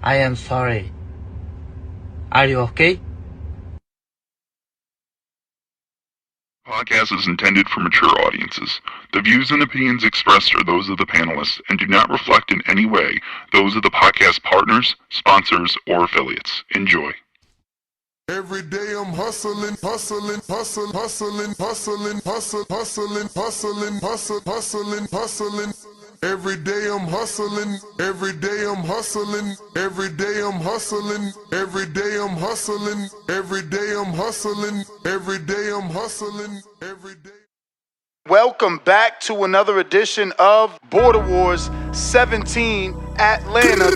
I am sorry. Are you okay? Podcast is intended for mature audiences. The views and opinions expressed are those of the panelists and do not reflect in any way those of the podcast partners, sponsors, or affiliates. Enjoy. Every day I'm hustling, hustling, hustling, hustling, hustling, hustling, hustling, hustling, hustling, hustling, hustling. Every day I'm hustling, every day I'm hustling, every day I'm hustling, every day I'm hustling, every day I'm hustling, every day I'm hustling, every day. Welcome back to another edition of Border Wars 17 Atlanta.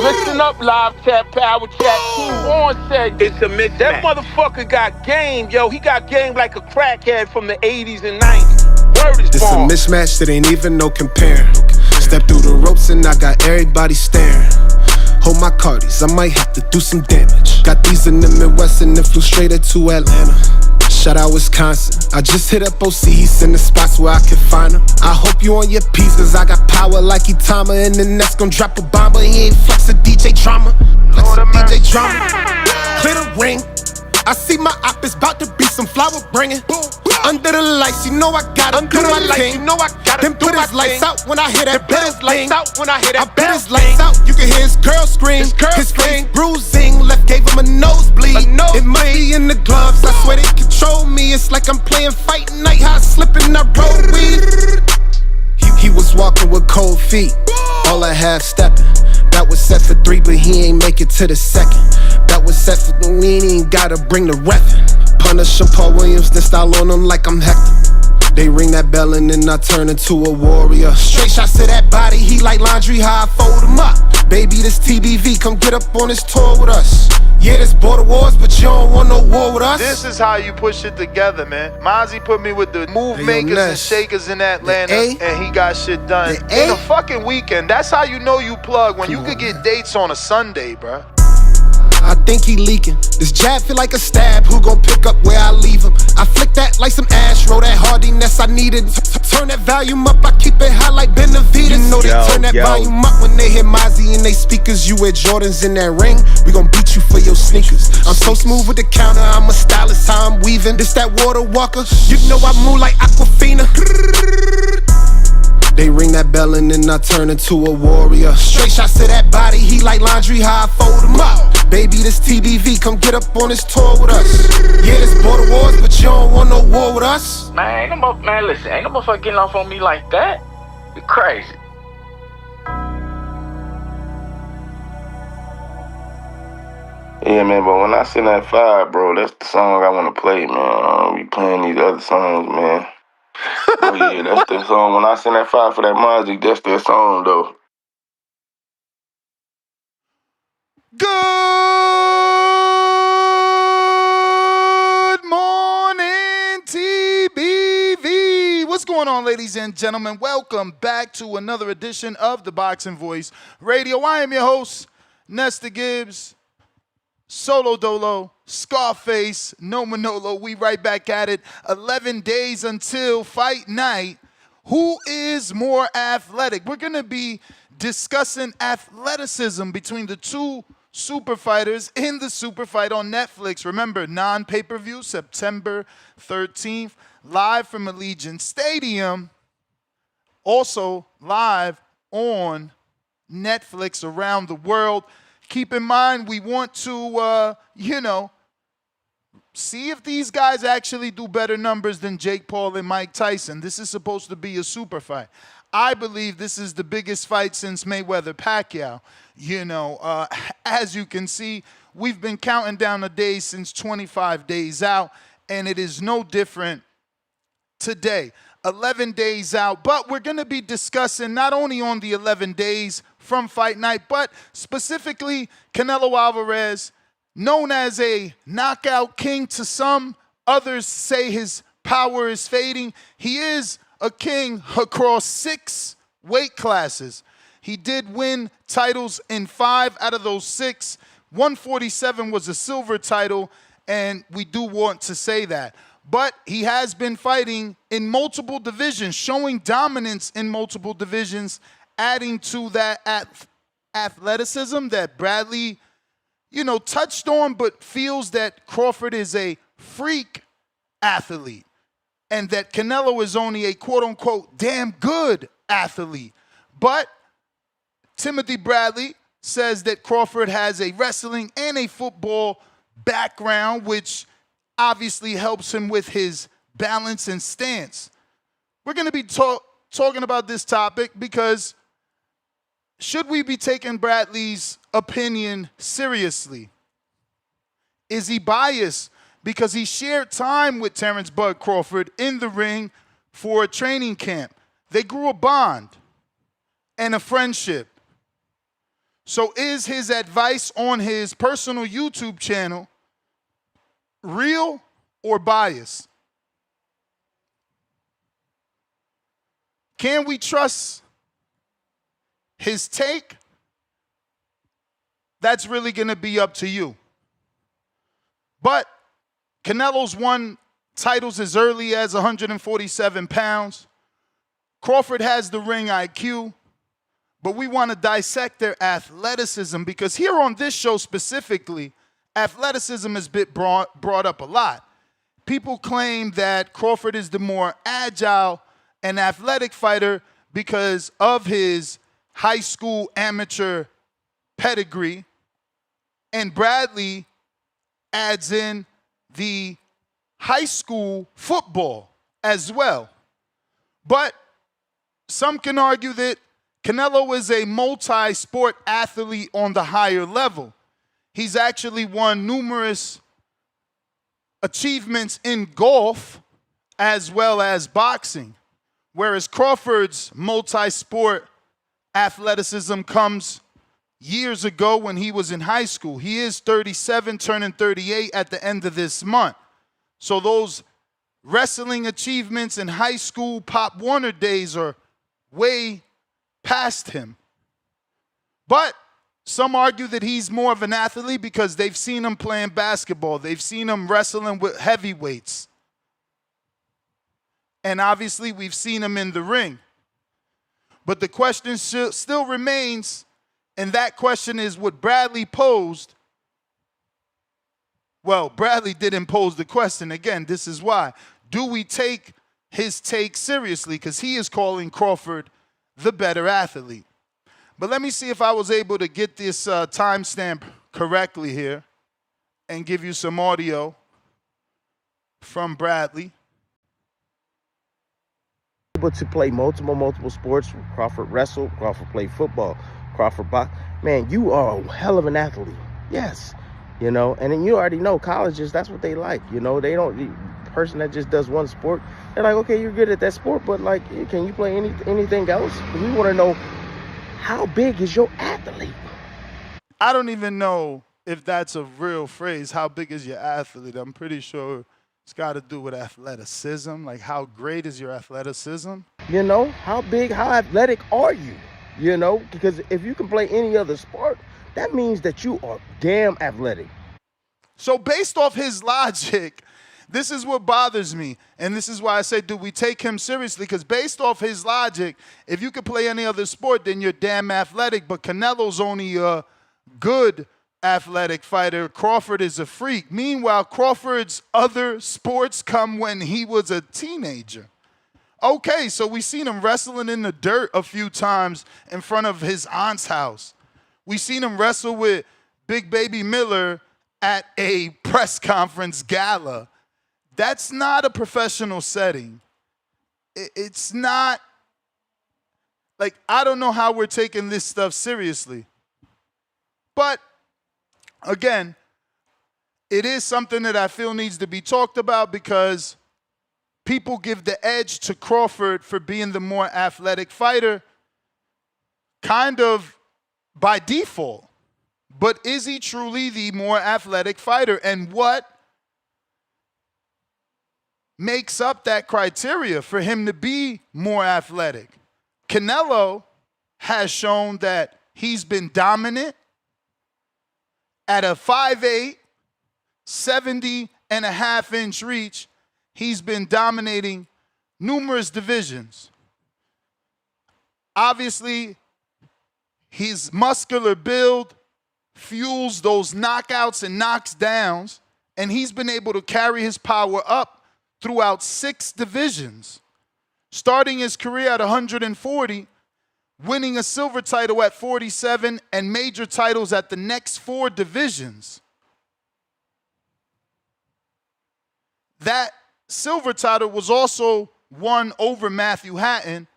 Listen up, live chat, power chat. Team on said it's a mismatch. That motherfucker got game, yo. He got game like a crackhead from the 80s and 90s. Word is This a born. mismatch that ain't even no comparing. Step through the ropes and I got everybody staring. Hold my cardies, I might have to do some damage. Got these in the Midwest and then flew straight to Atlanta. Shout out Wisconsin. I just hit up OCs in the spots where I can find them. I hope you on your P's, cause I got power like Itama. And the next gon' drop a bomb, but he ain't flex a DJ drama. Flex a DJ drama. Clear the ring. I see my op is about to be some flower bringing. Under the lights, you know I gotta do my thing. You know I gotta then put his lights out when I hear that bell thing. I bet his lights out, you can hear his girl scream. His face bruising, left gave him a nosebleed. It might be in the gloves, I swear they control me. It's like I'm playing fight night, how I slip and I roll weed. He was walking with cold feet, all I half stepping. That was set for 3, but he ain't make it to the second. That was set for the win, he ain't gotta bring the reffin'. Punish him, Paul Williams, then style on him like I'm Hector. They ring that bell and then I turn into a warrior. Straight shots to that body, he like laundry, how I fold him up. Baby, this TBV, come get up on this tour with us. Yeah, this Border Wars, but you don't want no war with us. This is how you push it together, man. Mozzie put me with the move makers and shakers in Atlanta, and he got shit done in a fucking weekend. That's how you know you plug, when you could get dates on a Sunday, bruh. I think he leaking. This jab feel like a stab. Who gon' pick up where I leave him? I flick that like some ash. Roll that hardiness I needed. Turn that volume up. I keep it high like Benavides. You know they turn that volume up when they hear Mozzie and they speakers. You wear Jordans in that ring. We gon' beat you for your sneakers. I'm so smooth with the counter. I'm a stylist. How I'm weaving. This that water walker. You know I move like Aquafina. They ring that bell and then I turn into a warrior. Straight shots to that body, he like laundry, how I fold him up. Baby, this TBV, come get up on this tour with us. Yeah, this Border Wars, but you don't want no war with us. Man, listen, ain't no motherfucker getting off on me like that. You crazy. Yeah, man, but when I send that fire, bro, that's the song I want to play, man. I don't be playing these other songs, man. Oh yeah, that's the song. When I send that fire for that Mozzie, that's that song, though. Good morning, TBV. What's going on, ladies and gentlemen? Welcome back to another edition of the Boxing Voice Radio. I am your host, Nesta Gibbs, Solo Dolo, Scarface, No Manolo. We right back at it. 11 days until fight night. Who is more athletic? We're going to be discussing athleticism between the two super fighters in the super fight on Netflix. Remember, non-pay-per-view, September 13th, live from Allegiant Stadium. Also live on Netflix around the world. Keep in mind, we want to, see if these guys actually do better numbers than Jake Paul and Mike Tyson. This is supposed to be a super fight. I believe this is the biggest fight since Mayweather-Pacquiao. As you can see, we've been counting down the days since 25 days out, and it is no different today. 11 days out, but we're going to be discussing not only on the 11 days from fight night, but specifically Canelo Alvarez, known as a knockout king to some. Others say his power is fading. He is a king across 6 weight classes. He did win titles in 5 out of those 6. 147 was a silver title, and we do want to say that. But he has been fighting in multiple divisions, showing dominance in multiple divisions, adding to that athleticism that Bradley, touched on, but feels that Crawford is a freak athlete and that Canelo is only a quote-unquote damn good athlete. But Timothy Bradley says that Crawford has a wrestling and a football background, which obviously helps him with his balance and stance. We're going to be talking about this topic because should we be taking Bradley's opinion seriously? Is he biased because he shared time with Terence Bud Crawford in the ring for a training camp? They grew a bond and a friendship. So is his advice on his personal YouTube channel real or biased? Can we trust his take? That's really going to be up to you. But Canelo's won titles as early as 147 pounds. Crawford has the ring IQ. But we want to dissect their athleticism because here on this show specifically, athleticism has been brought up a lot. People claim that Crawford is the more agile and athletic fighter because of his high school amateur pedigree. And Bradley adds in the high school football as well. But some can argue that Canelo is a multi-sport athlete on the higher level. He's actually won numerous achievements in golf as well as boxing, whereas Crawford's multi-sport athleticism comes years ago when he was in high school. He is 37, turning 38 at the end of this month. So those wrestling achievements in high school Pop Warner days are way past him. But some argue that he's more of an athlete because they've seen him playing basketball. They've seen him wrestling with heavyweights. And obviously we've seen him in the ring. But the question still remains, and that question is what Bradley posed. Well, Bradley didn't pose the question. Again, this is why. Do we take his take seriously? Because he is calling Crawford the better athlete. But let me see if I was able to get this timestamp correctly here and give you some audio from Bradley. Able to play multiple sports. Crawford wrestled, Crawford played football, Crawford boxed. Man, you are a hell of an athlete. Yes. And then you already know colleges, that's what they like. They don't, the person that just does one sport, they're like, okay, you're good at that sport, but like, can you play anything else? We want to know, how big is your athlete? I don't even know if that's a real phrase, how big is your athlete? I'm pretty sure it's got to do with athleticism. Like, how great is your athleticism? How big, how athletic are you? Because if you can play any other sport, that means that you are damn athletic. So based off his logic, this is what bothers me. And this is why I say, do we take him seriously? Because based off his logic, if you could play any other sport, then you're damn athletic. But Canelo's only a good athletic fighter. Crawford is a freak. Meanwhile, Crawford's other sports come when he was a teenager. Okay, so we seen him wrestling in the dirt a few times in front of his aunt's house. We seen him wrestle with Big Baby Miller at a press conference gala. That's not a professional setting. It's not, like, I don't know how we're taking this stuff seriously. But, again, it is something that I feel needs to be talked about because people give the edge to Crawford for being the more athletic fighter, kind of by default. But is he truly the more athletic fighter? And what makes up that criteria for him to be more athletic? Canelo has shown that he's been dominant at a 5'8", 70.5-inch reach. He's been dominating numerous divisions. Obviously, his muscular build fuels those knockouts and knockdowns, and he's been able to carry his power up throughout 6 divisions, starting his career at 140, winning a silver title at 47, and major titles at the next 4 divisions. That silver title was also won over Matthew Hatton,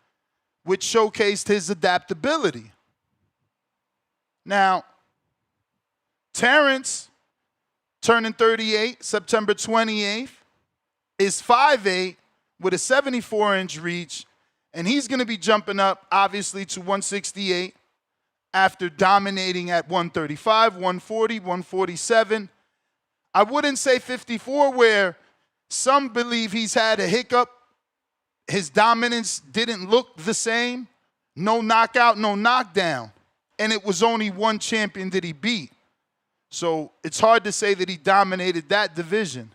which showcased his adaptability. Now, Terence, turning 38, September 28th, is 5'8", with a 74-inch reach, and he's going to be jumping up, obviously, to 168 after dominating at 135, 140, 147. I wouldn't say 54, where some believe he's had a hiccup. His dominance didn't look the same. No knockout, no knockdown. And it was only one champion that he beat. So it's hard to say that he dominated that division.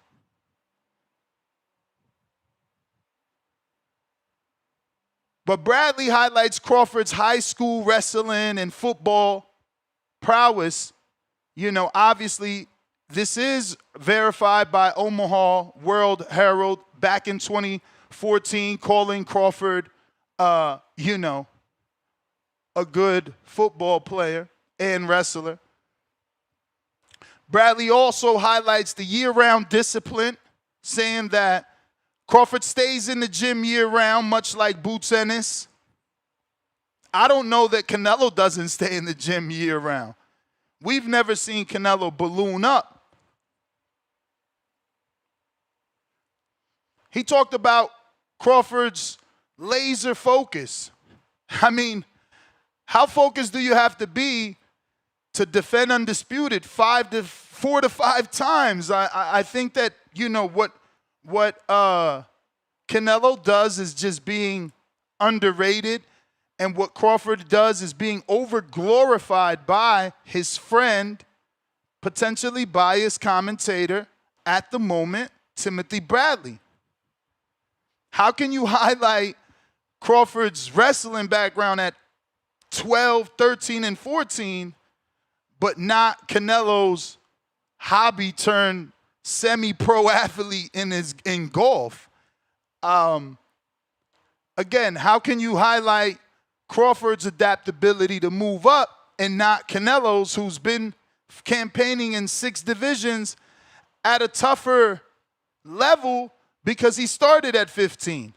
But Bradley highlights Crawford's high school wrestling and football prowess. You know, obviously, this is verified by Omaha World Herald back in 2014, calling Crawford, you know, a good football player and wrestler. Bradley also highlights the year-round discipline, saying that Crawford stays in the gym year-round, much like Boots Ennis. I don't know that Canelo doesn't stay in the gym year-round. We've never seen Canelo balloon up. He talked about Crawford's laser focus. I mean, how focused do you have to be to defend undisputed 4 to 5 times? I think that, you know, what Canelo does is just being underrated, and what Crawford does is being over-glorified by his friend, potentially biased commentator at the moment, Timothy Bradley. How can you highlight Crawford's wrestling background at 12, 13, and 14, but not Canelo's hobby turned semi-pro athlete in golf? Again, how can you highlight Crawford's adaptability to move up and not Canelo's, who's been campaigning in 6 divisions at a tougher level because he started at 15.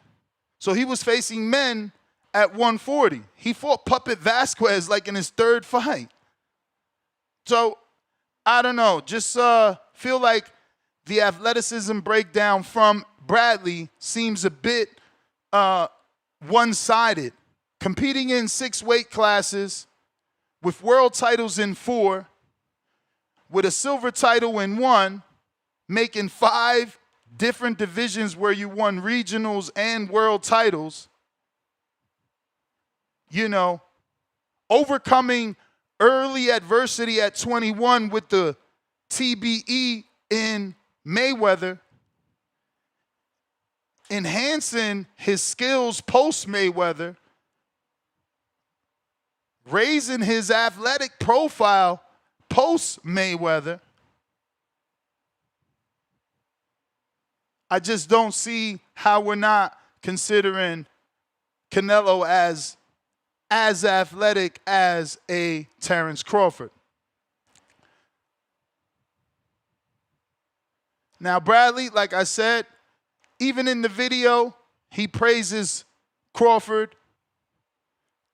So he was facing men at 140. He fought Puppet Vasquez like in his 3rd fight. So, I don't know. Just feel like the athleticism breakdown from Bradley seems a bit one-sided. Competing in 6 weight classes, with world titles in 4, with a silver title in 1, making 5 different divisions where you won regionals and world titles. You know, overcoming early adversity at 21 with the TBE in Mayweather, enhancing his skills post-Mayweather, raising his athletic profile post-Mayweather. I just don't see how we're not considering Canelo as athletic as a Terence Crawford. Now, Bradley, like I said, even in the video, he praises Crawford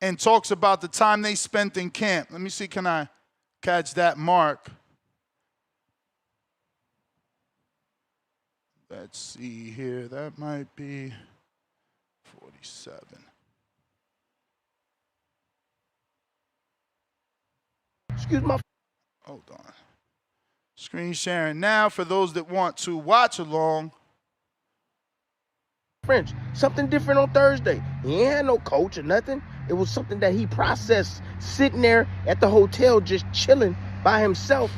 and talks about the time they spent in camp. Let me see, can I catch that mark? Let's see here. That might be 47. Excuse my. Hold on. Screen sharing now for those that want to watch along. French. Something different on Thursday. He ain't had no coach or nothing. It was something that he processed sitting there at the hotel just chilling by himself.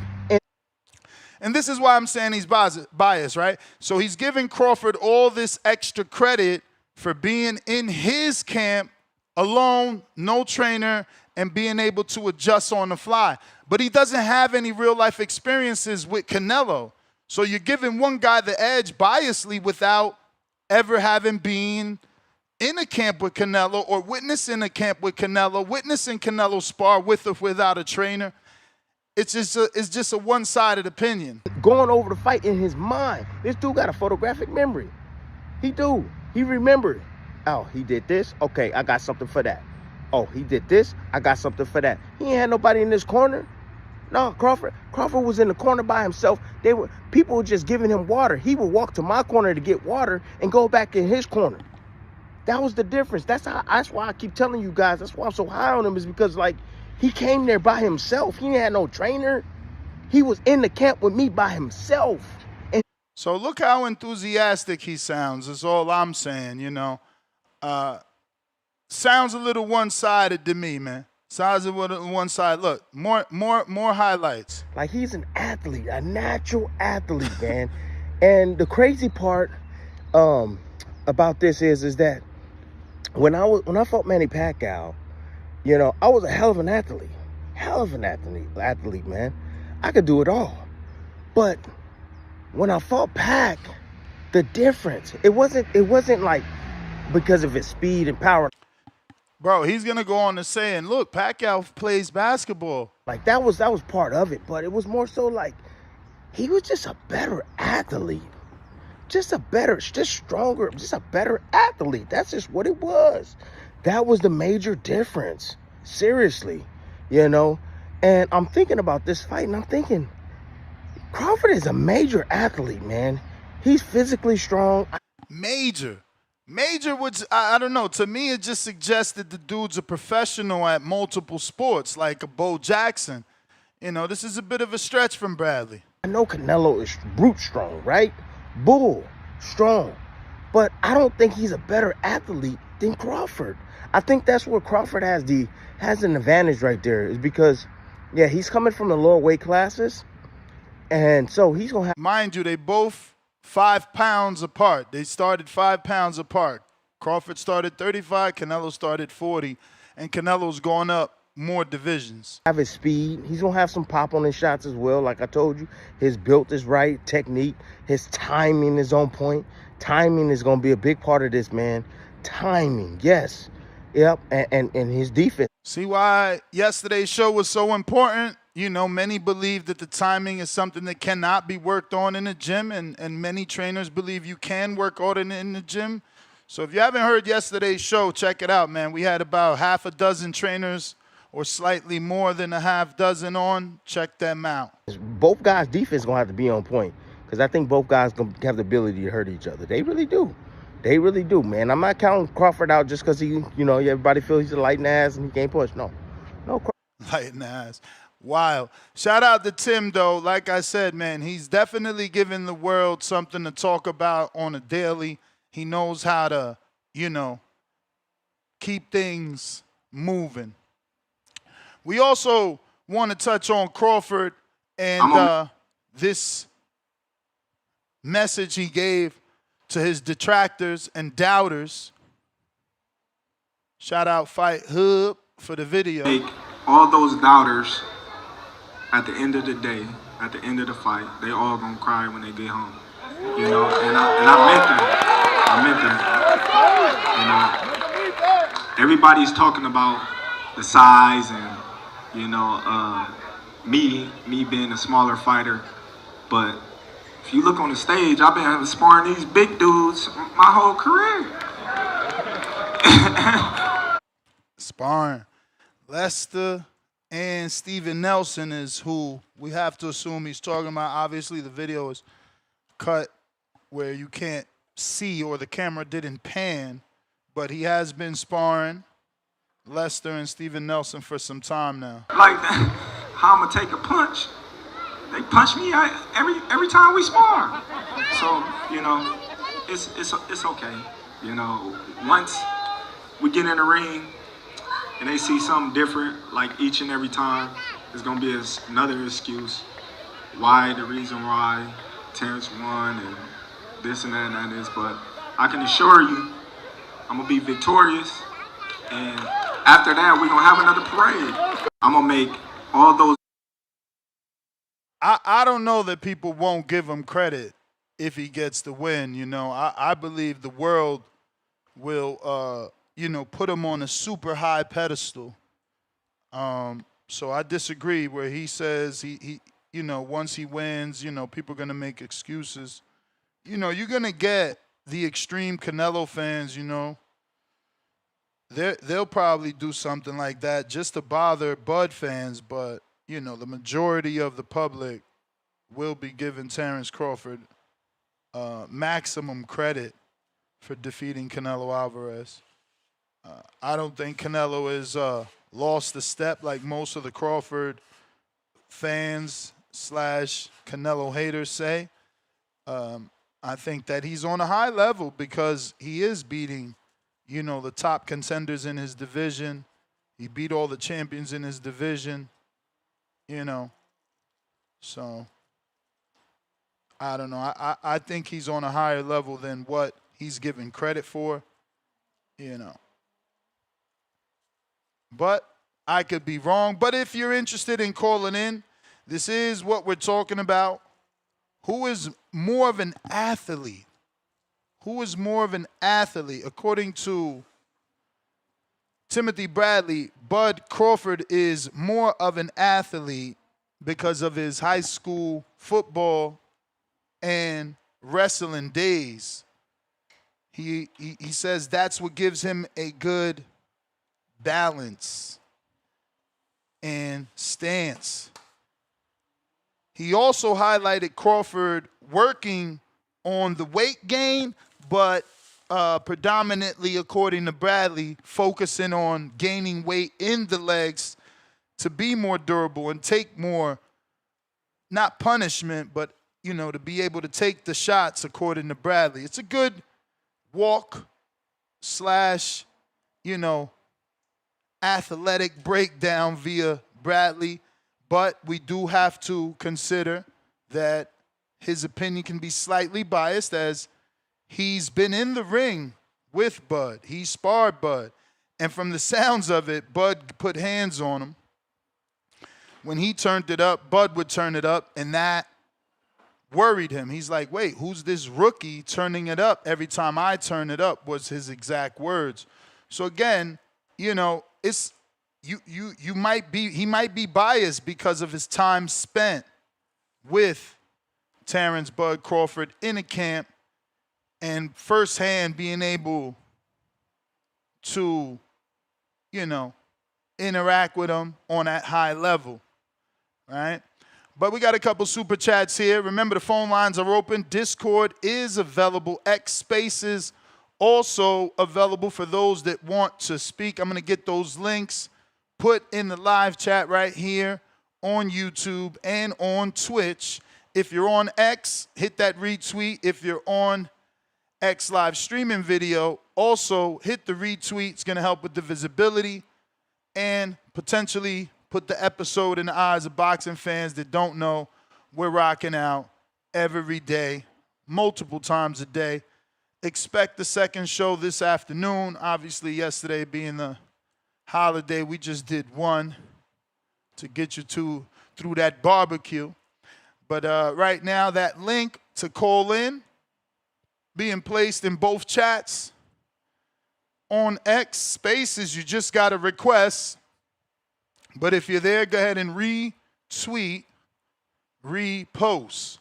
And this is why I'm saying he's biased, right? So he's giving Crawford all this extra credit for being in his camp alone, no trainer, and being able to adjust on the fly. But he doesn't have any real-life experiences with Canelo. So you're giving one guy the edge biasly without ever having been in a camp with Canelo or witnessing a camp with Canelo, witnessing Canelo spar with or without a trainer. It's just a one-sided opinion. Going over the fight in his mind. This dude got a photographic memory. He do. He remembered. Oh, he did this? Okay, I got something for that. Oh, he did this? I got something for that. He ain't had nobody in this corner. No, Crawford was in the corner by himself. People were just giving him water. He would walk to my corner to get water and go back in his corner. That was the difference. That's why I keep telling you guys. That's why I'm so high on him, is because, like, he came there by himself. He had no trainer. He was in the camp with me by himself. And so look how enthusiastic he sounds, is all I'm saying, you know. Sounds a little one-sided to me, man. Sounds a little one-sided. Look, more highlights. Like, he's an athlete, a natural athlete, man. And the crazy part about this is that when I fought Manny Pacquiao, you know, I was a hell of an athlete. Athlete, man. I could do it all. But when I fought Pac, the difference, it wasn't like because of his speed and power. Bro, he's going to go on to saying, look, Pacquiao plays basketball. Like, that was part of it, but it was more so like he was just a better athlete. Just stronger, just a better athlete. That's just what it was. That was the major difference. Seriously, you know? And I'm thinking about this fight, and I'm thinking, Crawford is a major athlete, man. He's physically strong. Major, which, I don't know. To me, it just suggested the dude's a professional at multiple sports, like a Bo Jackson. You know, this is a bit of a stretch from Bradley. I know Canelo is brute strong, right? Bull strong. But I don't think he's a better athlete than Crawford. I think that's where Crawford has an advantage right there, is because, yeah, he's coming from the lower weight classes, and so he's gonna have. Mind you, they both 5 pounds apart. They started 5 pounds apart. Crawford started 35, Canelo started 40, and Canelo's going up more divisions. Have his speed. He's gonna have some pop on his shots as well. Like I told you, his build is right, technique, his timing is on point. Timing is gonna be a big part of this, man. Timing, yes. Yep, and his defense. See why yesterday's show was so important? You know, many believe that the timing is something that cannot be worked on in the gym, and many trainers believe you can work on it in the gym. So if you haven't heard yesterday's show, check it out, man. We had about half a dozen trainers or slightly more than a half dozen on. Check them out. Both guys' defense going to have to be on point, because I think both guys going to have the ability to hurt each other. They really do. They really do, man. I'm not counting Crawford out just because he, you know, everybody feels he's a light ass and he can't push. No. Light ass. Wild. Shout out to Tim, though. Like I said, man, he's definitely giving the world something to talk about on a daily. He knows how to, you know, keep things moving. We also want to touch on Crawford and this message he gave to his detractors and doubters. Shout out Fight Hub for the video. All those doubters, at the end of the day, at the end of the fight, they all gonna cry when they get home. You know, and I meant that. You know, everybody's talking about the size and, you know, me being a smaller fighter, but if you look on the stage, I've been sparring these big dudes my whole career. Sparring. Lester and Steven Nelson is who we have to assume he's talking about. Obviously, the video is cut where you can't see, or the camera didn't pan, but he has been sparring Lester and Steven Nelson for some time now. Like, how I'm gonna take a punch? They punch me every time we spar. So, you know, it's okay. You know, once we get in the ring and they see something different, like each and every time, there's gonna be another excuse why, the reason why Terence won and this and that and that is. But I can assure you, I'm gonna be victorious And after that, we're gonna have another parade. I'm gonna make all those. I don't know that people won't give him credit if he gets the win. I believe the world will, put him on a super high pedestal. So I disagree where he says he once he wins, people are going to make excuses. You're going to get the extreme Canelo fans, they'll probably do something like that just to bother Bud fans, but, the majority of the public will be giving Terence Crawford maximum credit for defeating Canelo Alvarez. I don't think Canelo has lost a step like most of the Crawford fans / Canelo haters say. I think that he's on a high level because he is beating, the top contenders in his division. He beat all the champions in his division, So, I don't know. I think he's on a higher level than what he's given credit for, But I could be wrong. But if you're interested in calling in, this is what we're talking about. Who is more of an athlete? Who is more of an athlete? According to Timothy Bradley, Bud Crawford is more of an athlete because of his high school football and wrestling days. He says that's what gives him a good balance and stance. He also highlighted Crawford working on the weight gain, but predominantly, according to Bradley, focusing on gaining weight in the legs to be more durable and take more, not punishment, but, to be able to take the shots, according to Bradley. It's a good walk / athletic breakdown via Bradley, but we do have to consider that his opinion can be slightly biased as he's been in the ring with Bud. He sparred Bud. And from the sounds of it, Bud put hands on him. When he turned it up, Bud would turn it up, and that worried him. He's like, wait, who's this rookie turning it up every time I turn it up, was his exact words. So again, it's he might be biased because of his time spent with Terence Bud Crawford in a camp and firsthand being able to, interact with him on that high level, right? But we got a couple super chats here. Remember, the phone lines are open. Discord is available. X Spaces also available for those that want to speak. I'm going to get those links put in the live chat right here on YouTube and on Twitch. If you're on X, hit that retweet. If you're on X live streaming video, also hit the retweet. It's going to help with the visibility and potentially put the episode in the eyes of boxing fans that don't know we're rocking out every day, multiple times a day. Expect the second show this afternoon. Obviously, yesterday being the holiday, we just did one to get you through that barbecue. But right now, that link to call in being placed in both chats. On X Spaces, you just got to request. But if you're there, go ahead and retweet, repost.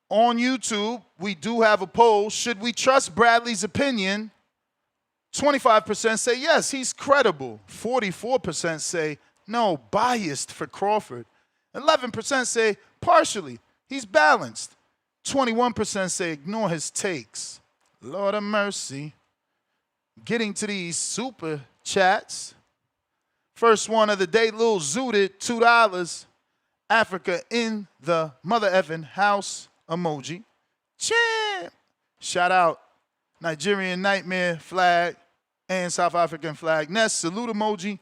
On YouTube, we do have a poll. Should we trust Bradley's opinion? 25% say yes, he's credible. 44% say no, biased for Crawford. 11% say partially, he's balanced. 21% say ignore his takes. Lord of mercy. Getting to these super chats. First one of the day, Lil Zooted, $2. Africa in the mother effing house emoji. Champ. Shout out Nigerian Nightmare flag and South African flag. Nest salute emoji.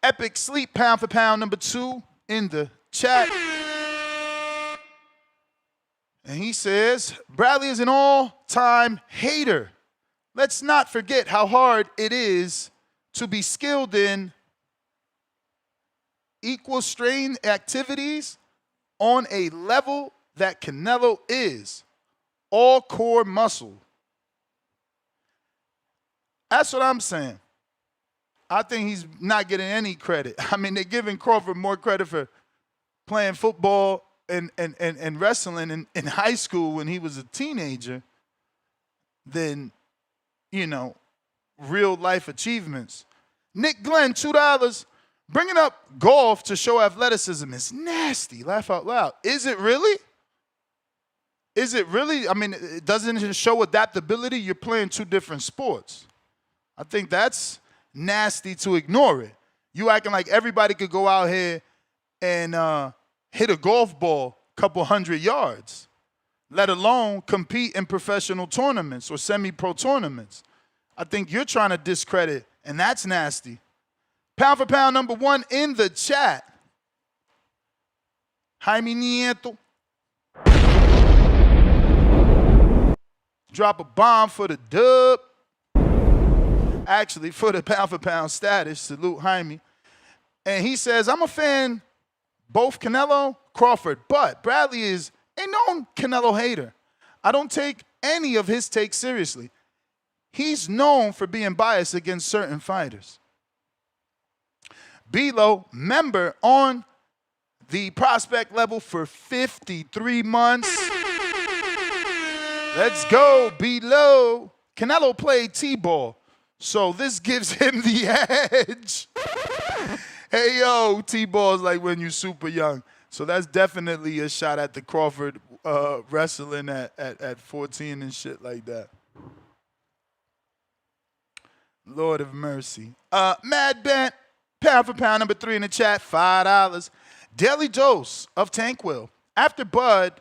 Epic Sleep pound for pound number 2 in the chat. And he says, Bradley is an all-time hater. Let's not forget how hard it is to be skilled in equal strain activities on a level that Canelo is, all core muscle. That's what I'm saying. I think he's not getting any credit. I mean, they're giving Crawford more credit for playing football and wrestling in high school when he was a teenager than, you know, real life achievements. Nick Glenn, $2. Bringing up golf to show athleticism is nasty. Laugh out loud. Is it really? Is it really? I mean, doesn't it show adaptability? You're playing two different sports. I think that's nasty to ignore it. You acting like everybody could go out here and hit a golf ball a couple 100 yards, let alone compete in professional tournaments or semi-pro tournaments. I think you're trying to discredit, and that's nasty. Pound for pound number 1 in the chat. Jaime Nieto. Drop a bomb for the dub. Actually, for the pound for pound status, salute Jaime. And he says, I'm a fan, both Canelo, Crawford, but Bradley is a known Canelo hater. I don't take any of his takes seriously. He's known for being biased against certain fighters. Belo, member on the prospect level for 53 months. Let's go, Belo. Canelo played T-ball, so this gives him the edge. Hey, yo, T-ball is like when you're super young. So that's definitely a shot at the Crawford wrestling at 14 and shit like that. Lord of mercy. Mad Bent, pound for pound number 3 in the chat, $5. Daily dose of Tanquil. After Bud,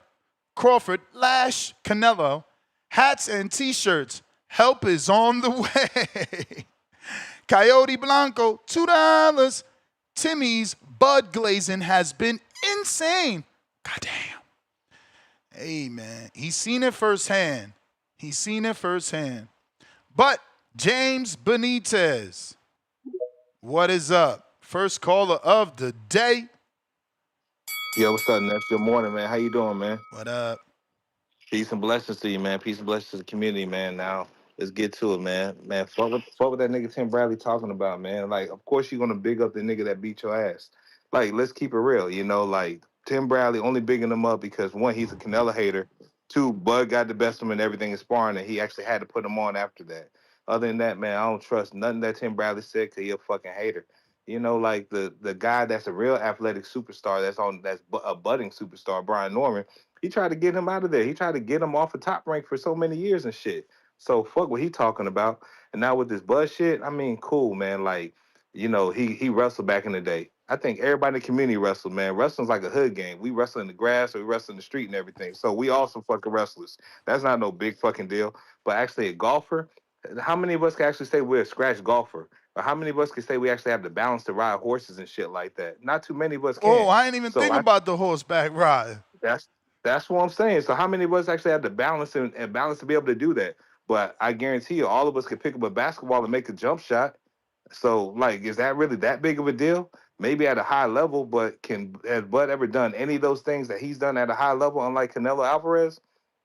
Crawford, Lash, Canelo, hats and T-shirts. Help is on the way. Coyote Blanco, $2. Timmy's Bud glazing has been insane. Goddamn. Hey, man. He's seen it firsthand. He's seen it firsthand. But James Benitez, what is up? First caller of the day. Yo, what's up, Neff? Good morning, man. How you doing, man? What up? Peace and blessings to you, man. Peace and blessings to the community, man. Now, let's get to it, man. Man, fuck what that nigga Tim Bradley talking about, man. Like, of course you're gonna big up the nigga that beat your ass. Like, let's keep it real, you know. Like, Tim Bradley only bigging him up because 1, he's a Canelo hater. 2, Bud got the best of him and everything in sparring, and he actually had to put him on after that. Other than that, man, I don't trust nothing that Tim Bradley said because he a fucking hater. You know, like the guy that's a real athletic superstar, that's a budding superstar, Brian Norman. He tried to get him out of there. He tried to get him off a top rank for so many years and shit. So fuck what he talking about. And now with this Bud shit, I mean, cool, man. Like, you know, he wrestled back in the day. I think everybody in the community wrestled, man. Wrestling's like a hood game. We wrestle in the grass or we wrestle in the street and everything. So we all some fucking wrestlers. That's not no big fucking deal. But actually a golfer, how many of us can actually say we're a scratch golfer? Or how many of us can say we actually have the balance to ride horses and shit like that? Not too many of us can. Oh, I ain't even think about the horseback ride. That's what I'm saying. So how many of us actually have the balance and balance to be able to do that? But I guarantee you, all of us can pick up a basketball and make a jump shot. So, like, is that really that big of a deal? Maybe at a high level, but has Bud ever done any of those things that he's done at a high level, unlike Canelo Alvarez?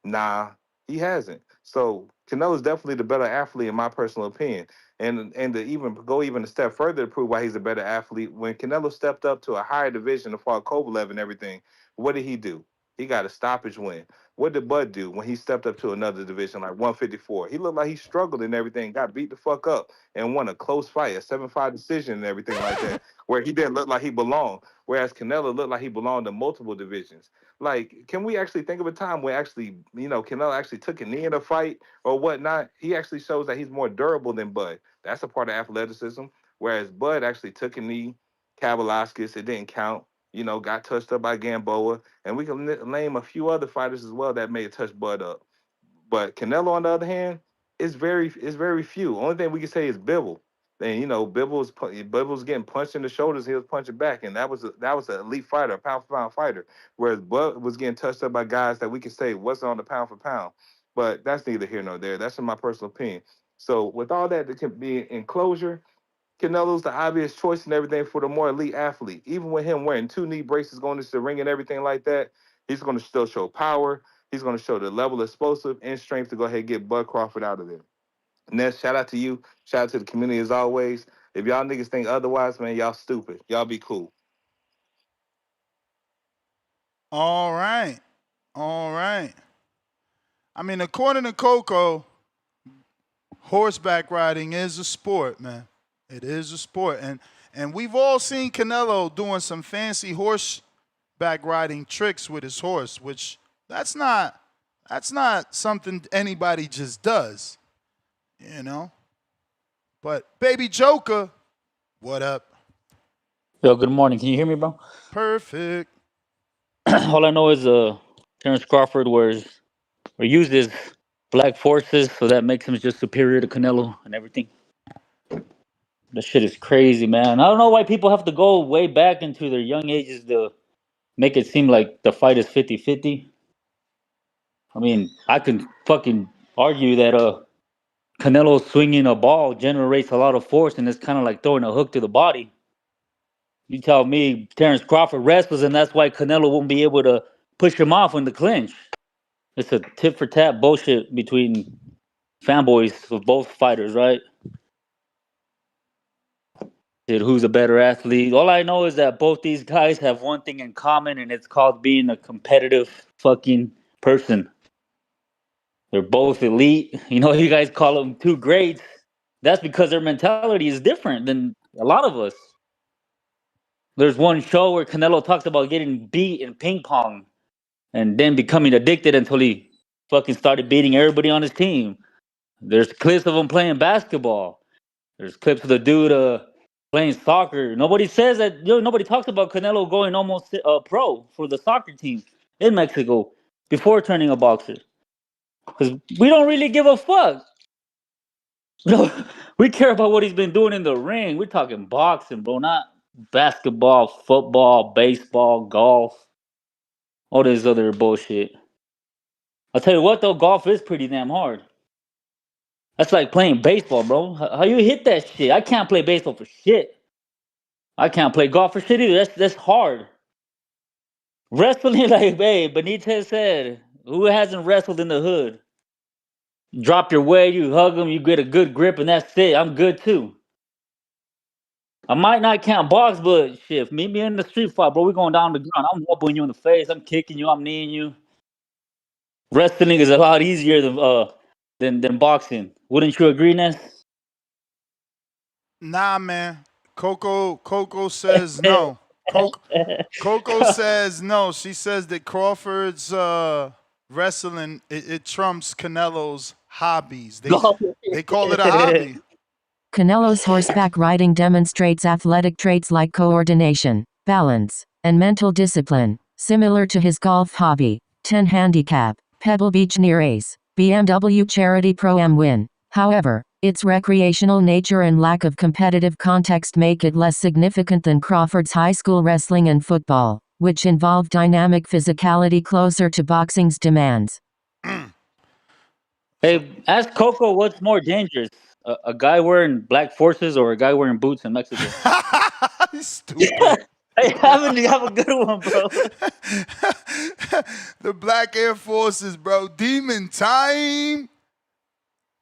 Nah, he hasn't. So Canelo's definitely the better athlete in my personal opinion. And to even go a step further to prove why he's a better athlete, when Canelo stepped up to a higher division to fought Kovalev and everything, what did he do? He got a stoppage win. What did Bud do when he stepped up to another division like 154? He looked like he struggled and everything, got beat the fuck up and won a close fight, a 7-5 decision and everything like that, where he didn't look like he belonged, whereas Canelo looked like he belonged in multiple divisions. Like, can we actually think of a time where actually, you know, Canelo actually took a knee in a fight or whatnot? He actually shows that he's more durable than Bud. That's a part of athleticism, whereas Bud actually took a knee, Kavaliauskas, it didn't count. You know, got touched up by Gamboa, and we can name a few other fighters as well that may have touched Bud up. But Canelo, on the other hand, is very few. Only thing we can say is Bivol. And you know, Bivol's getting punched in the shoulders, he was punching back, and that was an elite fighter, a pound for pound fighter. Whereas Bud was getting touched up by guys that we could say wasn't on the pound for pound. But that's neither here nor there. That's in my personal opinion. So with all that can be in closure, Canelo's the obvious choice and everything for the more elite athlete. Even with him wearing 2 knee braces going into the ring and everything like that, he's going to still show power. He's going to show the level of explosive and strength to go ahead and get Bud Crawford out of there. Ness, shout out to you. Shout out to the community as always. If y'all niggas think otherwise, man, y'all stupid. Y'all be cool. All right. All right. I mean, according to Coco, horseback riding is a sport, man. It is a sport. And we've all seen Canelo doing some fancy horseback riding tricks with his horse, which that's not something anybody just does, you know? But Baby Joker, what up? Yo, good morning. Can you hear me, bro? Perfect. All I know is Terence Crawford used his black forces, so that makes him just superior to Canelo and everything. That shit is crazy, man. I don't know why people have to go way back into their young ages to make it seem like the fight is 50-50. I mean, I can fucking argue that Canelo swinging a ball generates a lot of force, and it's kind of like throwing a hook to the body. You tell me Terence Crawford wrestles, and that's why Canelo won't be able to push him off in the clinch. It's a tit for tat bullshit between fanboys of both fighters, right? Who's a better athlete? All I know is that both these guys have one thing in common, and it's called being a competitive fucking person. They're both elite. You know, you guys call them two greats. That's because their mentality is different than a lot of us. There's one show where Canelo talks about getting beat in ping pong and then becoming addicted until he fucking started beating everybody on his team. There's clips of him playing basketball. There's clips of the dude playing soccer. Nobody says that. Nobody talks about Canelo going almost pro for the soccer team in Mexico before turning a boxer. Because we don't really give a fuck. No, we care about what he's been doing in the ring. We're talking boxing, bro, not basketball, football, baseball, golf, all this other bullshit. I'll tell you what, though, golf is pretty damn hard. That's like playing baseball, bro. How you hit that shit? I can't play baseball for shit. I can't play golf for shit either. That's hard. Wrestling, like, hey, Benitez said, who hasn't wrestled in the hood? Drop your weight, you hug them, you get a good grip, and that's it. I'm good too. I might not count box, but shit, meet me in the street fight, bro. We going down the ground. I'm whooping you in the face. I'm kicking you. I'm kneeing you. Wrestling is a lot easier than boxing. Wouldn't you agree, Ness? Nah, man. Coco says no. Coco says no. She says that Crawford's wrestling it trumps Canelo's hobbies. They call it a hobby. Canelo's horseback riding demonstrates athletic traits like coordination, balance, and mental discipline, similar to his golf hobby. 10 handicap, Pebble Beach near ace, BMW Charity Pro-Am win. However, its recreational nature and lack of competitive context make it less significant than Crawford's high school wrestling and football, which involved dynamic physicality closer to boxing's demands. Hey, ask Coco what's more dangerous, a guy wearing black forces or a guy wearing boots in Mexico? Stupid. Hey, have a good one, bro. The Black Air Forces, bro. Demon time.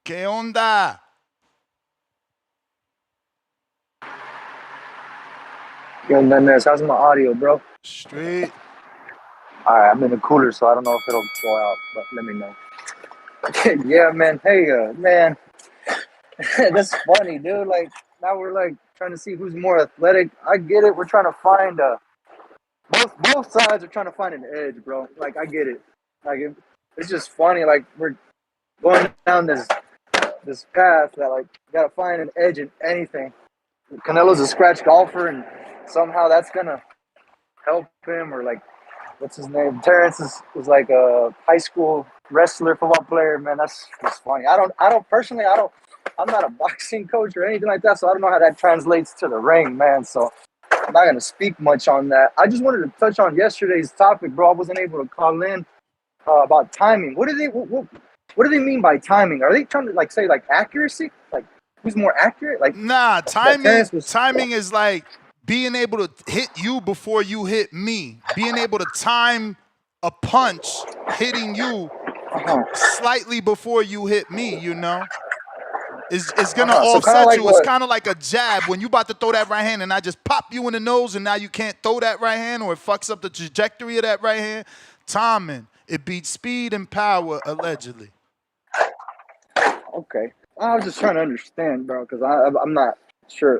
¿Qué onda? Yo, Nunez, how's my audio, bro? Straight. Alright, I'm in the cooler, so I don't know if it'll go out, but let me know. Yeah, man. Hey, man. That's funny, dude. Like, now we're, like, trying to see who's more athletic. I get it. We're trying to find, both sides are trying to find an edge, bro. Like, I get it. Like, it's just funny. Like, we're going down this path that, like, you gotta find an edge in anything. Canelo's a scratch golfer, and somehow that's gonna help him, or like, what's his name? Terence is like a high school wrestler, football player. Man, that's funny. I'm not a boxing coach or anything like that, so I don't know how that translates to the ring, man. So I'm not gonna speak much on that. I just wanted to touch on yesterday's topic, bro. I wasn't able to call in about timing. What do they mean by timing? Are they trying to like say like accuracy? Like who's more accurate? Like, Nah, that Terence was. timing is like being able to hit you before you hit me. Being able to time a punch hitting you slightly before you hit me, you know? It's gonna So kind of offset like you. It's what? kind of like a jab when you about to throw that right hand and I just pop you in the nose and now you can't throw that right hand or it fucks up the trajectory of that right hand. Timing. It beats speed and power, allegedly. Okay. I was just trying to understand, bro, because I'm not sure.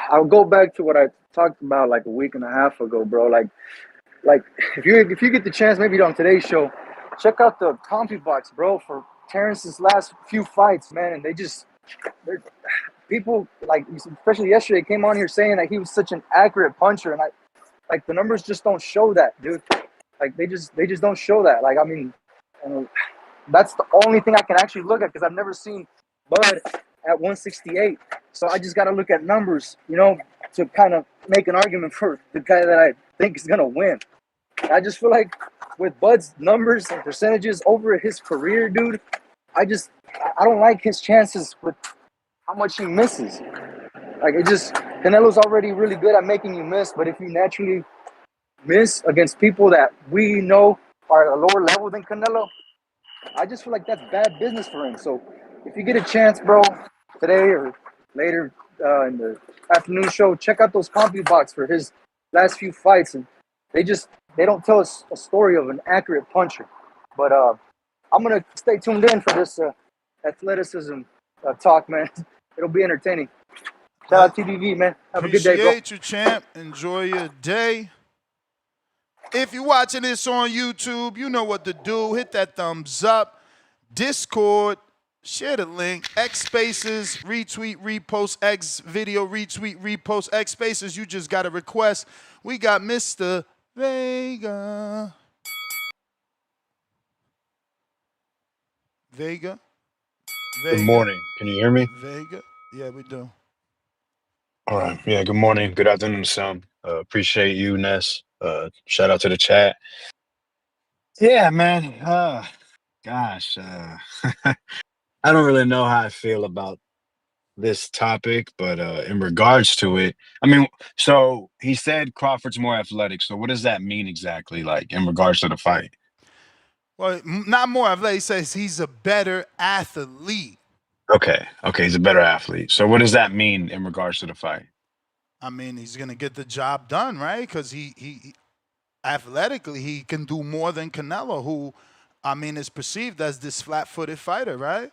I'll go back to what I talked about like a week and a half ago, bro. Like if you get the chance, maybe on today's show, check out the comfy box, bro, for Terrence's last few fights, man. And people like, especially yesterday, came on here saying that he was such an accurate puncher, and the numbers just don't show that, dude. Like they just don't show that. Like, I mean, that's the only thing I can actually look at because I've never seen Bud at 168. So I just got to look at numbers, to kind of make an argument for the guy that I think is gonna win. I just feel like with Bud's numbers and percentages over his career, dude, I don't like his chances with how much he misses. Like, Canelo's already really good at making you miss, but if you naturally miss against people that we know are at a lower level than Canelo, I just feel like that's bad business for him. So if you get a chance, bro, today or later in the afternoon show, check out those CompuBox for his last few fights, and they don't tell us a story of an accurate puncher. But I'm gonna stay tuned in for this athleticism talk, man. It'll be entertaining. Shout out TBV, man. Have a good day, bro. Appreciate you, champ. Enjoy your day. If you're watching this on YouTube, you know what to do. Hit that thumbs up. Discord, share the link. X Spaces, retweet, repost, X video, retweet, repost, X Spaces. You just got a request. We got Mr. Vega. Vega. Good morning. Can you hear me? Vega. Yeah, we do. All right. Yeah, good morning. Good afternoon, Sam. Appreciate you, Ness. Shout out to the chat. Yeah, man. Gosh. I don't really know how I feel about this topic, but in regards to it, I mean, so he said Crawford's more athletic. So what does that mean exactly, like in regards to the fight? Well, not more athletic. He says he's a better athlete. Okay. He's a better athlete. So what does that mean in regards to the fight? I mean, he's gonna get the job done, right? Because he athletically he can do more than Canelo, who, I mean, is perceived as this flat-footed fighter, right?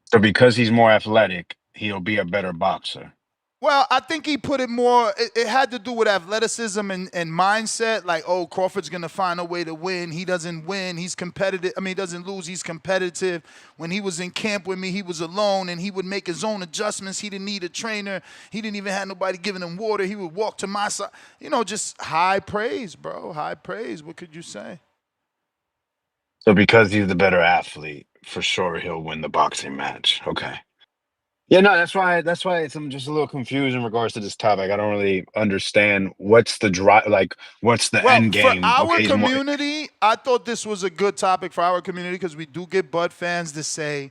So because he's more athletic, he'll be a better boxer. Well, I think he put it more, it had to do with athleticism and mindset. Like, oh, Crawford's going to find a way to win. He doesn't win. He's competitive. I mean, he doesn't lose. He's competitive. When he was in camp with me, he was alone, and he would make his own adjustments. He didn't need a trainer. He didn't even have nobody giving him water. He would walk to my side. Just high praise, bro. High praise. What could you say? So because he's the better athlete, for sure he'll win the boxing match. Okay. Yeah, no, that's why I'm just a little confused in regards to this topic. I don't really understand what's the drive, like what's the end game. For our community, I thought this was a good topic for our community because we do get Bud fans to say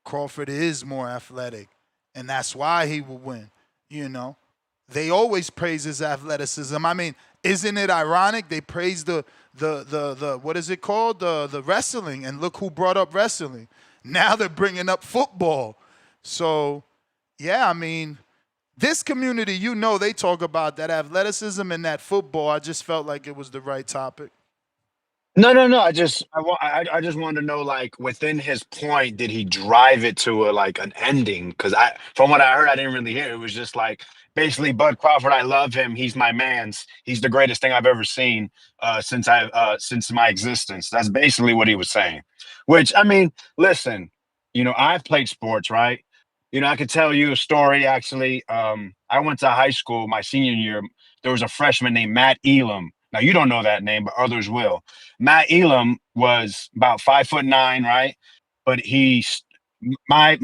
Crawford is more athletic, and that's why he will win. They always praise his athleticism. I mean, isn't it ironic? They praise the what is it called? The wrestling, and look who brought up wrestling. Now they're bringing up football. So, yeah, I mean, this community, they talk about that athleticism and that football. I just felt like it was the right topic. No. I just wanted to know, like, within his point, did he drive it to an ending? Because from what I heard, I didn't really hear. It was just like basically Bud Crawford. I love him. He's my man's. He's the greatest thing I've ever seen since my existence. That's basically what he was saying. Which, I mean, listen, I've played sports, right? I could tell you a story, actually. I went to high school my senior year. There was a freshman named Matt Elam. Now, you don't know that name, but others will. Matt Elam was about 5'9", right? But my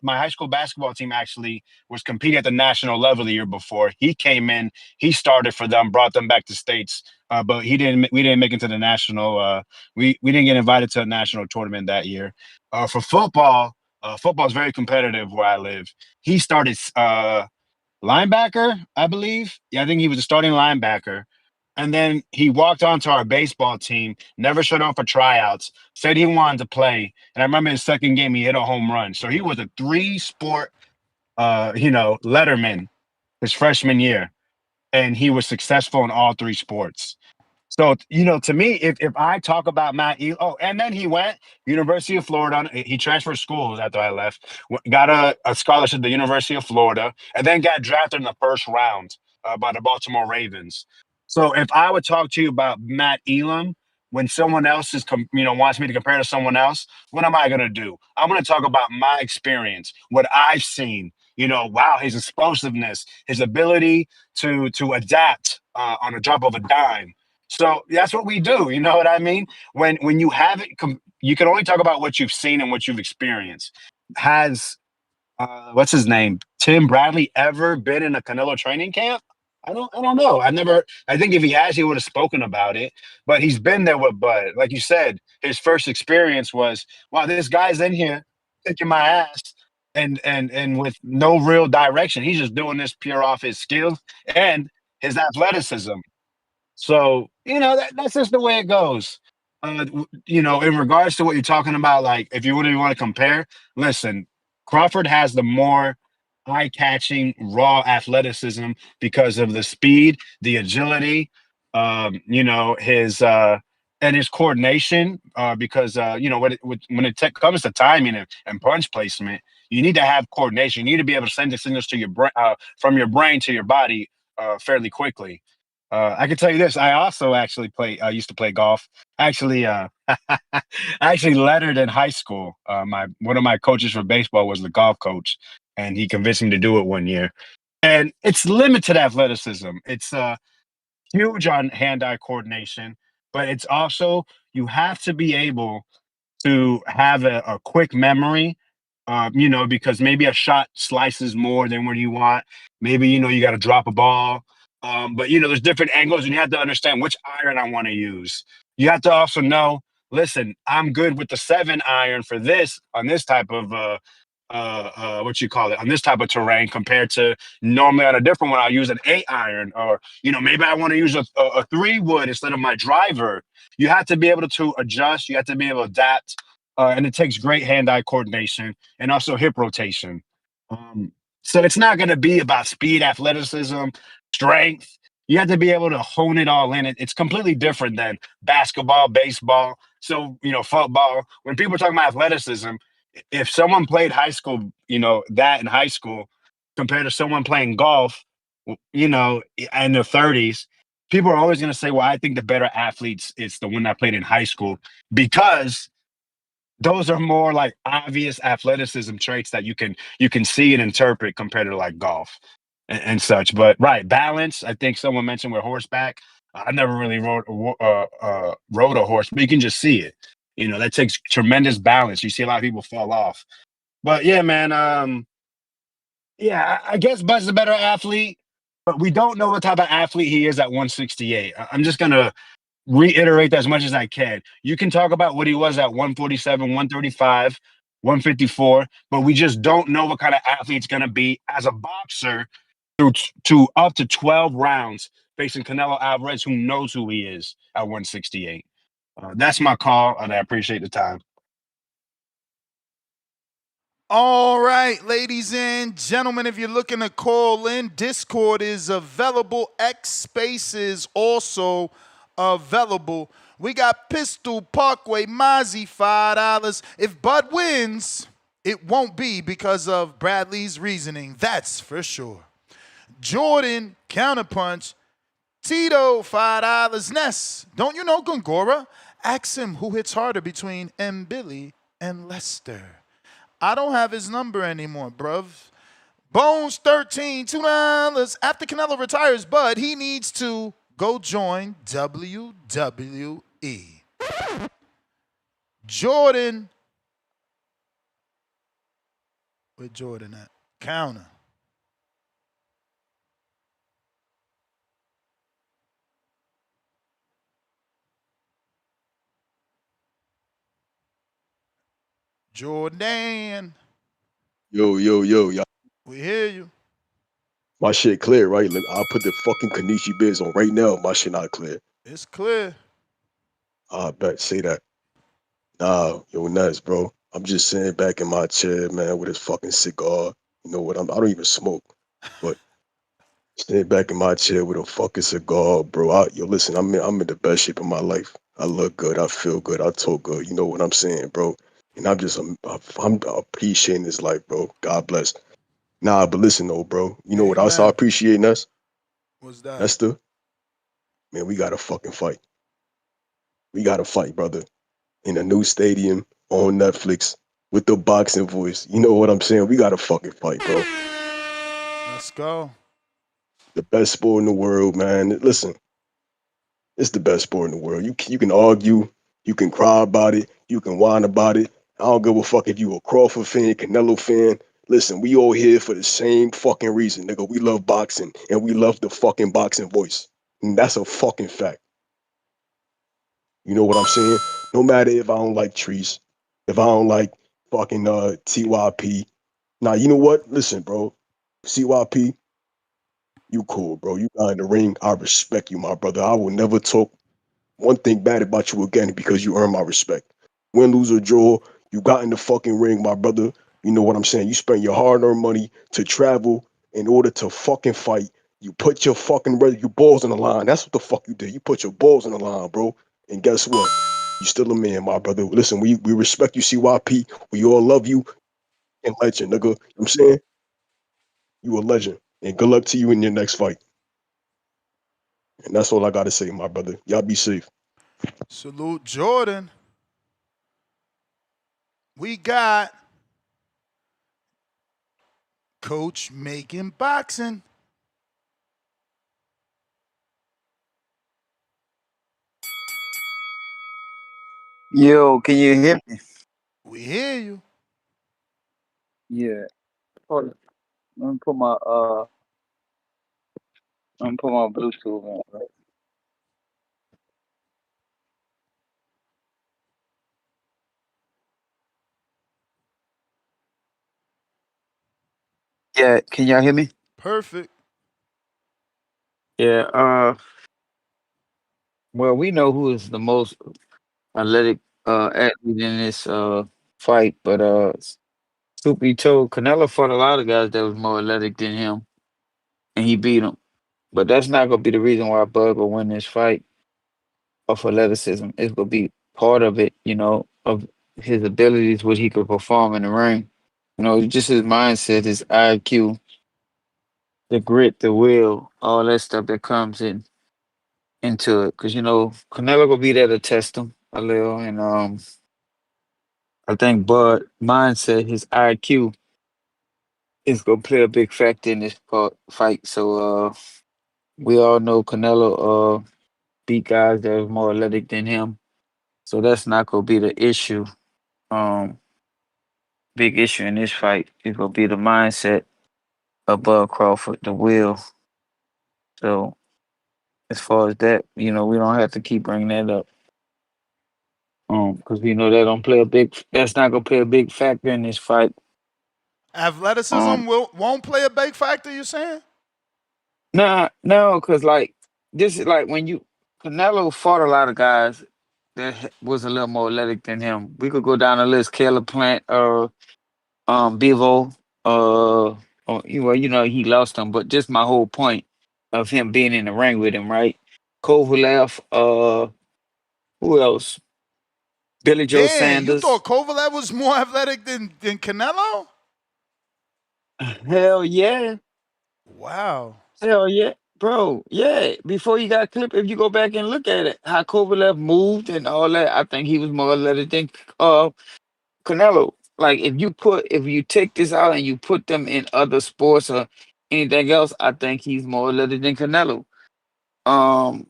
high school basketball team actually was competing at the national level the year before. He came in, he started for them, brought them back to states, but we didn't make it to the national. We didn't get invited to a national tournament that year. For football, Football is very competitive where I live. He started linebacker, I believe. Yeah, I think he was a starting linebacker. And then he walked onto our baseball team, never showed up for tryouts, said he wanted to play. And I remember his second game, he hit a home run. So he was a three-sport, letterman his freshman year. And he was successful in all three sports. So, to me, if I talk about and then he went University of Florida. He transferred schools after I left, got a scholarship at the University of Florida, and then got drafted in the first round by the Baltimore Ravens. So if I would talk to you about Matt Elam, when someone else wants me to compare to someone else, what am I going to do? I'm going to talk about my experience, what I've seen. Wow, his explosiveness, his ability to adapt on a drop of a dime. So that's what we do. You know what I mean? When you have it, you can only talk about what you've seen and what you've experienced. Has what's his name? Tim Bradley ever been in a Canelo training camp? I don't know. I think if he has, he would have spoken about it. But he's been there with Bud. Like you said, his first experience was, wow, this guy's in here kicking my ass and with no real direction. He's just doing this pure off his skills and his athleticism. So, that's just the way it goes. In regards to what you're talking about, like if you really want to compare, listen, Crawford has the more eye-catching raw athleticism because of the speed, the agility, his and his coordination. Because comes to timing and punch placement, you need to have coordination. You need to be able to send the signals to your brain from your brain to your body fairly quickly. I can tell you this. I also actually used to play golf. Actually, I actually lettered in high school. One of my coaches for baseball was the golf coach, and he convinced me to do it one year. And it's limited athleticism. It's huge on hand-eye coordination, but it's also you have to be able to have a quick memory, because maybe a shot slices more than what you want. Maybe, you got to drop a ball. But, there's different angles and you have to understand which iron I want to use. You have to also know, listen, I'm good with the 7-iron for this on this type of, on this type of terrain compared to normally on a different one, I'll use an 8-iron or, maybe I want to use a 3-wood instead of my driver. You have to be able to adjust. You have to be able to adapt. And it takes great hand-eye coordination and also hip rotation. Um, so it's not going to be about speed, athleticism, strength. You have to be able to hone it all in. It's completely different than basketball, baseball. So, football. When people are talking about athleticism, if someone played high school, that in high school compared to someone playing golf, in their 30s, people are always going to say, well, I think the better athletes is the one that played in high school because those are more like obvious athleticism traits that you can see and interpret compared to like golf and such. But right, balance. I think someone mentioned with horseback. I never really rode a horse, but you can just see it. That takes tremendous balance. You see a lot of people fall off. But yeah, man. Yeah, I guess Bud's a better athlete, but we don't know what type of athlete he is at 168. I'm just gonna reiterate that as much as I can. You can talk about what he was at 147, 135, 154, but we just don't know what kind of athlete he's going to be as a boxer to up to 12 rounds facing Canelo Alvarez, who knows who he is at 168. That's my call, and I appreciate the time. All right, ladies and gentlemen, if you're looking to call in, Discord is available. X Space is also available. We got Pistol Parkway Mozzie, $5. If Bud wins, it won't be because of Bradley's reasoning. That's for sure. Jordan, Counterpunch, Tito, $5. Ness, don't you know Gongora? Ask him who hits harder between M. Billy and Lester. I don't have his number anymore, bruv. Bones 13, $2. After Canelo retires, Bud, he needs to go join WWE. Jordan. Where Jordan at? Counter. Jordan. y'all. We hear you. My shit clear, right? Look, I'll put the fucking Kanichi Biz on right now. My shit not clear. It's clear. I bet. Say that. Nah, yo, nuts, bro. I'm just sitting back in my chair, man, with this fucking cigar. You know what? I don't even smoke, but sitting back in my chair with a fucking cigar, bro. Yo, listen, I'm in the best shape of my life. I look good. I feel good. I talk good. You know what I'm saying, bro? And I'm appreciating this life, bro. God bless. Nah, but listen though, bro. You know what I saw Amen. appreciating us? What's that? Esther, man, we gotta fucking fight. We gotta fight, brother. In a new stadium on Netflix with the boxing voice. You know what I'm saying? We gotta fucking fight, bro. Let's go. The best sport in the world, man. Listen, it's the best sport in the world. You can argue, you can cry about it, you can whine about it. I don't give a fuck if you a Crawford fan, Canelo fan. Listen, we all here for the same fucking reason, nigga. We love boxing and we love the fucking boxing voice. And that's a fucking fact. You know what I'm saying? No matter if I don't like trees, if I don't like fucking TYP. Now, you know what? Listen, bro. CYP, you cool, bro. You got in the ring. I respect you, my brother. I will never talk one thing bad about you again because you earn my respect. Win, lose, or draw, you got in the fucking ring, my brother. You know what I'm saying? You spend your hard-earned money to travel in order to fucking fight. You put your fucking your balls on the line. That's what the fuck you did. You put your balls on the line, bro. And guess what? You still a man, my brother. Listen, we respect you, CYP. We all love you and legend, nigga. You know what I'm saying? You a legend. And good luck to you in your next fight. And that's all I gotta say, my brother. Y'all be safe. Salute Jordan. We got Coach making boxing. Yo, can you hear me? We hear you. Yeah. Hold on. Let me put my Bluetooth on. Bro. Yeah, can y'all hear me? Perfect. Yeah, well we know who is the most athletic athlete in this fight, but truth be told, Canelo fought a lot of guys that was more athletic than him and he beat them. But that's not gonna be the reason why Bud will win this fight of athleticism. It's gonna be part of it, of his abilities, what he could perform in the ring. Just his mindset, his IQ, the grit, the will, all that stuff that comes into it. Because Canelo gonna be there to test him a little, and I think Bud mindset, his IQ, is gonna play a big factor in this fight. So we all know Canelo beat guys that was more athletic than him, so that's not gonna be the issue. Um, Big issue in this fight is gonna be the mindset of Bud Crawford, the will. So as far as that, we don't have to keep bringing that up. Because we know that don't play a big. That's not gonna play a big factor in this fight. Athleticism won't play a big factor, you saying? Nah, no, because like this is like when you Canelo fought a lot of guys that was a little more athletic than him. We could go down the list: Caleb Plant, Bevo, he lost him, but just my whole point of him being in the ring with him, right? Kovalev, who else? Billy Joe Damn, you Sanders. thought Kovalev was more athletic than Canelo? Hell yeah. Wow. Hell yeah. Bro, yeah. Before you got clipped, if you go back and look at it, how Kovalev moved and all that, I think he was more athletic than Canelo. Like if you take this out and you put them in other sports or anything else, I think he's more athletic than Canelo. Um,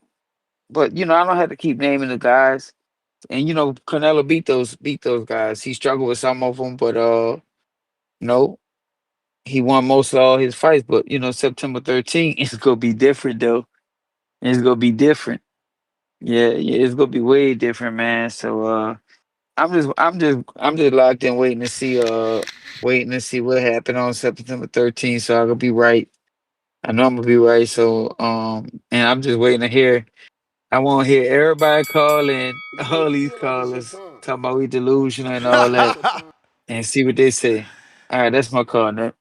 but I don't have to keep naming the guys. And Canelo beat those guys. He struggled with some of them, but no, he won most of all his fights. But September 13th is gonna be different though. It's gonna be different. Yeah, it's gonna be way different, man. So I'm just locked in, waiting to see what happened on September 13th, so I could be right. I know I'm gonna be right, so and I'm just waiting to hear. I want to hear everybody calling, all these callers talking about we delusional and all that, and see what they say. All right, that's my call, Nick.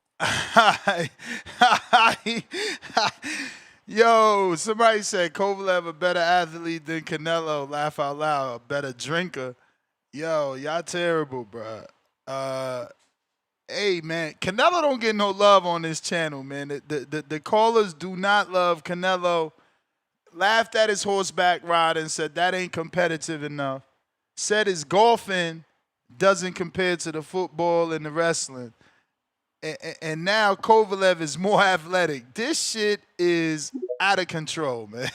Yo, somebody said Kovalev a better athlete than Canelo. Laugh out loud. A better drinker. Yo, y'all terrible, bruh. Hey, man, Canelo don't get no love on this channel, man. The callers do not love Canelo. Laughed at his horseback ride and said that ain't competitive enough. Said his golfing doesn't compare to the football and the wrestling. And now Kovalev is more athletic. This shit is out of control, man.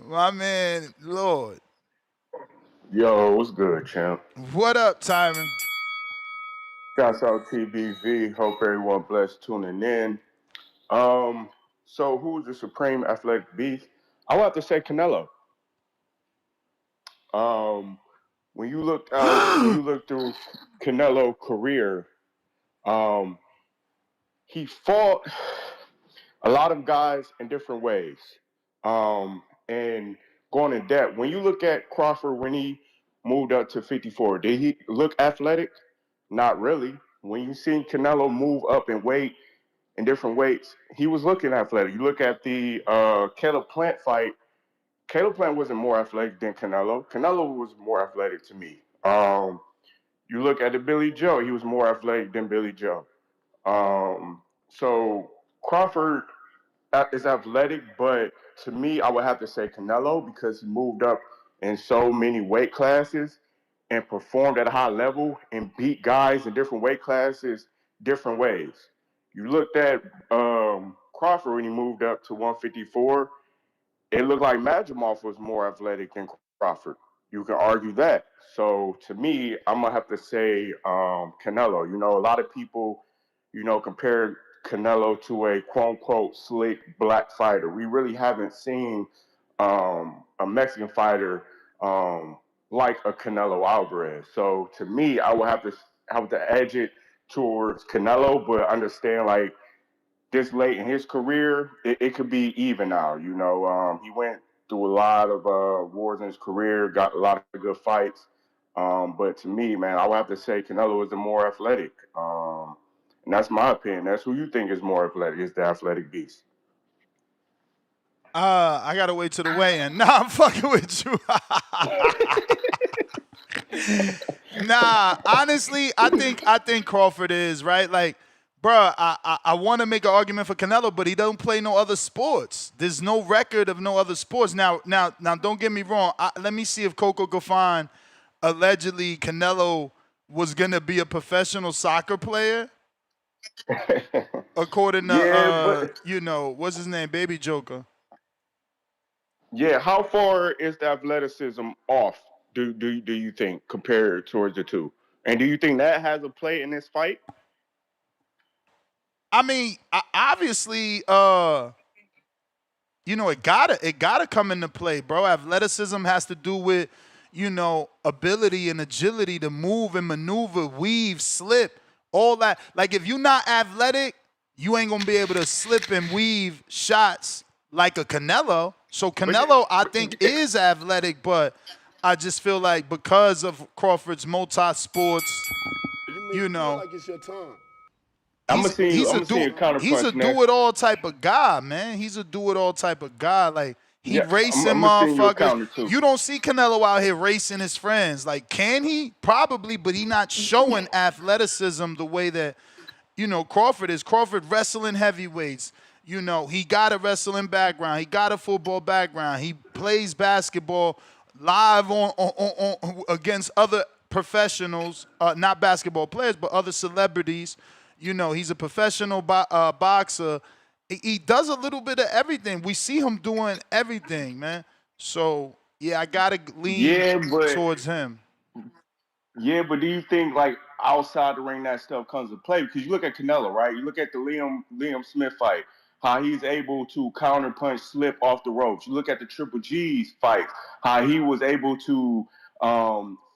My man, Lord. Yo, what's good, champ? What up, Tyron? Shouts out TBV. Hope everyone blessed tuning in. So who's the supreme athletic beast? I would have to say Canelo. When you look through Canelo career, he fought a lot of guys in different ways. And going in depth, when you look at Crawford when he moved up to 54, did he look athletic? Not really. When you see Canelo move up in weight in different weights, he was looking athletic. You look at the Caleb Plant fight. Caleb Plant wasn't more athletic than Canelo. Canelo was more athletic to me. You look at the Billy Joe, he was more athletic than Billy Joe. So Crawford is athletic, but to me, I would have to say Canelo because he moved up in so many weight classes and performed at a high level and beat guys in different weight classes different ways. You looked at Crawford when he moved up to 154. It looked like Madrimov was more athletic than Crawford. You can argue that. So to me, I'm gonna have to say Canelo. You know, a lot of people, compare Canelo to a quote unquote slick black fighter. We really haven't seen a Mexican fighter like a Canelo Alvarez. So to me, I would have to edge it towards Canelo, but understand like this late in his career, it could be even now. He went through a lot of wars in his career, got a lot of good fights. But to me, man, I would have to say Canelo is the more athletic. And that's my opinion. That's who you think is more athletic, is the athletic beast. I gotta wait till the weigh-in. Nah, I'm fucking with you. Nah, honestly, I think Crawford is right. Like, bruh, I want to make an argument for Canelo, but he don't play no other sports. There's no record of no other sports. Now, don't get me wrong. Let me see if Coco could find allegedly Canelo was gonna be a professional soccer player, according Yeah, to but what's his name, Baby Joker. yeah, how far is the athleticism off? Do you think compared towards the two? And do you think that has a play in this fight? I mean, obviously, it gotta come into play, bro. Athleticism has to do with, ability and agility to move and maneuver, weave, slip, all that. Like if you're not athletic, you ain't gonna be able to slip and weave shots like a Canelo. So Canelo, I think, is athletic, but I just feel like because of Crawford's multi-sports, You feel like it's your time. I'm gonna see you. he's I'm a gonna see a he's a counterpunch do next. it all type of guy, man. He's a do it all type of guy. Like he Yeah, racing I'm gonna send you a motherfuckers. counter too. You don't see Canelo out here racing his friends. Like, can he? Probably, but he not showing athleticism the way that Crawford is. Crawford wrestling heavyweights. He got a wrestling background. He got a football background. He plays basketball live on against other professionals, not basketball players, but other celebrities. He's a professional boxer. He does a little bit of everything. We see him doing everything, man. So yeah, I gotta lean Yeah, but towards him. do you think like outside the ring that stuff comes to play? Because you look at Canelo, right? You look at the Liam Smith fight, how he's able to counter punch, slip off the ropes. You look at the Triple G's fight, how he was able to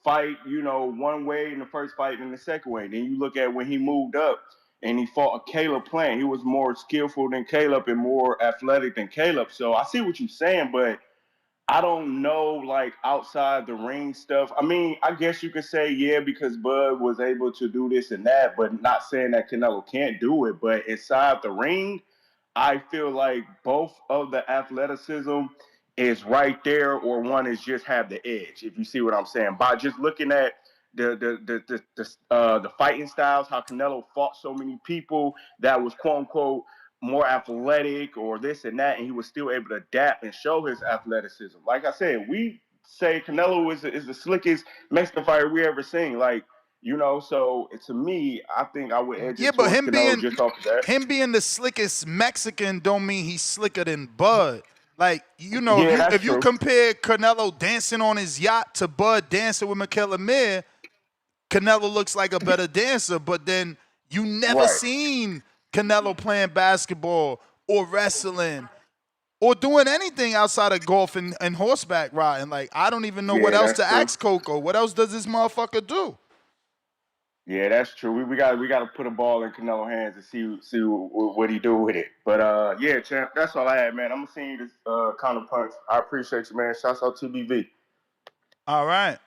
fight, one way in the first fight than the second way. Then you look at when he moved up and he fought a Caleb Plant. He was more skillful than Caleb and more athletic than Caleb. So I see what you're saying, but I don't know, like, outside the ring stuff. I mean, I guess you could say, yeah, because Bud was able to do this and that, but not saying that Canelo can't do it. But inside the ring, I feel like both of the athleticism is right there, or one is just have the edge. If you see what I'm saying, by just looking at the fighting styles, how Canelo fought so many people that was quote unquote more athletic or this and that, and he was still able to adapt and show his athleticism. Like I said, we say Canelo is the slickest Mexican fighter we ever seen. Like, so to me, I think I would edge Yeah, it but towards Canelo just off of that. him being the slickest Mexican don't mean he's slicker than Bud. Like, Yeah, that's if you true. compare Canelo dancing on his yacht to Bud dancing with Mikel Amir, Canelo looks like a better dancer, but then you never Right. seen Canelo playing basketball or wrestling or doing anything outside of golf and horseback riding. Like, I don't even know what Yeah, else that's to true. ask Coco. What else does this motherfucker do? Yeah, that's true. We got to put a ball in Canelo's hands and see what he do with it. But yeah, champ, that's all I had, man. I'm gonna send you this counter punch. I appreciate you, man. Shouts out to BV. All right.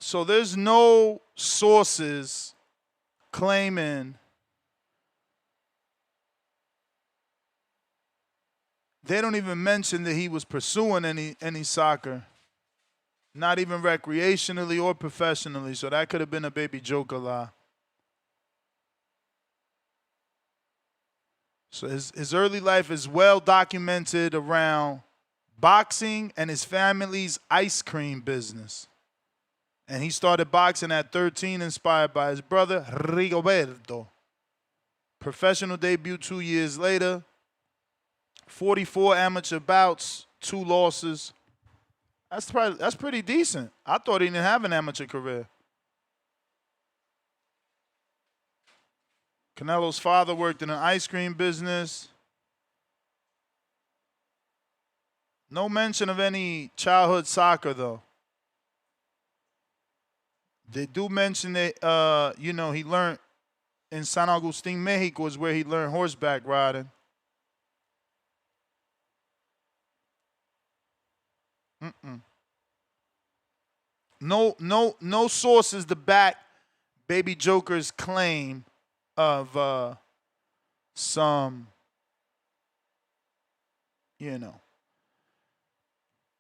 So there's no sources claiming they don't even mention that he was pursuing any soccer, not even recreationally or professionally. So that could have been a baby joke lie. So his early life is well documented around boxing and his family's ice cream business. And he started boxing at 13, inspired by his brother, Rigoberto. Professional debut 2 years later. 44 amateur bouts, 2 losses. That's pretty decent. I thought he didn't have an amateur career. Canelo's father worked in an ice cream business. No mention of any childhood soccer, though. They do mention that, he learned in San Agustin, Mexico, is where he learned horseback riding. No sources to back Baby Joker's claim of some,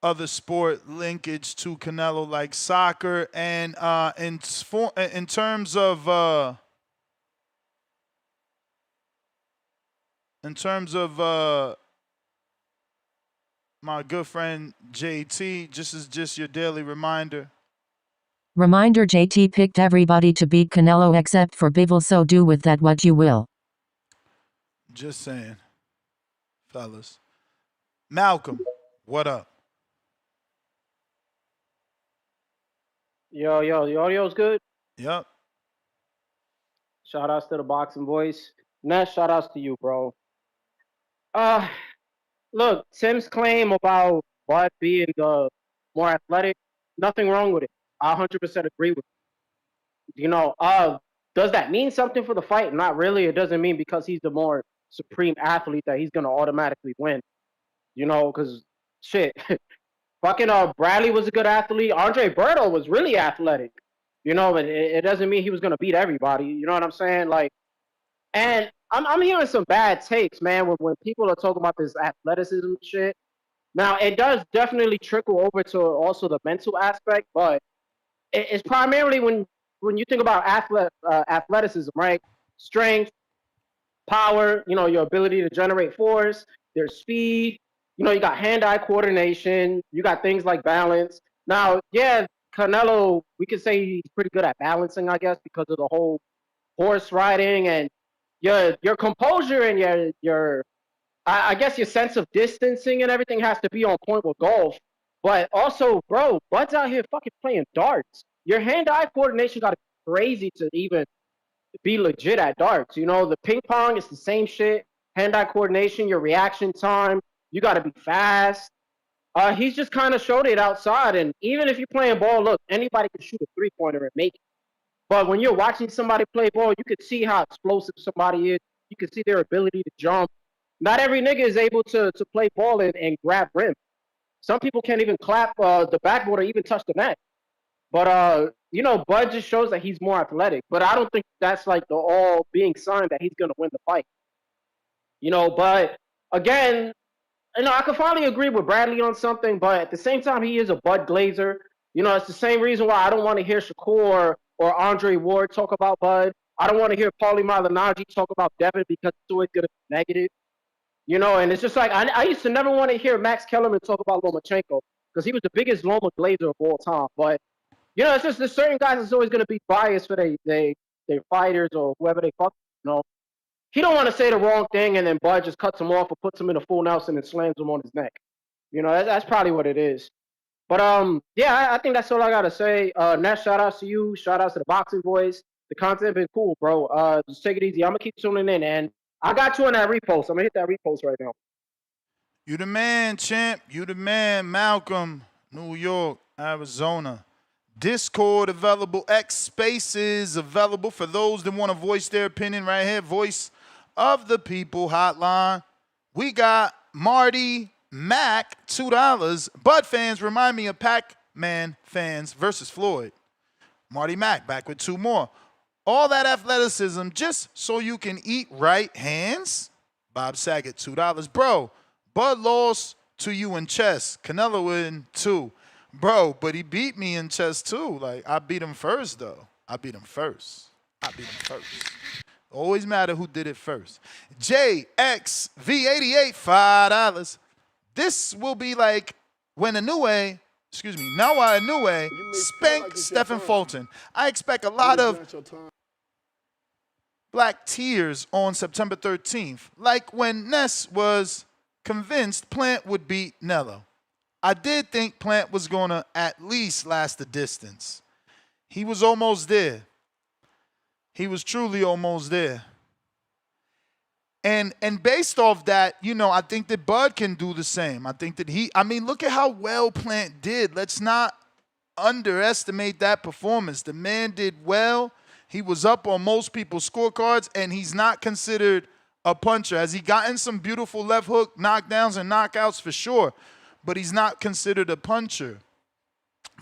other sport linkage to Canelo like soccer. And in terms of my good friend JT, just your daily reminder. Reminder: JT picked everybody to beat Canelo except for Bivol, so do with that what you will. Just saying, fellas. Malcolm, what up? Yo, the audio's good? Yep. Shout outs to the boxing voice. Ness, shout outs to you, bro. Look, Tim's claim about Bud being the more athletic, nothing wrong with it. I 100% agree with it. Does that mean something for the fight? Not really. It doesn't mean because he's the more supreme athlete that he's going to automatically win. Because shit, fucking Bradley was a good athlete. Andre Berto was really athletic. But it doesn't mean he was going to beat everybody. You know what I'm saying? Like, and I'm hearing some bad takes, man, when people are talking about this athleticism shit. Now, it does definitely trickle over to also the mental aspect, but it's primarily when you think about athleticism, right? Strength, power, your ability to generate force, their speed. You got hand-eye coordination. You got things like balance. Now, yeah, Canelo, we could say he's pretty good at balancing, I guess, because of the whole horse riding and your composure and your I guess your sense of distancing and everything has to be on point with golf. But also, bro, Bud's out here fucking playing darts. Your hand-eye coordination got to be crazy to even be legit at darts. The ping pong is the same shit. Hand-eye coordination, your reaction time, you got to be fast. He's just kind of showed it outside. And even if you're playing ball, look, anybody can shoot a three-pointer and make it. But when you're watching somebody play ball, you can see how explosive somebody is. You can see their ability to jump. Not every nigga is able to play ball and grab rim. Some people can't even clap the backboard or even touch the net. But Bud just shows that he's more athletic. But I don't think that's like the all being sign that he's gonna win the fight. But again, I can finally agree with Bradley on something, but at the same time, he is a Bud Glazer. It's the same reason why I don't want to hear Shakur or Andre Ward talk about Bud. I don't want to hear Paulie Malignaggi talk about Devin because it's always going to be negative. And it's just like I used to never want to hear Max Kellerman talk about Lomachenko because he was the biggest Loma Glazer of all time. But, it's just there's certain guys that's always going to be biased for their fighters or whoever they fuck, He don't want to say the wrong thing, and then Bud just cuts him off or puts him in a full Nelson and slams him on his neck. That's probably what it is. But yeah, I think that's all I gotta say. Ness, shout outs to you. Shout outs to the Boxing Boys. The content been cool, bro. Just take it easy. I'm gonna keep tuning in, and I got you on that repost. I'm gonna hit that repost right now. You the man, champ. You the man, Malcolm, New York, Arizona. Discord available. X Spaces available for those that want to voice their opinion right here. Voice of the People hotline. We got Marty Mack, $2. Bud fans, remind me of Pac-Man fans versus Floyd. Marty Mack back with 2 more. All that athleticism just so you can eat right hands. Bob Saget, $2. Bro, Bud lost to you in chess. Canelo in 2. Bro, but he beat me in chess too. Like, I beat him first, though. I beat him first. Always matter who did it first. JXV88, $5. This will be like when Noah Inoue spanked Stephen Fulton. I expect a lot of black tears on September 13th, like when Ness was convinced Plant would beat Nello. I did think Plant was going to at least last the distance. He was almost there. He was truly almost there. And based off that, I think that Bud can do the same. I think that look at how well Plant did. Let's not underestimate that performance. The man did well. He was up on most people's scorecards, and he's not considered a puncher. Has he gotten some beautiful left hook knockdowns and knockouts? For sure. But he's not considered a puncher.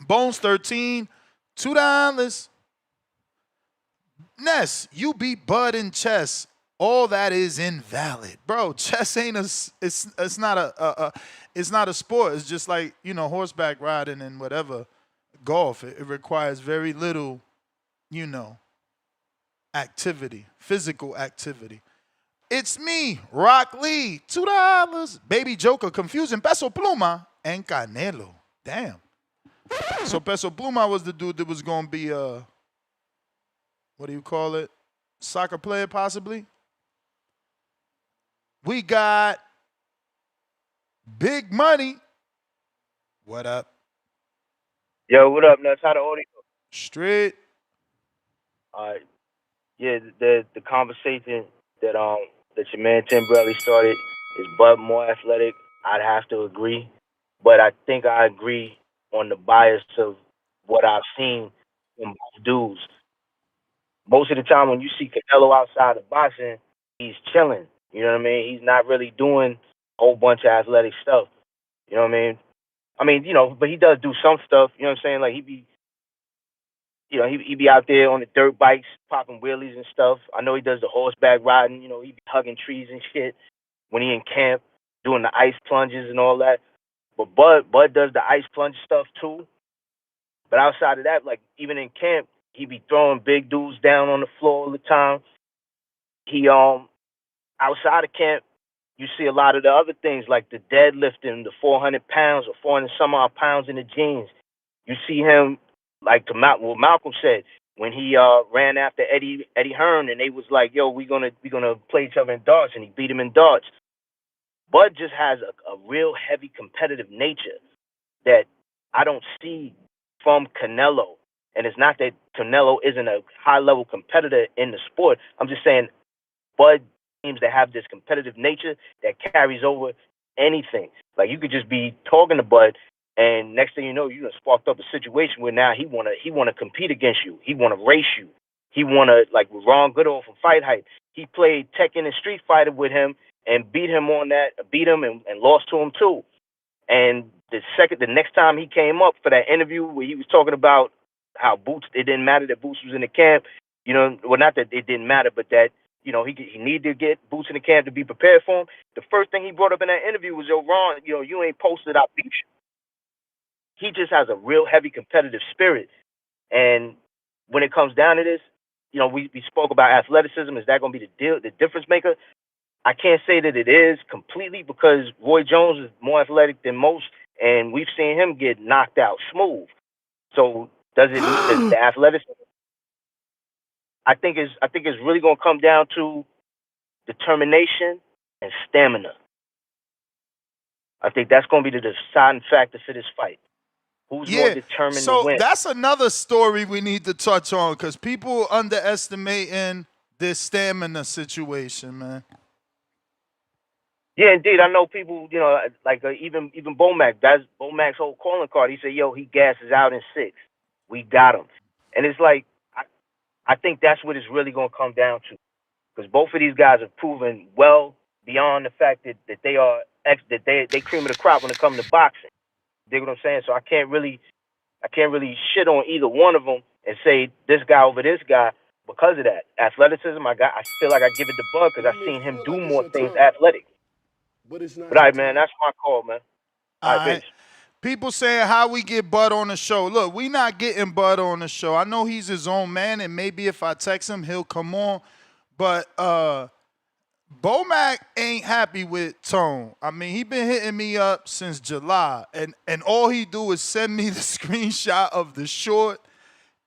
Bones 13, $2. Ness, you beat Bud in chess. All that is invalid, bro. Chess ain't it's not a sport. It's just like horseback riding and whatever, golf. It requires very little, activity, physical activity. It's me, Rock Lee, $2. Baby Joker, confusing Peso Pluma and Canelo. Damn. So Peso Pluma was the dude that was gonna be what do you call it? Soccer player, possibly. We got Big Money. What up? Yo, what up, Nuts? How the audio? Straight. Yeah, the conversation that your man Tim Bradley started is Bud more athletic. I'd have to agree, but I think I agree on the bias of what I've seen from both dudes. Most of the time when you see Canelo outside of boxing, he's chilling. You know what I mean? He's not really doing a whole bunch of athletic stuff. You know what I mean? But he does do some stuff. You know what I'm saying? Like he be out there on the dirt bikes, popping wheelies and stuff. I know he does the horseback riding. He be hugging trees and shit when he in camp, doing the ice plunges and all that. But Bud does the ice plunge stuff too. But outside of that, like even in camp, he be throwing big dudes down on the floor all the time. He outside of camp, you see a lot of the other things like the deadlifting, the 400 pounds or 400 some odd pounds in the jeans. You see him like what Malcolm said when he ran after Eddie Hearn, and they was like, "Yo, we gonna play each other in darts," and he beat him in darts. Bud just has a real heavy competitive nature that I don't see from Canelo. And it's not that Canelo isn't a high-level competitor in the sport. I'm just saying Bud seems to have this competitive nature that carries over anything. Like, you could just be talking to Bud, and next thing you know, you done sparked up a situation where now he wanna compete against you. He wanna race you. He wanna, like with Ron Goodall from Fight Hype. He played Tekken and Street Fighter with him and beat him and lost to him too. And the next time he came up for that interview where he was talking about how Boots, it didn't matter that Boots was in the camp, well, not that it didn't matter, but that, he needed to get Boots in the camp to be prepared for him. The first thing he brought up in that interview was, yo, Ron, you ain't posted out beat you. He just has a real heavy competitive spirit. And when it comes down to this, we spoke about athleticism. Is that going to be the difference maker? I can't say that it is completely, because Roy Jones is more athletic than most, and we've seen him get knocked out smooth. So does the athleticism? I think it's really going to come down to determination and stamina. I think that's going to be the deciding factor for this fight. Who's more determined to win? So that's another story we need to touch on, because people underestimating this stamina situation, man. Yeah, indeed. I know people, like even Bomac. That's Bomac's whole calling card. He said, yo, he gasses out in 6. We got him. And it's like, I think that's what it's really going to come down to. Because both of these guys have proven well beyond the fact that they are they cream of the crop when it comes to boxing. You dig what I'm saying? So I can't really shit on either one of them and say this guy over this guy because of that. Athleticism, I feel like I give it to Bud because I've seen him do more things athletic. But all right, man, that's my call, man. All right. People saying how we get Bud on the show. Look, we not getting Bud on the show. I know he's his own man, and maybe if I text him, he'll come on. But Bomac ain't happy with Tone. I mean, he been hitting me up since July, and all he do is send me the screenshot of the short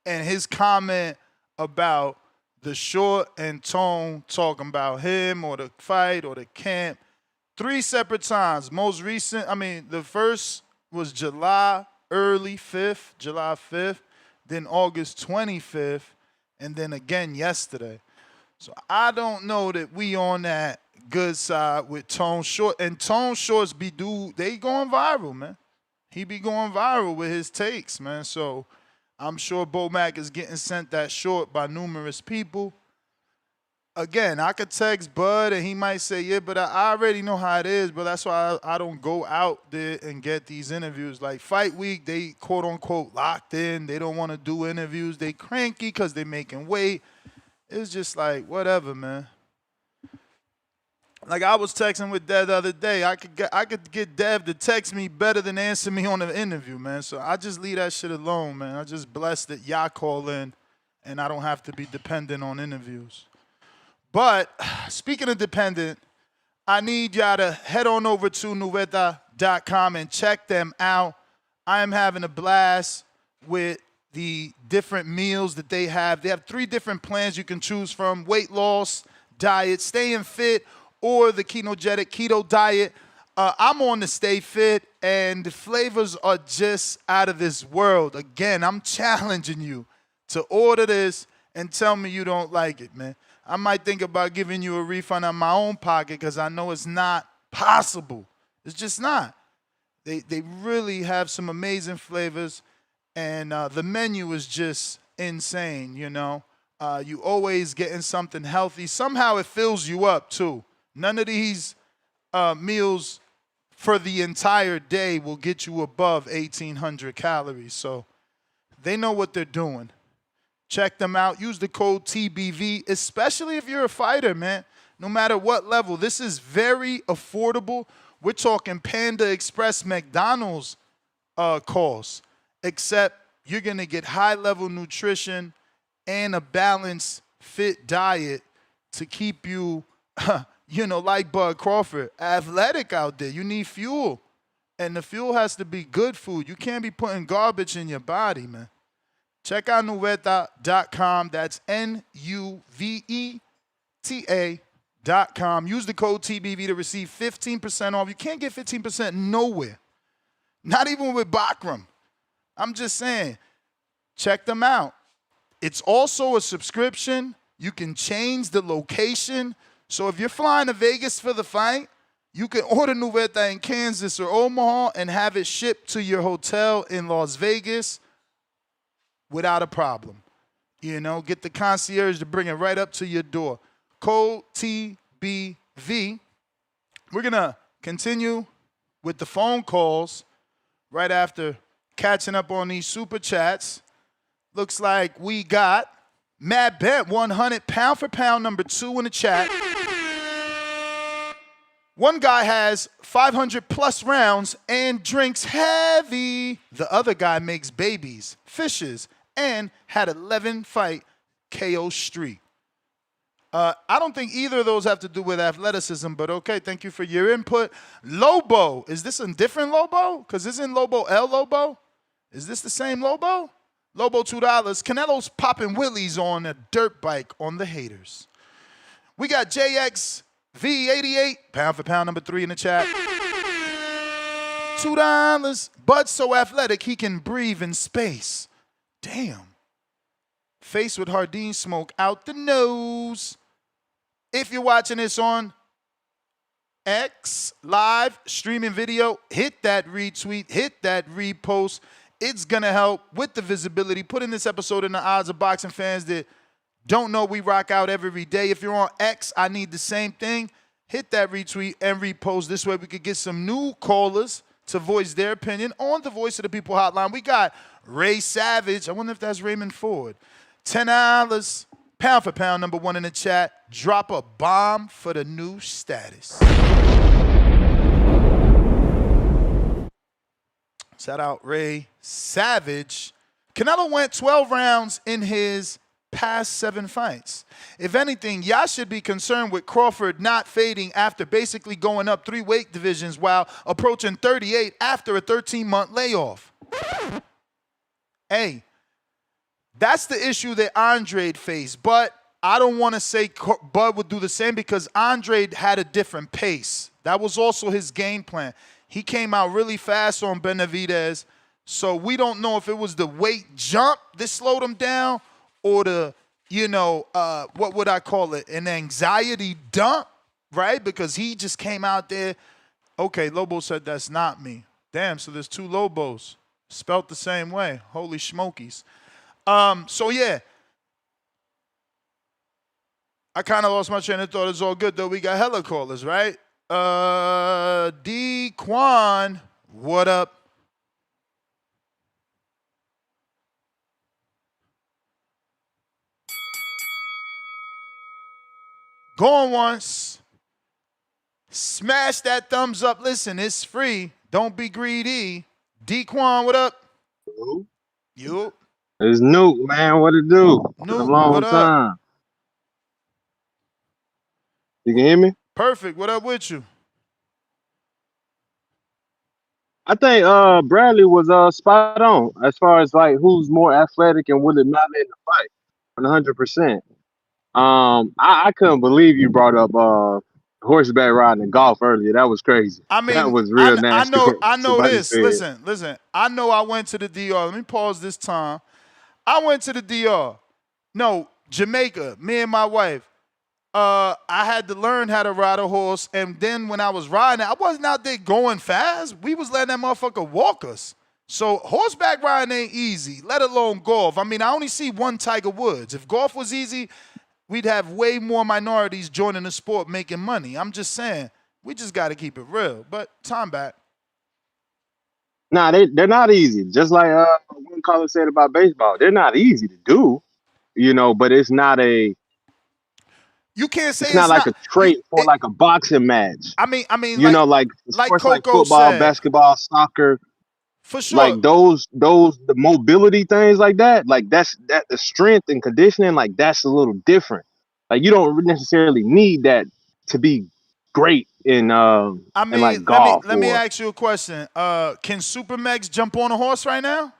and his comment about the short and Tone talking about him or the fight or the camp. 3 separate times. Most recent, the first was July 5th, then August 25th, and then again yesterday. So I don't know that we on that good side with Tone Short. And Tone Shorts they going viral, man. He be going viral with his takes, man. So I'm sure Bomac is getting sent that short by numerous people. Again, I could text Bud and he might say, yeah, but I already know how it is, but that's why I don't go out there and get these interviews. Like Fight Week, they quote-unquote locked in. They don't want to do interviews. They cranky because they making weight. It's just like, whatever, man. Like I was texting with Dev the other day. I could get Dev to text me better than answer me on the interview, man. So I just leave that shit alone, man. I just blessed that y'all call in and I don't have to be dependent on interviews. But speaking of dependent, I need y'all to head on over to nuveta.com and check them out. I am having a blast with the different meals that they have. They have 3 different plans you can choose from: weight loss, diet, staying fit, or the ketogenic keto diet. I'm on the Stay Fit, and the flavors are just out of this world. Again, I'm challenging you to order this and tell me you don't like it, man. I might think about giving you a refund on my own pocket because I know it's not possible. It's just not. They really have some amazing flavors, and the menu is just insane, You always getting something healthy. Somehow it fills you up, too. None of these meals for the entire day will get you above 1,800 calories. So they know what they're doing. Check them out. Use the code TBV, especially if you're a fighter, man. No matter what level. This is very affordable. We're talking Panda Express McDonald's costs, except you're going to get high-level nutrition and a balanced, fit diet to keep you, like Bud Crawford, athletic out there. You need fuel, and the fuel has to be good food. You can't be putting garbage in your body, man. Check out nuveta.com. That's NUVETA.com. Use the code TBV to receive 15% off. You can't get 15% nowhere. Not even with Bikram. I'm just saying, check them out. It's also a subscription. You can change the location. So if you're flying to Vegas for the fight, You can order Nuveta in Kansas or Omaha and have it shipped to your hotel in Las Vegas without a problem. You know, get the concierge to bring it right up to your door. Code TBV. We're going to continue with the phone calls right after catching up on these super chats. Looks like we got Matt Bent, 100 pound for pound, number 2 in the chat. One guy has 500 plus rounds and drinks heavy. The other guy makes babies, fishes, and had 11 fight KO streak. I don't think either of those have to do with athleticism, but okay, thank you for your input. Lobo, is this a different Lobo? Because isn't Lobo El Lobo? Is this the same Lobo? Lobo, $2. Canelo's popping willies on a dirt bike on the haters. We got JXV88, pound for pound, number 3 in the chat. $2. Bud's so athletic he can breathe in space. Damn. Face with Hardin smoke out the nose. If you're watching this on X live streaming video, hit that retweet, hit that repost. It's going to help with the visibility, putting this episode in the eyes of boxing fans that don't know we rock out every day. If you're on X, I need the same thing. Hit that retweet and repost. This way we could get some new callers to voice their opinion on the Voice of the People hotline. We got Ray Savage. I wonder if that's Raymond Ford. $10. Pound for pound, number 1 in the chat. Drop a bomb for the new status. Shout out Ray Savage. Canelo went 12 rounds in his past 7 fights. If anything, y'all should be concerned with Crawford not fading after basically going up 3 weight divisions while approaching 38 after a 13-month layoff. Hey, that's the issue that Andrade faced, but I don't want to say Bud would do the same because Andrade had a different pace. That was also his game plan. He came out really fast on Benavidez, so we don't know if it was the weight jump that slowed him down or the, what would I call it, an anxiety dump, right? Because he just came out there. Okay, Lobo said that's not me. Damn, so there's 2 Lobos spelt the same way. Holy smokies. So yeah, I kind of lost my train of thought. It's all good though. We got hella callers, right? D Quan, what up? Going once. Smash that thumbs up. Listen, it's free. Don't be greedy. D Quan, what up? Hello? You. It's Nuke, man. What it do? Been a Nuke, long what up? time. You can hear me? Perfect. What up with you? I think Bradley was spot on as far as like who's more athletic and would it matter in the fight. 100%. I couldn't believe you brought up horseback riding and golf earlier. That was crazy. I mean, that was real nasty. I know Somebody this. said. Listen. I know I went to the DR. Let me pause this time. I went to the DR. No, Jamaica. Me and my wife. I had to learn how to ride a horse, and then when I was riding, I wasn't out there going fast. We was letting that motherfucker walk us. So horseback riding ain't easy, let alone golf. I mean, I only see one Tiger Woods. If golf was easy, we'd have way more minorities joining the sport making money. I'm just saying, we just got to keep it real. But time back. Nah, they're not easy. Just like one caller said about baseball, they're not easy to do, but it's not a. You can't say it's not like a trait for like a boxing match. I mean, like sports like football, said, basketball, soccer. For sure. Like the mobility things like that, like that's the strength and conditioning, like that's a little different. Like you don't necessarily need that to be great in in like golf. Let me ask you a question. Can Super Megs jump on a horse right now?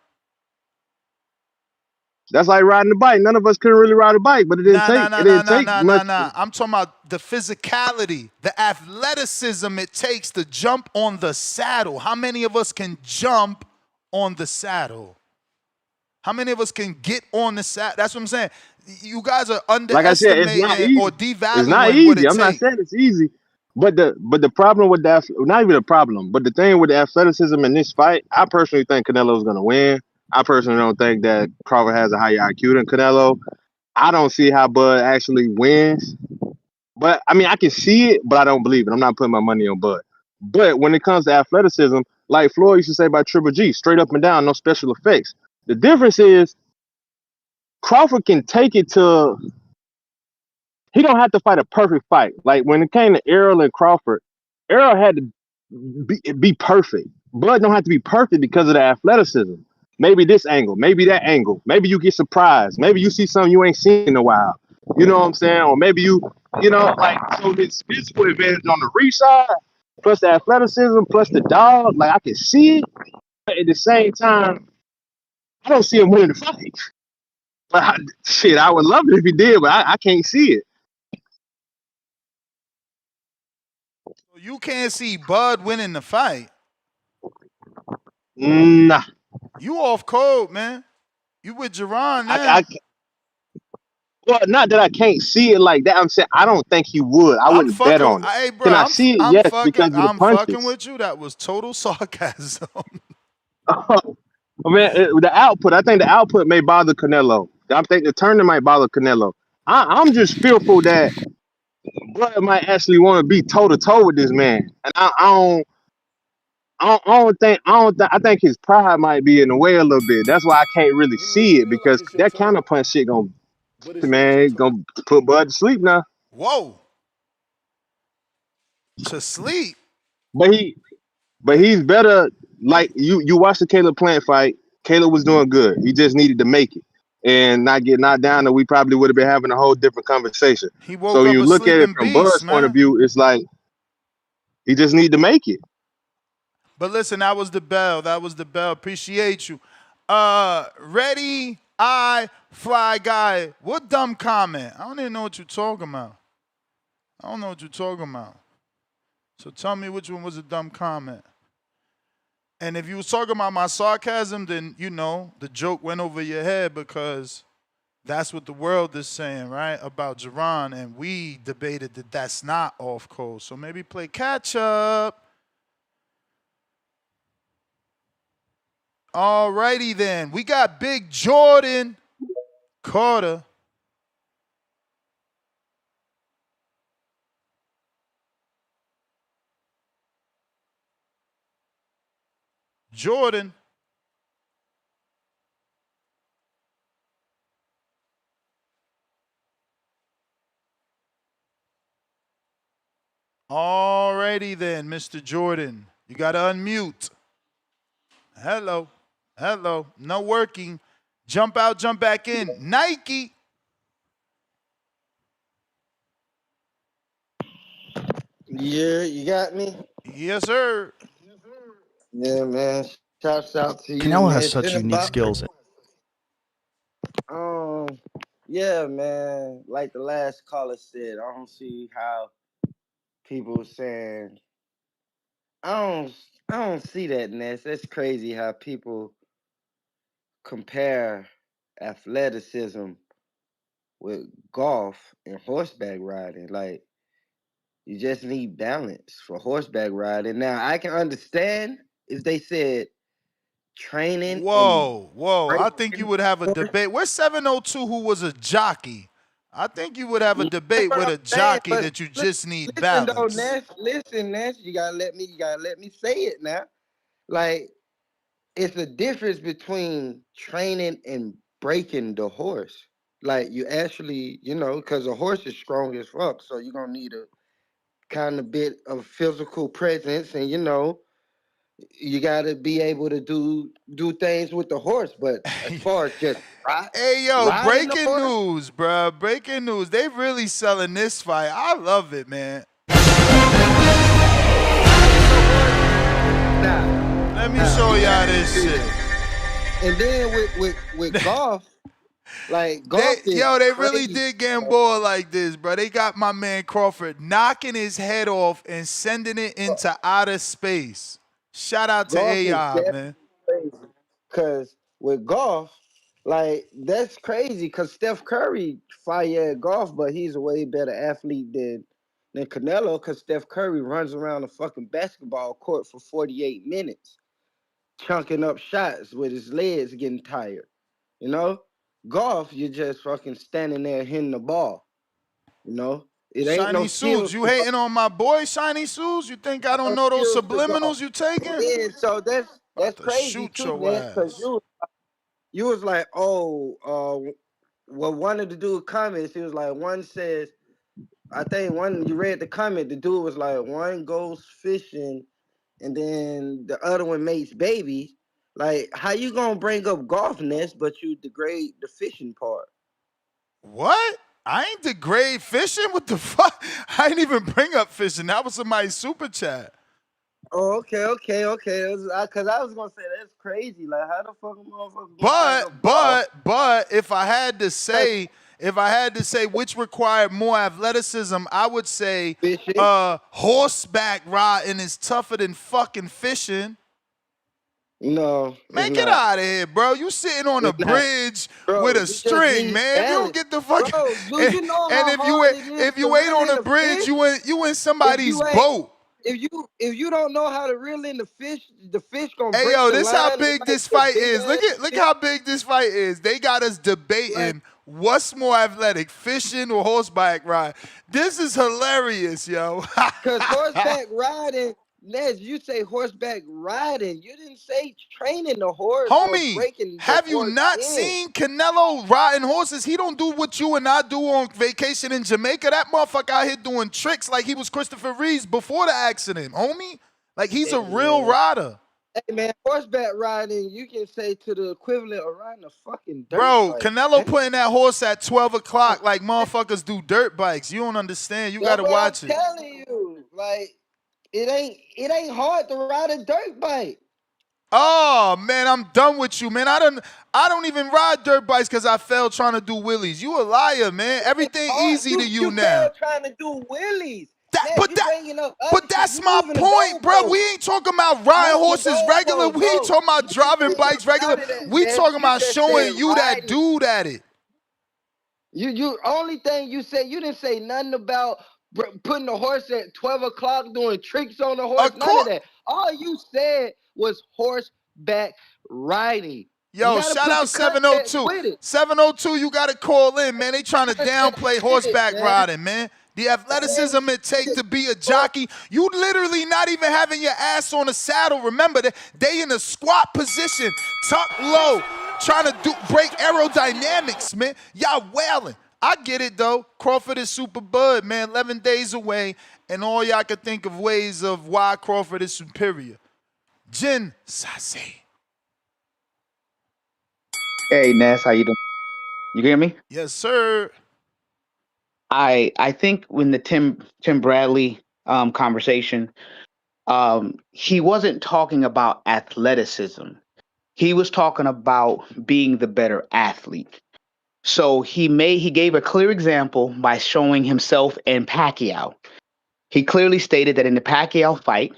That's like riding a bike. None of us couldn't really ride a bike, but it didn't take much. I'm talking about the physicality, the athleticism it takes to jump on the saddle. How many of us can jump on the saddle? How many of us can get on the saddle? That's what I'm saying. You guys are underestimating or devaluing it's not easy. what it I'm not saying it's easy. But the problem with that, not even a problem, but the thing with the athleticism in this fight, I personally think Canelo's gonna win. I personally don't think that Crawford has a higher IQ than Canelo. I don't see how Bud actually wins. But I mean, I can see it, but I don't believe it. I'm not putting my money on Bud. But when it comes to athleticism, like Floyd used to say about Triple G, straight up and down, no special effects. The difference is Crawford can take it to. He don't have to fight a perfect fight. Like when it came to Errol and Crawford, Errol had to be perfect. Bud don't have to be perfect because of the athleticism. Maybe this angle, maybe that angle. Maybe you get surprised. Maybe you see something you ain't seen in a while. You know what I'm saying? Or maybe you know, like so his physical advantage on the reach side, plus the athleticism, plus the dog. Like I can see it, but at the same time, I don't see him winning the fight. But shit, I would love it if he did, but I can't see it. You can't see Bud winning the fight. Nah. You off code, man. You with Jerron now. Well, not that I can't see it like that. I'm saying I don't think he would. I I'm wouldn't bet fucking. on it. Hey, bro. Can I see it? Yes, because of the I'm fucking punches. with you. That was total sarcasm. I mean, the output. I think the output may bother Canelo. I think the turn might bother Canelo. I'm just fearful that Bud might actually want to be toe to toe with this man, and I think his pride might be in the way a little bit. That's why I can't really see it because that counter punch shit gonna put Bud to sleep now. Whoa. To sleep. But he's better. Like you watch the Caleb Plant fight. Caleb was doing good. He just needed to make it and not get knocked down, and we probably would have been having a whole different conversation. He So woke when up you a look at it sleeping from beast, Bud's point of man. view, it's like he just need to make it. But listen, that was the bell. That was the bell. Appreciate you. Ready, I, fly guy. What dumb comment? I don't even know what you're talking about. I don't know what you're talking about. So tell me which one was a dumb comment. And if you was talking about my sarcasm, then, you know, the joke went over your head because that's what the world is saying, right, about Jerron. And we debated that that's not off code. So maybe play catch up. Alrighty then. We got Big Jordan Carter. Jordan. Alrighty then, Mr. Jordan. You got to unmute. Hello. Hello. No working. Jump out, jump back in. Nike. Yeah, you got me? Yes, sir. Yeah, man. Shouts out to you, Canelo man. has It's such been unique about skills. um yeah, man. Like the last caller said, I don't see how people saying I don't see that, Ness. That's crazy how people compare athleticism with golf and horseback riding. Like you just need balance for horseback riding. Now I can understand if they said training and Whoa. I think you breaking would have a horse. debate. Where's 702 who was a jockey? I think you would have a You debate know what with I'm a saying? jockey But that you just need listen though, balance. Ness. Listen, Ness. You gotta let me say it now. Like it's a difference between training and breaking the horse. Like you actually, because a horse is strong as fuck, so you're gonna need a kind of bit of physical presence, and you gotta be able to do things with the horse. But as far as just Hey, yo, riding the breaking horse, news, bruh. Breaking news. They really selling this fight. I love it, man. Let me show y'all this shit. and then with golf, like golf is They really crazy. did gamble like this, bro. They got my man Crawford knocking his head off and sending it into outer space. Shout out to Golf is AI, definitely man. crazy. Cause with golf, like that's crazy. Cause Steph Curry fire at golf, but he's a way better athlete than than Canelo because Steph Curry runs around the fucking basketball court for 48 minutes, chunking up shots with his legs getting tired. You know, golf, you're just fucking standing there hitting the ball. You know, it ain't no Shiny Suits, skills you to golf. hating on my boy Shiny Suits? You think I don't No know those skills to golf. subliminals you taking? Yeah, so About that's to crazy shoot too, your man. Because ass. you was like, well, one of the dude comments, he was like, one says, I think one you read the comment, the dude was like, one goes fishing and then the other one makes babies. Like, how you gonna bring up golf nest, but you degrade the fishing part? What? I ain't degrade fishing? What the fuck? I ain't even bring up fishing. That was somebody's super chat. Oh, okay. Because I was gonna say that's crazy. Like, how the fuck a motherfucker gonna bring up golf? But if I had to say, which required more athleticism, I would say Fishing? Horseback riding is tougher than fucking fishing. No, Man, it's get not. out of here, bro. You sitting on a It's not. bridge Bro, with a you just string, need man. If you don't balance. get the fuck, Bro, do you know and how hard it is if to you ain't reel on in a a bridge, fish? you in If somebody's you ain't, boat. if you don't know how to reel in the fish gonna Hey break yo, the this how line. It big might this be a fight big is. ass Look fish. how big this fight is. They got us debating Like, what's more athletic, fishing or horseback ride. This is hilarious, yo. cause horseback riding, Nez, you say horseback riding. You didn't say training the horse or Homie, breaking the have you horse not in. seen Canelo riding horses? He don't do what you and I do on vacation in Jamaica. That motherfucker out here doing tricks like he was Christopher Reeves before the accident, homie. Like he's a Hey real man, rider. hey man, horseback riding, you can say to the equivalent of riding a fucking dirt Bro, bike. Canelo putting that horse at 12 o'clock like motherfuckers do dirt bikes. You don't understand. You got That's to what I'm watch it. telling you. Like, it ain't hard to ride a dirt bike. Oh man, I'm done with you, man. I don't even ride dirt bikes because I fell trying to do wheelies. You a liar, man. Everything easy to you You now. failed trying to do wheelies. That, Man, you bringing up other but shit. that's You my moving the point, bro. We goalposts. ain't talking about riding Moving the horses regular. goalposts, We ain't bro. talking about You driving said bikes regular. none of that, We man. talking You about just showing said you that riding. dude at it. You only thing you said, you didn't say nothing about putting the horse at 12 o'clock doing tricks on the horse. None of that. All you said was horseback riding. You Yo, gotta shout put out the context 702. with it. 702, you got to call in, man. They trying to downplay With it, horseback man. riding, man. The athleticism it take to be a jockey. You literally not even having your ass on a saddle. Remember that they in a squat position, tuck low, trying to break aerodynamics, man. Y'all wailing. I get it though. Crawford is super bud, man. 11 days away, and all y'all can think of ways of why Crawford is superior. Jin Sase. Hey Ness, how you doing? You hear me? Yes, sir. I think when the Tim Bradley conversation, he wasn't talking about athleticism. He was talking about being the better athlete. So he gave a clear example by showing himself and Pacquiao. He clearly stated that in the Pacquiao fight,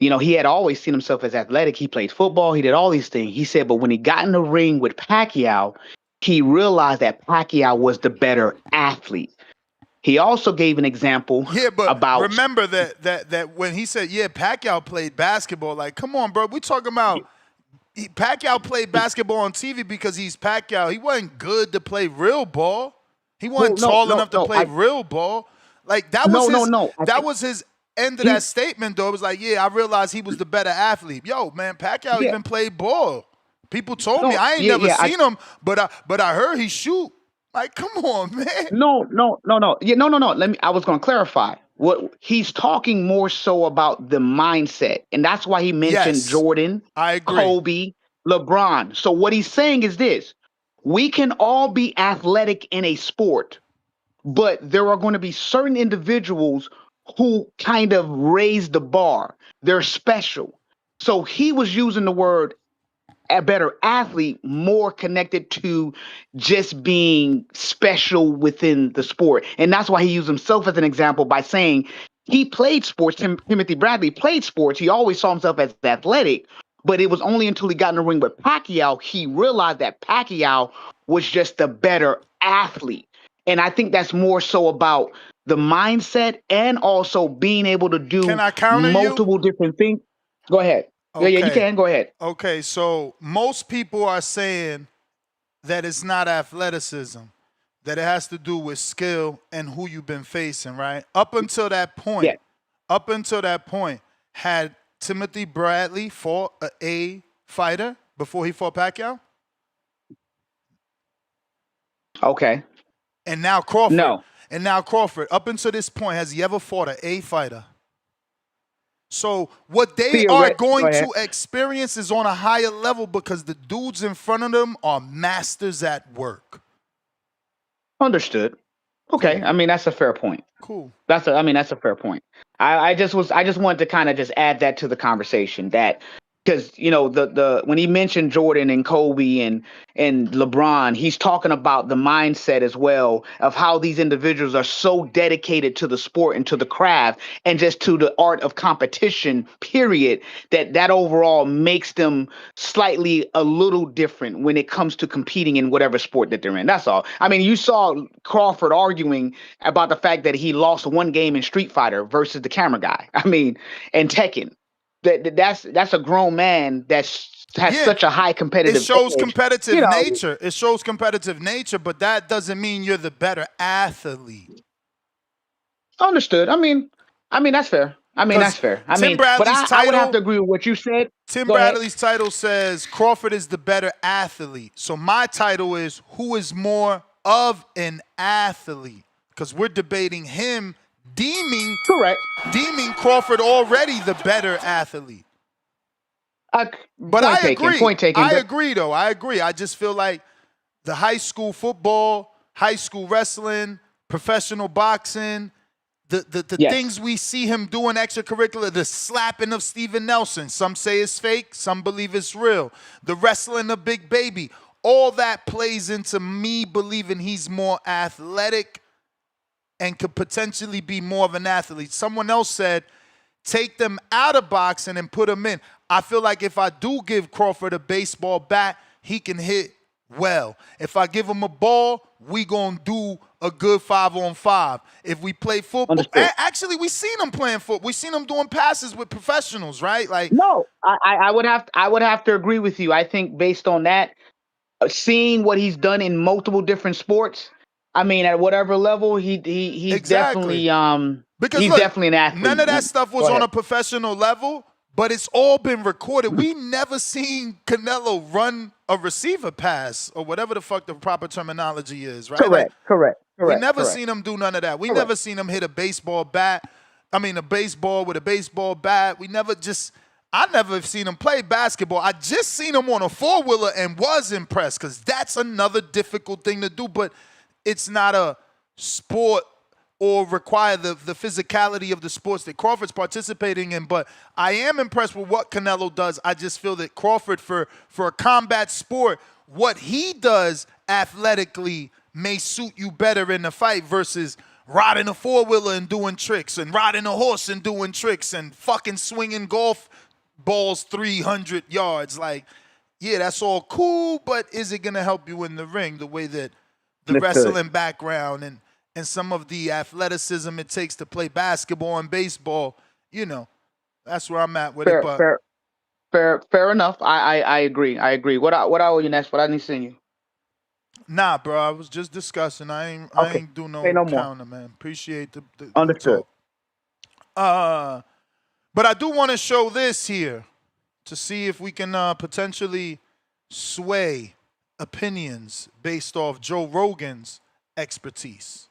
he had always seen himself as athletic. He played football. He did all these things. He said, but when he got in the ring with Pacquiao, he realized that Pacquiao was the better athlete. He also gave an example about remember that when he said, yeah, Pacquiao played basketball, like, come on, bro. We talking about Pacquiao played basketball on TV because he's Pacquiao. He wasn't good to play real ball. He wasn't tall enough to play real ball. Like that was his end of that statement, though. It was like, yeah, I realized he was the better athlete. Yo, man, Pacquiao even played ball. People told me. I ain't never seen him, but I heard he shoot. Like, come on, man. No. Yeah, no. I was going to clarify. What he's talking more so about the mindset, and that's why he mentioned Jordan, I agree. Kobe, LeBron. So what he's saying is this: we can all be athletic in a sport, but there are going to be certain individuals who kind of raise the bar. They're special. So he was using the word a better athlete more connected to just being special within the sport. And that's why he used himself as an example by saying he played sports. Timothy Bradley played sports. He always saw himself as athletic, but it was only until he got in the ring with Pacquiao, he realized that Pacquiao was just a better athlete. And I think that's more so about the mindset and also being able to do Can I counter multiple different things. Go ahead. Okay. Yeah, you can. Go ahead. Okay, so most people are saying that it's not athleticism, that it has to do with skill and who you've been facing, right? Up until that point, had Timothy Bradley fought an A fighter before he fought Pacquiao? Okay. And now Crawford. No. And now Crawford. Up until this point, has he ever fought an A fighter? So what they are going to experience is on a higher level because the dudes in front of them are masters at work. Understood. Okay. I mean, that's a fair point. Cool. That's a fair point. I just wanted to kind of just add that to the conversation, that because the when he mentioned Jordan and Kobe and LeBron, he's talking about the mindset as well of how these individuals are so dedicated to the sport and to the craft and just to the art of competition, period, that overall makes them slightly a little different when it comes to competing in whatever sport that they're in. That's all. I mean, you saw Crawford arguing about the fact that he lost one game in Street Fighter versus the camera guy. I mean, and Tekken. That's a grown man has such a high competitive. It shows edge. competitive nature. It shows competitive nature, but that doesn't mean you're the better athlete. Understood. I mean that's fair. That's fair. I would have to agree with what you said. Tim Bradley's title says Crawford is the better athlete. So my title is who is more of an athlete? Because we're debating him deeming Crawford already the better athlete. But I agree. Point taken. I agree, though. I agree. I just feel like the high school football, high school wrestling, professional boxing, the things we see him doing extracurricular, the slapping of Steven Nelson. Some say it's fake. Some believe it's real. The wrestling of Big Baby. All that plays into me believing he's more athletic and could potentially be more of an athlete. Someone else said, take them out of boxing and put them in. I feel like if I do give Crawford a baseball bat, he can hit well. If I give him a ball, we gonna do a good 5-on-5. If we play football, actually, we seen him playing football. We seen him doing passes with professionals, right? Like, no, I would have to agree with you. I think based on that, seeing what he's done in multiple different sports. I mean, at whatever level, he's definitely because he's definitely an athlete. None of that stuff was on a professional level, but it's all been recorded. We never seen Canelo run a receiver pass or whatever the fuck the proper terminology is, right? Correct. We never seen him do none of that. We never seen him hit a baseball bat. I mean, a baseball with a baseball bat. I never seen him play basketball. I just seen him on a four-wheeler and was impressed because that's another difficult thing to do, but it's not a sport or require the physicality of the sports that Crawford's participating in. But I am impressed with what Canelo does. I just feel that Crawford, for a combat sport, what he does athletically may suit you better in the fight versus riding a four-wheeler and doing tricks and riding a horse and doing tricks and fucking swinging golf balls 300 yards. Like, yeah, that's all cool, but is it going to help you in the ring the way that the wrestling background and some of the athleticism it takes to play basketball and baseball, that's where I'm at with it. But fair enough. I agree. What I owe you next? What I need to send you? Nah, bro. I was just discussing. I ain't do no counter, man. Appreciate the understood. But I do want to show this here to see if we can potentially sway opinions based off Joe Rogan's expertise.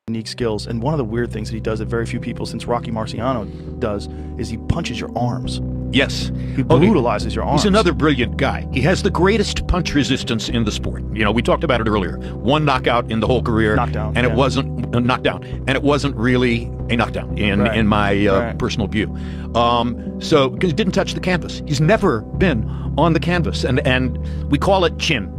Unique skills, and one of the weird things that he does that very few people since Rocky Marciano does is he punches your arms. Yes. He brutalizes your arms. He's another brilliant guy. He has the greatest punch resistance in the sport. We talked about it earlier. One knockout in the whole career. Knockdown. And it wasn't a knockdown. And it wasn't really a knockdown in my personal view. So, because he didn't touch the canvas. He's never been on the canvas. And we call it chin.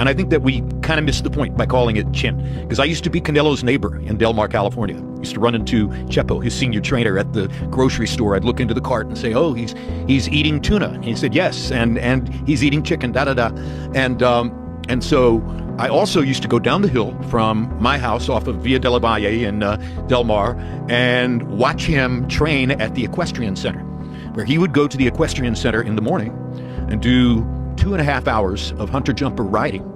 And I think that we kind of missed the point by calling it chin. Because I used to be Canelo's neighbor in Del Mar, California. I used to run into Chepo, his senior trainer, at the grocery store. I'd look into the cart and say, oh, he's eating tuna. And he said, yes. And he's eating chicken, da-da-da. And And so I also used to go down the hill from my house off of Via della Valle in Del Mar and watch him train at the Equestrian Center, where he would go to the Equestrian Center in the morning and do 2.5 hours of hunter-jumper riding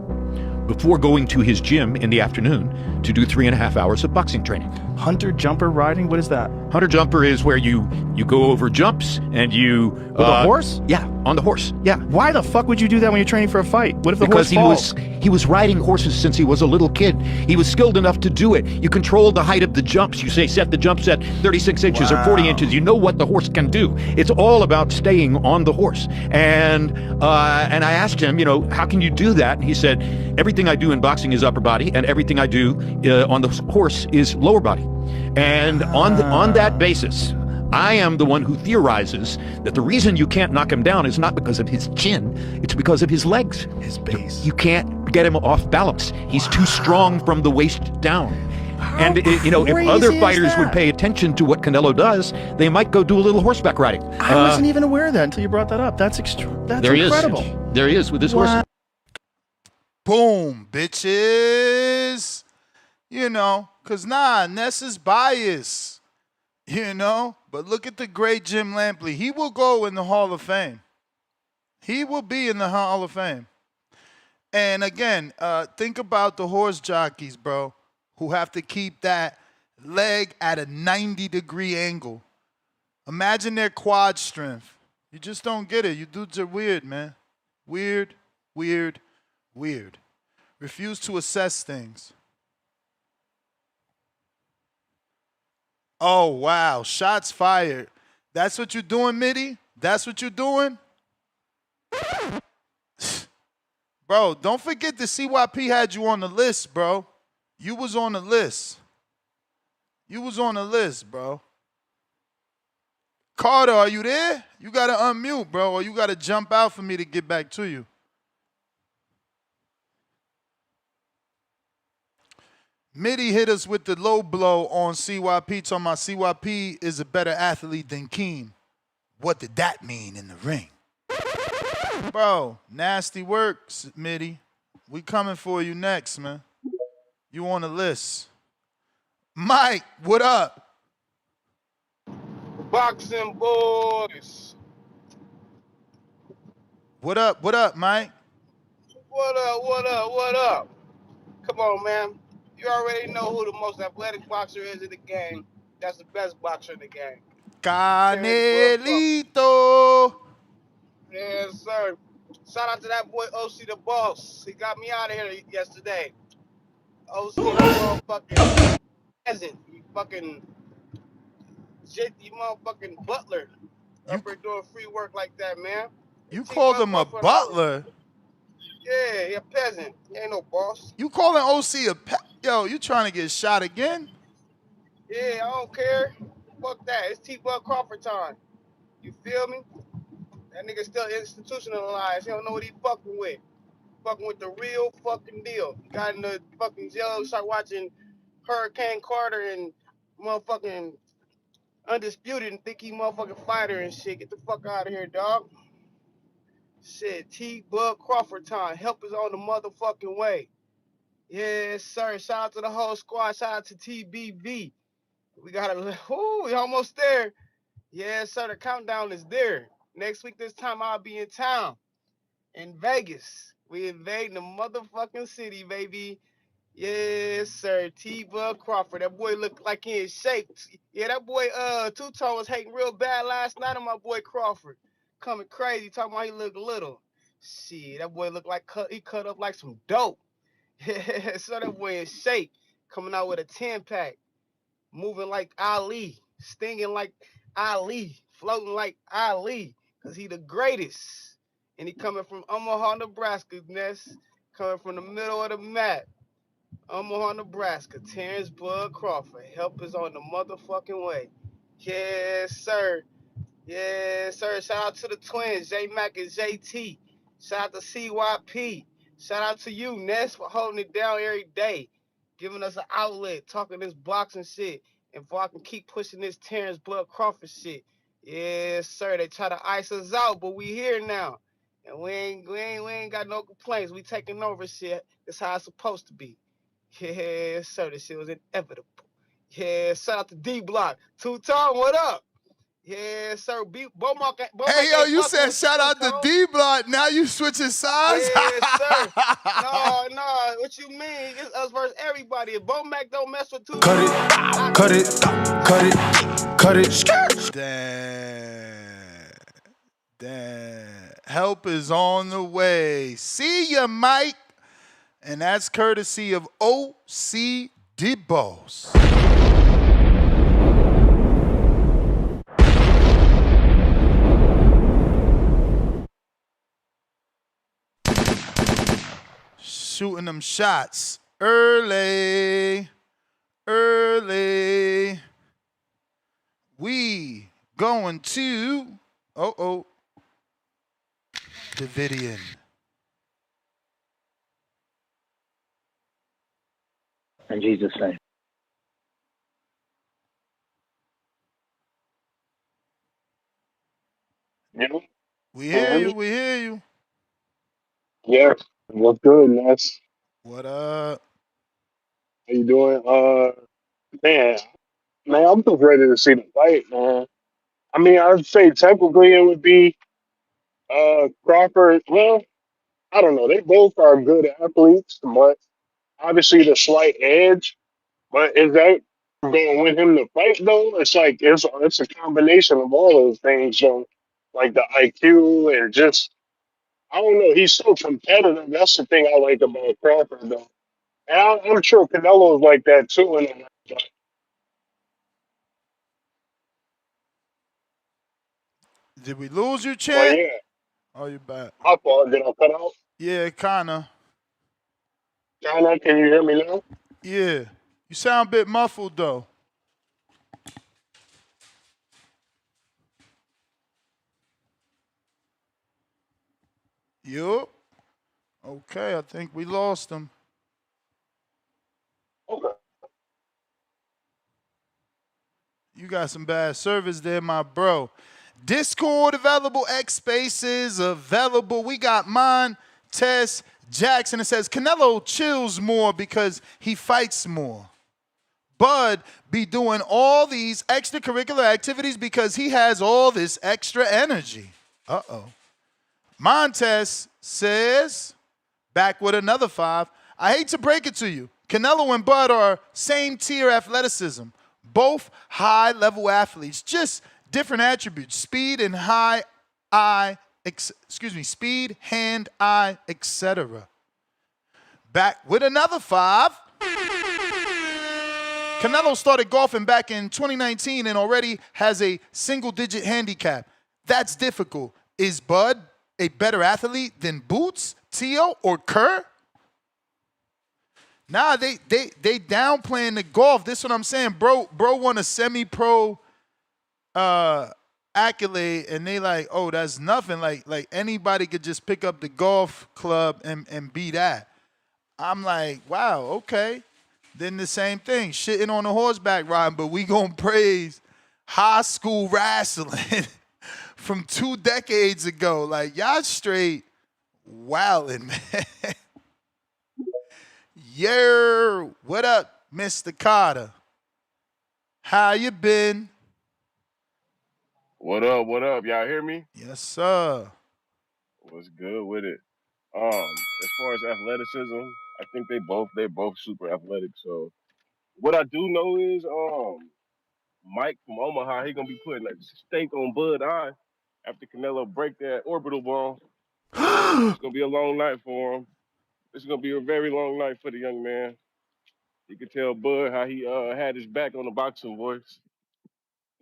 before going to his gym in the afternoon to do 3.5 hours of boxing training. Hunter-jumper riding? What is that? Hunter-jumper is where you go over jumps and you... With a horse? Yeah, on the horse, yeah. Why the fuck would you do that when you're training for a fight? What if the Because horse falls? he was riding horses since he was a little kid. He was skilled enough to do it. You control the height of the jumps. You say set the jumps at 36 inches or 40 inches. You know what the horse can do. It's all about staying on the horse. And I asked him, how can you do that? And he said, everything I do in boxing is upper body, and everything I do on the horse is lower body. And on that basis, I am the one who theorizes that the reason you can't knock him down is not because of his chin, it's because of his legs. His base. You can't get him off balance. He's too strong from the waist down. And if other fighters would pay attention to what Canelo does, they might go do a little horseback riding. I wasn't even aware of that until you brought that up. That's incredible. There he is with his horse. Boom, bitches. Because Ness is biased. But look at the great Jim Lampley. He will go in the Hall of Fame. He will be in the Hall of Fame. And again, think about the horse jockeys, bro, who have to keep that leg at a 90-degree angle. Imagine their quad strength. You just don't get it. You dudes are weird, man. Weird, weird, weird. Refuse to assess things. Oh, wow. Shots fired. That's what you're doing, Mitty? That's what you're doing? Bro, don't forget the CYP had you on the list, bro. You was on the list. You was on the list, bro. Carter, are you there? You got to unmute, bro, or you got to jump out for me to get back to you. Mitty hit us with the low blow on CYP, talking about CYP is a better athlete than Keem. What did that mean in the ring? Bro, nasty work, Mitty. We coming for you next, man. You on the list. Mike, what up? Boxing boys. What up, Mike? What up? Come on, man. You already know who the most athletic boxer is in the game. That's the best boxer in the game. Canelito. Yes, sir. Shout out to that boy OC the Boss. He got me out of here yesterday. OC the motherfucking peasant. You motherfucking butler. Up here doing free work like that, man. You called him a butler? Yeah, he a peasant. He ain't no boss. You calling OC a Yo, you trying to get shot again? Yeah, I don't care. Fuck that. It's T-Bug Crawford time. You feel me? That nigga still institutionalized. He don't know what he fucking with. Fucking with the real fucking deal. Got in the fucking jail, start watching Hurricane Carter and motherfucking Undisputed and think he motherfucking fighter and shit. Get the fuck out of here, dog. Shit, T-Bug Crawford time. Help is on the motherfucking way. Yes, sir. Shout out to the whole squad. Shout out to TBV. We almost there. Yes, sir. The countdown is there. Next week, this time, I'll be in town. In Vegas. We invading the motherfucking city, baby. Yes, sir. T-Bug Crawford. That boy looked like he in shape. Yeah, that boy, Two-Tone was hating real bad last night on my boy Crawford. Coming crazy, talking about he looked little. Shit, that boy looked like he cut up like some dope. Yeah, so that boy in shape. Coming out with a 10-pack. Moving like Ali. Stinging like Ali. Floating like Ali. Because he the greatest. And he coming from Omaha, Nebraska, Ness. Coming from the middle of the map. Omaha, Nebraska. Terence Bud Crawford. Help is on the motherfucking way. Yes, sir. Yes, sir. Shout out to the twins, J-Mac and JT. Shout out to CYP. Shout out to you, Ness, for holding it down every day. Giving us an outlet, talking this boxing shit. And if I can keep pushing this Terence Bud Crawford shit. Yes, sir. They try to ice us out, but we here now. And we ain't got no complaints. We taking over shit. That's how it's supposed to be. Yeah, sir. This shit was inevitable. Yeah, shout out to D Block. Two-Tone, what up? Yeah, sir. Bomac Hey, yo, ain't you fucking said with you, shout out to Two-Tone. D-Block. Now you switching sides? Yeah, sir. No, what you mean? It's us versus everybody. If Bomac don't mess with Two-Tone, cut it. Damn. Help is on the way. See ya, Mike. And that's courtesy of OC Dibos. Shooting them shots early. We going to Davidian. In Jesus' name. Yeah. We hear you. Yeah. What's good, Ness? What up? How you doing? Man, I'm just ready to see the fight, man. I mean, I'd say technically it would be Crawford. Well, I don't know. They both are good athletes, but obviously the slight edge. But is that going to win him the fight though? It's like it's a combination of all those things, like the IQ and just I don't know. He's so competitive. That's the thing I like about Crawford though, and I'm sure Canelo's like that too. Did we lose you, But Champ? yeah, Oh, you back. my fault. Did I cut out? Yeah, kinda. China, can you hear me now? Yeah. You sound a bit muffled though. Yup. Okay, I think we lost him. Okay. You got some bad service there, my bro. Discord available, X Spaces available. We got Tess Jackson. It says Canelo chills more because he fights more. Bud be doing all these extracurricular activities because he has all this extra energy. Uh-oh. Montez says, back with another 5. I hate to break it to you. Canelo and Bud are same tier athleticism. Both high-level athletes, just different attributes. Speed and speed, hand, eye, etc. Back with another 5. Canelo started golfing back in 2019 and already has a single-digit handicap. That's difficult. Is Bud a better athlete than Boots, Tio, or Kerr? Nah, they downplaying the golf. This is what I'm saying. Bro won a semi-pro accolade, and they like, oh, that's nothing. Like anybody could just pick up the golf club and be that. I'm like, wow, okay. Then the same thing, shitting on the horseback riding, but we gonna praise high school wrestling from 2 decades ago. Like, y'all straight wildin', man. Yeah, what up, Mr. Carter? How you been? What up? What up? Y'all hear me? Yes, sir. What's good with it? As far as athleticism, I think they're both super athletic. So what I do know is Mike from Omaha, he gonna be putting like steak on Bud Eye after Canelo break that orbital bone. It's gonna be a long night for him. It's gonna be a very long night for the young man. You can tell Bud how he had his back on the boxing voice,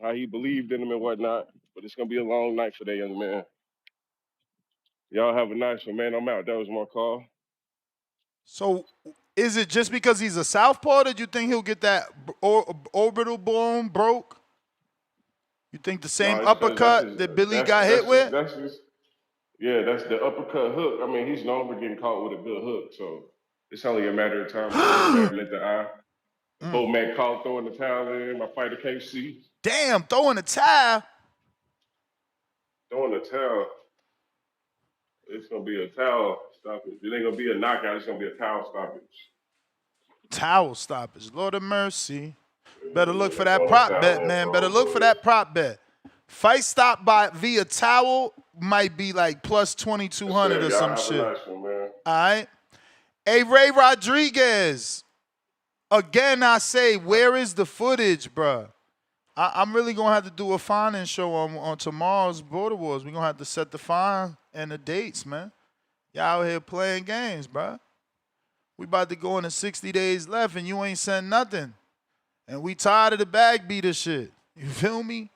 how he believed in him and whatnot. But it's gonna be a long night for that young man. Y'all have a nice one, man. I'm out. That was my call. So, is it just because he's a southpaw that you think he'll get that orbital bone broke? You think the same No, it's because uppercut that Billy got hit with? That's the uppercut hook. I mean, he's known for getting caught with a good hook, so it's only a matter of time before he stab him in the eye. Bo man caught throwing the towel in. My fighter can't see. Damn, throwing the towel. Throwing the towel. It's gonna be a towel stoppage. It ain't gonna be a knockout. It's gonna be a towel stoppage. Towel stoppage. Lord of mercy. Better look for that Throw the prop bet, towel in, man. Better bro. look for that prop bet. Fight stop by via towel might be like plus 2,200 or Y'all some have shit. a nice one, man. All right. Hey, Ray Rodriguez. Again, I say, where is the footage, bruh? I'm really going to have to do a finding show on tomorrow's Border Wars. We're going to have to set the fine and the dates, man. Y'all out here playing games, bruh. We about to go into 60 days left, and you ain't sent nothing. And we tired of the bag beater shit. You feel me?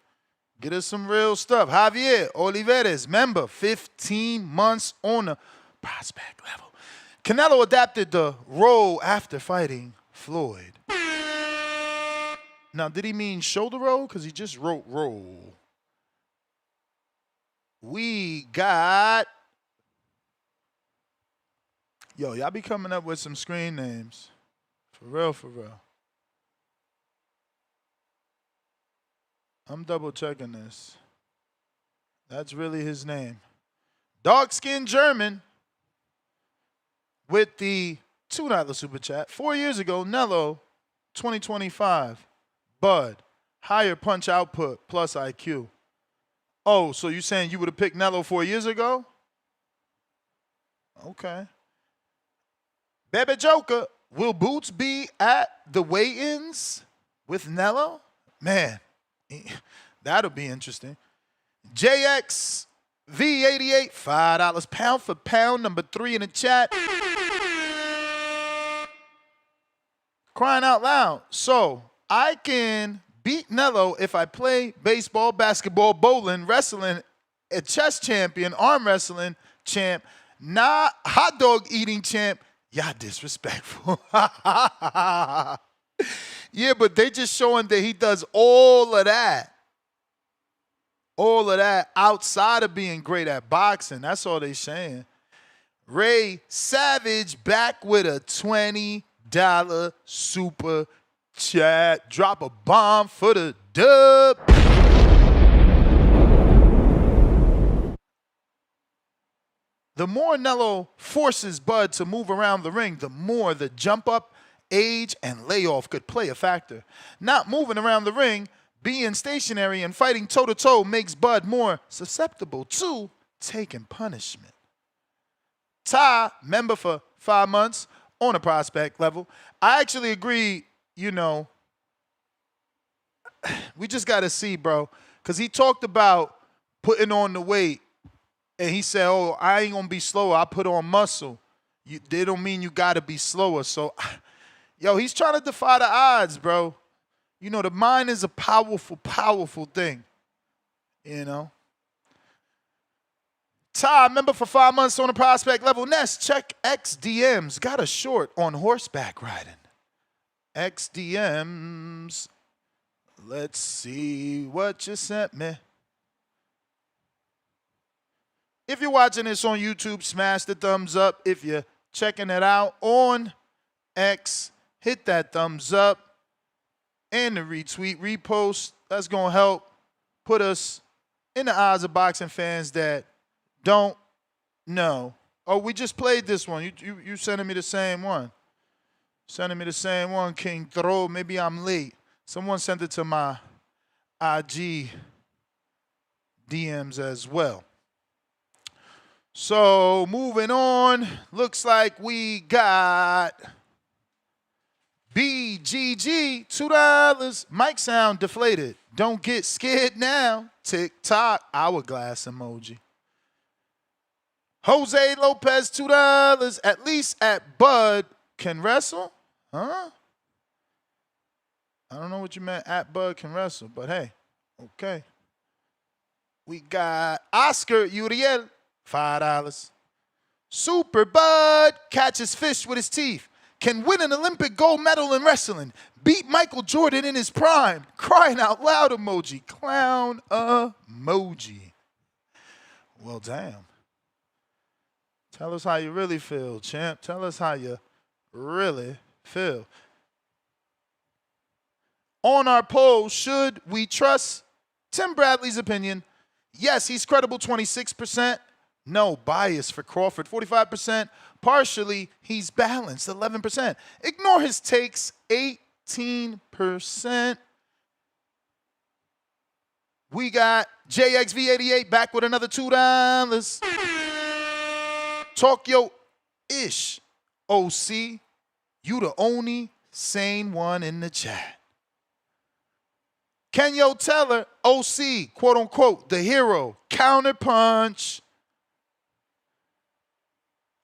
Get us some real stuff. Javier Olivares, member, 15 months on the prospect level. Canelo adapted the role after fighting Floyd. Now, did he mean shoulder roll? Because he just wrote roll. We got... Yo, y'all be coming up with some screen names. For real, for real. I'm double checking this. That's really his name. Dark-skinned German with the $2 super chat. 4 years ago, Nello, 2025. Bud, higher punch output plus IQ. Oh, so you saying you would have picked Nello 4 years ago? Okay. Bebe Joker, will Boots be at the weigh-ins with Nello? Man, that'll be interesting. JX V88, $5 pound for pound, number 3 in the chat. Crying out loud. So I can beat Nello if I play baseball, basketball, bowling, wrestling, a chess champion, arm wrestling champ, not hot dog eating champ. Y'all disrespectful. Yeah, but they just showing that he does all of that. All of that outside of being great at boxing. That's all they saying. Ray Savage back with a $20 super chat. Drop a bomb for the dub. The more Nello forces Bud to move around the ring, the more the jump up, age, and layoff could play a factor. Not moving around the ring, being stationary and fighting toe-to-toe makes Bud more susceptible to taking punishment. Ty, member for 5 months on a prospect level. I actually agree, you know, we just got to see, bro, because he talked about putting on the weight, and he said, oh, I ain't going to be slower. I put on muscle. They don't mean you got to be slower. So, yo, he's trying to defy the odds, bro. You know, the mind is a powerful, powerful thing, you know. Ty, member for 5 months on a prospect level. Nest, check XDMs. Got a short on horseback riding. XDMs. Let's see what you sent me. If you're watching this on YouTube, smash the thumbs up. If you're checking it out on X, hit that thumbs up and the retweet, repost. That's going to help put us in the eyes of boxing fans that don't know. Oh, we just played this one. You sending me the same one. Sending me the same one, King Throw. Maybe I'm late. Someone sent it to my IG DMs as well. So, moving on. Looks like we got BGG, $2. Mic sound deflated. Don't get scared now. TikTok, hourglass emoji. Jose Lopez, $2. At least at Bud can wrestle. Huh? I don't know what you meant at Bud can wrestle, but hey, okay. We got Oscar Uriel, $5. Super Bud catches fish with his teeth. Can win an Olympic gold medal in wrestling. Beat Michael Jordan in his prime. Crying out loud emoji. Clown emoji. Well, damn. Tell us how you really feel, champ. Tell us how you really feel. On our poll, should we trust Tim Bradley's opinion? Yes, he's credible, 26%. No bias for Crawford, 45%. Partially, he's balanced, 11%. Ignore his takes, 18%. We got JXV88 back with another $2. Talk yo ish, OC. You the only sane one in the chat. Kenyo Teller, OC, quote unquote, the hero, counterpunch.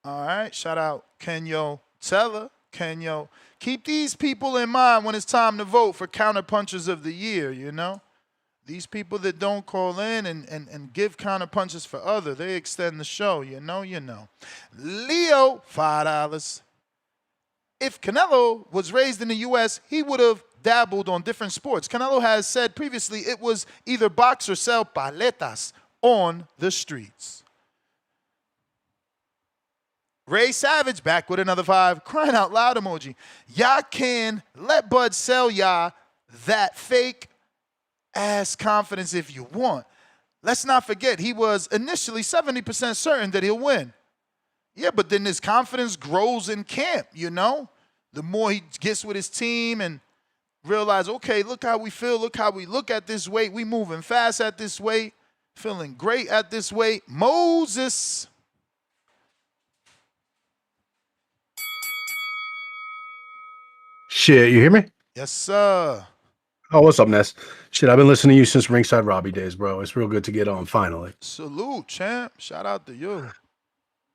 All right, shout out Kenyo Teller. Kenyo, keep these people in mind when it's time to vote for counterpunchers of the year, you know? These people that don't call in and give counterpunches for other, they extend the show, you know. Leo, $5. If Canelo was raised in the U.S., he would have dabbled on different sports. Canelo has said previously it was either box or sell paletas on the streets. Ray Savage back with another 5. Crying out loud emoji. Y'all can let Bud sell y'all that fake ass confidence if you want. Let's not forget he was initially 70% certain that he'll win. Yeah, but then his confidence grows in camp, you know? The more he gets with his team and realize, okay, look how we feel, look how we look at this weight. We moving fast at this weight, feeling great at this weight. Moses. Shit, you hear me? Yes, sir. Oh, what's up, Ness? Shit, I've been listening to you since Ringside Robbie days, bro. It's real good to get on finally. Salute, champ. Shout out to you.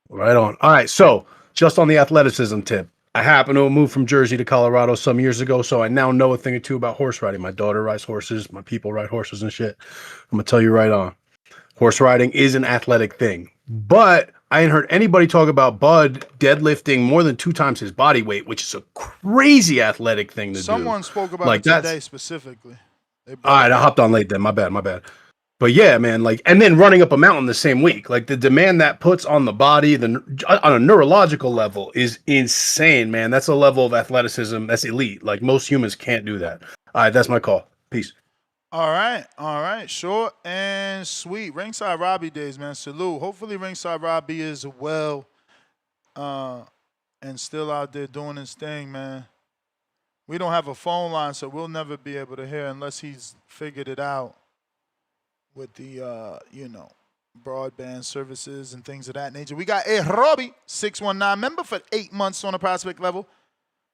Right on. All right, so just on the athleticism tip, I happened to move from Jersey to Colorado some years ago, so I now know a thing or two about horse riding. My daughter rides horses, my people ride horses and shit. I'm gonna tell you right on. Horse riding is an athletic thing, but I ain't heard anybody talk about Bud deadlifting more than 2 times his body weight, which is a crazy athletic thing to do. Someone spoke about it today specifically. All right, I hopped on late then. My bad. But yeah, man, like, and then running up a mountain the same week, like the demand that puts on the body, on a neurological level is insane, man. That's a level of athleticism that's elite. Like most humans can't do that. All right, that's my call. Peace. All right. Short and sweet. Ringside Robbie days, man. Salute. Hopefully Ringside Robbie is well and still out there doing his thing, man. We don't have a phone line, so we'll never be able to hear unless he's figured it out with the, broadband services and things of that nature. We got a Robbie, 619 member for 8 months on a prospect level,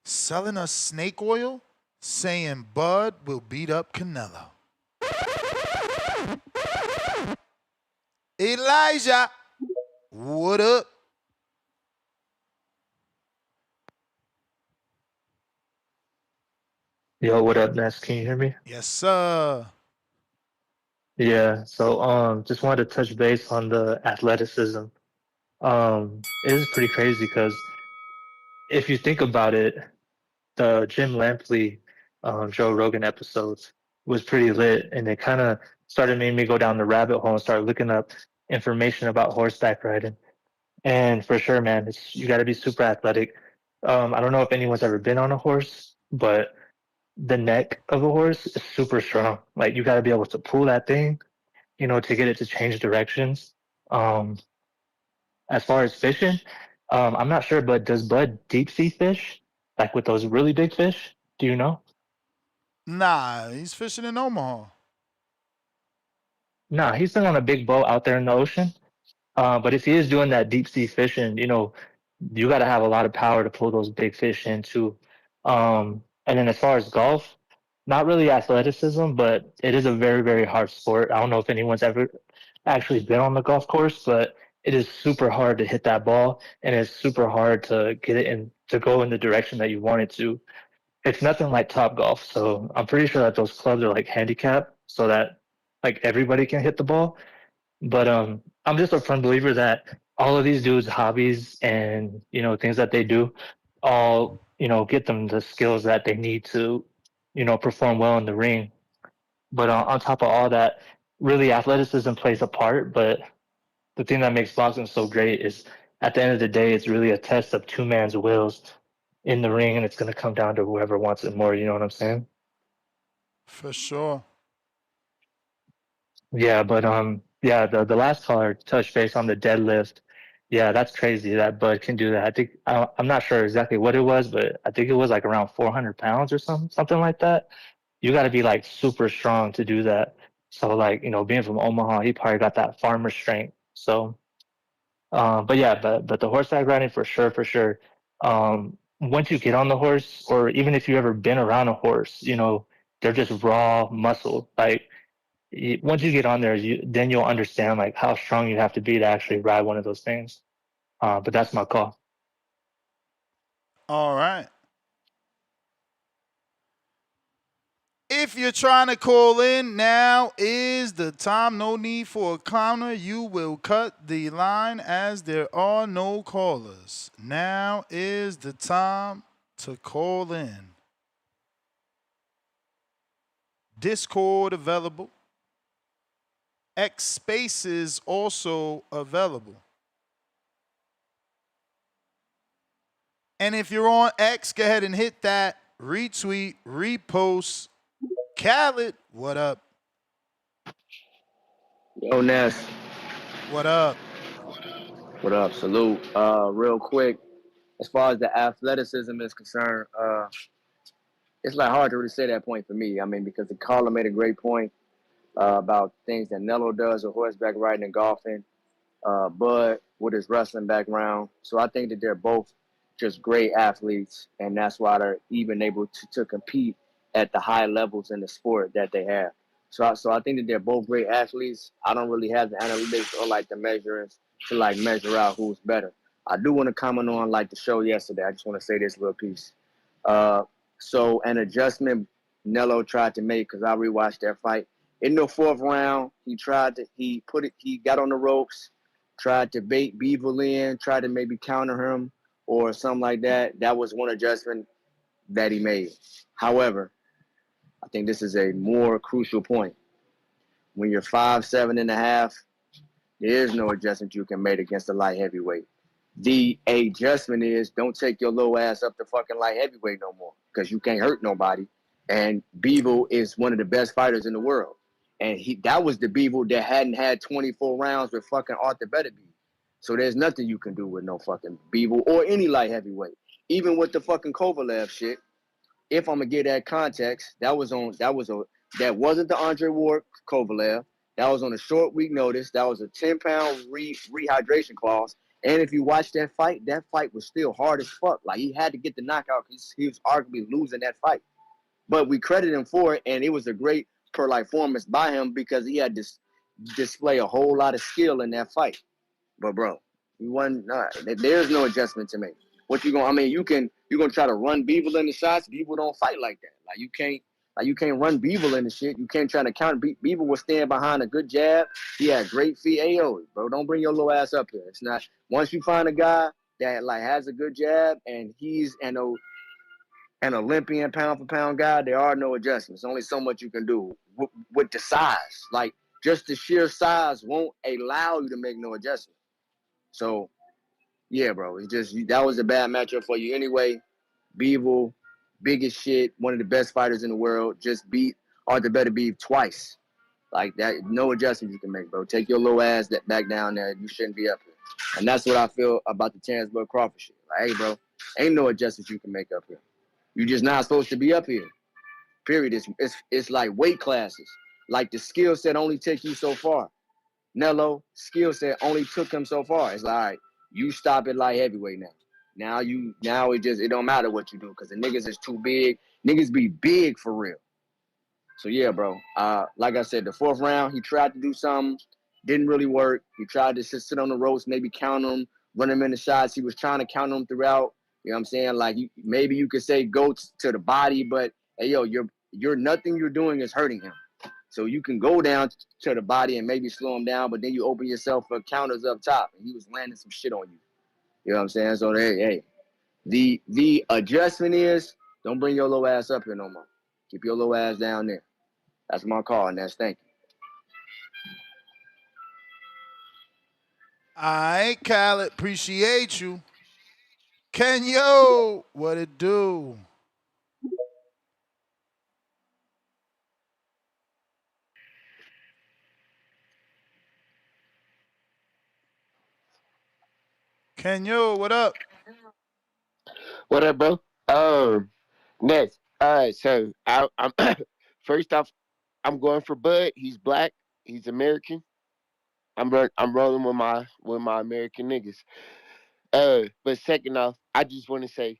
selling us snake oil, saying Bud will beat up Canelo. Elijah, what up? Yo, what up, Ness? Can you hear me? Yes, sir. Yeah, so just wanted to touch base on the athleticism. It is pretty crazy because if you think about it, the Jim Lampley, Joe Rogan episodes was pretty lit, and it kind of started making me go down the rabbit hole and start looking up information about horseback riding. And for sure, man, you got to be super athletic. I don't know if anyone's ever been on a horse, but the neck of a horse is super strong. Like you got to be able to pull that thing, to get it to change directions. As far as fishing, I'm not sure, but does Bud deep sea fish, like with those really big fish? Do you know? Nah, he's fishing in Omaha. Nah, he's been on a big boat out there in the ocean. But if he is doing that deep sea fishing, you got to have a lot of power to pull those big fish in too. And then as far as golf, not really athleticism, but it is a very, very hard sport. I don't know if anyone's ever actually been on the golf course, but it is super hard to hit that ball, and it's super hard to get it in to go in the direction that you want it to. It's nothing like Top Golf, so I'm pretty sure that those clubs are like handicapped so that like everybody can hit the ball. But I'm just a firm believer that all of these dudes' hobbies and things that they do, all get them the skills that they need to, perform well in the ring. But on top of all that, really athleticism plays a part. But the thing that makes boxing so great is at the end of the day, it's really a test of two man's wills in the ring, and it's going to come down to whoever wants it more. You know what I'm saying? For sure. Yeah, but Yeah, the last caller touched base on the deadlift. Yeah, that's crazy that Bud can do that. I'm not sure exactly what it was, but I think it was like around 400 pounds or something like that. You got to be like super strong to do that. So like, being from Omaha, he probably got that farmer strength. So, but yeah, but the horseback riding for sure, for sure. Once you get on the horse, or even if you ever been around a horse, they're just raw muscle. Like once you get on there, then you'll understand like how strong you have to be to actually ride one of those things. But that's my call. All right. If you're trying to call in, now is the time. No need for a counter. You will cut the line as there are no callers. Now is the time to call in. Discord available. X Spaces also available. And if you're on X, go ahead and hit that retweet, repost. Khaled, what up? Yo, Ness. What up? What up? Salute. Real quick, as far as the athleticism is concerned, it's like hard to really say that point for me. I mean, because the caller made a great point about things that Nello does with horseback riding and golfing. Bud with his wrestling background. So I think that they're both just great athletes, and that's why they're even able to compete at the high levels in the sport that they have. So I think that they're both great athletes. I don't really have the analytics or like the measurements to like measure out who's better. I do want to comment on like the show yesterday. I just want to say this little piece. So an adjustment Nello tried to make, because I rewatched that fight. In the fourth round, he got on the ropes, tried to bait Beaver in, tried to maybe counter him or something like that. That was one adjustment that he made. However, I think this is a more crucial point. When you're 5'7.5", there is no adjustment you can make against a light heavyweight. The adjustment is don't take your low ass up to fucking light heavyweight no more, because you can't hurt nobody. And Bevo is one of the best fighters in the world. And that was the Bevo that hadn't had 24 rounds with fucking Arthur Beterbiev. So there's nothing you can do with no fucking Bevo or any light heavyweight. Even with the fucking Kovalev shit, if I'm gonna get that context, that wasn't the Andre Ward Kovalev. That was on a short week notice. That was a 10-pound rehydration clause. And if you watch that fight was still hard as fuck. Like, he had to get the knockout because he was arguably losing that fight. But we credit him for it, and it was a great performance by him because he had to display a whole lot of skill in that fight. But bro, there's no adjustment to make. What you gonna? I mean, you're gonna try to run Beeble in the shots. Beeble don't fight like that. You can't run Beeble in the shit. You can't try to counter. Beeble will stand behind a good jab. He had great feet. Ayo, bro, don't bring your little ass up here. It's not. Once you find a guy that has a good jab and he's an Olympian pound for pound guy, there are no adjustments. Only so much you can do with the size. Like, just the sheer size won't allow you to make no adjustment. So, yeah, bro, that was a bad matchup for you anyway. Beeble, big as shit, one of the best fighters in the world, just beat Arthur Beterbiev twice. Like that, no adjustments you can make, bro. Take your little ass back down there. You shouldn't be up here. And that's what I feel about the Terence Crawford shit. Like, hey, bro, ain't no adjustments you can make up here. You're just not supposed to be up here. Period. It's like weight classes. Like, the skill set only take you so far. Nello skill set only took him so far. It's like, all right, you stop at light heavyweight now. Now it don't matter what you do, because the niggas is too big. Niggas be big for real. So yeah, bro. Like I said, the fourth round, he tried to do something, didn't really work. He tried to sit on the ropes, maybe count him, run him in the shots. He was trying to count him throughout. You know what I'm saying? Like, maybe you could say go to the body, but hey, yo, you're nothing you're doing is hurting him. So you can go down to the body and maybe slow him down, but then you open yourself for counters up top, and he was landing some shit on you. You know what I'm saying? So hey, the adjustment is don't bring your little ass up here no more. Keep your little ass down there. That's my call, and that's thank you. All right, Khaled, appreciate you. Kenyo, what it do? Kenyo, what up? What up, bro? Next. All right, so I'm first off, I'm going for Bud. He's black. He's American. I'm rolling with my American niggas. But second off, I just want to say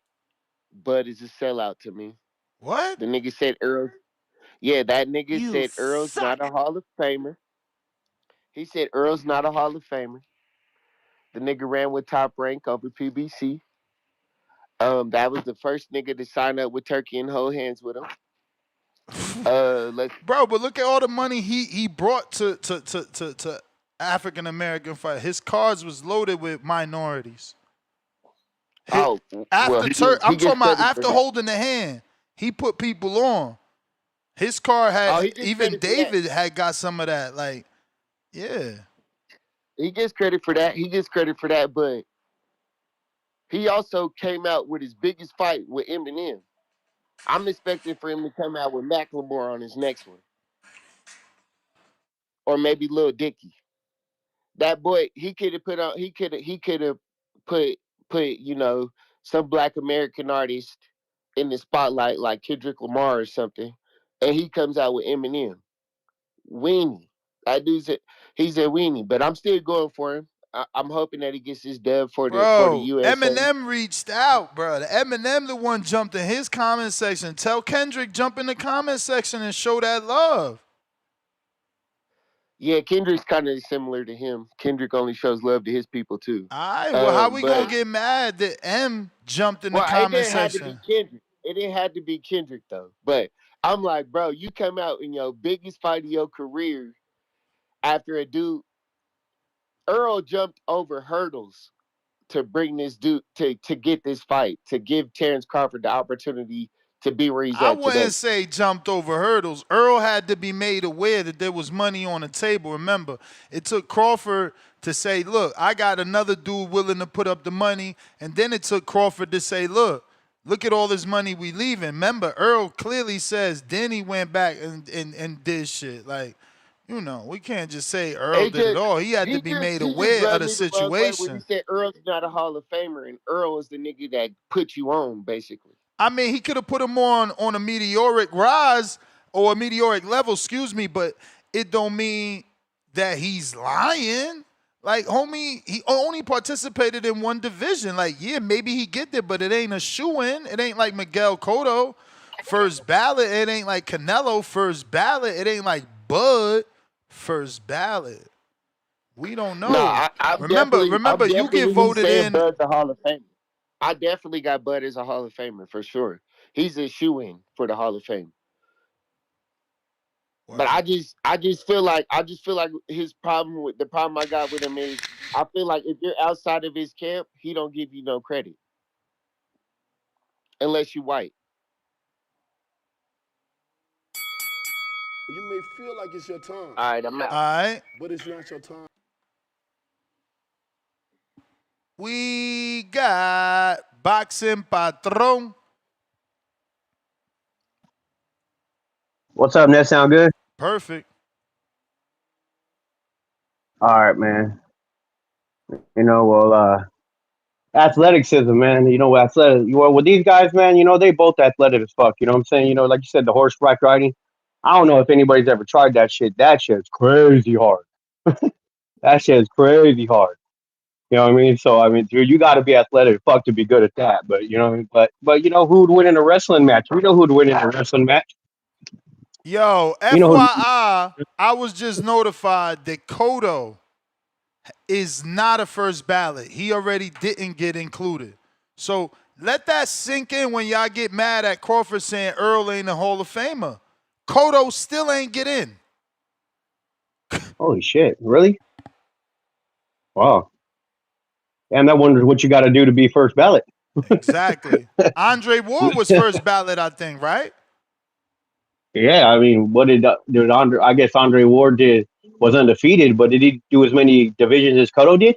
Bud is a sellout to me. What? The nigga said Earl. Yeah, that nigga You said Earl's not a suck. Hall of Famer. He said Earl's not a Hall of Famer. The nigga ran with Top Rank over PBC. That was the first nigga to sign up with Turkey and hold hands with him. Let's Bro, but look at all the money he brought to African American fight. His cards was loaded with minorities. Oh, well, he I'm gets talking about credit for after that. holding the hand, he put people on. His card Oh, had he gets even credit for that. David had got some of that. Like, yeah. He gets credit for that. He gets credit for that, but he also came out with his biggest fight with Eminem. I'm expecting for him to come out with Macklemore on his next one, or maybe Lil Dicky. That boy, he could have put on. He could have put some Black American artist in the spotlight like Kendrick Lamar or something, and he comes out with Eminem. Weenie. That dude's he's a weenie, but I'm still going for him. I'm hoping that he gets his dub for the Bro, USA. Eminem reached out, bro. Eminem the one jumped in his comment section. Tell Kendrick jump in the comment section and show that love. Yeah, Kendrick's kind of similar to him. Kendrick only shows love to his people too. All right, well, how we gonna But get mad that M jumped in the well, it comment didn't have to be section? Kendrick. It didn't have to be Kendrick though. But I'm like, bro, you come out in your biggest fight of your career after a dude. Earl jumped over hurdles to bring this dude to get this fight, to give Terence Crawford the opportunity to be where he's I at wouldn't today. say jumped over hurdles. Earl had to be made aware that there was money on the table. Remember, it took Crawford to say, look, I got another dude willing to put up the money. And then it took Crawford to say, look at all this money we leaving. Remember, Earl clearly says then he went back and did shit. Like, we can't just say Earl did it all. He had to be made He just aware of rubbed the me the wrong way when he situation. said Earl's not a Hall of Famer, and Earl is the nigga that put you on, basically. I mean, he could have put him on a meteoric rise or a meteoric level, excuse me, but it don't mean that he's lying. Like, homie, he only participated in one division. Like, yeah, maybe he get there, but it ain't a shoe-in. It ain't like Miguel Cotto, first ballot. It ain't like Canelo, first ballot. It ain't like Bud, first ballot. We don't No, know. I'm Remember, you get definitely voted saying in. Bud's a Hall of Famer. I definitely got Bud as a Hall of Famer for sure. He's a shoe in for the Hall of Fame. But I just feel like his the problem I got with him is I feel like if you're outside of his camp, he don't give you no credit unless you white. You may feel like it's your time. All right, I'm out. All right. But it's not your time. We got Boxing Patron. What's up? That sound good? Perfect. All right, man. Athleticism, man. With these guys, man. They both athletic as fuck. You know what I'm saying? Like you said, the horseback riding. I don't know if anybody's ever tried that shit. That shit's crazy hard. That shit's crazy hard. You know what I mean? So dude, you got to be athletic, fuck, to be good at that. But who'd win in a wrestling match? We know who'd win in a wrestling match. Yo, You know who? FYI, I was just notified that Cotto is not a first ballot. He already didn't get included. So let that sink in when y'all get mad at Crawford saying Earl ain't a Hall of Famer. Cotto still ain't get in. Holy shit! Really? Wow. And that wonders what you got to do to be first ballot. Exactly. Andre Ward was first ballot, I think, right? Yeah, what did Andre? I guess Andre Ward was undefeated, but did he do as many divisions as Cotto did?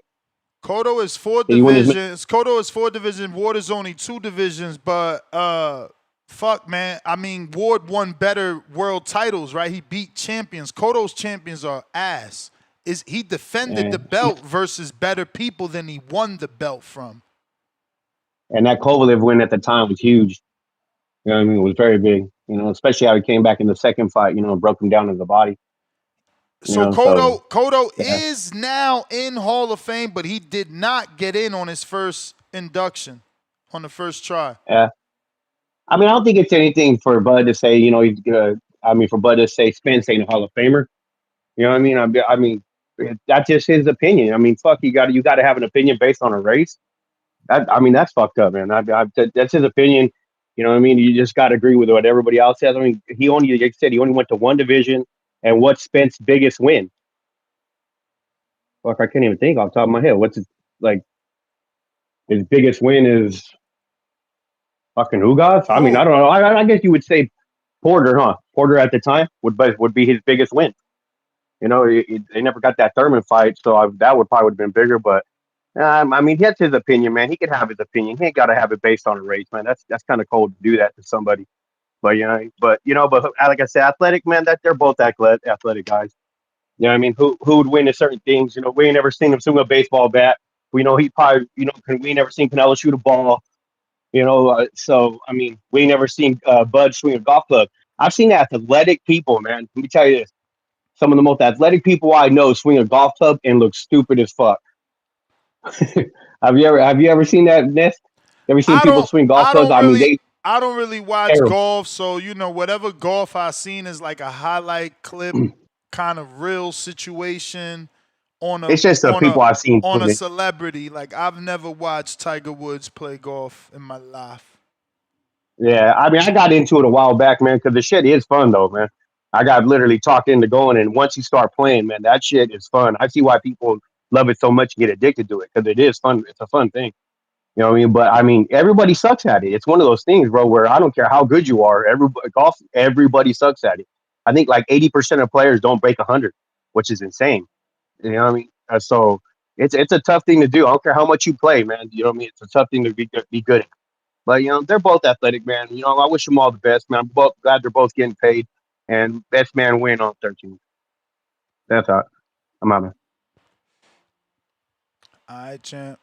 Cotto is 4 Did he win as many? divisions. Cotto is 4 divisions. Ward is only 2 divisions, but fuck, man. Ward won better world titles, right? He beat champions. Cotto's champions are ass. is he defended the belt versus better people than he won the belt from. And that Kovalev win at the time was huge. You know what I mean? It was very big. You know, especially how he came back in the second fight. You know, and broke him down to the body. You So know, so Cotto yeah. is now in Hall of Fame, but he did not get in on his first induction, on the first try. Yeah. I mean, I don't think it's anything for Bud to say. You know, he's gonna. I mean, for Bud to say Spence ain't a Hall of Famer. You know what I mean? I mean, that's just his opinion. I mean, fuck, you got to have an opinion based on a race. I mean, that's fucked up, man. That's his opinion. You know what I mean? You just got to agree with what everybody else says. I mean, he only, like I said, he only went to one division. And what's Spence's biggest win? Fuck, I can't even think off the top of my head. What's his, like, his biggest win is fucking Ugas? I mean, I don't know. I guess you would say Porter, huh? Porter at the time would be his biggest win. You know, they never got that Thurman fight, so that would probably would have been bigger. But I mean, that's his opinion, man. He can have his opinion. He ain't got to have it based on a race, man. That's kind of cold to do that to somebody. But but like I said, athletic, man. That they're both athletic guys. You know what I mean? Who would win in certain things? You know, we ain't never seen him swing a baseball bat. We know he probably, we ain't never seen Canelo shoot a ball. You know, so I mean, we ain't never seen Bud swing a golf club. I've seen athletic people, man. Let me tell you this. Some of the most athletic people I know swing a golf club and look stupid as fuck. Have you ever seen that, Nest? Ever seen people swing golf clubs? I mean, I don't really watch terrible. golf, so whatever golf I've seen is like a highlight clip, kind of real situation on a. It's just the people I've seen on a play. celebrity. Like I've never watched Tiger Woods play golf in my life. Yeah, I mean, I got into it a while back, man, because the shit is fun, though, man. I got literally talked into going, and once you start playing, man, that shit is fun. I see why people love it so much and get addicted to it, because it is fun. It's a fun thing. You know what I mean? But I mean, everybody sucks at it. It's one of those things, bro, where I don't care how good you are. Everybody sucks at it. I think like 80% of players don't break 100, which is insane. You know what I mean? So it's a tough thing to do. I don't care how much you play, man. You know what I mean? It's a tough thing to be good at. But they're both athletic, man. I wish them all the best, man. I'm glad they're both getting paid, and best man win on 13. That's all. I'm out, man. All right, champ.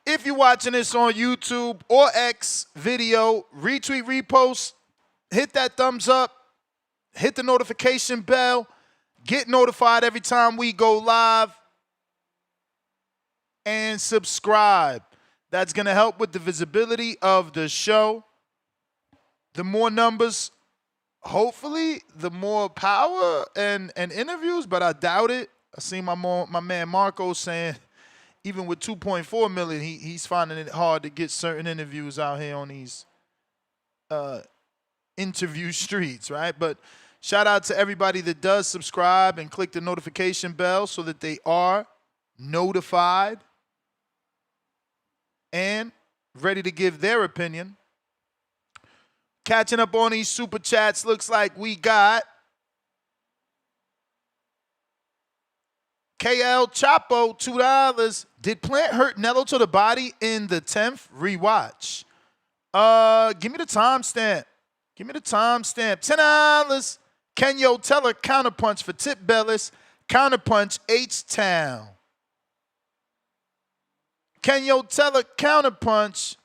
If you're watching this on YouTube or X video, retweet, repost, hit that thumbs up, hit the notification bell, get notified every time we go live, and subscribe. That's going to help with the visibility of the show. The more numbers, hopefully, the more power and interviews, but I doubt it. I see my man Marco saying even with 2.4 million, he's finding it hard to get certain interviews out here on these interview streets, right? But shout out to everybody that does subscribe and click the notification bell so that they are notified and ready to give their opinion. Catching up on these super chats, looks like we got KL Chapo, $2. Did Plant hurt Nello to the body in the 10th rewatch? Give me the timestamp. Give me the timestamp. $10. Kenyo Teller counterpunch for Tip Bellis. Counterpunch H-Town. Kenyo Teller counterpunch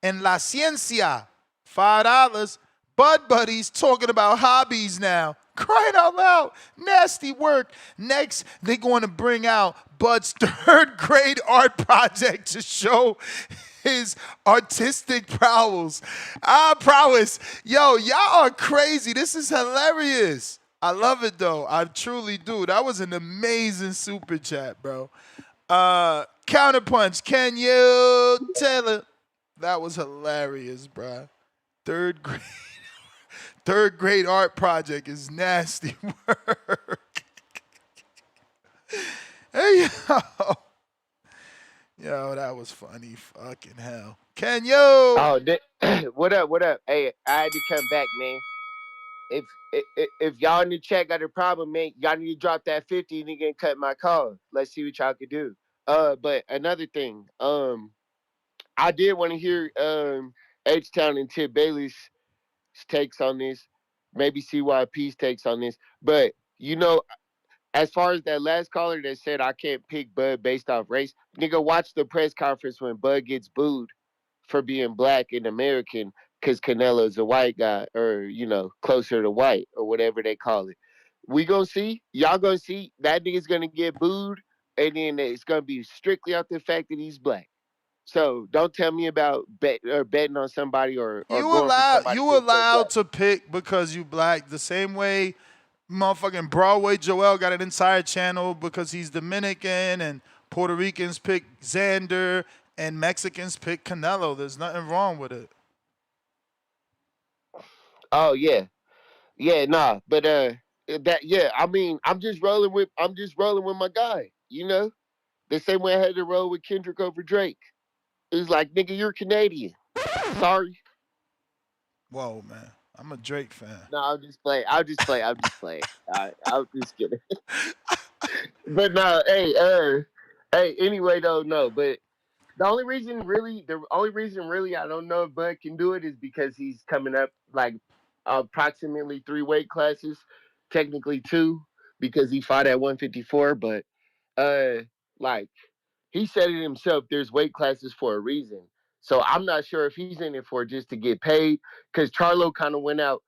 and La Ciencia. $5. Bud Buddies talking about hobbies now. Crying out loud. Nasty work. Next, they're going to bring out Bud's third grade art project to show his artistic prowess. Prowess. Yo, y'all are crazy. This is hilarious. I love it, though. I truly do. That was an amazing super chat, bro. Counterpunch. Can you tell it? That was hilarious, bro. Third grade art project is nasty work. Hey, yo, that was funny. Fucking hell. Can you? Oh, what up? What up? Hey, I had to come back, man. If y'all in the chat got a problem, man, y'all need to drop that 50 and you can cut my call. Let's see what y'all can do. But another thing, I did want to hear H-Town and Tip Bailey's takes on this. maybe CYP's takes on this. But you know, as far as that last caller that said I can't pick Bud based off race, nigga, watch the press conference when Bud gets booed for being black and American because Canelo's a white guy, or closer to white, or whatever they call it. We gonna see, y'all gonna see that nigga's gonna get booed, and then it's gonna be strictly out the fact that he's black. So don't tell me about betting on somebody or going for somebody You because they're allowed black. to pick because you black the same way motherfucking Broadway Joel got an entire channel because he's Dominican, and Puerto Ricans pick Xander and Mexicans pick Canelo. There's nothing wrong with it. Oh yeah, nah, but I mean, I'm just rolling with my guy. The same way I had to roll with Kendrick over Drake. It was like, nigga, you're Canadian. Sorry. Whoa, man. I'm a Drake fan. No, I'll just play. I'm just kidding. But no, hey. Anyway, though, no. But the only reason really, I don't know if Bud can do it is because he's coming up like approximately 3 weight classes, technically 2, because he fought at 154. But like he said it himself, there's weight classes for a reason. So I'm not sure if he's in it for just to get paid, because Charlo kind of went out.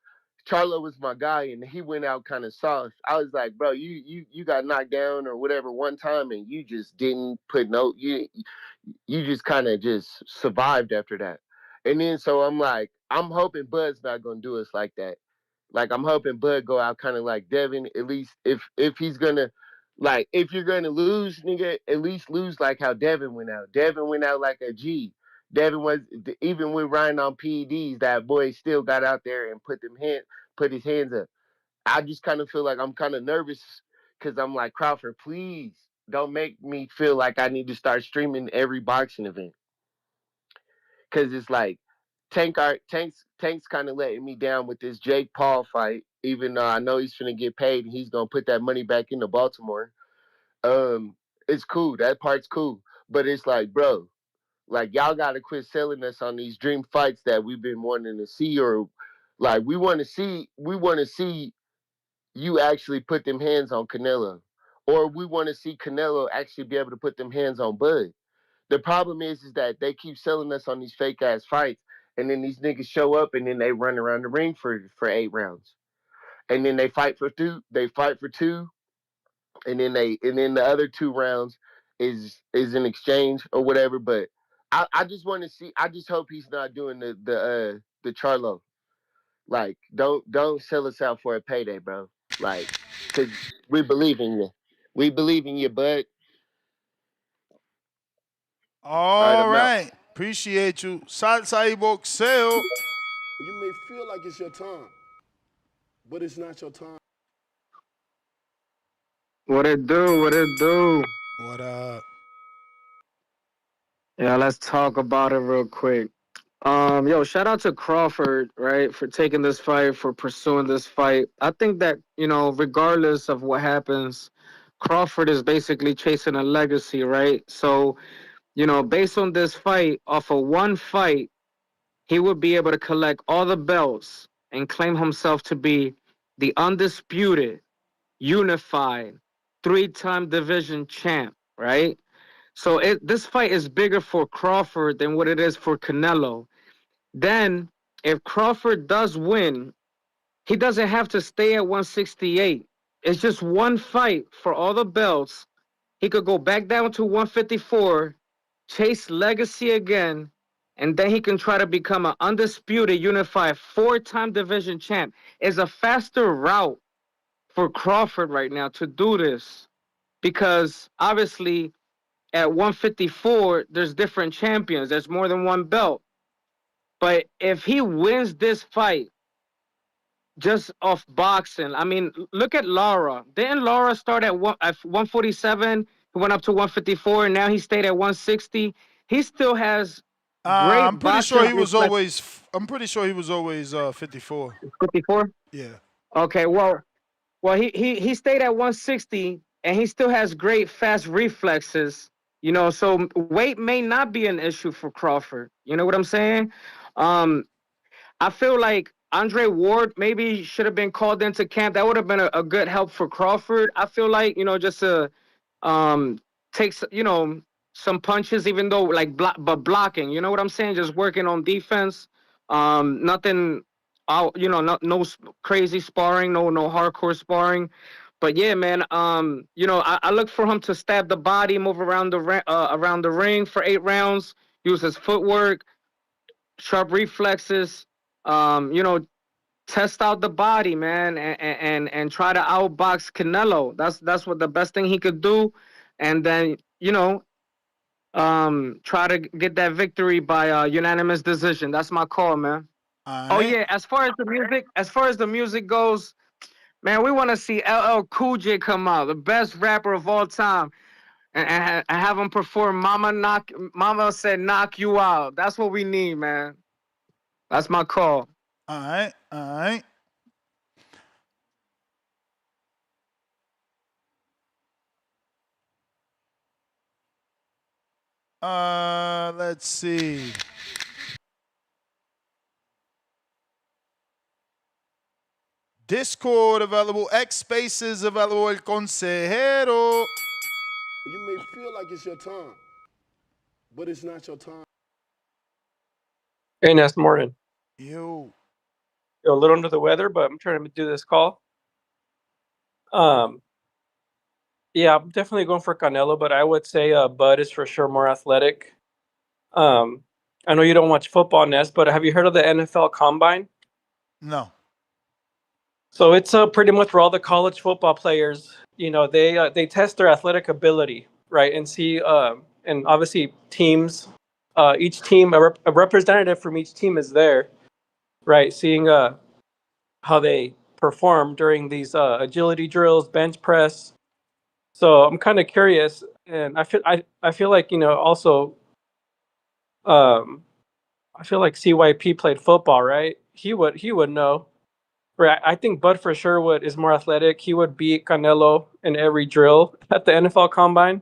Charlo was my guy, and he went out kind of soft. I was like, bro, you got knocked down or whatever one time, and you just didn't put you just kind of just survived after that. And then so I'm like, I'm hoping Bud's not gonna do us like that. Like I'm hoping Bud go out kind of like Devin. At least if he's gonna, like, if you're gonna lose, nigga, at least lose like how Devin went out. Devin went out like a G. Devin was, even with Ryan on PEDs, that boy still got out there and put his hands up. I just kind of feel like I'm kind of nervous because I'm like, Crawford, please don't make me feel like I need to start streaming every boxing event, because it's like Tank's kind of letting me down with this Jake Paul fight, even though I know he's gonna get paid and he's gonna put that money back into Baltimore. It's cool. That part's cool, but it's like, bro, like y'all gotta quit selling us on these dream fights that we've been wanting to see, or like we want to see you actually put them hands on Canelo, or we want to see Canelo actually be able to put them hands on Bud. The problem is that they keep selling us on these fake ass fights, and then these niggas show up and then they run around the ring for 8 rounds, and then they fight for two. They fight for two, and then the other 2 rounds is an exchange or whatever. But I just want to see. I just hope he's not doing the Charlo. Like, don't sell us out for a payday, bro. Like, cause we believe in you. We believe in you, bud. All right, All I'm out. right. Appreciate you. Salsa y boxeo. You may feel like it's your time, but it's not your time. What it do? What it do? What up? Yeah, let's talk about it real quick. Yo, shout out to Crawford, right, for taking this fight, for pursuing this fight. I think that, regardless of what happens, Crawford is basically chasing a legacy, right? So, based on this fight, off of one fight, he would be able to collect all the belts and claim himself to be the undisputed, unified, 3-time division champ, right? So this fight is bigger for Crawford than what it is for Canelo. Then, if Crawford does win, he doesn't have to stay at 168. It's just one fight for all the belts. He could go back down to 154, chase legacy again, and then he can try to become an undisputed, unified, 4-time division champ. It's a faster route for Crawford right now to do this, because obviously at 154, there's different champions. There's more than one belt. But if he wins this fight just off boxing, I mean, look at Lara. Didn't Lara start at 147? He went up to 154, and now he stayed at 160. He still has great I'm pretty sure boxing he was reflex. always. I'm pretty sure he was always 54. 54? Yeah. Okay, well, he stayed at 160, and he still has great fast reflexes. So weight may not be an issue for Crawford. You know what I'm saying? I feel like Andre Ward maybe should have been called into camp. That would have been a good help for Crawford. I feel like, just to take, some punches, even though like but blocking, you know what I'm saying? Just working on defense. Nothing out, no crazy sparring, no hardcore sparring. But yeah, man, I look for him to stab the body, move around around the ring for 8 rounds, use his footwork, sharp reflexes, test out the body, man, and try to outbox Canelo. That's what the best thing he could do, and then try to get that victory by unanimous decision. That's my call, man. All Oh right. yeah, as far as the music goes, man, we want to see LL Cool J come out, the best rapper of all time, and have him perform Mama said knock you out. That's what we need, man. That's my call. All right. All right. Let's see. Discord available. X Spaces available. El Consejero. You may feel like it's your time, but it's not your time. Hey, next morning. Yo. A little under the weather, but I'm trying to do this call. Yeah, I'm definitely going for Canelo, but I would say Bud is for sure more athletic. I know you don't watch football, Ness, but have you heard of the NFL Combine? No. So it's pretty much for all the college football players. They test their athletic ability, right, and see, and obviously teams, each team, a representative from each team is there, right, seeing how they perform during these agility drills, bench press. So I'm kind of curious, and I feel like also I feel like CYP played football, right? He would know. Right, I think Bud for sure is more athletic. He would beat Canelo in every drill at the NFL Combine.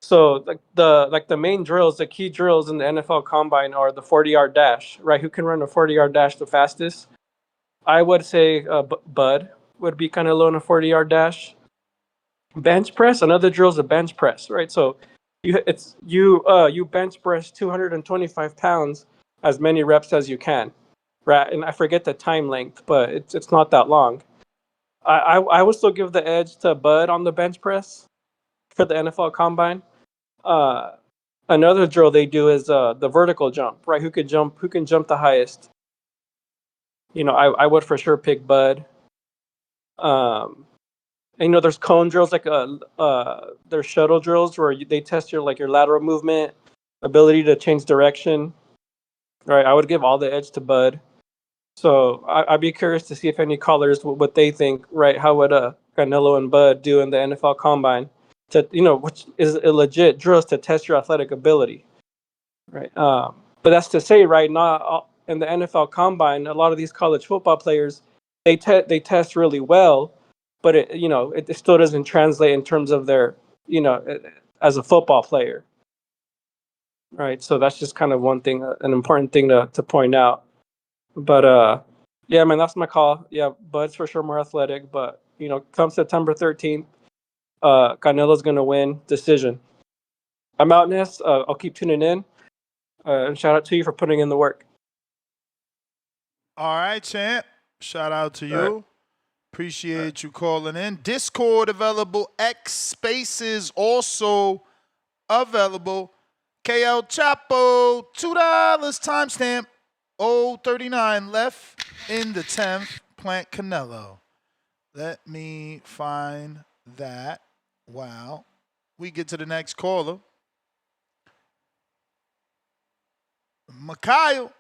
So like the main drills, the key drills in the NFL Combine are the 40-yard dash, right? Who can run a 40-yard dash the fastest? I would say Bud would be Canelo in a 40-yard dash. Bench press, another drill is a bench press, right? So you bench press 225 pounds, as many reps as you can, right? And I forget the time length, but it's not that long. I would still give the edge to Bud on the bench press for the NFL Combine. Uh, Another drill they do is the vertical jump, right? Who can jump the highest? I would for sure pick Bud. Um, and, there's cone drills like there's shuttle drills where they test your lateral movement, ability to change direction. Right, I would give all the edge to Bud. So I'd be curious to see if any callers what they think. Right, how would Canelo and Bud do in the NFL Combine? Which is a legit drills to test your athletic ability. Right, but that's to say, right, not in the NFL Combine, a lot of these college football players they test really well, but it still doesn't translate in terms of their as a football player. Right, so that's just kind of one thing, an important thing to point out. But yeah, man, that's my call. Yeah, Bud's for sure more athletic, but come September 13th, Canelo's gonna win decision. I'm out, Ness. I'll keep tuning in. And shout out to you for putting in the work. All right, champ. Shout out to All right. you. Appreciate you calling in. Discord available. X Spaces also available. KL Chapo, $2 timestamp. 039 left in the 10th. Plant Canelo. Let me find that. Wow. We get to the next caller. Mikhail.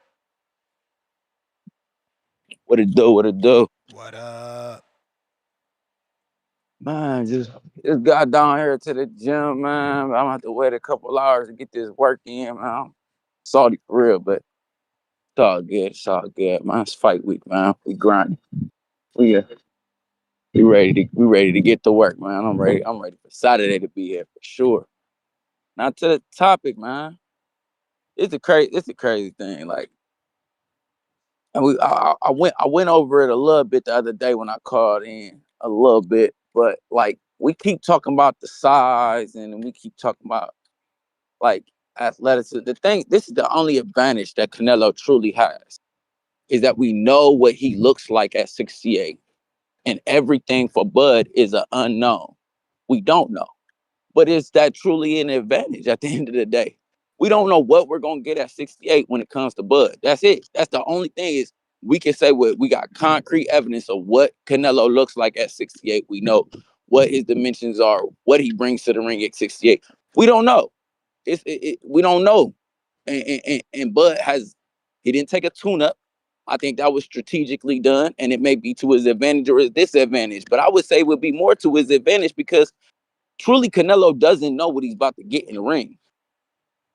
What it do? What it do? What up? Man, just got down here to the gym, man. I'm gonna have to wait a couple hours to get this work in, man. I'm salty for real, but it's all good. It's all good, man. It's fight week, man. We grinding. We ready to get to work, man. I'm ready. I'm ready for Saturday to be here for sure. Now to the topic, man. It's a crazy thing. Like And I went over it a little bit the other day when I called in a little bit, but like we keep talking about the size and we keep talking about like athleticism. The thing, this is the only advantage that Canelo truly has, is that we know what he looks like at 68, and everything for Bud is an unknown. We don't know. But is that truly an advantage at the end of the day? We don't know what we're going to get at 68 when it comes to Bud. That's it. That's the only thing is we can say what we got concrete evidence of what Canelo looks like at 68. We know what his dimensions are, what he brings to the ring at 68. We don't know. We don't know. And Bud he didn't take a tune-up. I think that was strategically done, and it may be to his advantage or his disadvantage. But I would say it would be more to his advantage because truly Canelo doesn't know what he's about to get in the ring.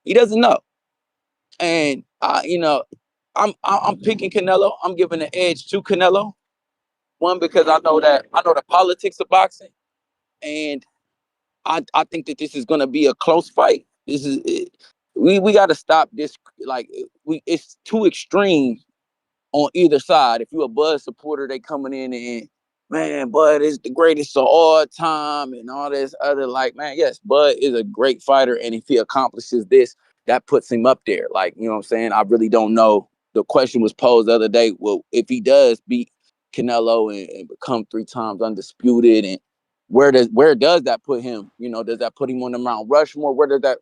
He doesn't know. And I'm picking Canelo. I'm giving the edge to Canelo. One, because I know the politics of boxing, and I think that this is going to be a close fight. We got to stop this. Like it's too extreme on either side. If you're a Bud supporter, they coming in and, man, Bud is the greatest of all time and all this other, like, man, yes, Bud is a great fighter, and if he accomplishes this, that puts him up there. Like, you know what I'm saying? I really don't know. The question was posed the other day, well, if he does beat Canelo and become 3 times undisputed, and where does that put him? You know, does that put him on the Mount Rushmore? Where does that?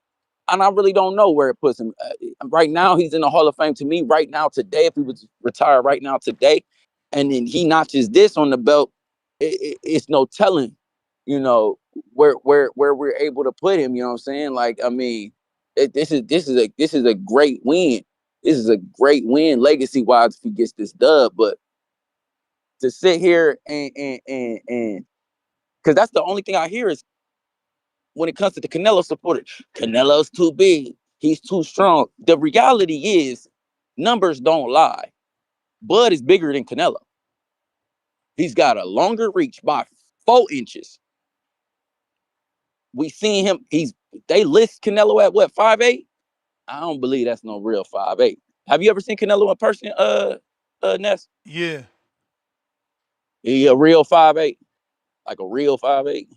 And I really don't know where it puts him. Right now, he's in the Hall of Fame. To me, right now, today, if he was retired right now, today, and then he notches this on the belt, it's no telling, you know, where we're able to put him. You know what I'm saying? Like, I mean, this is a great win. This is a great win legacy wise if he gets this dub. But to sit here and because that's the only thing I hear is, when it comes to the Canelo supporter, Canelo's too big. He's too strong. The reality is, numbers don't lie. Bud is bigger than Canelo. He's got a longer reach by 4 inches. We seen him. They list Canelo at what, 5'8"? I don't believe that's no real 5'8". Have you ever seen Canelo in person, Ness? Yeah. He a real 5'8", like a real 5'8".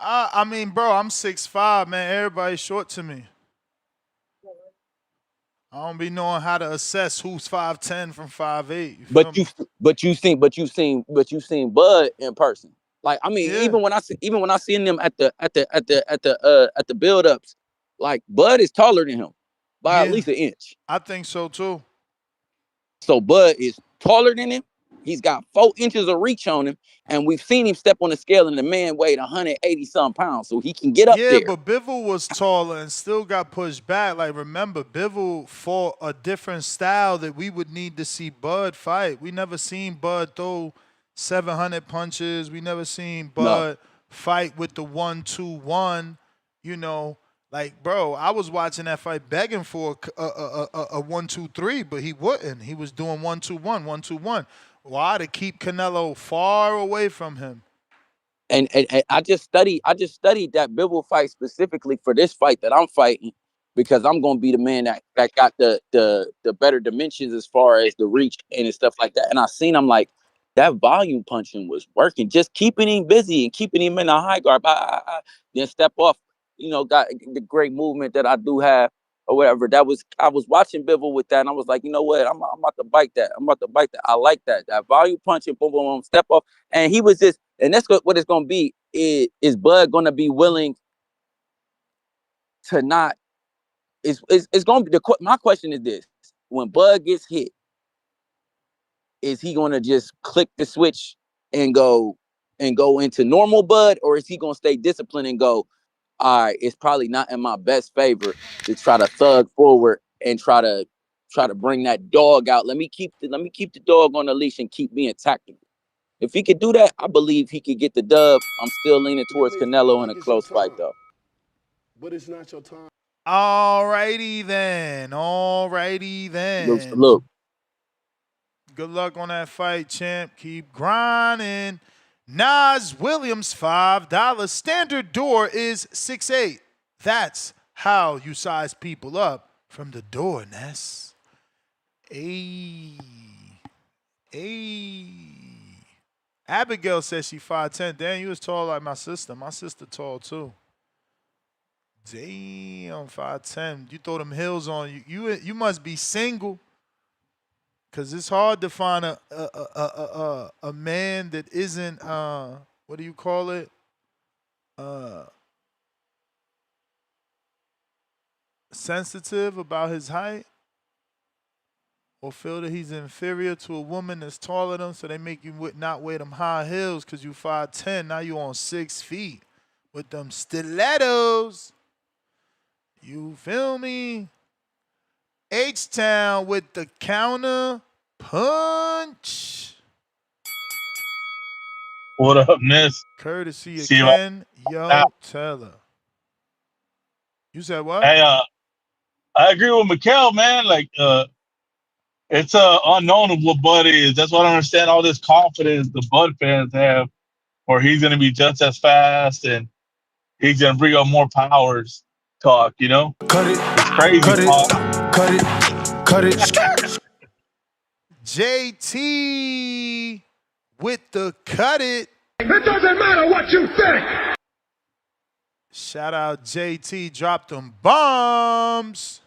I mean, bro, I'm 6'5", man. Everybody's short to me. I don't be knowing how to assess who's 5'10" from 5'8". But you've seen Bud in person. Like, I mean, Yeah. even when I seen them at the build ups, like, Bud is taller than him by at least an inch. I think so too. So Bud is taller than him. He's got 4 inches of reach on him, and we've seen him step on the scale, and the man weighed 180 some pounds, so he can get up Yeah, there. but Bivol was taller and still got pushed back. Like, remember, Bivol fought a different style that we would need to see Bud fight. We never seen Bud throw 700 punches. We never seen Bud fight with the 1-2-1. You know, like, bro, I was watching that fight begging for a 1-2-3, but he wouldn't. He was doing 1-2-1, 1-2-1. Why? To keep Canelo far away from him. And I just studied that Bivol fight specifically for this fight that I'm fighting, because I'm gonna be the man that got the better dimensions as far as the reach and stuff like that. And I seen him, like, that volume punching was working, just keeping him busy and keeping him in a high guard. Then step off, you know, got the great movement that I do have or whatever. I was watching Bivol with that, and I was like, you know what, I'm about to bite that. I like that volume punching, boom, boom, boom, step off. And he was just, and that's what it's gonna be. Is Bud gonna be willing to not? It's gonna be my question is this: when Bud gets hit, is he gonna just click the switch and go into normal Bud, or is he gonna stay disciplined and go, all right, it's probably not in my best favor to try to thug forward and try to bring that dog out. Let me keep the dog on the leash and keep being tactical. If he could do that, I believe he could get the dub. I'm still leaning towards Canelo in a close fight, though. But it's not your time. Alrighty then. Look. Good luck on that fight, champ. Keep grinding. Nas Williams, $5. Standard door is 6'8". That's how you size people up from the door, Ness. Hey. Abigail says she 5'10". Damn, you was tall like my sister. My sister tall too. Damn, 5'10". You throw them heels on you must be single. Cause it's hard to find a man that isn't what do you call it? Sensitive about his height, or feel that he's inferior to a woman that's taller than him, so they make you not wear them high heels because you 5'10". Now you on 6 feet with them stilettos. You feel me? H-Town with the counter punch. What up, Ness? Courtesy of See you Ken out. Taylor. You said what? Hey, I agree with Mikhail, man. Like, it's unknown of what Bud is. That's why I don't understand all this confidence the Bud fans have, or he's going to be just as fast and he's going to bring up more powers. Talk, you know? Cut it. It's crazy Cut it. talk. Cut it. Cut it. JT with the cut it. It doesn't matter what you think. Shout out JT, dropped them bombs.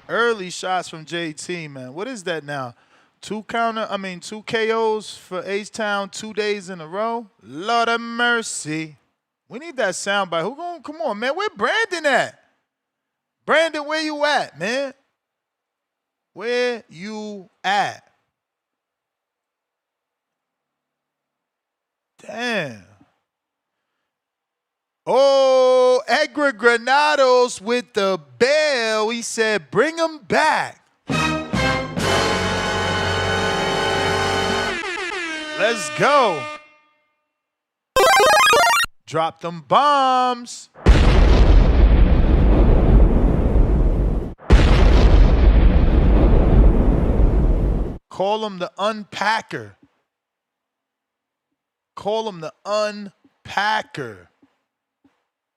Early shots from JT, man. What is that now? 2 KOs for H-Town 2 days in a row? Lord of mercy. We need that soundbite. Who going? Come on, man. Where Brandon at? Brandon, where you at, man? Where you at? Damn. Oh, Edgar Granados with the bell. He said, bring him back. Let's go. Drop them bombs. Call him the unpacker. Call him the unpacker.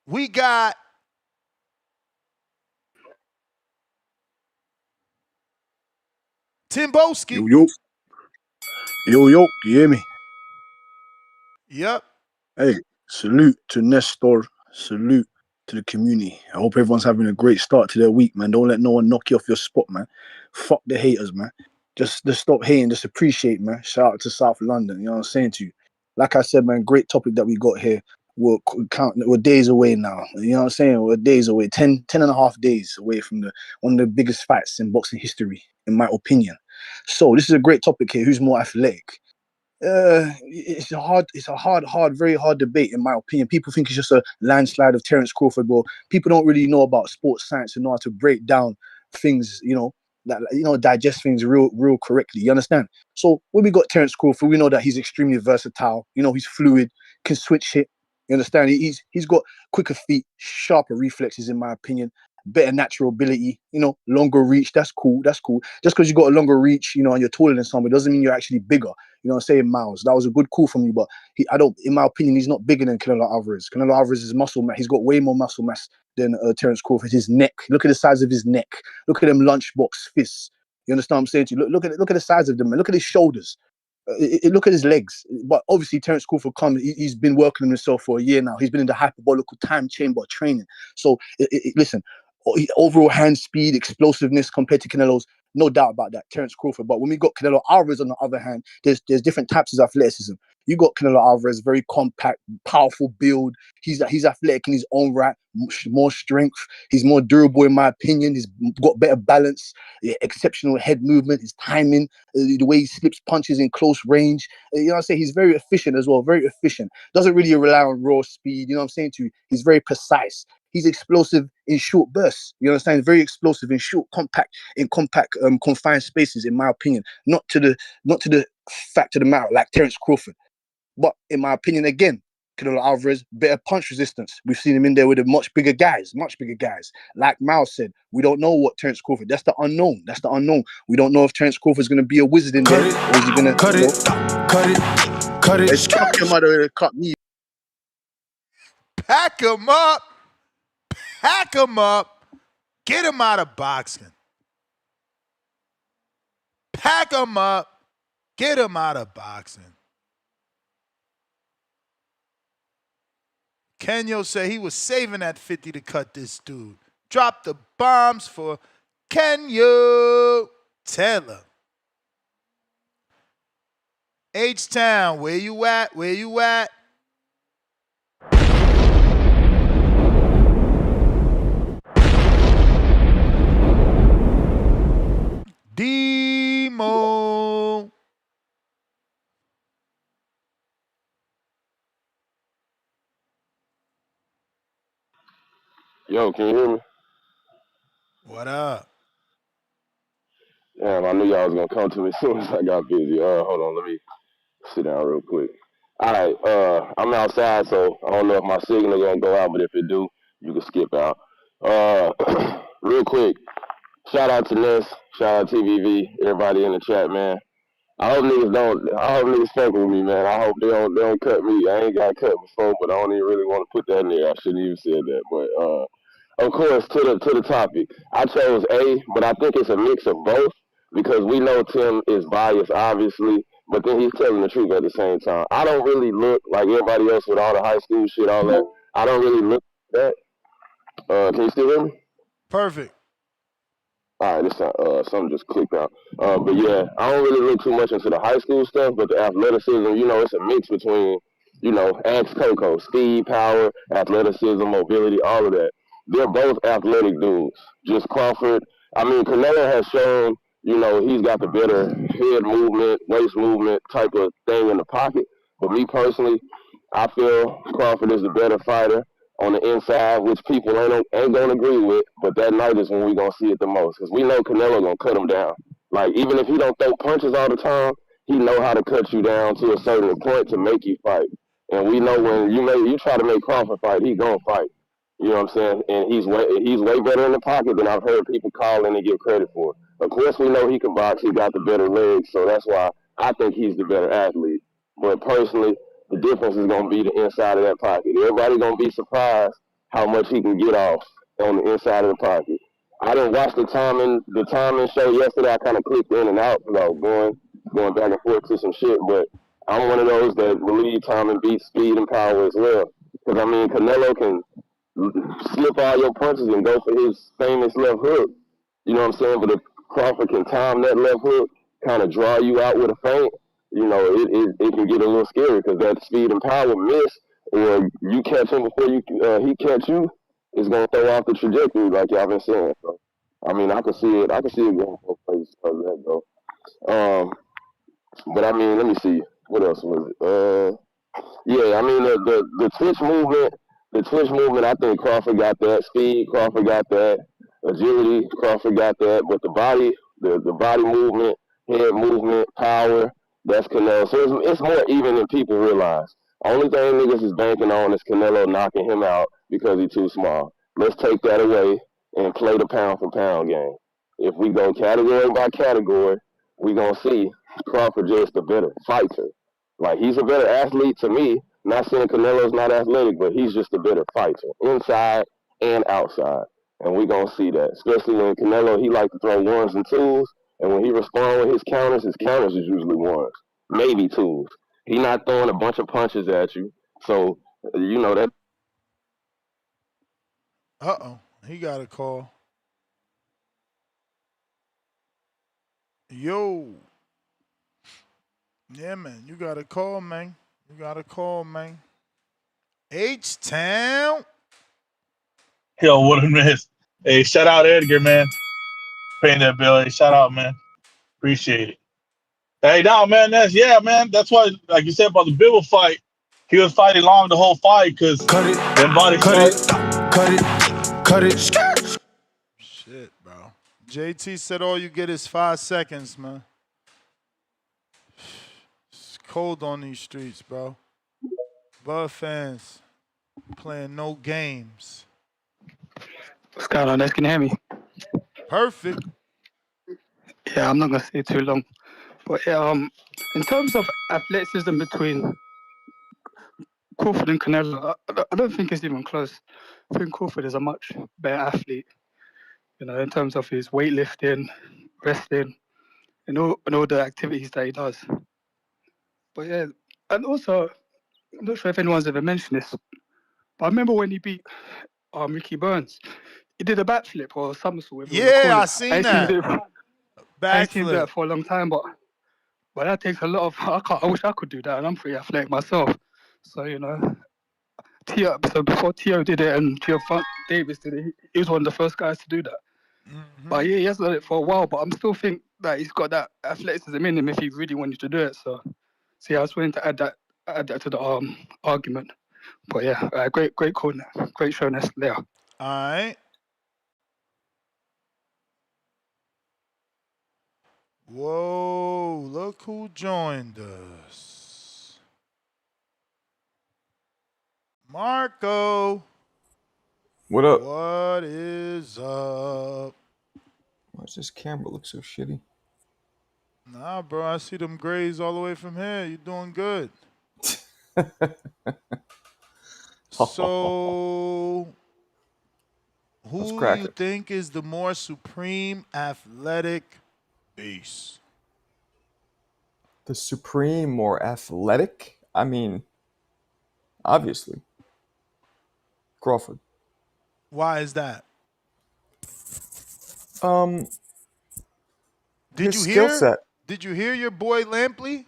We got Timboski. Yo, you hear me? Yep. Hey, salute to Nestor. Salute to the community. I hope everyone's having a great start to their week, man. Don't let no one knock you off your spot, man. Fuck the haters, man. Just stop hating, just appreciate, man. Shout out to South London, you know what I'm saying to you. Like I said, man, great topic that we got here. We're days away now. You know what I'm saying? We're days away, 10 and a half days away from one of the biggest fights in boxing history, in my opinion. So this is a great topic here. Who's more athletic? It's a very hard debate, in my opinion. People think it's just a landslide of Terence Crawford, but people don't really know about sports science and know how to break down things, digest things real correctly. You understand? So when we got Terence Crawford, we know that he's extremely versatile. He's fluid, can switch hit. You understand? He's got quicker feet, sharper reflexes, in my opinion, better natural ability, longer reach. That's cool. Just because you got a longer reach, and you're taller than somebody doesn't mean you're actually bigger. I'm saying, Miles, that was a good call from you, but in my opinion, he's not bigger than Canelo Alvarez. Canelo Alvarez's muscle mass, he's got way more muscle mass than Terence Crawford. His neck, look at the size of his neck. Look at them lunchbox fists. You understand what I'm saying to you? Look at the size of them, man. Look at his shoulders. Look at his legs. But obviously, Terence Crawford he's been working on himself for a year now. He's been in the hyperbolical time chamber training. So listen, overall hand speed, explosiveness compared to Canelo's, no doubt about that, Terence Crawford. But when we got Canelo Alvarez on the other hand, there's different types of athleticism. You got Canelo Alvarez, very compact, powerful build. He's athletic in his own right, more strength. He's more durable, in my opinion. He's got better balance, exceptional head movement, his timing, the way he slips punches in close range. You know what I'm saying? He's very efficient as well, very efficient. Doesn't really rely on raw speed. You know what I'm saying to you? He's very precise. He's explosive in short bursts. You understand? Very explosive in short, compact, confined spaces. In my opinion, not to the fact of the matter like Terence Crawford, but in my opinion, again, Canelo Alvarez better punch resistance. We've seen him in there with the much bigger guys. Like Miles said, we don't know what Terence Crawford. That's the unknown. We don't know if Terence Crawford's going to be a wizard in there, or is he going to cut it. Cut it. Cut me. Pack him up. Pack him up. Get him out of boxing. Pack him up. Get him out of boxing. Kenyo said he was saving that 50 to cut this dude. Drop the bombs for Kenyo Taylor. H-Town, where you at? Where you at? Demo. Yo, can you hear me? What up? Damn, I knew y'all was gonna come to me as soon as I got busy. Hold on, let me sit down real quick. All right, I'm outside, so I don't know if my signal gonna go out, but if it do, you can skip out. Real quick, shout out to Ness, shout out TVV, everybody in the chat, man. I hope niggas fuck with me, man. I hope they don't cut me. I ain't got cut before, but I don't even really want to put that in there. I shouldn't even said that, but of course, to the topic, I chose A, but I think it's a mix of both because we know Tim is biased, obviously, but then he's telling the truth at the same time. I don't really look like everybody else with all the high school shit, all that. I don't really look like that. Can you still hear me? Perfect. All right, this something just clicked out. But yeah, I don't really look too much into the high school stuff, but the athleticism, it's a mix between, ask Coco, speed, power, athleticism, mobility, all of that. They're both athletic dudes. Just Crawford. I mean, Canelo has shown, he's got the better head movement, waist movement type of thing in the pocket. But me personally, I feel Crawford is the better fighter on the inside, which people ain't gonna agree with. But that night is when we gonna see it the most, because we know Canelo gonna cut him down. Like even if he don't throw punches all the time, he know how to cut you down to a certain point to make you fight. And we know when you try to make Crawford fight, he gonna fight. You know what I'm saying? And he's way better in the pocket than I've heard people call in and give credit for. Of course, we know he can box. He got the better legs, so that's why I think he's the better athlete. But personally, the difference is going to be the inside of that pocket. Everybody going to be surprised how much he can get off on the inside of the pocket. I didn't watch the timing show yesterday. I kind of clicked in and out because I was going back and forth to some shit. But I'm one of those that believe timing beats speed and power as well. Because, I mean, Canelo can slip all your punches and go for his famous left hook. You know what I'm saying? But if Crawford can time that left hook, kind of draw you out with a feint, it can get a little scary because that speed and power miss, or you catch him before he catch you, is gonna throw off the trajectory like y'all been saying. So, I mean, I can see it going both places like that though. But I mean, let me see. What else was it? Yeah, I mean the twitch movement. I think Crawford got that. Speed, Crawford got that. Agility, Crawford got that. But the body movement, head movement, power, that's Canelo. So it's more even than people realize. Only thing niggas is banking on is Canelo knocking him out because he's too small. Let's take that away and play the pound for pound game. If we go category by category, we gonna see Crawford just a better fighter. Like, he's a better athlete to me. Not saying Canelo's not athletic, but he's just a better fighter, inside and outside. And we're going to see that. Especially when Canelo, he like to throw ones and twos. And when he responds with his counters is usually ones, maybe twos. He's not throwing a bunch of punches at you. So, that. Uh-oh. He got a call. Yo. Yeah, man. You got a call, man. H-Town. Yo, what a mess. Hey, shout out Edgar, man. Paying that bill. Hey, shout out, man. Appreciate it. Hey, no, man. That's why, like you said about the Bibble fight, he was fighting long the whole fight because them body shots. Cut it. Shit, bro. JT said all you get is 5 seconds, man. It's cold on these streets, bro. Bud fans playing no games. What's going on? Can you hear me? Perfect. Yeah, I'm not gonna stay too long. But in terms of athleticism between Crawford and Canelo, I don't think it's even close. I think Crawford is a much better athlete, in terms of his weightlifting, wrestling, and all the activities that he does. But yeah, and also, I'm not sure if anyone's ever mentioned this, but I remember when he beat Ricky Burns, he did a backflip or somersault, whatever you want to Yeah, call I it. I seen ain't seen him that do it. I ain't seen him do backflip. that for a long time, but that takes a lot of. I wish I could do that, and I'm pretty athletic myself. So Tio. So before Tio did it and Gio Davis did it, he was one of the first guys to do that. But yeah, he has done it for a while. But I'm still think that he's got that athleticism in him if he really wanted to do it. So yeah, I was willing to add that to the argument. But yeah, great call, great show, Leo. All right. Whoa, look who joined us. Marco. What up? What is up? Why does this camera look so shitty? Nah, bro, I see them grays all the way from here. You doing good. So, who do you think is the more supreme athletic beast? The supreme, more athletic? I mean, obviously, Crawford. Why is that? Did you hear? Set. Did you hear your boy Lampley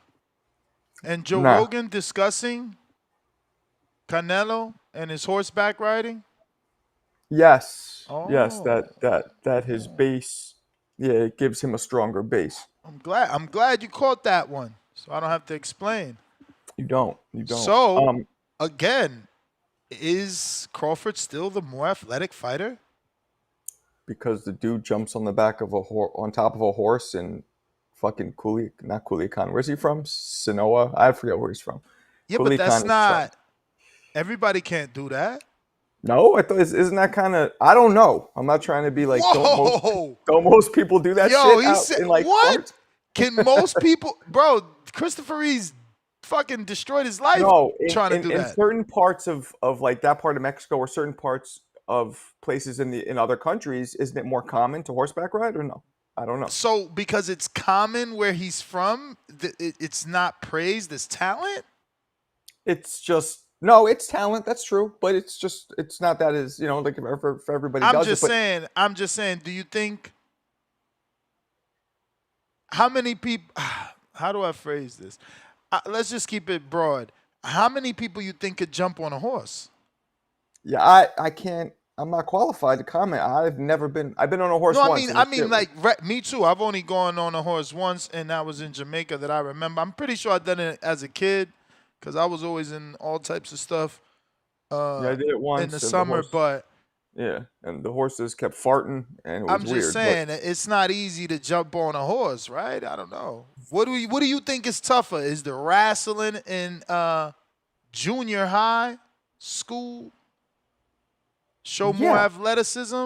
and Joe Nah. Rogan discussing Canelo and his horseback riding? Yes. Oh. Yes, that his base, it gives him a stronger base. I'm glad you caught that one, so I don't have to explain. You don't. So, again, is Crawford still the more athletic fighter? Because the dude jumps on the back of on top of a horse and fucking not Culiacan. Where's he from? Sinaloa? I forget where he's from. Yeah, but that's not. Everybody can't do that. No, I thought isn't that kind of? I don't know. I'm not trying to be like. Don't most people do that? Yo, shit he out said in, like, what? parts? Can most people, bro? Christopher Reeves fucking destroyed his life trying to do that. In certain parts of like that part of Mexico or certain parts of places in other countries, isn't it more common to horseback ride or no? I don't know. So because it's common where he's from, it's not praised as talent? It's just, no, it's talent. That's true. But it's not that is, like for everybody I'm just saying, do you think, how many people, how do I phrase this? Let's just keep it broad. How many people you think could jump on a horse? Yeah, I can't. I'm not qualified to comment. I've been on a horse once. No, I mean, like, me too. I've only gone on a horse once, and that was in Jamaica that I remember. I'm pretty sure I done it as a kid, because I was always in all types of stuff. I did it once in the summer, but yeah, and the horses kept farting, and it was I'm just weird, saying it's not easy to jump on a horse, right? I don't know. What do you think is tougher? Is the wrestling in junior high school show more athleticism?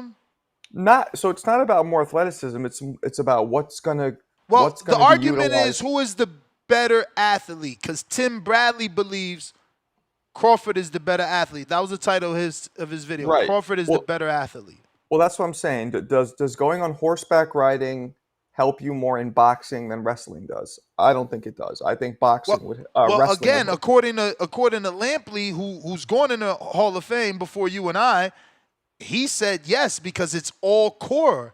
So it's not about more athleticism. It's about what's gonna. Well, the argument is who is the better athlete, because Tim Bradley believes Crawford is the better athlete. That was the title of his video. Right. Crawford is the better athlete. Well, that's what I'm saying. Does going on horseback riding help you more in boxing than wrestling does? I don't think it does. I think boxing would. Wrestling again, would. according to Lampley, who's going in the Hall of Fame before you and I, he said yes because it's all core.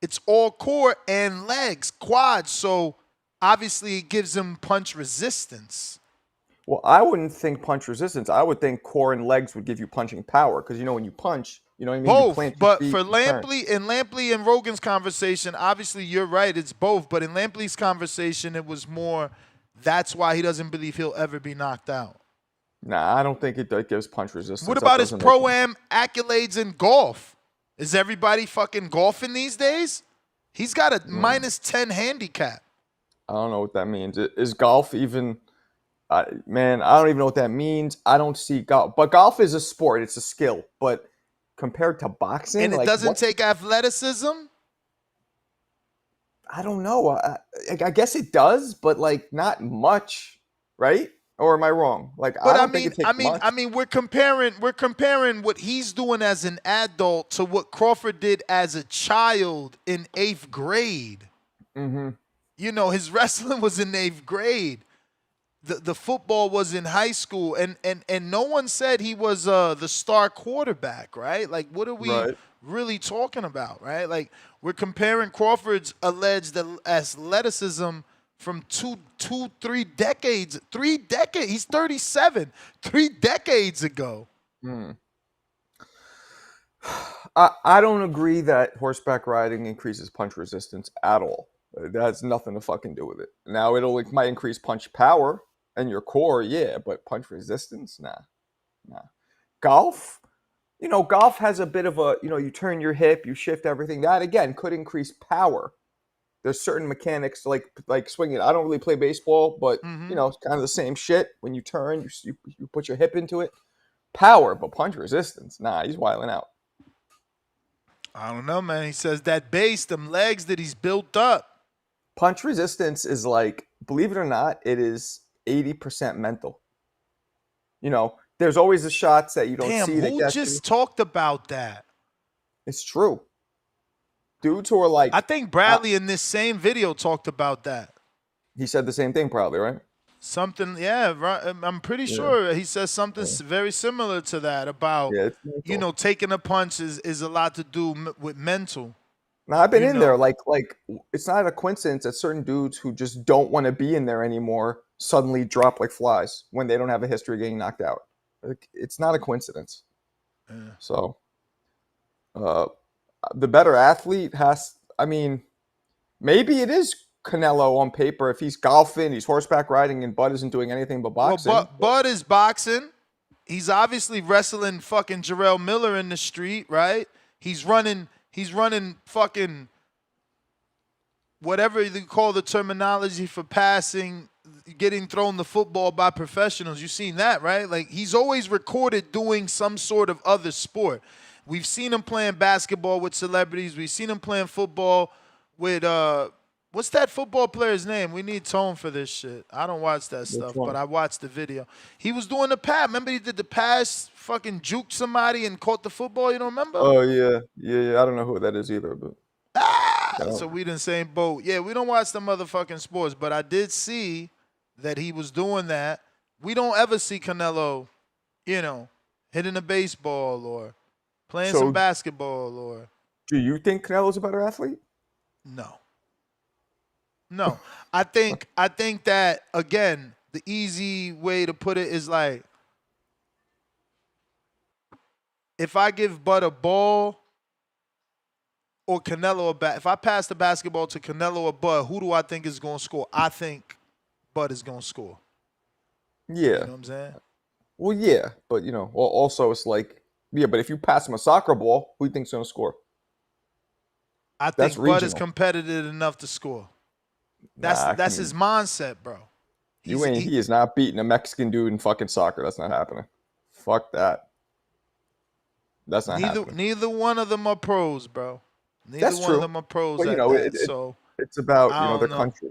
It's all core and legs, quads. So obviously it gives him punch resistance. Well, I wouldn't think punch resistance. I would think core and legs would give you punching power, because when you punch, you know what I mean? Both, you but feet, for Lampley and Rogan's conversation, obviously you're right, it's both. But in Lampley's conversation, it was more, that's why he doesn't believe he'll ever be knocked out. Nah, I don't think it gives punch resistance. What about his pro-am accolades in golf? Is everybody fucking golfing these days? He's got a -10 handicap. I don't know what that means. Is golf even... man, I don't even know what that means. I don't see golf. But golf is a sport. It's a skill. But compared to boxing... And it doesn't take athleticism? I don't know. I guess it does, but, like, not much, right? Or am I wrong? Like, But I don't think it takes much. we're comparing what he's doing as an adult to what Crawford did as a child in 8th grade. Mm-hmm. You know, his wrestling was in 8th grade. The football was in high school, and no one said he was the star quarterback, right? Like, what are we Right. really talking about, right? Like, we're comparing Crawford's alleged athleticism from 3 decades. He's 37. 3 decades ago. Hmm. I don't agree that horseback riding increases punch resistance at all. That has nothing to fucking do with it. Now it might increase punch power and your core, yeah, but punch resistance, nah. Golf, golf has a bit of a, you turn your hip, you shift everything. That again could increase power. There's certain mechanics like swinging. I don't really play baseball, but it's kind of the same shit. When you turn, you put your hip into it. Power, but punch resistance, nah, he's wilding out. I don't know, man. He says that base, them legs that he's built up. Punch resistance is like, believe it or not, it is 80% mental. There's always the shots that you don't see that Who get just you. talked about that? It's true. Dudes who are like, I think Bradley in this same video talked about that. He said the same thing, probably, right? Something, yeah, right. I'm pretty sure he says something very similar to that about, taking a punch is a lot to do with mental. Now, I've been in there. Like it's not a coincidence that certain dudes who just don't want to be in there anymore suddenly drop like flies when they don't have a history of getting knocked out. Like, it's not a coincidence. Yeah. So, the better athlete maybe it is Canelo on paper. If he's golfing, he's horseback riding, and Bud isn't doing anything but boxing. Well, Bud is boxing. He's obviously wrestling fucking Jarrell Miller in the street, right? He's running fucking whatever you call the terminology for passing, getting thrown the football by professionals. You've seen that, right? Like, he's always recorded doing some sort of other sport. We've seen him playing basketball with celebrities. We've seen him playing football with what's that football player's name? We need Tone for this shit. I don't watch that stuff, but I watched the video. He was doing the pass. Remember he did the pass, fucking juked somebody and caught the football? You don't remember? Oh, yeah. I don't know who that is either, but... So we in the same boat. Yeah, we don't watch the motherfucking sports, but I did see that he was doing that. We don't ever see Canelo, hitting a baseball or playing some basketball or... Do you think Canelo's a better athlete? No, I think that, again, the easy way to put it is like, if I give Bud a ball or Canelo a bat, if I pass the basketball to Canelo or Bud, who do I think is going to score? I think Bud is going to score. Yeah. You know what I'm saying? Well, yeah, but, also it's like, yeah, but if you pass him a soccer ball, who do you think's going to score? I think Bud is competitive enough to score. That's his mindset, bro. He is not beating a Mexican dude in fucking soccer. That's not happening. Fuck that. That's not happening. Neither one of them are pros, bro. That's true. Of them are pros. But, it's about, the country.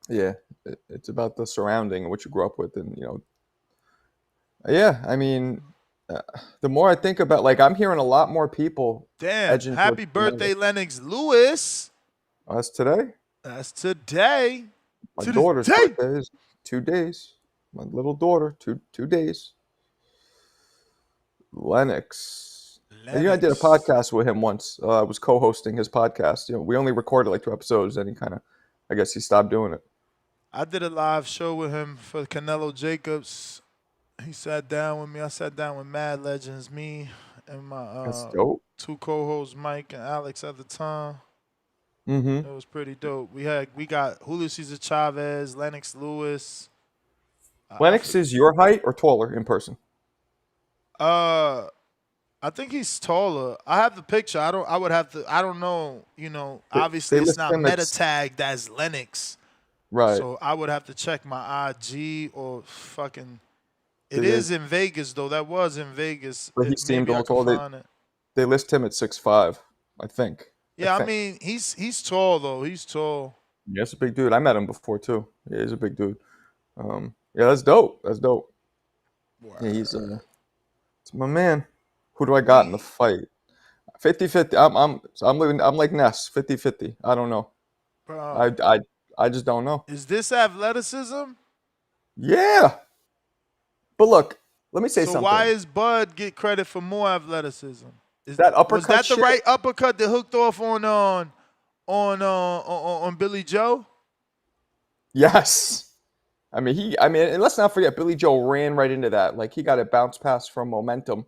Yeah. It's about the surrounding and what you grew up with. And, yeah, I mean, the more I think about, like, I'm hearing a lot more people. Damn, happy birthday, Lennox Lewis. Oh, that's today? That's today. My daughter's birthday is 2 days. My little daughter, two days. Lennox. I did a podcast with him once. I was co-hosting his podcast. We only recorded like 2 episodes, and I guess he stopped doing it. I did a live show with him for Canelo Jacobs. He sat down with me. I sat down with Mad Legends, me and my That's dope. 2 co-hosts, Mike and Alex at the time. Mm-hmm. It was pretty dope. We got Julio Cesar Chavez, Lennox Lewis. Lennox is your height or taller in person? I think he's taller. I have the picture. I don't know. Obviously it's not meta tagged as Lennox. Right. So I would have to check my IG or fucking. It is in Vegas though. That was in Vegas. But he seemed a little tall. They list him at 6'5", I think. Yeah, I mean he's tall though. He's tall. Yeah, he's a big dude. I met him before too. Yeah, he's a big dude. Yeah, that's dope. That's dope. Yeah, he's it's my man. Who do I got in the fight? 50-50. I'm like Ness, 50-50. I don't know. Bro. I just don't know. Is this athleticism? Yeah. But look, let me say So something. why is Bud get credit for more athleticism? That uppercut was that the shit? right uppercut that hooked off on Billy Joe? Yes. I mean, and let's not forget, Billy Joe ran right into that. Like, he got a bounce pass from momentum.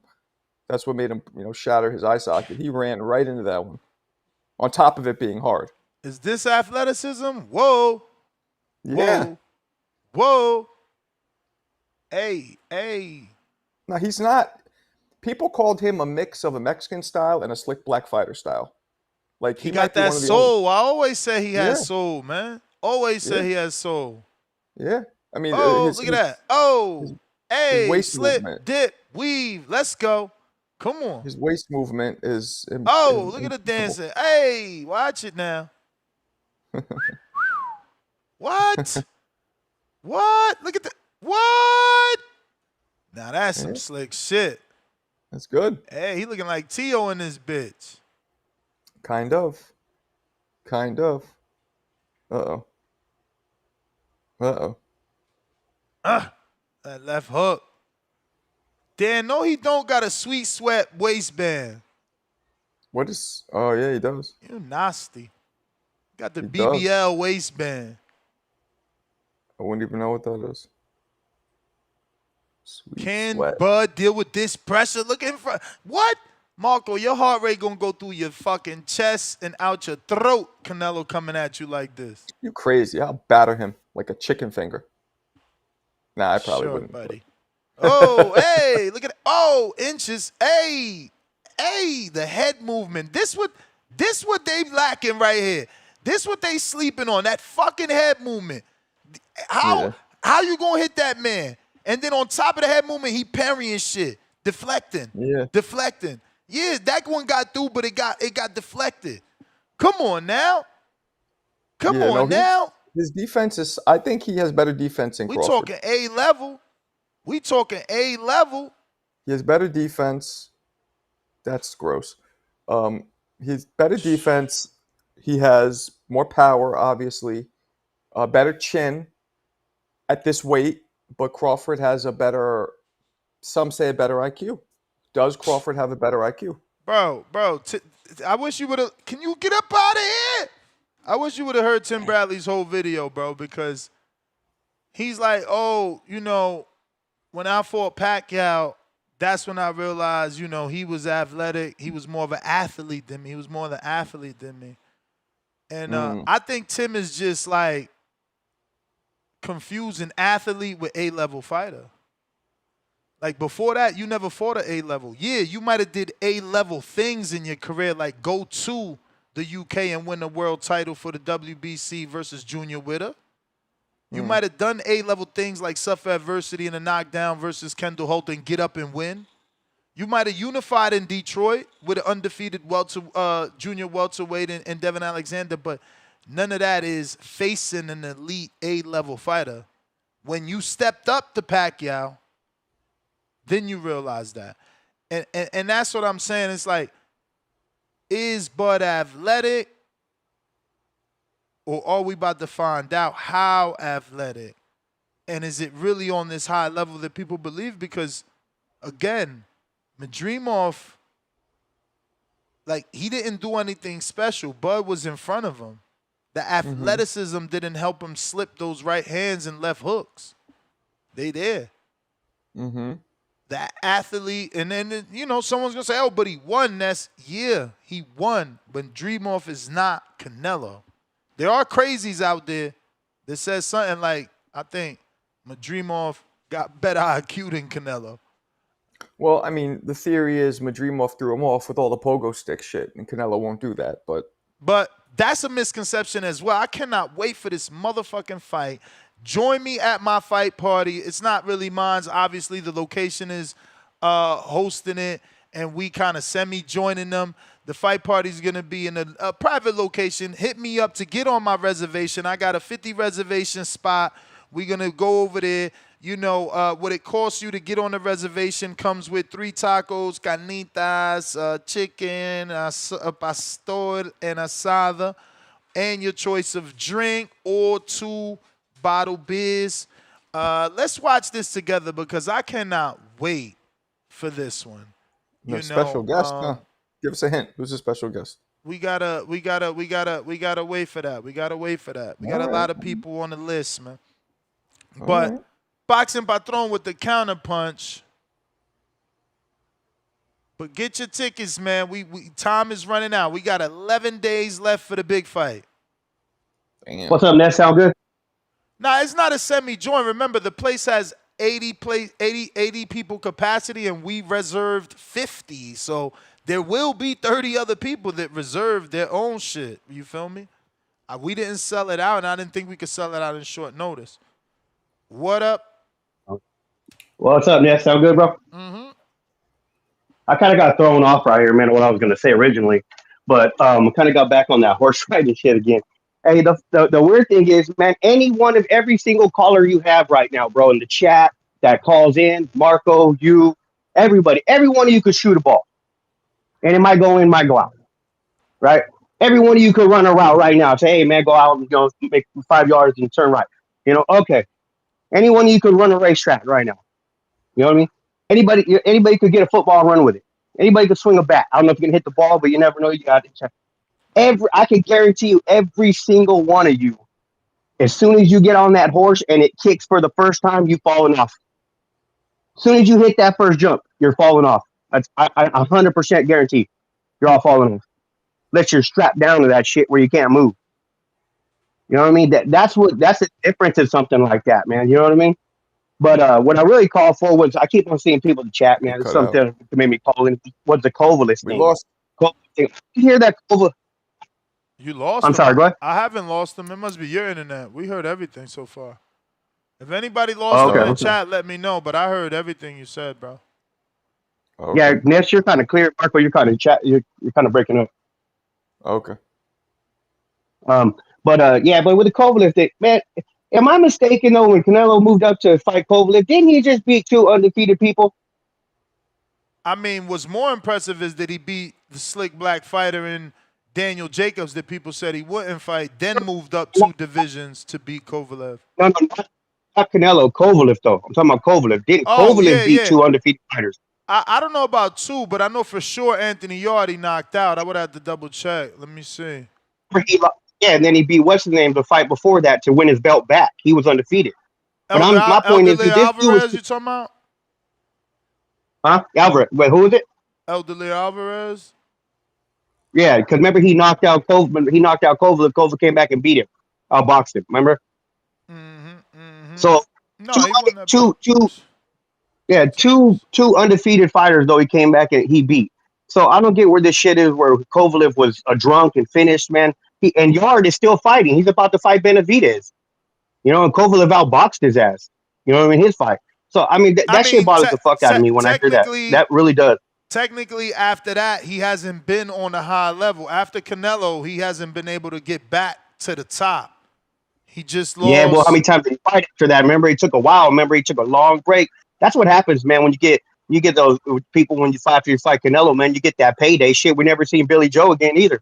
That's what made him, shatter his eye socket. He ran right into that one. On top of it being hard. Is this athleticism? Whoa. Yeah. Whoa. Hey. No, he's not. People called him a mix of a Mexican style and a slick black fighter style. Like, He might got be that one of the soul. I always say he has Yeah. soul, man. Always say Yeah. he has soul. Yeah. I mean, Oh, look at that. Oh, his hey, waist slip, movement. dip, weave. Let's go. Come on. His waist movement is. Oh, look at the dancing. Hey, watch it now. What? What? Look at the what? Now that's some slick shit. That's good. Hey, he looking like T.O. in this bitch. Kind of. Uh-oh. That left hook. Dan, no, he don't got a sweet sweat waistband. What is? Oh yeah, he does. You nasty. Got the He does. BBL waistband. I wouldn't even know what that is. Sweet Can sweat. Bud deal with this pressure? Look in front. What? Marco, your heart rate gonna go through your fucking chest and out your throat. Canelo coming at you like this. You crazy? I'll batter him like a chicken finger. Nah, I probably Sure, wouldn't. buddy. Oh, hey, look at it. Oh, inches. Hey, the head movement. This what they lacking right here. This what they sleeping on. That fucking head movement. How you gonna hit that man? And then on top of the head movement, he parrying shit, deflecting. Yeah, that one got through, but it got deflected. Come on now. His defense is. I think he has better defense than We Crawford. talking A level. He has better defense. That's gross. He's better defense. He has more power, obviously. Better chin at this weight, but Crawford has a better. Some say a better IQ. Does Crawford have a better IQ? Bro, I wish you would have. Can you get up out of here? I wish you would have heard Tim Bradley's whole video, bro, because he's like, oh, when I fought Pacquiao, that's when I realized, he was athletic. He was more of an athlete than me. And I think Tim is just like confusing athlete with A-level fighter. Like before that, you never fought an A-level. Yeah, you might have did A-level things in your career, like go to the UK and win the world title for the WBC versus Junior Witter. You might have done A-level things like suffer adversity in a knockdown versus Kendall Holt and get up and win. You might have unified in Detroit with an undefeated junior welterweight and Devin Alexander, but none of that is facing an elite A-level fighter. When you stepped up to Pacquiao, then you realize that. And that's what I'm saying. It's like, is Bud athletic? Or are we about to find out how athletic? And is it really on this high level that people believe? Because, again, Madrimov, like, he didn't do anything special. Bud was in front of him. The athleticism didn't help him slip those right hands and left hooks. They there. The athlete, and then, someone's going to say, oh, but he won. He won. But Madrimov is not Canelo. There are crazies out there that says something like, I think Madrimov got better IQ than Canelo. Well, I mean, the theory is Madrimov threw him off with all the pogo stick shit, and Canelo won't do that. But that's a misconception as well. I cannot wait for this motherfucking fight. Join me at my fight party. It's not really mine. Obviously, the location is hosting it, and we kind of semi-joining them. The fight party is going to be in a private location. Hit me up to get on my reservation. I got a 50 reservation spot. We're going to go over there. What it costs you to get on the reservation comes with 3 tacos, carnitas, chicken, pastor, and asada, and your choice of drink or 2 bottle beers. Let's watch this together because I cannot wait for this one. No special guest, huh? Give us a hint. Who's the special guest? We gotta wait for that. We gotta wait for that. We got a lot of people on the list, man. But Boxing Patron with the counterpunch. But get your tickets, man. We time is running out. We got 11 days left for the big fight. Damn. What's up, Ness? Sound good? Nah, it's not a semi-joint. Remember, the place has 80 people capacity, and we reserved 50. So there will be 30 other people that reserved their own shit. You feel me? We didn't sell it out, and I didn't think we could sell it out in short notice. What up? What's up, Ness? Sound good, bro? Mm-hmm. I kind of got thrown off right here, man, what I was going to say originally. But kind of got back on that horse riding shit again. Hey, the weird thing is, man, every single caller you have right now, bro, in the chat that calls in, Marco, you, everybody, every one of you could shoot a ball. And it might go in, might go out. Right? Every one of you could run a route right now. Say, hey, man, go out and make 5 yards and turn right. Okay. Any one of you could run a racetrack right now. You know what I mean? Anybody could get a football and run with it. Anybody could swing a bat. I don't know if you can hit the ball, but you never know. You got to check. I can guarantee you, every single one of you, as soon as you get on that horse and it kicks for the first time, you falling off. As soon as you hit that first jump, you're falling off. That's I 100% guarantee. You're all falling off. Unless you're strapped down to that shit where you can't move. You know what I mean? That's the difference in something like that, man. You know what I mean? But what I really called for was, I keep on seeing people in the chat, man. It's something that made me call in. What's the Kovalev thing? We lost. You hear that Kovalev? You lost I'm him. sorry, go ahead. I haven't lost him. It must be your internet. We heard everything so far. If anybody lost him in the chat, let me know. But I heard everything you said, bro. Okay. Yeah, Ness, you're kind of clear. Marco, you're kind of chat. You're kind of breaking up. Okay. But with the Kovalev thing, man, am I mistaken though? When Canelo moved up to fight Kovalev, didn't he just beat 2 undefeated people? I mean, what's more impressive is that he beat the slick black fighter in Daniel Jacobs that people said he wouldn't fight, then moved up 2 divisions to beat Kovalev. No, not Canelo. Kovalev though. I'm talking about Kovalev. Didn't Kovalev beat 2 undefeated fighters? I don't know about 2, but I know for sure Anthony Yarde knocked out. I would have to double check. Let me see. And then he beat what's his name the fight before that to win his belt back. He was undefeated. But my point is, Alvarez, you talking about? Huh? Alvarez. Wait, who is it? Eldely Alvarez. Yeah, because remember he knocked out Kovalev. Kovalev came back and beat him. Boxed him. Remember? So two undefeated fighters though he came back and he beat. So I don't get where this shit is where Kovalev was a drunk and finished, man. And Yard is still fighting. He's about to fight Benavidez. And Kovalev outboxed his ass. You know what I mean? His fight. So I mean that shit bothers the fuck out of me when I hear that. That really does. Technically, after that, he hasn't been on a high level. After Canelo, he hasn't been able to get back to the top. He just lost. Yeah, well, how many times did he fight after that? Remember, he took a while. Remember, he took a long break. That's what happens, man, when you get those people when you fight Canelo, man, you get that payday shit. We never seen Billy Joe again either.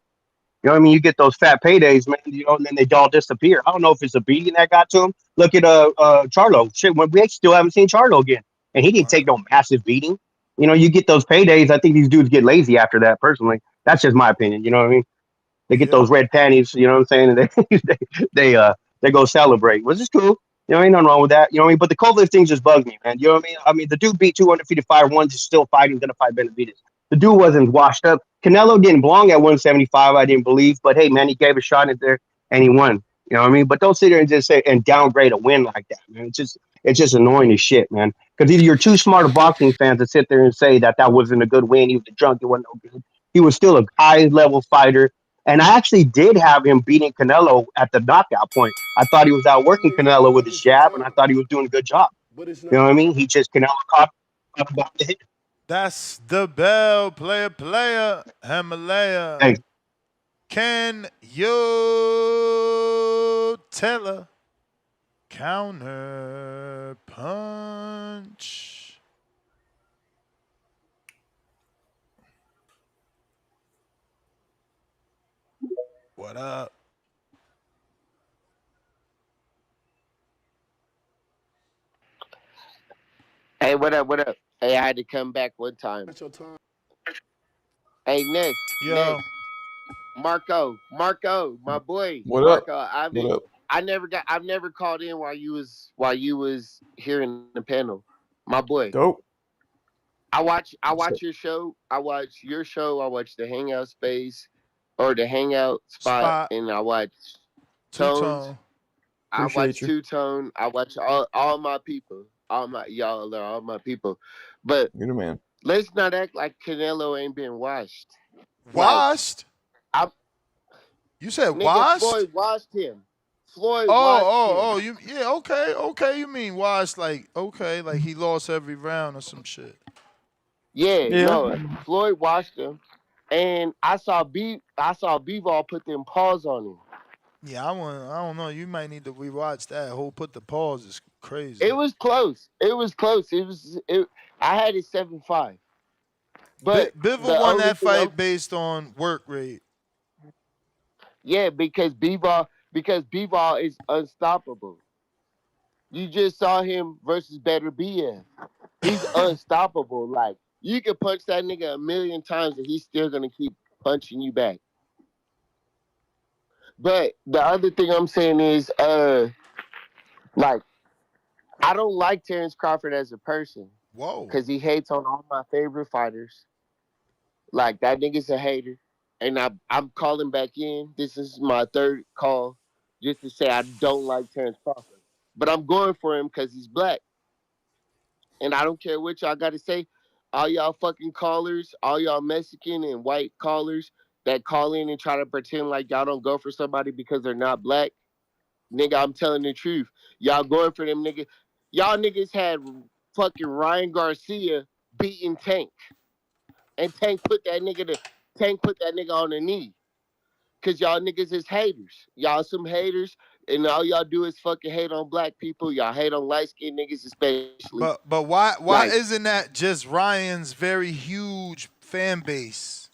You know what I mean? You get those fat paydays, man, and then they all disappear. I don't know if it's a beating that got to him. Look at Charlo. Shit, we still haven't seen Charlo again. And he didn't take no massive beating. You get those paydays. I think these dudes get lazy after that, personally. That's just my opinion. You know what I mean? They get those red panties, you know what I'm saying? And they go celebrate, which is cool. Ain't nothing wrong with that. You know what I mean? But the Kovalev thing just bugs me, man. You know what I mean? I mean, the dude beat 2 undefeated fighter. One's just still fighting, gonna fight Benavidez. The dude wasn't washed up. Canelo didn't belong at 175, I didn't believe. But hey, man, he gave a shot at there and he won. You know what I mean? But don't sit there and just say and downgrade a win like that, man. It's just annoying as shit, man. Because either you're too smart of boxing fans to sit there and say that wasn't a good win. He was a drunk. It wasn't no good. He was still a high-level fighter. And I actually did have him beating Canelo at the knockout point. I thought he was outworking Canelo with his jab, and I thought he was doing a good job. You know what I mean? Canelo caught about the hit. That's the bell, player, Himalaya. Hey. Can you tell her? Counter punch. What up? Hey, what up? What up? Hey, I had to come back one time. That's your time. Hey, Ness, Yo. Marco, my boy, What up? Marco. What up? I've never called in while you was here in the panel, my boy. Dope. I watch your show. I watch your show. I watch the Hangout Space or the Hangout Spot, Spot. and I watch Two Tones. Tone. I Appreciate watch you. Two Tone. I watch all my people. All my y'all are all my people. But You're the man. let's not act like Canelo ain't been washed. Like Washed? I You said nigga washed? Floyd washed him. Floyd washed him. You yeah, okay, you mean washed like okay, like he lost every round or some shit. Yeah, Yeah. no. Floyd washed him. And I saw B-Ball put them paws on him. Yeah, I don't know. You might need to rewatch that. Whole put the pause is crazy. It was close. I had it 7-5. But Bivol the won only that thing fight based on work rate. yeah, because B-Ball is unstoppable. You just saw him versus Better BF. He's unstoppable. Like you can punch that nigga a million times and he's still gonna keep punching you back. But the other thing I'm saying is, like I don't like Terence Crawford as a person. Whoa. Because he hates on all my favorite fighters. Like that nigga's a hater. And I'm calling back in. This is my third call just to say I don't like Terence Crawford. But I'm going for him because he's black. And I don't care what y'all got to say. All y'all fucking callers, all y'all Mexican and white callers that call in and try to pretend like y'all don't go for somebody because they're not black. Nigga, I'm telling the truth. Y'all going for them nigga. Y'all niggas had fucking Ryan Garcia beating Tank. And Tank put that nigga on the knee. Cause y'all niggas is haters. Y'all some haters. And all y'all do is fucking hate on black people. Y'all hate on light skinned niggas especially. But why Like, isn't that just Ryan's very huge fan base?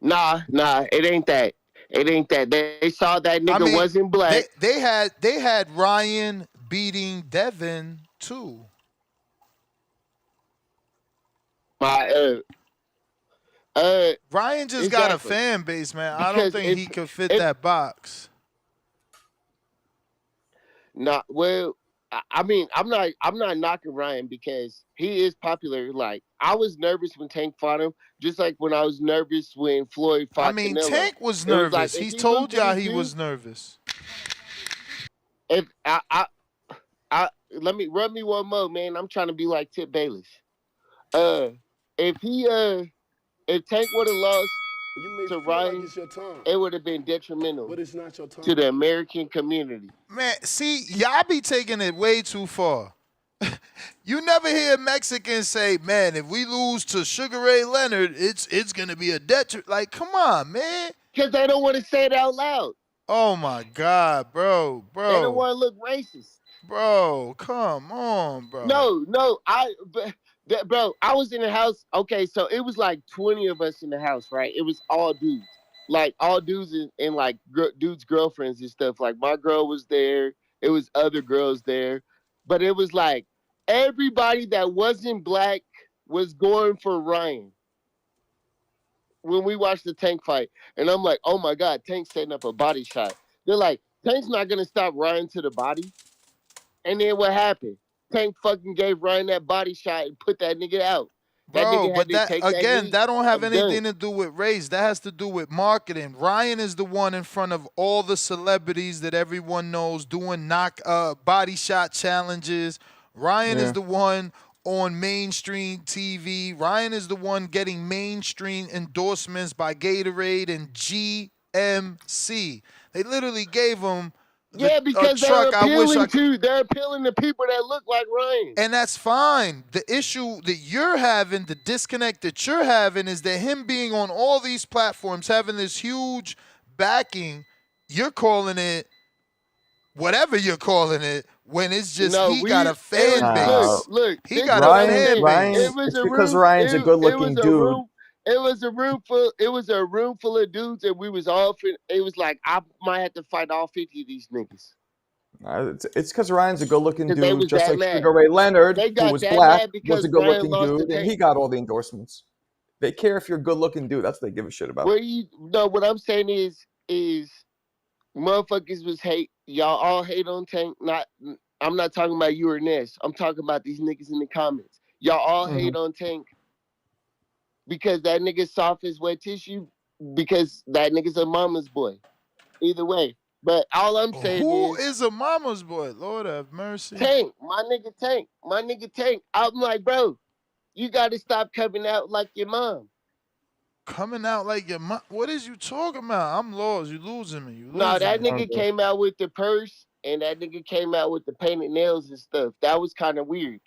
nah, it ain't that. It ain't that. They saw that nigga wasn't black. They had Ryan beating Devin too. Ryan just got a fan base, man. I don't think he could fit that box. Nah, well, I mean, I'm not knocking Ryan because he is popular. Like, I was nervous when Tank fought him, just like when I was nervous when Floyd fought I mean, Canelo. Tank was It was nervous. like, He if he told lose to y'all this he dude- was nervous. If let me run me one more, man. I'm trying to be like Tip Bayless. If Tank would have lost to Ryan, it would have been detrimental But it's not your time. to the American community. Man, see, y'all be taking it way too far. You never hear Mexicans say, "Man, if we lose to Sugar Ray Leonard, it's gonna be a detriment." Like, come on, man. Because they don't want to say it out loud. Oh my God, bro. They don't want to look racist. Bro, come on, bro. No, bro, I was in the house. Okay, so it was like 20 of us in the house, right? It was all dudes, like all dudes and like dudes' girlfriends and stuff. Like my girl was there. It was other girls there, but it was like everybody that wasn't black was going for Ryan when we watched the Tank fight. And I'm like, oh my God, Tank's setting up a body shot. They're like, Tank's not gonna stop Ryan to the body. And then what happened? Tank fucking gave Ryan that body shot and put that nigga out. That Bro, nigga had but to that take again, knee. that don't have I'm anything done. to do with race. That has to do with marketing. Ryan is the one in front of all the celebrities that everyone knows doing body shot challenges. Ryan is the one on mainstream TV. Ryan is the one getting mainstream endorsements by Gatorade and GMC. They literally gave him Because truck. they're appealing to people that look like Ryan. And that's fine. The issue that you're having, the disconnect that you're having, is that him being on all these platforms, having this huge backing, you're calling it whatever you're calling it, when it's just No, he got a it was fan base. look. He This is got a what I'm Ryan, fan saying. Ryan, It base. was it's a because room. Ryan's a It was good-looking a dude. room. It was a room full. It was a room full of dudes, and we was all. It was like I might have to fight all 50 of these niggas It's because Ryan's a good-looking because they dude, was just that like mad. Sugar Ray Leonard, They who got was that black, mad was a because Ryan good-looking lost the dude, and tank. he got all the endorsements. They care if you're a good-looking dude. That's what they give a shit about. Where you no, what I'm saying is motherfuckers was hate. Y'all all hate on Tank. I'm not talking about you or Ness. I'm talking about these niggas in the comments. Y'all all hate on Tank because that nigga soft as wet tissue. Because that nigga's a mama's boy. Either way, but all I'm saying Who is a mama's boy? Lord have mercy. Tank, my nigga Tank. I'm like, bro, you got to stop coming out like your mom. Coming out like your mom? What is you talking about? I'm lost. You losing me. No, that nigga came out with the purse and that nigga came out with the painted nails and stuff. That was kind of weird.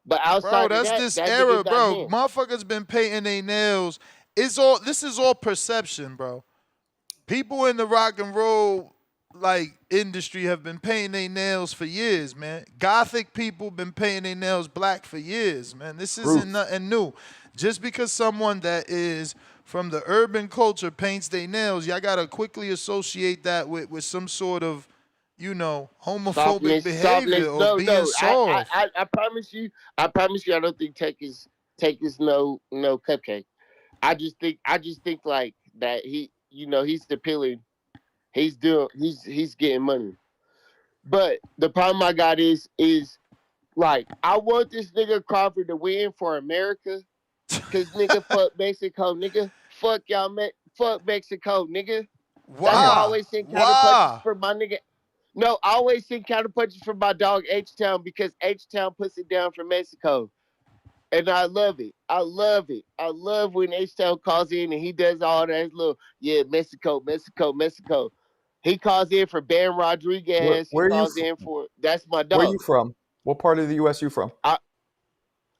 But outside Bro, of that's that, this that era, nigga got bro. hands. Motherfuckers been painting their nails. This is all perception, bro. People in the rock and roll industry have been painting their nails for years, man. Gothic people been painting their nails black for years, man. This isn't nothing new. Just because someone that is from the urban culture paints their nails, y'all gotta quickly associate that with some sort of, homophobic behavior or being soft. I promise you, I don't think Tank is no cupcake. I just think like that he's appealing. He's getting money. But the problem I got is like I want this nigga Crawford to win for America. Cause nigga fuck Mexico, nigga. Fuck y'all fuck Mexico, nigga. That's why I always send counter punches for my nigga. No, I always send counter punches for my dog H-Town because H-Town puts it down for Mexico. And I love it. I love it. I love when H-Town calls in and he does all that little, Mexico. He calls in for Ben Rodriguez. He calls in for, that's my dog. Where are you from? What part of the U.S. you from?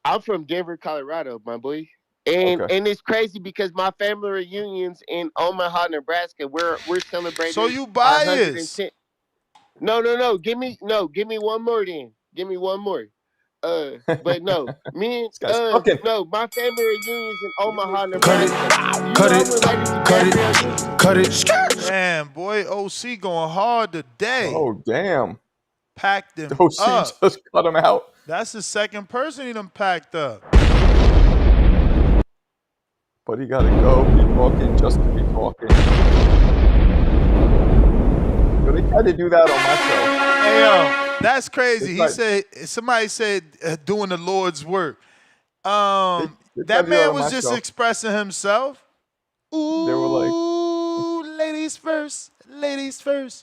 I'm from Denver, Colorado, my boy. And it's crazy because my family reunions in Omaha, Nebraska, we're celebrating. So you biased? No. Give me one more then. Give me one more. But no, me and no, my family reunions in Omaha, Nebraska. Cut it. Damn, boy, OC going hard today. Oh, damn. Packed him OC up. just cut him out. That's the second person he done packed up. But he gotta go, be talking just to be talking. But they tried to do that on my show. Hey, yo, that's crazy. Somebody said doing the Lord's work. That man was just expressing himself. Ooh, they were like, ladies first.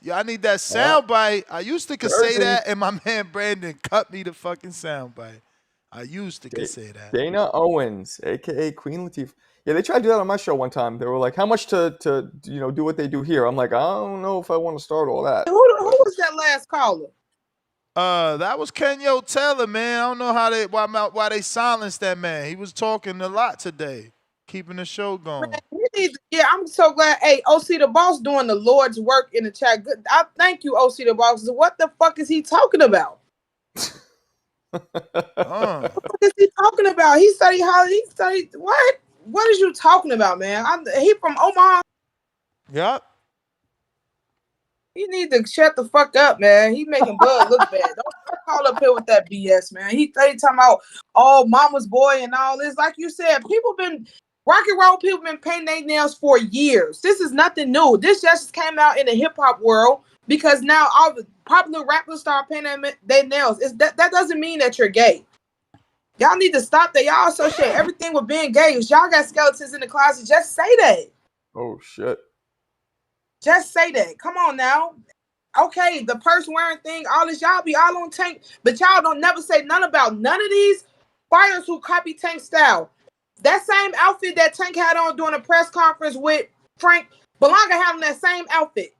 Yeah, I need that soundbite. I used to could say that, and my man Brandon cut me the fucking soundbite. I used to could say that. Dana Owens, aka Queen Latifah. Yeah, they tried to do that on my show one time. They were like, "How much to do what they do here?" I'm like, I don't know if I want to start all that. Who was that last caller? That was Kenyo Taylor, man. I don't know why they silenced that man. He was talking a lot today, keeping the show going. Man, I'm so glad. Hey, OC the boss doing the Lord's work in the chat. Good. I thank you, OC the boss. What the fuck is he talking about? What the fuck is he talking about? He studied what? What is you talking about, man? He from Omaha. Yep. You need to shut the fuck up, man. He making Bud look bad. Don't call up here with that BS, man. He talking about mama's boy and all this. Like you said, rock and roll people been painting their nails for years. This is nothing new. This just came out in the hip hop world because now all the popular rappers start painting their nails. That doesn't mean that you're gay. Y'all need to stop that. Y'all associate everything with being gay. If y'all got skeletons in the closet, just say that. Oh shit. Just say that. Come on now. Okay, the purse wearing thing, all this, y'all be all on Tank, but y'all don't never say none about none of these fighters who copy Tank style. That same outfit that Tank had on during a press conference with Frank, Belonga had on that same outfit.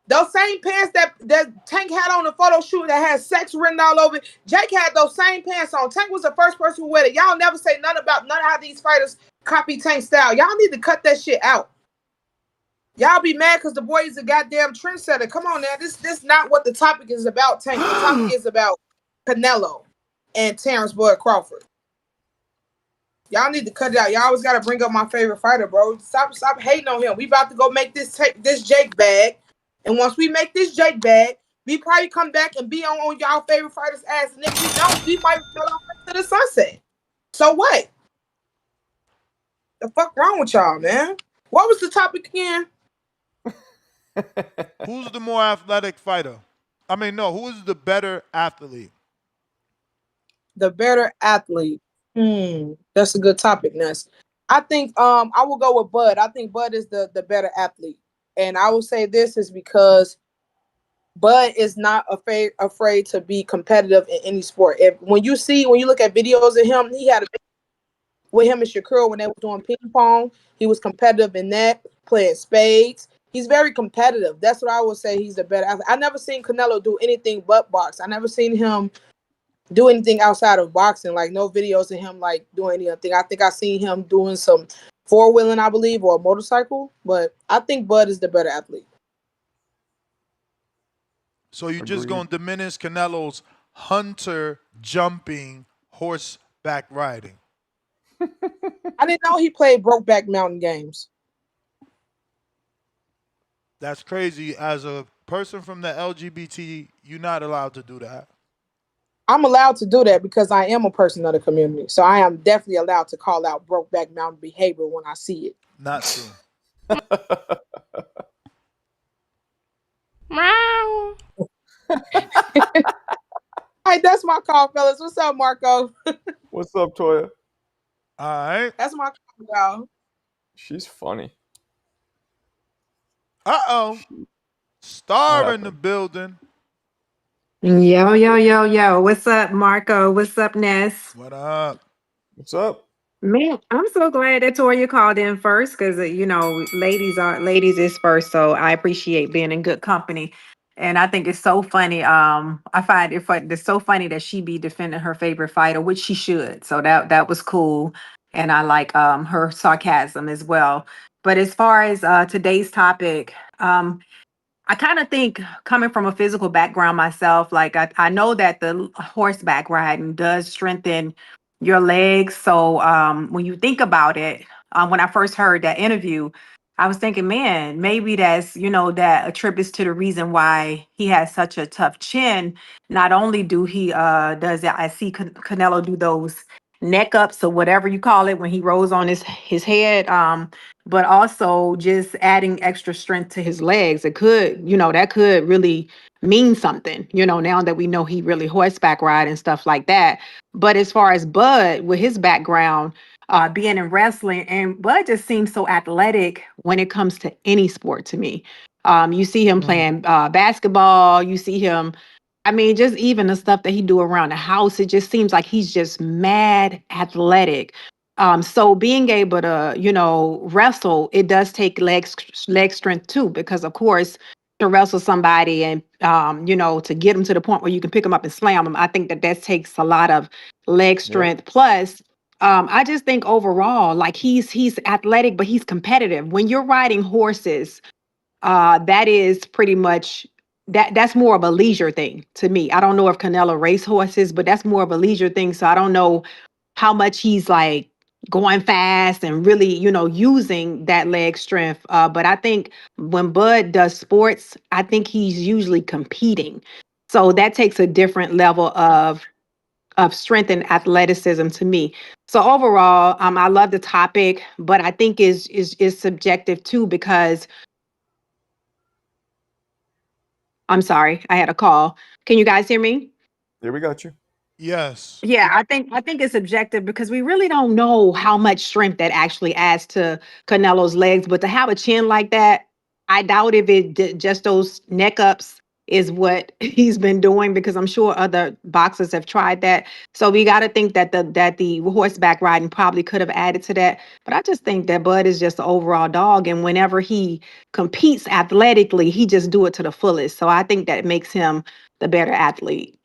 Those same pants that Tank had on the photo shoot that had sex written all over it, Jake had those same pants on. Tank was the first person who wore it. Y'all never say none about none of how these fighters copy Tank style. Y'all need to cut that shit out. Y'all be mad because the boy is a goddamn trendsetter. Come on now, this not what the topic is about, Tank. The topic is about Canelo and Terence Crawford. Y'all need to cut it out. Y'all always gotta bring up my favorite fighter, bro. Stop hating on him. We about to go make this Jake bag, and once we make this Jake bag, we probably come back and be on y'all favorite fighter's ass. And if we don't, we might fall off to the sunset. So what? The fuck wrong with y'all, man? What was the topic again? Who's the more athletic fighter? I mean, no, who is the better athlete? The better athlete. That's a good topic, Ness. I think I will go with Bud. I think Bud is the better athlete. And I will say this is because Bud is not afraid to be competitive in any sport. When you look at videos of him, he had a with him and Shakur when they were doing ping pong. He was competitive in that, playing spades. He's very competitive. That's what I would say. He's the better athlete. I never seen Canelo do anything but box. I never seen him do anything outside of boxing. Like no videos of him like doing anything. I think I seen him doing some four wheeling, I believe, or a motorcycle. But I think Bud is the better athlete. So you're just Agreed. going to diminish Canelo's hunter jumping horseback riding. I didn't know he played Brokeback Mountain games. That's crazy. As a person from the LGBT, you're not allowed to do that. I'm allowed to do that because I am a person of the community. So I am definitely allowed to call out Brokeback Mountain behavior when I see it. Not true. Meow. Hey, that's my call, fellas. What's up, Marco? What's up, Toya? All right. That's my call, y'all. She's funny. Uh-oh. Star in the building. Yo. What's up, Marco? What's up, Ness? What up? What's up? Man, I'm so glad that Toya called in first because ladies is first. So I appreciate being in good company. And I think it's so funny. I find it's so funny that she be defending her favorite fighter, which she should. So that was cool. And I like her sarcasm as well. But as far as today's topic, I kind of think coming from a physical background myself, like I know that the horseback riding does strengthen your legs. So when you think about it, when I first heard that interview, I was thinking, man, maybe that attributes to the reason why he has such a tough chin. Not only do he does that, I see Canelo do those neck ups or whatever you call it when he rolls on his head. But also just adding extra strength to his legs. That could really mean something, now that we know he really horseback ride and stuff like that. But as far as Bud, with his background, being in wrestling, and Bud just seems so athletic when it comes to any sport to me. You see him playing basketball, you see him, I mean, just even the stuff that he do around the house, it just seems like he's just mad athletic. So being able to, wrestle, it does take leg strength too, because of course, to wrestle somebody and to get them to the point where you can pick them up and slam them, I think that takes a lot of leg strength. Plus, I just think overall, like he's athletic, but he's competitive. When you're riding horses, that is pretty much that's more of a leisure thing to me. I don't know if Canelo race horses, but that's more of a leisure thing. So I don't know how much he's like going fast and really, using that leg strength. But I think when Bud does sports, I think he's usually competing. So that takes a different level of strength and athleticism to me. So overall, I love the topic, but I think is subjective too, because I'm sorry, I had a call. Can you guys hear me? Yeah, we got you. Yes. Yeah, I think it's subjective because we really don't know how much strength that actually adds to Canelo's legs. But to have a chin like that, I doubt if just those neck ups is what he's been doing, because I'm sure other boxers have tried that. So we got to think that the horseback riding probably could have added to that. But I just think that Bud is just the overall dog, and whenever he competes athletically, he just do it to the fullest. So I think that makes him the better athlete.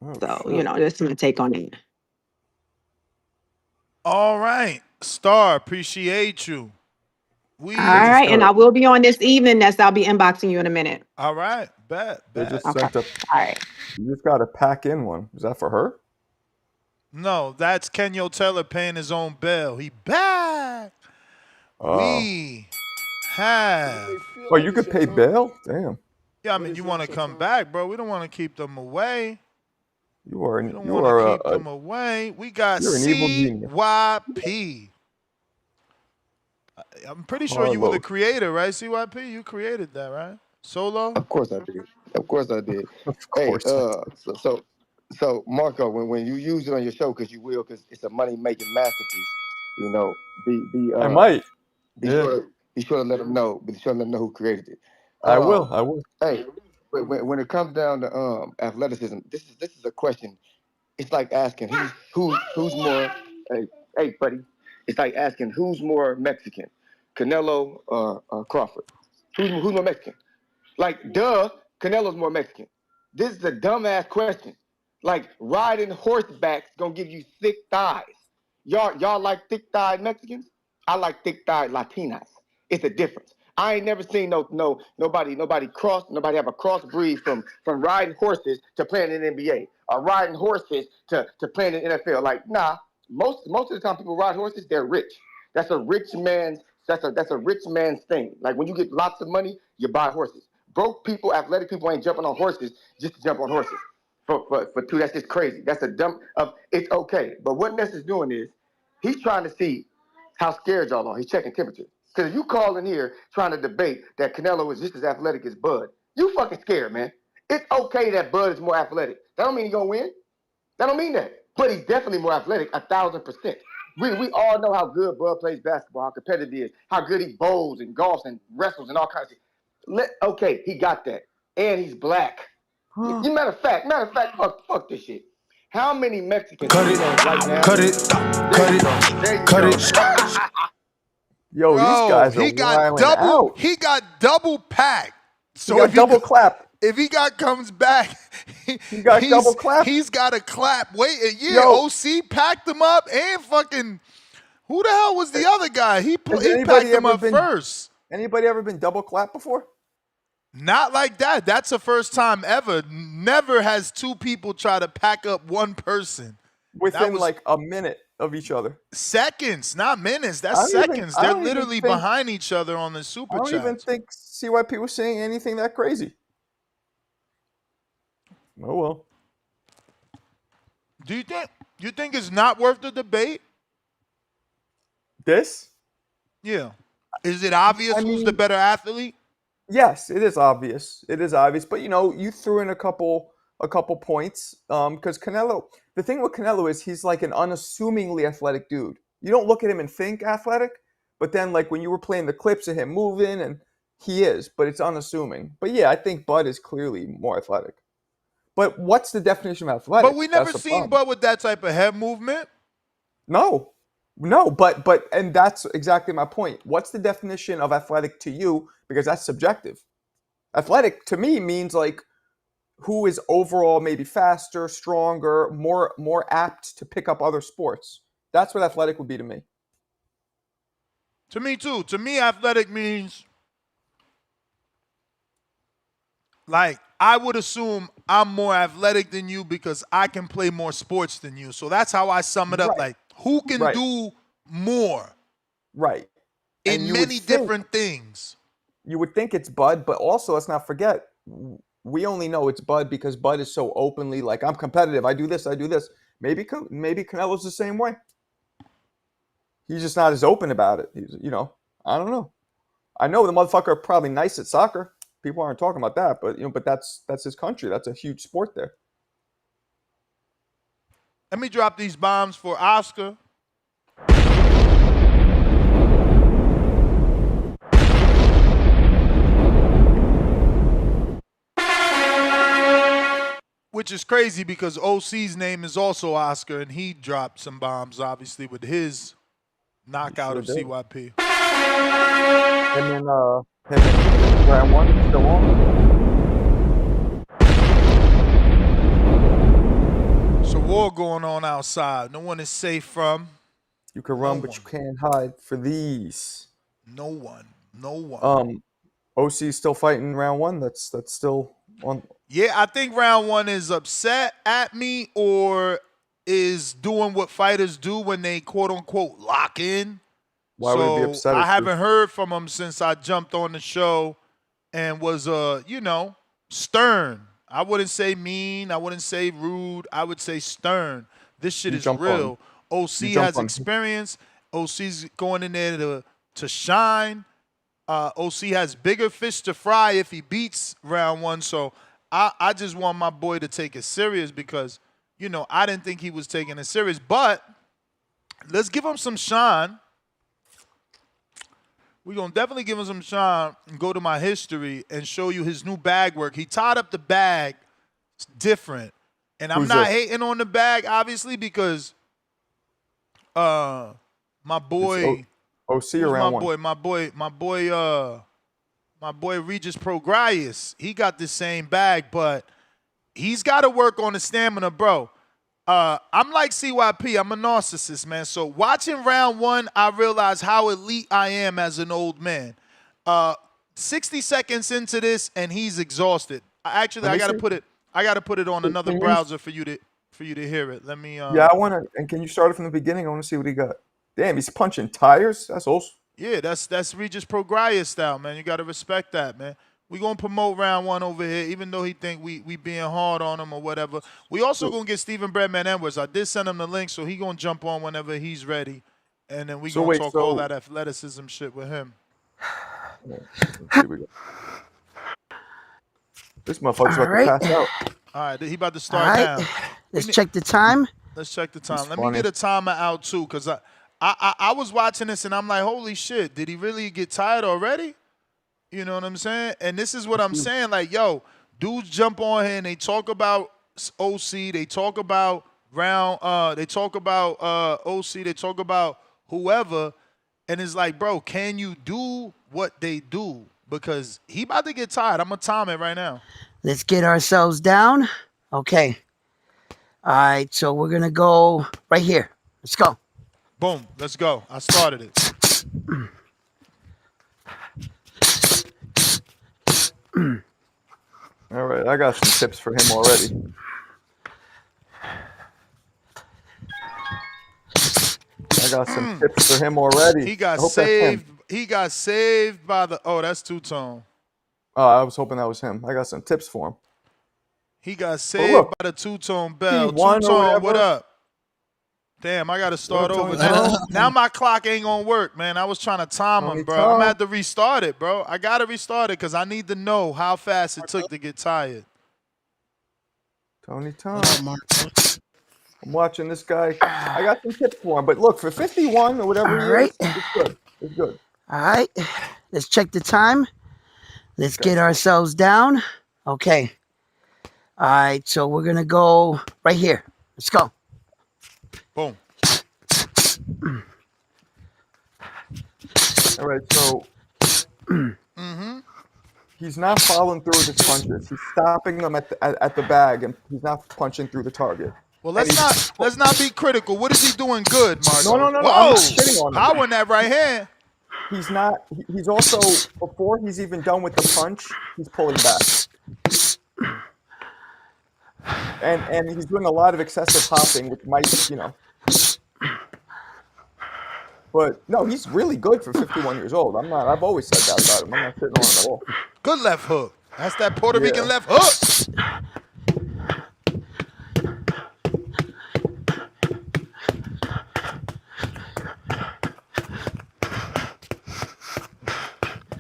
Oh, So, shit. that's my take on it. All right. Star, appreciate you. All They We just right, got and a I will be on this evening. I'll be inboxing you in a minute. all right, bet, they bet. just Okay. sent a All right. you just got to pack in one. Is that for her? No, that's Kenyo Taylor paying his own bill. He back. Oh. We have. Well, you could pay bail? Damn. Yeah, I mean, you want to come back, bro. We don't want to keep them away. We don't You want to are keep them away. We got you're an evil genius. CYP. I'm pretty sure you were the Carlos. creator, right? CYP, you created that, right? Solo. Of course I did. Of course I did. Of Hey, course. so Marco, when you use it on your show, because you will, because it's a money making masterpiece. You know, I might. be Yeah. sure be sure to let them know. Be sure to let them know who created it. I will. I will. Hey, when it comes down to athleticism, this is a question. It's like asking who's more. Hey, buddy. It's like asking who's more Mexican, Canelo or Crawford. Who's more Mexican? Like, duh, Canelo's more Mexican. This is a dumbass question. Like, riding horseback's gonna give you thick thighs. Y'all like thick thighed Mexicans? I like thick thighed Latinas. It's a difference. I ain't never seen nobody have a crossbreed from riding horses to playing in the NBA or riding horses to playing in the NFL. Like, nah. Most of the time people ride horses, they're rich. That's a rich man's thing. Like when you get lots of money, you buy horses. Broke people, athletic people ain't jumping on horses just to jump on horses. For two, that's just crazy. That's a dumb it's okay. But what Ness is doing is he's trying to see how scared y'all are. He's checking temperature. Because if you call in here trying to debate that Canelo is just as athletic as Bud, you fucking scared, man. It's okay that Bud is more athletic. That don't mean he's gonna win. That don't mean that. But he's definitely more athletic, 1,000%. We all know how good Bud plays basketball, how competitive he is, how good he bowls and golfs and wrestles and all kinds of shit. Okay, he got that. And he's black. Matter of fact, fuck this shit. How many Mexicans Cut it, right now? cut it, cut it, cut it. Yo, these Bro, guys are wilding out. he got double packed. So He got double clap. if he comes back, He got double clap. he's got a clap. Wait, yeah, Yo. OC packed him up and fucking who the hell was the other guy? He Has packed anybody him ever up been first. Anybody ever been double clapped before? Not like that. That's the first time ever. Never has two people try to pack up one person. Within like a minute of each other. Seconds, not minutes. I That's don't even- seconds. I They're don't even literally think- behind each other on the I super don't even chat. think CYP was saying anything that crazy. Oh well. Do you think it's not worth the debate? This? Yeah. Is it obvious who's the better athlete? Yes, it is obvious. It is obvious. But you threw in a couple points. Because Canelo, the thing with Canelo is he's like an unassumingly athletic dude. You don't look at him and think athletic, but then like when you were playing the clips of him moving, and he is, but it's unassuming. But yeah, I think Bud is clearly more athletic. But what's the definition of athletic? But we never That's the seen problem. Bud with that type of head movement. No, but and that's exactly my point. What's the definition of athletic to you? Because that's subjective. Athletic to me means like who is overall maybe faster, stronger, more apt to pick up other sports. That's what athletic would be to me. To me too. To me, athletic means like I would assume I'm more athletic than you because I can play more sports than you. So that's how I sum it up. Right. Like who can Right. do more Right. And in you many would think- different things. You would think it's Bud, but also let's not forget, we only know it's Bud because Bud is so openly like, I'm competitive. I do this. I do this. Maybe Canelo's the same way. He's just not as open about it. I don't know. I know the motherfucker probably nice at soccer. People aren't talking about that, but that's his country. That's a huge sport there. Let me drop these bombs for Oscar. Which is crazy because OC's name is also Oscar, and he dropped some bombs, obviously, with his knockout of did. CYP. And then round one is still on. It's a war going on outside. No one is safe from. You can run, but you can't hide for these. No one. No one. OC still fighting round one. That's still on. Yeah, I think round one is upset at me or is doing what fighters do when they quote unquote lock in. Why would it be So upset I at you? haven't heard from him since I jumped on the show and was stern. I wouldn't say mean, I wouldn't say rude, I would say stern. This shit You is jumped on. real. OC You jumped has on. experience. OC's going in there to shine. OC has bigger fish to fry if he beats round one. So I just want my boy to take it serious because, I didn't think he was taking it serious. But let's give him some shine. We're going to definitely give him some shine and go to my history and show you his new bag work. He tied up the bag different. And I'm Who's not this? hating on the bag, obviously, because my boy... OC or round one? My boy Regis Prograis. He got the same bag, but he's got to work on the stamina, bro. I'm like CYP. I'm a narcissist, man. So watching round one, I realized how elite I am as an old man. 60 seconds into this, and he's exhausted. I gotta put it. I gotta put it on another browser for you to hear it. Let me. Yeah, I want to. And can you start it from the beginning? I want to see what he got. Damn, he's punching tires. That's awesome. Yeah, that's Regis Prograis style, man. You got to respect that, man. We gonna promote round one over here, even though he think we being hard on him or whatever. We also gonna get Stephen Breadman Edwards. I did send him the link, so he gonna jump on whenever he's ready, and then we gonna talk all that athleticism shit with him. Let's see, we got. This motherfucker's about to pass out. All right, he about to start now. Let's check the time. Let's check the time. Let me get a timer out too, cause I was watching this and I'm like, holy shit, did he really get tired already? You know what I'm saying? And this is what I'm saying. Like, yo, dudes jump on here and they talk about OC, they talk about OC, they talk about whoever, and it's like, bro, can you do what they do? Because he about to get tired. I'm gonna time it right now. Let's get ourselves down. Okay. All right, so we're gonna go right here. Let's go. Boom, let's go. I started it. All right, I got some tips for him already. He got saved. He got saved by the. Oh, that's two-tone. Oh, I was hoping that was him. I got some tips for him. He got saved by the two-tone bell. Two-tone, what up? Damn, I got to start over. Now my clock ain't going to work, man. I was trying to time him, bro. I'm going to have to restart it, bro. I got to restart it because I need to know how fast it took to get tired. Tony Tom. I'm watching this guy. I got some tips for him. But look, for 51 or whatever he is, it's good. It's good. All right. Let's check the time. Let's get ourselves down. Okay. All right, so we're going to go right here. Let's go. Boom. All right, so he's not following through with his punches. He's stopping them at the bag, and he's not punching through the target. Well, let's not be critical. What is he doing good, Marco? No. Whoa! I'm not shitting on him. Power in that right hand. He's not. He's also, before he's even done with the punch, he's pulling back. And he's doing a lot of excessive hopping, which might, But no, he's really good for 51 years old. I've always said that about him. I'm not sitting on him at all. Good left hook. That's that Puerto Rican left hook.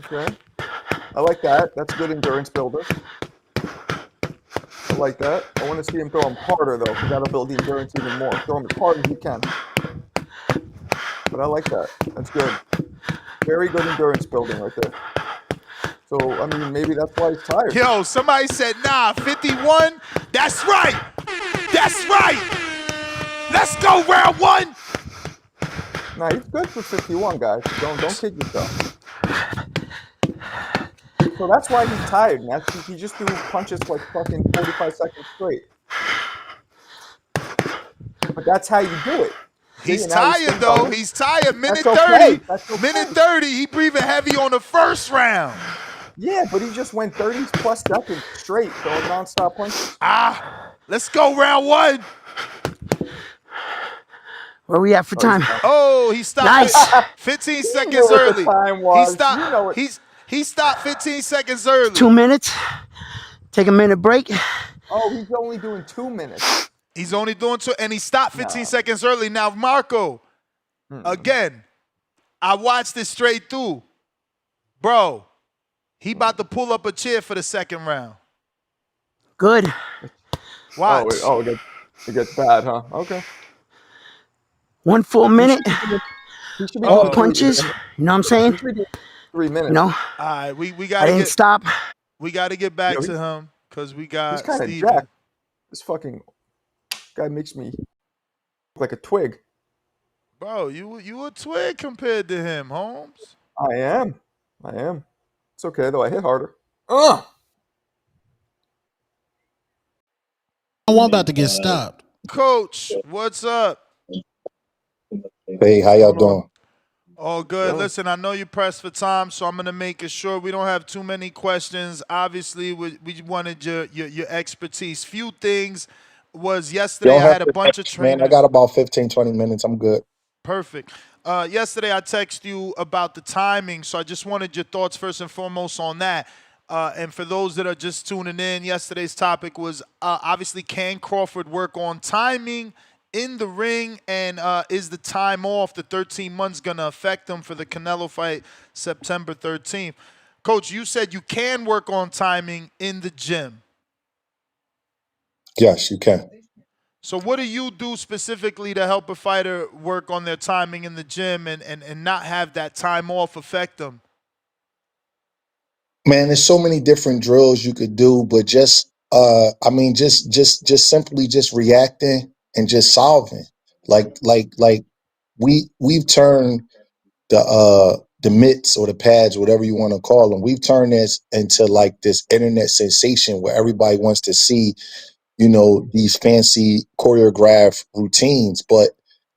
Okay. I like that. That's good endurance builder. I like that. I want to see him throw him harder, though, because that'll build the endurance even more. Throw him as hard as you can. But I like that. That's good. Very good endurance building right there. So, I mean, maybe that's why he's tired. Yo, somebody said, nah, 51? That's right. That's right. Let's go, round one. Nah, he's good for 51, guys. Don't kid yourself. So that's why he's tired, man. He just threw punches like fucking 45 seconds straight. But that's how you do it. He's now he's tired still though. going. He's tired. That's Minute okay. 30. That's Minute okay. 30. He breathing heavy on the first round. Yeah, but he just went 30 plus seconds straight throwing nonstop punches. Let's go round one. Where we at for time? Oh, he stopped Nice. 15 You seconds knew what the early. time He was. stopped. You know it. He stopped 15 seconds early. 2 minutes. Take a minute break. Oh, he's only doing 2 minutes. He's only doing two, and he stopped 15 No. seconds early. Now, Marco, again, I watched this straight through. Bro, he about to pull up a chair for the second round. Good. Watch. It gets bad, huh? Okay. 1 full minute. He should be All doing punches. You know what I'm saying? He should be doing 3 minutes. You know, All right, we I gotta didn't get stop. we gotta get back Yo, to him because we He's got kind of Steven. jacked. This fucking guy makes me look like a twig. Bro, you a twig compared to him, Holmes. I am. It's okay though. I hit harder. Ugh. Oh, I'm about to get stopped. Coach, what's up? Hey, how y'all doing? All good. Listen, I know you pressed for time, so I'm gonna make it sure we don't have too many questions. Obviously, we wanted your expertise. Few things was You yesterday. don't I have had a to bunch of text, man. I trainers. got about 15, 20 minutes. I'm good. Perfect. Yesterday, I texted you about the timing, so I just wanted your thoughts first and foremost on that. And for those that are just tuning in, yesterday's topic was obviously, can Crawford work on timing in the ring, and is the time off, the 13 months, going to affect him for the Canelo fight September 13th? Coach, you said you can work on timing in the gym. Yes, you can. So what do you do specifically to help a fighter work on their timing in the gym and not have that time off affect them? Man, there's so many different drills you could do, but just just simply just reacting and just solving. Like we've turned the mitts or the pads, whatever you want to call them, we've turned this into like this internet sensation where everybody wants to see, these fancy choreographed routines. But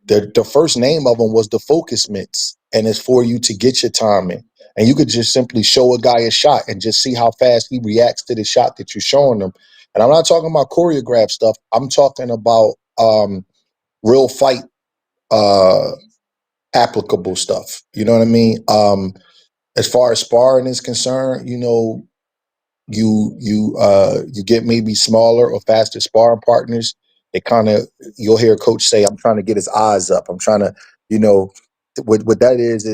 the first name of them was the focus mitts, and it's for you to get your timing. And you could just simply show a guy a shot and just see how fast he reacts to the shot that you're showing him. And I'm not talking about choreographed stuff. I'm talking about real fight uh, applicable stuff. You know what I mean? As far as sparring is concerned, you get maybe smaller or faster sparring partners. They kind of, you'll hear a coach say, "I'm trying to get his eyes up. I'm trying to," you know, what that is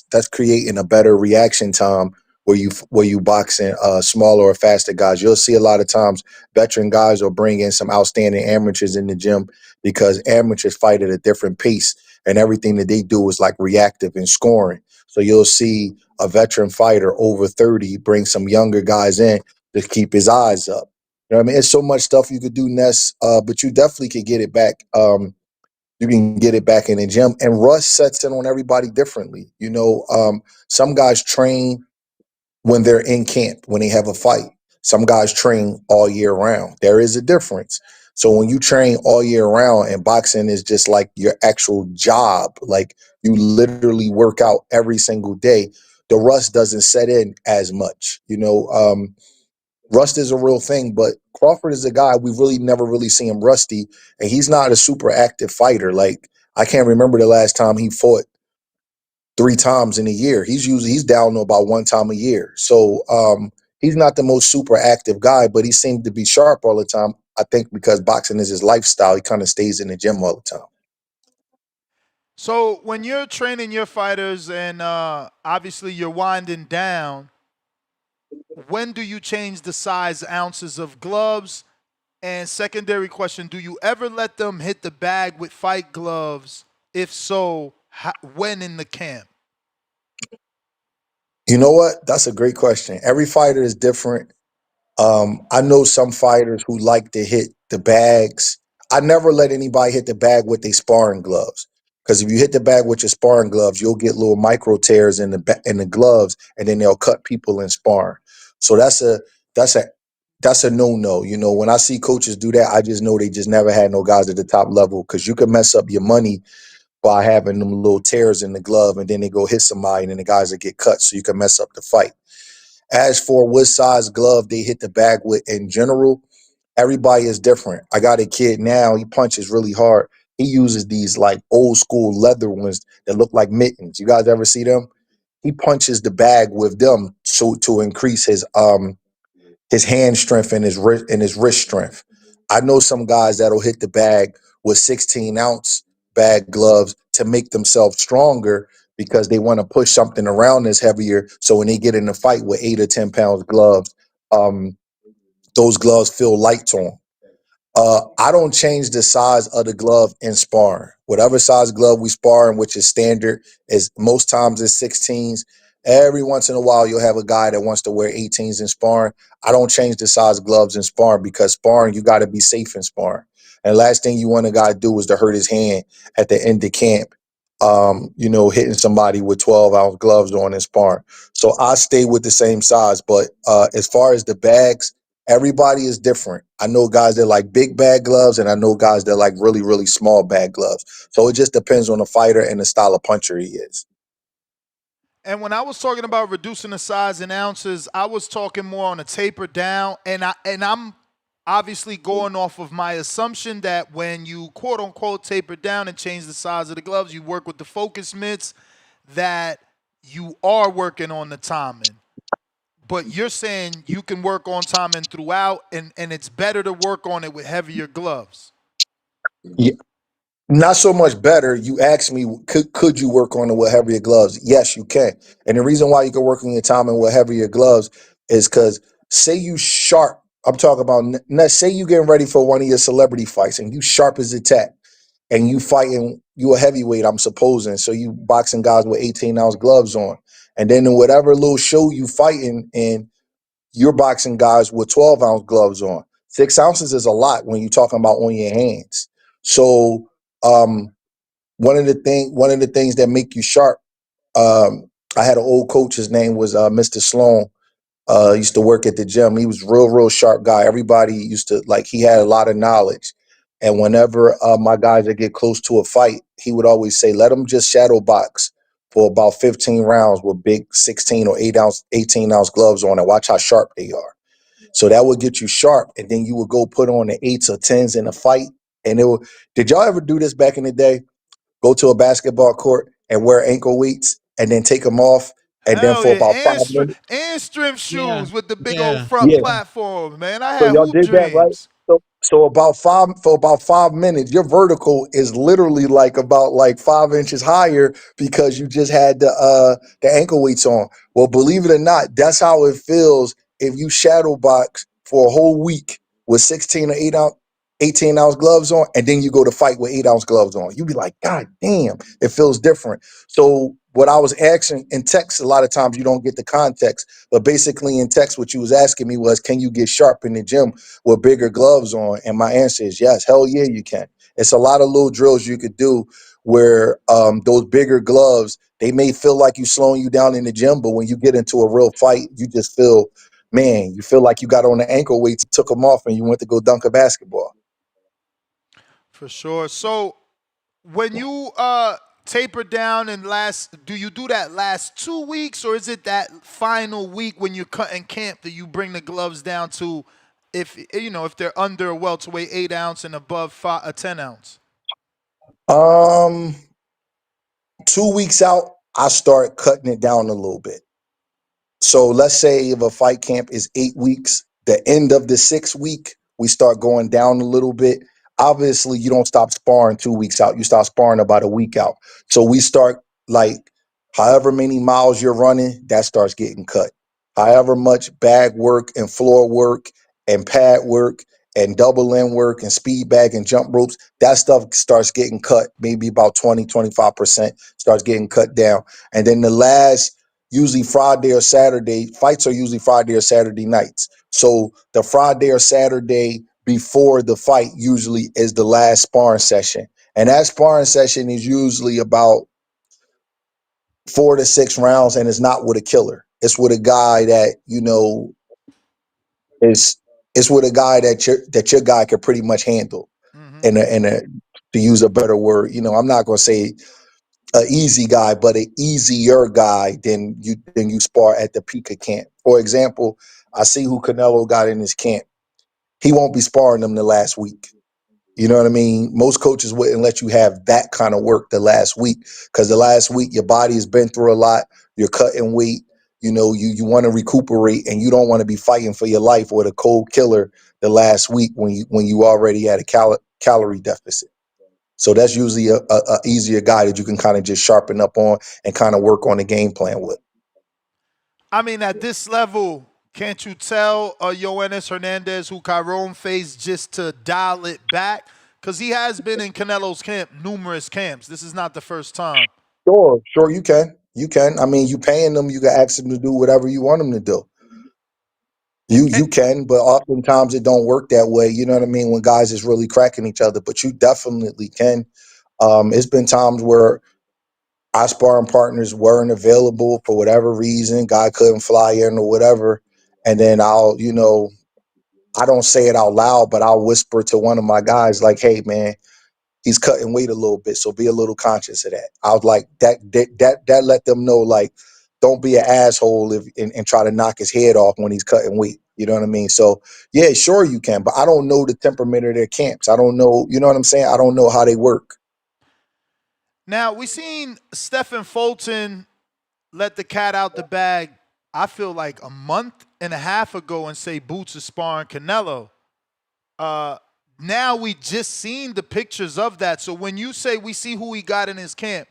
that's creating a better reaction time where you boxing smaller or faster guys. You'll see a lot of times veteran guys will bring in some outstanding amateurs in the gym because amateurs fight at a different pace, and everything that they do is like reactive and scoring. So you'll see a veteran fighter over 30 bring some younger guys in to keep his eyes up. You know what I mean? It's so much stuff you could do, Ness, but you definitely could get it back. You can get it back in the gym. And rust sets in on everybody differently. Some guys train when they're in camp, when they have a fight. Some guys train all year round. There is a difference. So when you train all year round and boxing is just like your actual job, like you literally work out every single day, the rust doesn't set in as much. Rust is a real thing, but Crawford is a guy we've really never really seen him rusty, and he's not a super active fighter. Like I can't remember the last time he fought 3 times in a year. He's down to about 1 time a year. So he's not the most super active guy, but he seems to be sharp all the time. I think because boxing is his lifestyle, he kind of stays in the gym all the time. So when you're training your fighters and obviously you're winding down, when do you change the size ounces of gloves? And secondary question, do you ever let them hit the bag with fight gloves? If so, when in the camp? You know what? That's a great question. Every fighter is different. I know some fighters who like to hit the bags. I never let anybody hit the bag with their sparring gloves, because if you hit the bag with your sparring gloves, you'll get little micro tears in the gloves, and then they'll cut people in sparring. So that's a that's a no-no. You know, when I see coaches do that, I just know they just never had no guys at the top level, because you can mess up your money by having them little tears in the glove, and then they go hit somebody and then the guys that get cut, so you can mess up the fight. As for what size glove they hit the bag with in general, everybody is different. I got a kid now, he punches really hard. He uses these like old school leather ones that look like mittens. You guys ever see them? He punches the bag with them so to increase his hand strength and his wrist strength. I know some guys that'll hit the bag with 16-ounce bag gloves to make themselves stronger, because they want to push something around that's heavier. So when they get in a fight with 8 or 10 pounds gloves, um, those gloves feel light to them. I don't change the size of the glove in sparring. Whatever size glove we spar in, which is standard, is most times is 16s. Every once in a while, you'll have a guy that wants to wear 18s in sparring. I don't change the size gloves in sparring, because sparring, you got to be safe in sparring. And the last thing you want a guy to do is to hurt his hand at the end of camp, hitting somebody with 12-ounce gloves on in sparring. So I stay with the same size. But as far as the bags, everybody is different. I know guys that like big bag gloves, and I know guys that like really, really small bag gloves. So it just depends on the fighter and the style of puncher he is. And when I was talking about reducing the size in ounces, I was talking more on a taper down, and I'm obviously going off of my assumption that when you quote unquote taper down and change the size of the gloves, you work with the focus mitts, that you are working on the timing. But you're saying you can work on timing throughout, and it's better to work on it with heavier gloves. Yeah, not so much better. You asked me, could you work on it with heavier gloves? Yes, you can. And the reason why you can work on your timing with heavier gloves is because, say you sharp. I'm talking about, say you getting ready for one of your celebrity fights and you sharp as a tack, and you fighting, you a heavyweight, I'm supposing. So you boxing guys with 18-ounce gloves on. And then in whatever little show you fighting in, you're boxing guys with 12-ounce gloves on. 6 ounces is a lot when you're talking about on your hands. So um, one of the things that make you sharp. I had an old coach. His name was Mr. Sloan. Used to work at the gym. He was real sharp guy. Everybody used to like. He had a lot of knowledge. And whenever my guys would get close to a fight, he would always say, "Let them just shadow box for about 15 rounds with big 16 or 8-ounce, 18-ounce gloves on, and watch how sharp they are." So that would get you sharp, and then you would go put on the 8s or 10s in a fight. And it would, did y'all ever do this back in the day? Go to a basketball court and wear ankle weights and then take them off, and then Hell for yeah, about 5 minutes. and strength Yeah, shoes with the big old yeah. front Yeah. platform, man. I So had y'all hoop did that, right? dreams. So about 5 minutes, your vertical is literally like about like 5 inches higher, because you just had the ankle weights on. Well, believe it or not, that's how it feels if you shadow box for a whole week with 16 or 8-ounce, 18-ounce gloves on, and then you go to fight with 8-ounce gloves on. You'd be like, God damn, it feels different. So what I was asking in text, a lot of times you don't get the context, but basically in text, what you was asking me was, can you get sharp in the gym with bigger gloves on? And my answer is yes. Hell yeah, you can. It's a lot of little drills you could do where those bigger gloves, they may feel like you slowing you down in the gym, but when you get into a real fight, you just feel, man, you feel like you got on the ankle weights, took them off, and you went to go dunk a basketball. For sure. So when you taper down and do you do that last 2 weeks, or is it that final week when you're cutting camp that you bring the gloves down to, if they're under a welterweight 8-ounce and above a 10-ounce? Um, 2 weeks out, I start cutting it down a little bit. So let's say if a fight camp is 8 weeks, the end of the 6th week, we start going down a little bit. Obviously, you don't stop sparring 2 weeks out. You start sparring about a week out. So we start like however many miles you're running, that starts getting cut. However much bag work and floor work and pad work and double end work and speed bag and jump ropes, that stuff starts getting cut. Maybe about 20, 25% starts getting cut down. And then the last, usually Friday or Saturday. Fights are usually Friday or Saturday nights. So the Friday or Saturday before the fight usually is the last sparring session. And that sparring session is usually about 4 to 6 rounds, and it's not with a killer. It's with a guy that, is It's with a guy that your guy could pretty much handle. Mm-hmm. And to use a better word, I'm not gonna say an easy guy, but an easier guy than you spar at the peak of camp. For example, I see who Canelo got in his camp. He won't be sparring them the last week. You know what I mean? Most coaches wouldn't let you have that kind of work the last week, because the last week your body has been through a lot. You're cutting weight. You want to recuperate, and you don't want to be fighting for your life with a cold killer the last week when you already had a calorie deficit. So that's usually a easier guy that you can kind of just sharpen up on and kind of work on the game plan with. I mean, at this level, can't you tell Yoenis Hernandez, who Chiron faced, just to dial it back? Because he has been in Canelo's camp, numerous camps. This is not the first time. Sure, you can. You can. I mean, you paying them, you can ask them to do whatever you want them to do. You can, but oftentimes it don't work that way. You know what I mean? When guys is really cracking each other, but you definitely can. It's been times where our sparring partners weren't available for whatever reason. Guy couldn't fly in or whatever, and then I don't say it out loud, but I'll whisper to one of my guys like, "Hey, man, he's cutting weight a little bit, so be a little conscious of that." I was like, that let them know, like, don't be an asshole and try to knock his head off when he's cutting weight. You know what I mean? So yeah, sure you can, but I don't know the temperament of their camps. I don't know, you know what I'm saying? I don't know how they work. Now, we seen Stephen Fulton let the cat out the bag, I feel like a month and a half ago, and say Boots is sparring Canelo. Now we just seen the pictures of that. So when you say we see who he got in his camp,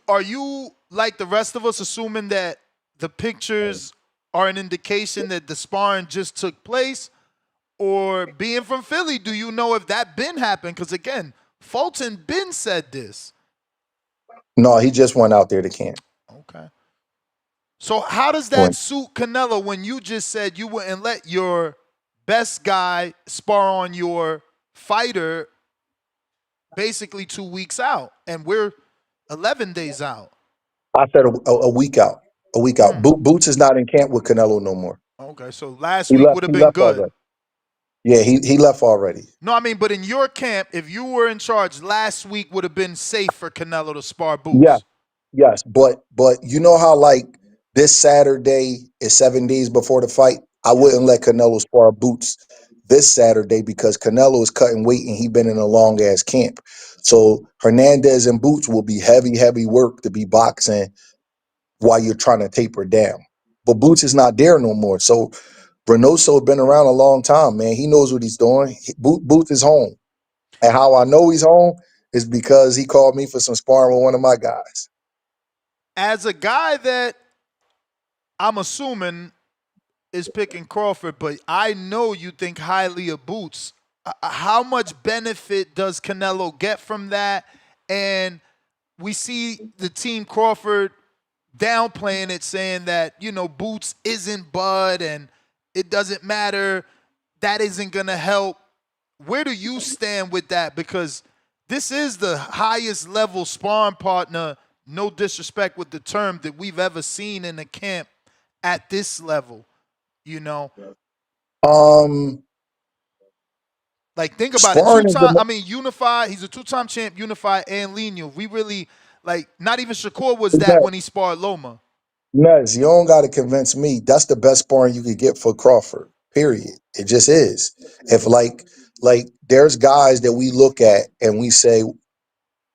are you, like the rest of us, assuming that the pictures are an indication that the sparring just took place? Or being from Philly, do you know if that been happened? Because again, Fulton been said this. No, he just went out there to camp. Okay. So how does that suit Canelo when you just said you wouldn't let your best guy spar on your fighter basically 2 weeks out, and we're 11 days out? I said a week out. A week out. Boots is not in camp with Canelo no more. Okay, so last He week left. would have He been left good. already. Yeah, he left already. No, I mean, but in your camp, if you were in charge, last week would have been safe for Canelo to spar Yeah, Boots. yes, but you know how, like, this Saturday is 7 days before the fight. I wouldn't let Canelo spar Boots this Saturday because Canelo is cutting weight and he been in a long ass camp. So Hernandez and Boots will be heavy work to be boxing while you're trying to taper down. But Boots is not there no more. So Reynoso been around a long time, man. He knows what he's doing. Boots is home. And how I know he's home is because he called me for some sparring with one of my guys. As a guy that I'm assuming is picking Crawford, but I know you think highly of Boots. How much benefit does Canelo get from that? And we see the team Crawford downplaying it, saying that, Boots isn't Bud and it doesn't matter. That isn't going to help. Where do you stand with that? Because this is the highest level sparring partner, no disrespect with the term, that we've ever seen in a camp at this level. Like, think about it. Sparring is the Unified, he's a two-time champ, Unified and Lineal. We really, not even Shakur was that when he sparred Loma. Nez, you don't got to convince me. That's the best sparring you could get for Crawford, period. It just is. If like there's guys that we look at and we say,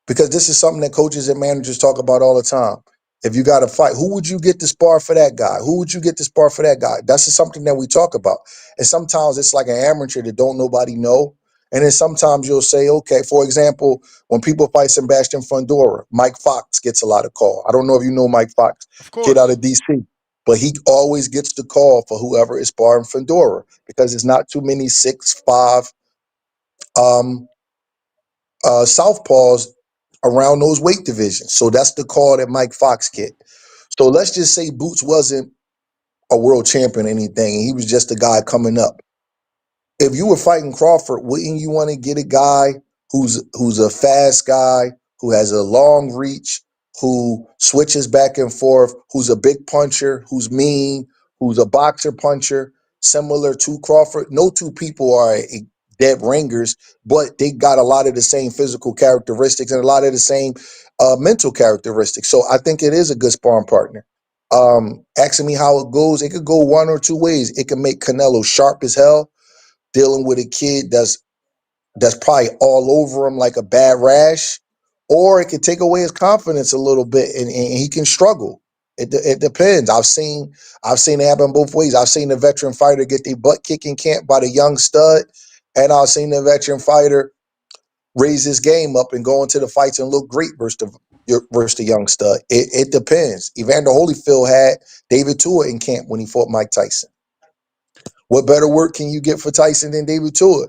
because this is something that coaches and managers talk about all the time. If you got to fight, who would you get to spar for that guy? Who would you get to spar for that guy? That's just something that we talk about. And sometimes it's like an amateur that don't nobody know. And then sometimes you'll say, okay, for example, when people fight Sebastian Fundora, Mike Fox gets a lot of call. I don't know if you know Mike Fox, Of kid out course. of DC, but he always gets the call for whoever is sparring Fundora because there's not too many 6'5" southpaws around those weight divisions. So that's the call that Mike Fox get. So let's just say Boots wasn't a world champion or anything, and he was just a guy coming up. If you were fighting Crawford, wouldn't you want to get a guy who's a fast guy, who has a long reach, who switches back and forth, who's a big puncher, who's mean, who's a boxer puncher? similar to Crawford. No two people are dead ringers, but they got a lot of the same physical characteristics and a lot of the same mental characteristics. So I think it is a good sparring partner. Asking me how it goes, it could go one or two ways. It can make Canelo sharp as hell, dealing with a kid that's probably all over him like a bad rash, or it could take away his confidence a little bit, and he can struggle. It depends. I've seen it happen both ways. I've seen the veteran fighter get their butt kicked in camp by the young stud, and I've seen the veteran fighter raise his game up and go into the fights and look great versus the young stud. It depends. Evander Holyfield had David Tua in camp when he fought Mike Tyson. What better work can you get for Tyson than David Tua?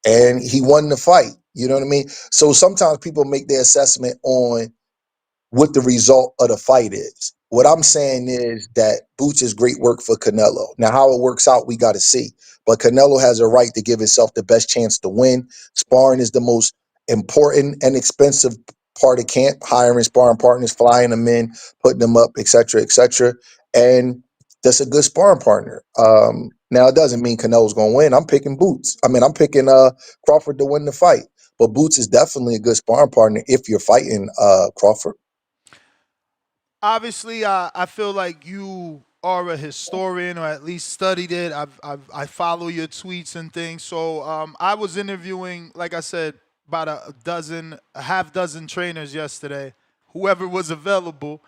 And he won the fight. You know what I mean? So sometimes people make their assessment on what the result of the fight is. What I'm saying is that Boots is great work for Canelo. Now, how it works out, we got to see. But Canelo has a right to give himself the best chance to win. Sparring is the most important and expensive part of camp, hiring sparring partners, flying them in, putting them up, et cetera, et cetera. And that's a good sparring partner. Now, it doesn't mean Canelo's going to win. I'm picking Boots. I'm picking Crawford to win the fight. But Boots is definitely a good sparring partner if you're fighting Crawford. Obviously, I feel like you are a historian or at least studied it. I follow your tweets and things. So I was interviewing, like I said, about a half dozen trainers yesterday, whoever was available.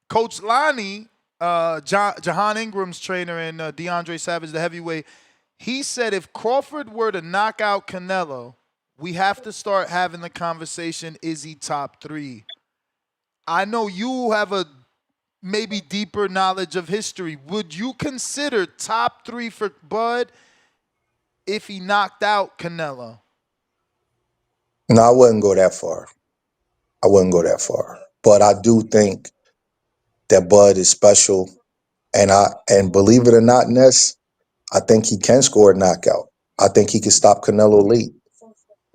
Coach Lonnie, Jahan Ingram's trainer, and DeAndre Savage, the heavyweight, he said if Crawford were to knock out Canelo, we have to start having the conversation, is he top three? I know you have a maybe deeper knowledge of history. Would you consider top three for Bud if he knocked out Canelo? No, I wouldn't go that far. But I do think that Bud is special. And believe it or not, Ness, I think he can score a knockout. I think he can stop Canelo late.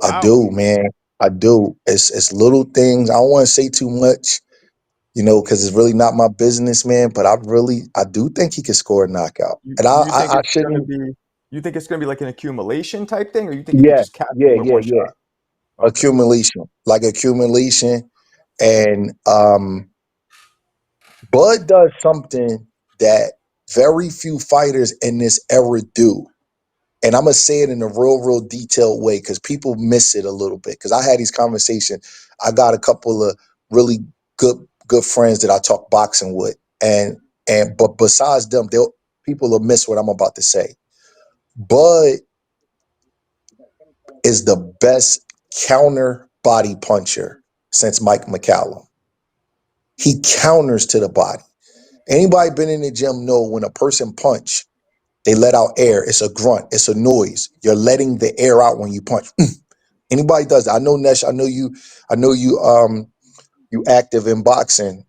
I Wow. do, man. I do. It's little things. I don't want to say too much, because it's really not my business, man. But I do think he can score a knockout. And You think I it's gonna shouldn't. be like an accumulation type thing, or you think he could Yeah, just catch yeah, him with yeah, one yeah. shot? Okay. Accumulation, and Bud does something that very few fighters in this era do. And I'm gonna say it in a real detailed way because people miss it a little bit. Because I had these conversations. I got a couple of really good friends that I talk boxing with, but besides them, people will miss what I'm about to say. Bud is the best counter body puncher since Mike McCallum. He counters to the body. Anybody been in the gym know when a person punch, they let out air. It's a grunt. It's a noise. You're letting the air out when you punch. Anybody does that. I know Nesh. I know you active in boxing.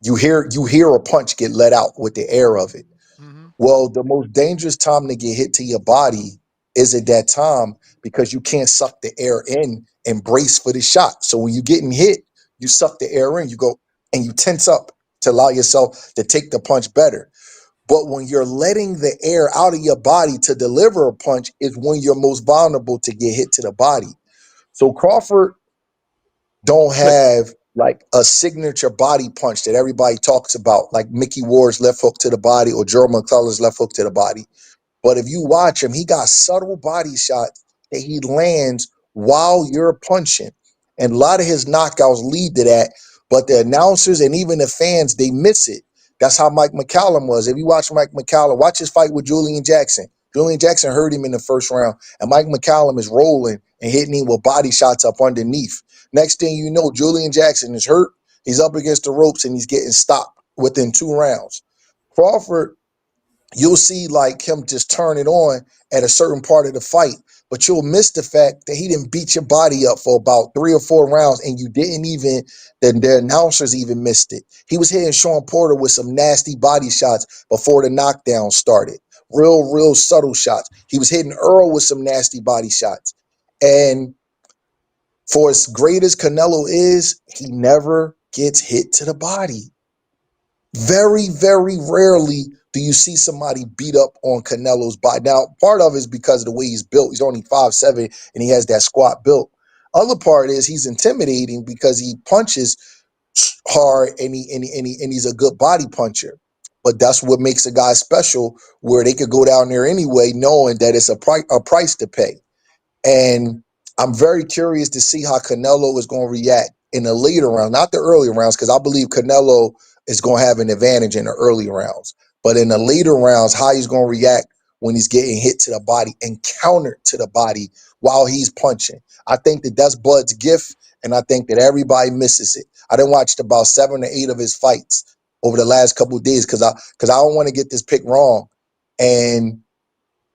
You hear a punch get let out with the air of it. Mm-hmm. Well, the most dangerous time to get hit to your body is at that time because you can't suck the air in and brace for the shot. So when you're getting hit, you suck the air in, you go and you tense up to allow yourself to take the punch better. But when you're letting the air out of your body to deliver a punch is when you're most vulnerable to get hit to the body. So Crawford don't But have like a signature body punch that everybody talks about, like Mickey Ward's left hook to the body or Joe McCullough's left hook to the body. But if you watch him, he got subtle body shots that he lands while you're punching. And a lot of his knockouts lead to that. But the announcers and even the fans, they miss it. That's how Mike McCallum was. If you watch Mike McCallum, watch his fight with Julian Jackson. Julian Jackson hurt him in the first round. And Mike McCallum is rolling and hitting him with body shots up underneath. Next thing you know, Julian Jackson is hurt. He's up against the ropes and he's getting stopped within 2 rounds. Crawford, you'll see like him just turn it on at a certain part of the fight, but you'll miss the fact that he didn't beat your body up for about 3 or 4 rounds, and you didn't even, the announcers even missed it. He was hitting Sean Porter with some nasty body shots before the knockdown started. Real subtle shots. He was hitting Earl with some nasty body shots. And for as great as Canelo is, he never gets hit to the body. Very rarely do you see somebody beat up on Canelo's body? Now, part of it is because of the way he's built. He's only 5'7", and he has that squat built. Other part is he's intimidating because he punches hard and he's a good body puncher. But that's what makes a guy special, where they could go down there anyway, knowing that it's a price to pay. And I'm very curious to see how Canelo is going to react in the later round, not the early rounds, because I believe Canelo is going to have an advantage in the early rounds. But in the later rounds, how he's going to react when he's getting hit to the body and countered to the body while he's punching. I think that that's Bud's gift, and I think that everybody misses it. I done watched about 7 or 8 of his fights over the last couple of days because I don't want to get this pick wrong. And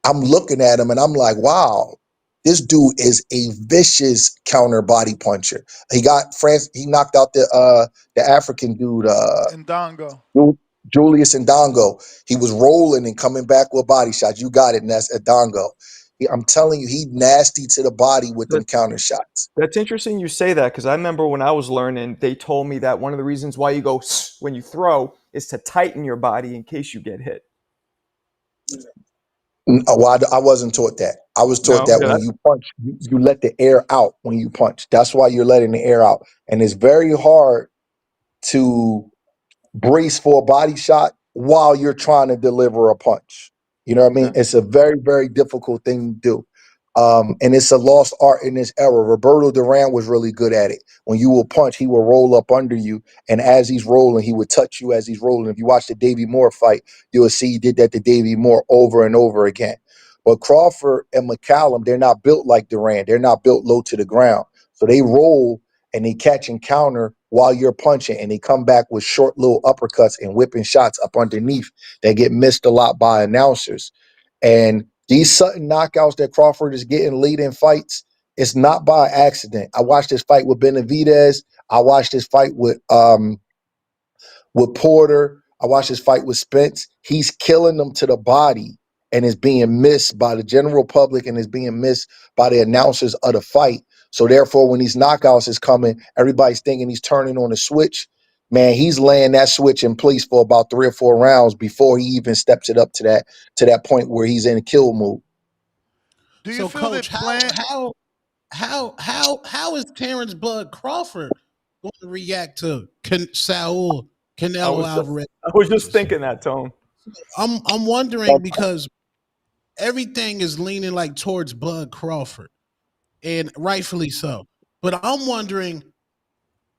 I'm looking at him and I'm like, wow, this dude is a vicious counter body puncher. He knocked out the African dude, Ndongo. Julius Ndongo. He was rolling and coming back with body shots. You got it, and that's Ndongo. I'm telling you, he nasty to the body with them counter shots. That's interesting you say that, because I remember when I was learning, they told me that one of the reasons why you go when you throw is to tighten your body in case you get hit. Well, I wasn't taught that. I was taught that when you punch, you let the air out when you punch. That's why you're letting the air out. And it's very hard to brace for a body shot while you're trying to deliver a punch. You know what I mean? Okay. It's a very, very difficult thing to do. And it's a lost art in this era. Roberto Duran was really good at it. When you will punch, he will roll up under you. And as he's rolling, he would touch you as he's rolling. If you watch the Davey Moore fight, you'll see he did that to Davey Moore over and over again. But Crawford and McCallum, they're not built like Duran. They're not built low to the ground. So they roll and they catch and counter while you're punching, and they come back with short little uppercuts and whipping shots up underneath that get missed a lot by announcers. And these sudden knockouts that Crawford is getting late in fights, it's not by accident. I watched this fight with Benavidez. I watched this fight with Porter. I watched his fight with Spence. He's killing them to the body and is being missed by the general public and is being missed by the announcers of the fight. So therefore, when these knockouts is coming, everybody's thinking he's turning on a switch. Man, he's laying that switch in place for about 3 or 4 rounds before he even steps it up to that point where he's in a kill mode. Do you So, feel Coach, that plan? how is Terence Bud Crawford going to react to Saul Canelo Alvarez? I was just thinking that, Tone. I'm wondering, because everything is leaning like towards Bud Crawford, and rightfully so. But I'm wondering,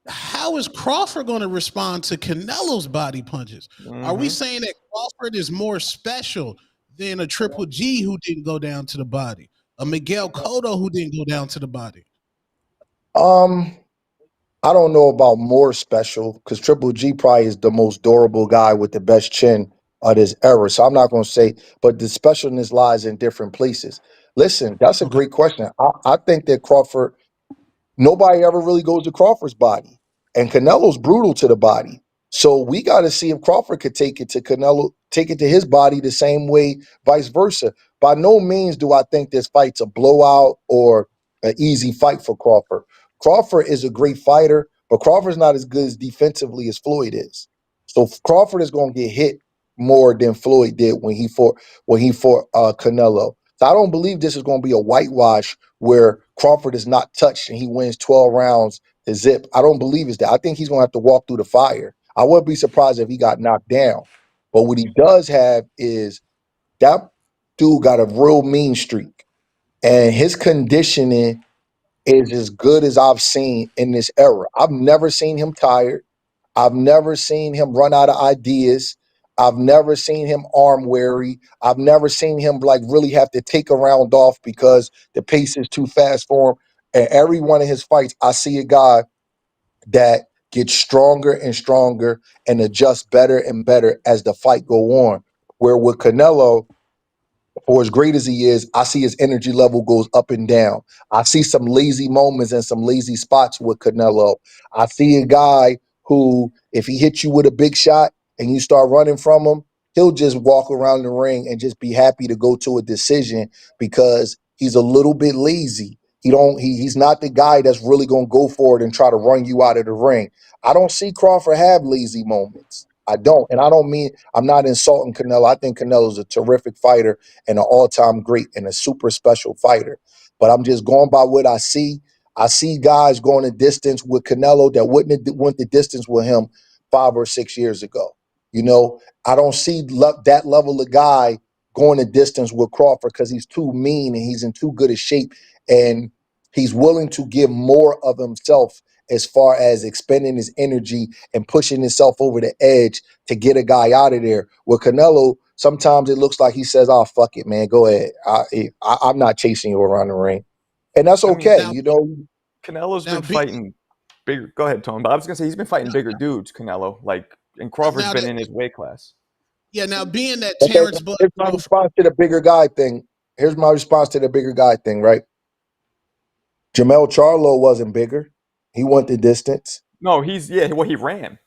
how is Crawford going to respond to Canelo's body punches? Are we saying that Crawford is more special than a Triple G who didn't go down to the body, a Miguel Cotto who didn't go down to the body? I don't know about more special, because Triple G probably is the most durable guy with the best chin of this era. So I'm not going to say, but the specialness lies in different places. Listen, that's a great question. I think that Crawford, nobody ever really goes to Crawford's body, and Canelo's brutal to the body. So we got to see if Crawford could take it to Canelo, take it to his body the same way, vice versa. By no means do I think this fight's a blowout or an easy fight for Crawford. Crawford is a great fighter, but Crawford's not as good as defensively as Floyd is. So Crawford is going to get hit more than Floyd did when he fought Canelo. So I don't believe this is going to be a whitewash where Crawford is not touched and he wins 12 rounds to zip. I don't believe it's that. I think he's going to have to walk through the fire. I wouldn't be surprised if he got knocked down. But what he does have is that dude got a real mean streak, and his conditioning is as good as I've seen in this era. I've never seen him tired. I've never seen him run out of ideas. I've never seen him arm weary. I've never seen him like really have to take a round off because the pace is too fast for him. And every one of his fights, I see a guy that gets stronger and stronger and adjusts better and better as the fight go on. Where with Canelo, for as great as he is, I see his energy level goes up and down. I see some lazy moments and some lazy spots with Canelo. I see a guy who, if he hits you with a big shot and you start running from him, he'll just walk around the ring and just be happy to go to a decision because he's a little bit lazy. He's not the guy that's really gonna go for it and try to run you out of the ring. I don't see Crawford have lazy moments. I don't. And I don't mean, I'm not insulting Canelo. I think Canelo's a terrific fighter and an all-time great and a super special fighter. But I'm just going by what I see. I see guys going the distance with Canelo that wouldn't have went the distance with him 5 or 6 years ago. You know, I don't see that level of guy going the distance with Crawford because he's too mean and he's in too good a shape, and he's willing to give more of himself as far as expending his energy and pushing himself over the edge to get a guy out of there. With Canelo, sometimes it looks like he says, "Oh, fuck it, man, go ahead. I'm not chasing you around the ring," and that's I mean, okay. Now, You know, Canelo's now, been fighting bigger. Go ahead, Tone. But I was gonna say he's been fighting bigger dudes. Canelo, like, and Crawford's now been that in his weight class. yeah, now being that okay. Terrence Bud Here's my Crawford, response to the bigger guy thing. Here's my response to the bigger guy thing. Right? Jamel Charlo wasn't bigger. He went the distance. No, well, he ran.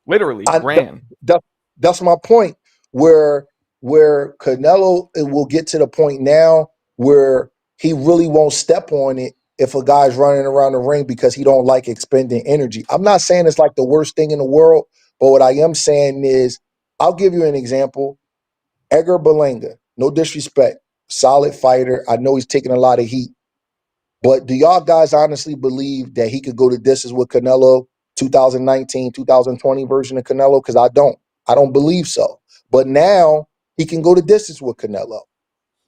Literally I ran. that, that's my point. Where Canelo will get to the point now where he really won't step on it if a guy's running around the ring because he don't like expending energy. I'm not saying it's like the worst thing in the world, but what I am saying is, I'll give you an example. Edgar Berlanga, no disrespect, solid fighter. I know he's taking a lot of heat. But do y'all guys honestly believe that he could go the distance with Canelo, 2019, 2020 version of Canelo? Because I don't. I don't believe so. But now he can go the distance with Canelo.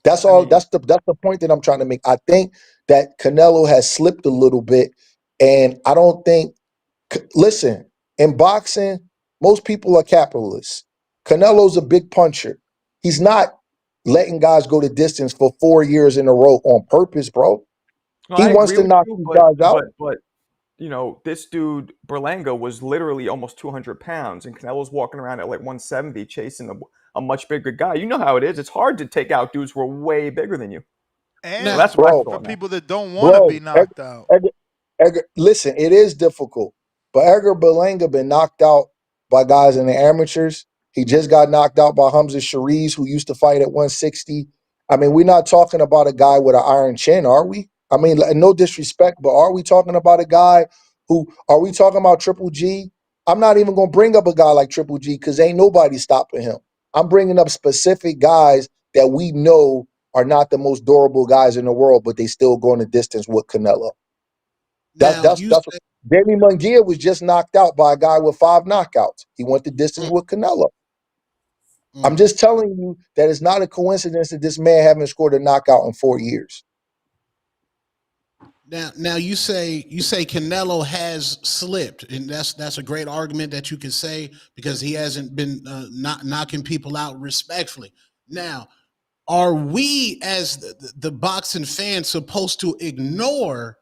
That's I all. mean, That's the point that I'm trying to make. I think that Canelo has slipped a little bit, and I don't think. Listen, in boxing, most people are capitalists. Canelo's a big puncher. He's not letting guys go the distance for 4 years in a row on purpose, bro. no, He I wants agree to with knock you, these but guys out. but but you know, this dude Berlanga was literally almost 200 pounds, and Canelo's walking around at like 170, chasing a much bigger guy. You know how it is. It's hard to take out dudes who are way bigger than you. So now And that's what I Bro, for thought, man. people that don't want to be bro, knocked out. Listen, it is difficult, but Edgar Berlanga been knocked out by guys in the amateurs. He just got knocked out by Hamza Shariz, who used to fight at 160. I mean, we're not talking about a guy with an iron chin, are we? I mean, no disrespect, but are we talking about a guy are we talking about Triple G? I'm not even going to bring up a guy like Triple G because ain't nobody stopping him. I'm bringing up specific guys that we know are not the most durable guys in the world, but they still going the distance with Canelo. That's now that's you that's say Danny Munguia was just knocked out by a guy with 5 knockouts. He went the distance mm, with Canelo. I'm mm. just telling you that it's not a coincidence that this man haven't scored a knockout in 4 years. Now you say Canelo has slipped, and that's a great argument that you can say because he hasn't been not knocking people out respectfully. Now, are we as the boxing fans supposed to ignore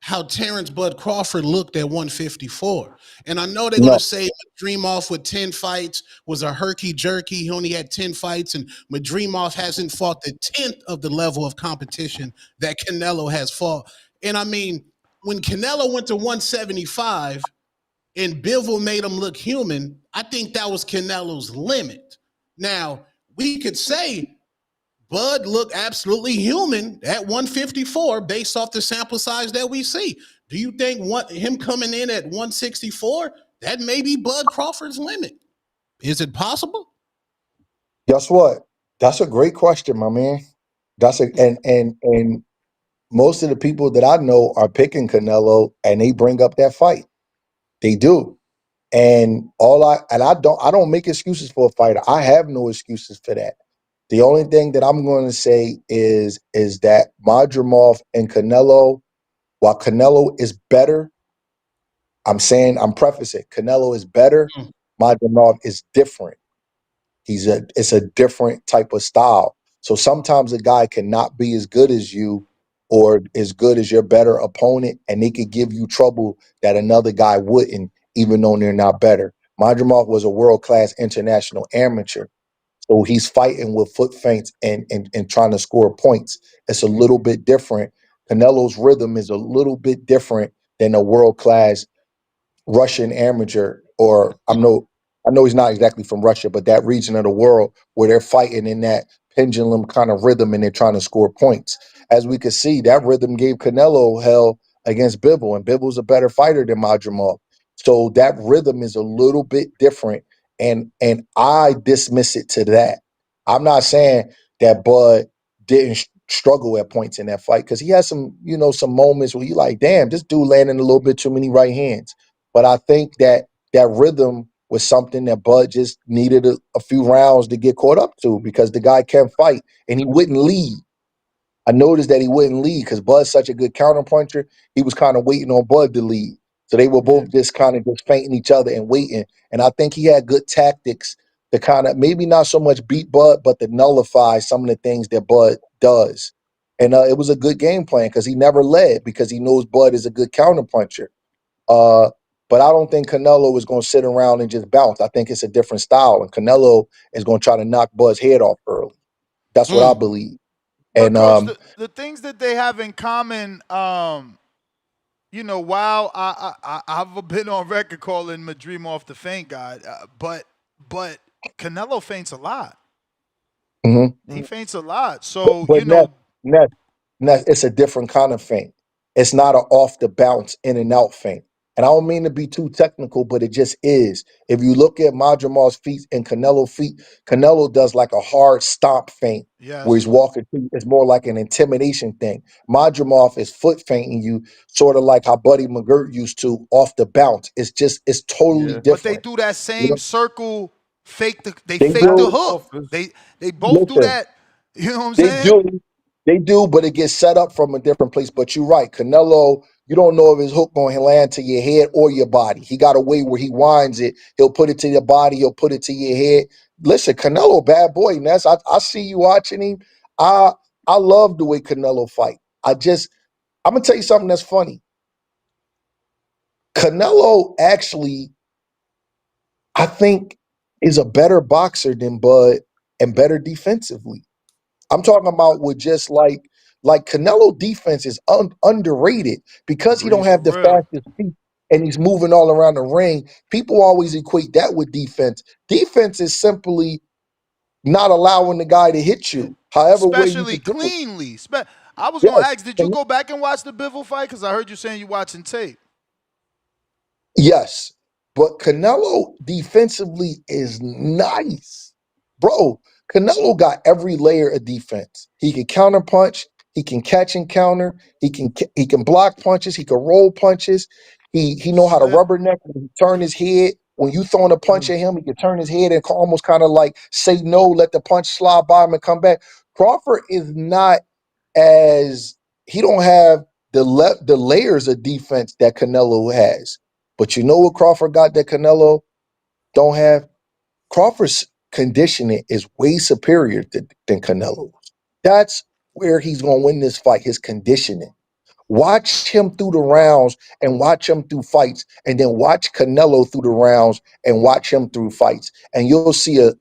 how Terrence Bud Crawford looked at 154? And I know they're going No. to say Madrimov with 10 fights was a herky jerky. He only had 10 fights, and Madrimov hasn't fought the 10th of the level of competition that Canelo has fought. And I mean, when Canelo went to 175 and Bivol made him look human, I think that was Canelo's limit. Now, we could say Bud looked absolutely human at 154 based off the sample size that we see. Do you think him coming in at 164, that may be Bud Crawford's limit? Is it possible? Guess what? That's a great question, my man. That's a and most of the people that I know are picking Canelo and they bring up that fight. They do. And I don't make excuses for a fighter. I have no excuses for that. The only thing that I'm going to say is that Madrimov and Canelo, while Canelo is better, I'm prefacing Canelo is better. Mm. Madrimov is different. It's a different type of style. So sometimes a guy cannot be as good as you or as good as your better opponent, and they could give you trouble that another guy wouldn't, even though they're not better. Madrimov was a world-class international amateur. So he's fighting with foot feints and trying to score points. It's a little bit different. Canelo's rhythm is a little bit different than a world-class Russian amateur, or I know he's not exactly from Russia, but that region of the world where they're fighting in that pendulum kind of rhythm and they're trying to score points. As we could see, that rhythm gave Canelo hell against Bivol, and Bivol's a better fighter than Madrimov. So that rhythm is a little bit different. and I dismiss it to that. I'm not saying that Bud didn't struggle at points in that fight because he had some, some moments where you like, damn, this dude landing a little bit too many right hands. But I think that that rhythm was something that Bud just needed a few rounds to get caught up to because the guy can fight and he wouldn't lead. I noticed that he wouldn't lead because Bud's such a good counterpuncher. He was kind of waiting on Bud to lead. So they were both just kind of just feinting each other and waiting. And I think he had good tactics to kind of maybe not so much beat Bud, but to nullify some of the things that Bud does. And it was a good game plan because he never led because he knows Bud is a good counterpuncher. Uh, but I don't think Canelo is going to sit around and just bounce. I think it's a different style, and Canelo is going to try to knock Bud's head off early. That's what I believe. But And coach, the things that they have in common, while I've been on record calling him a dream off the feint guy, but Canelo feints a lot. He feints a lot. So But Ness, it's a different kind of feint. It's not an off the bounce in and out feint. And I don't mean to be too technical, but it just is. If you look at Madramar's feet and Canelo feet, Canelo does like a hard stomp feint where he's yes, walking through. It's more like an intimidation thing. Madrimov is foot feinting you, sort of like how Buddy McGirt used to off the bounce. It's totally but they different. do that You same know, circle they they fake the do. hook. They both do Listen, that. You know what I'm they saying? do. They do, but it gets set up from a different place. But you're right. Canelo, you don't know if his hook going to land to your head or your body. He got a way where he winds it. He'll put it to your body. He'll put it to your head. Listen, Canelo, bad boy, Ness. I see you watching him. I I love the way Canelo fight. I'm going to tell you something that's funny. Canelo actually, I think, is a better boxer than Bud and better defensively. I'm talking about with just like Canelo defense is underrated because he don't Agreed for have the real. fastest feet and he's moving all around the ring. People always equate that with defense. Defense is simply not allowing the guy to hit you, however way you Especially could do it. cleanly. I was gonna Yes, ask, did you go back and watch the Bivol fight? Because I heard you saying you watching tape. yes, but Canelo defensively is nice. Bro, Canelo got every layer of defense. He can counter punch, he can catch and counter, he can block punches, he can roll punches. He know how to Slip. rubberneck when he turn his head. When you throwing a punch at him, he can turn his head and almost kind of like say no, let the punch slide by him and come back. Crawford is not as he don't have the layers of defense that Canelo has. But you know what Crawford got that Canelo don't have? Crawford's conditioning is way superior than Canelo's. That's where he's going to win this fight, his conditioning. Watch him through the rounds and watch him through fights, and then watch Canelo through the rounds and watch him through fights. And you'll see a,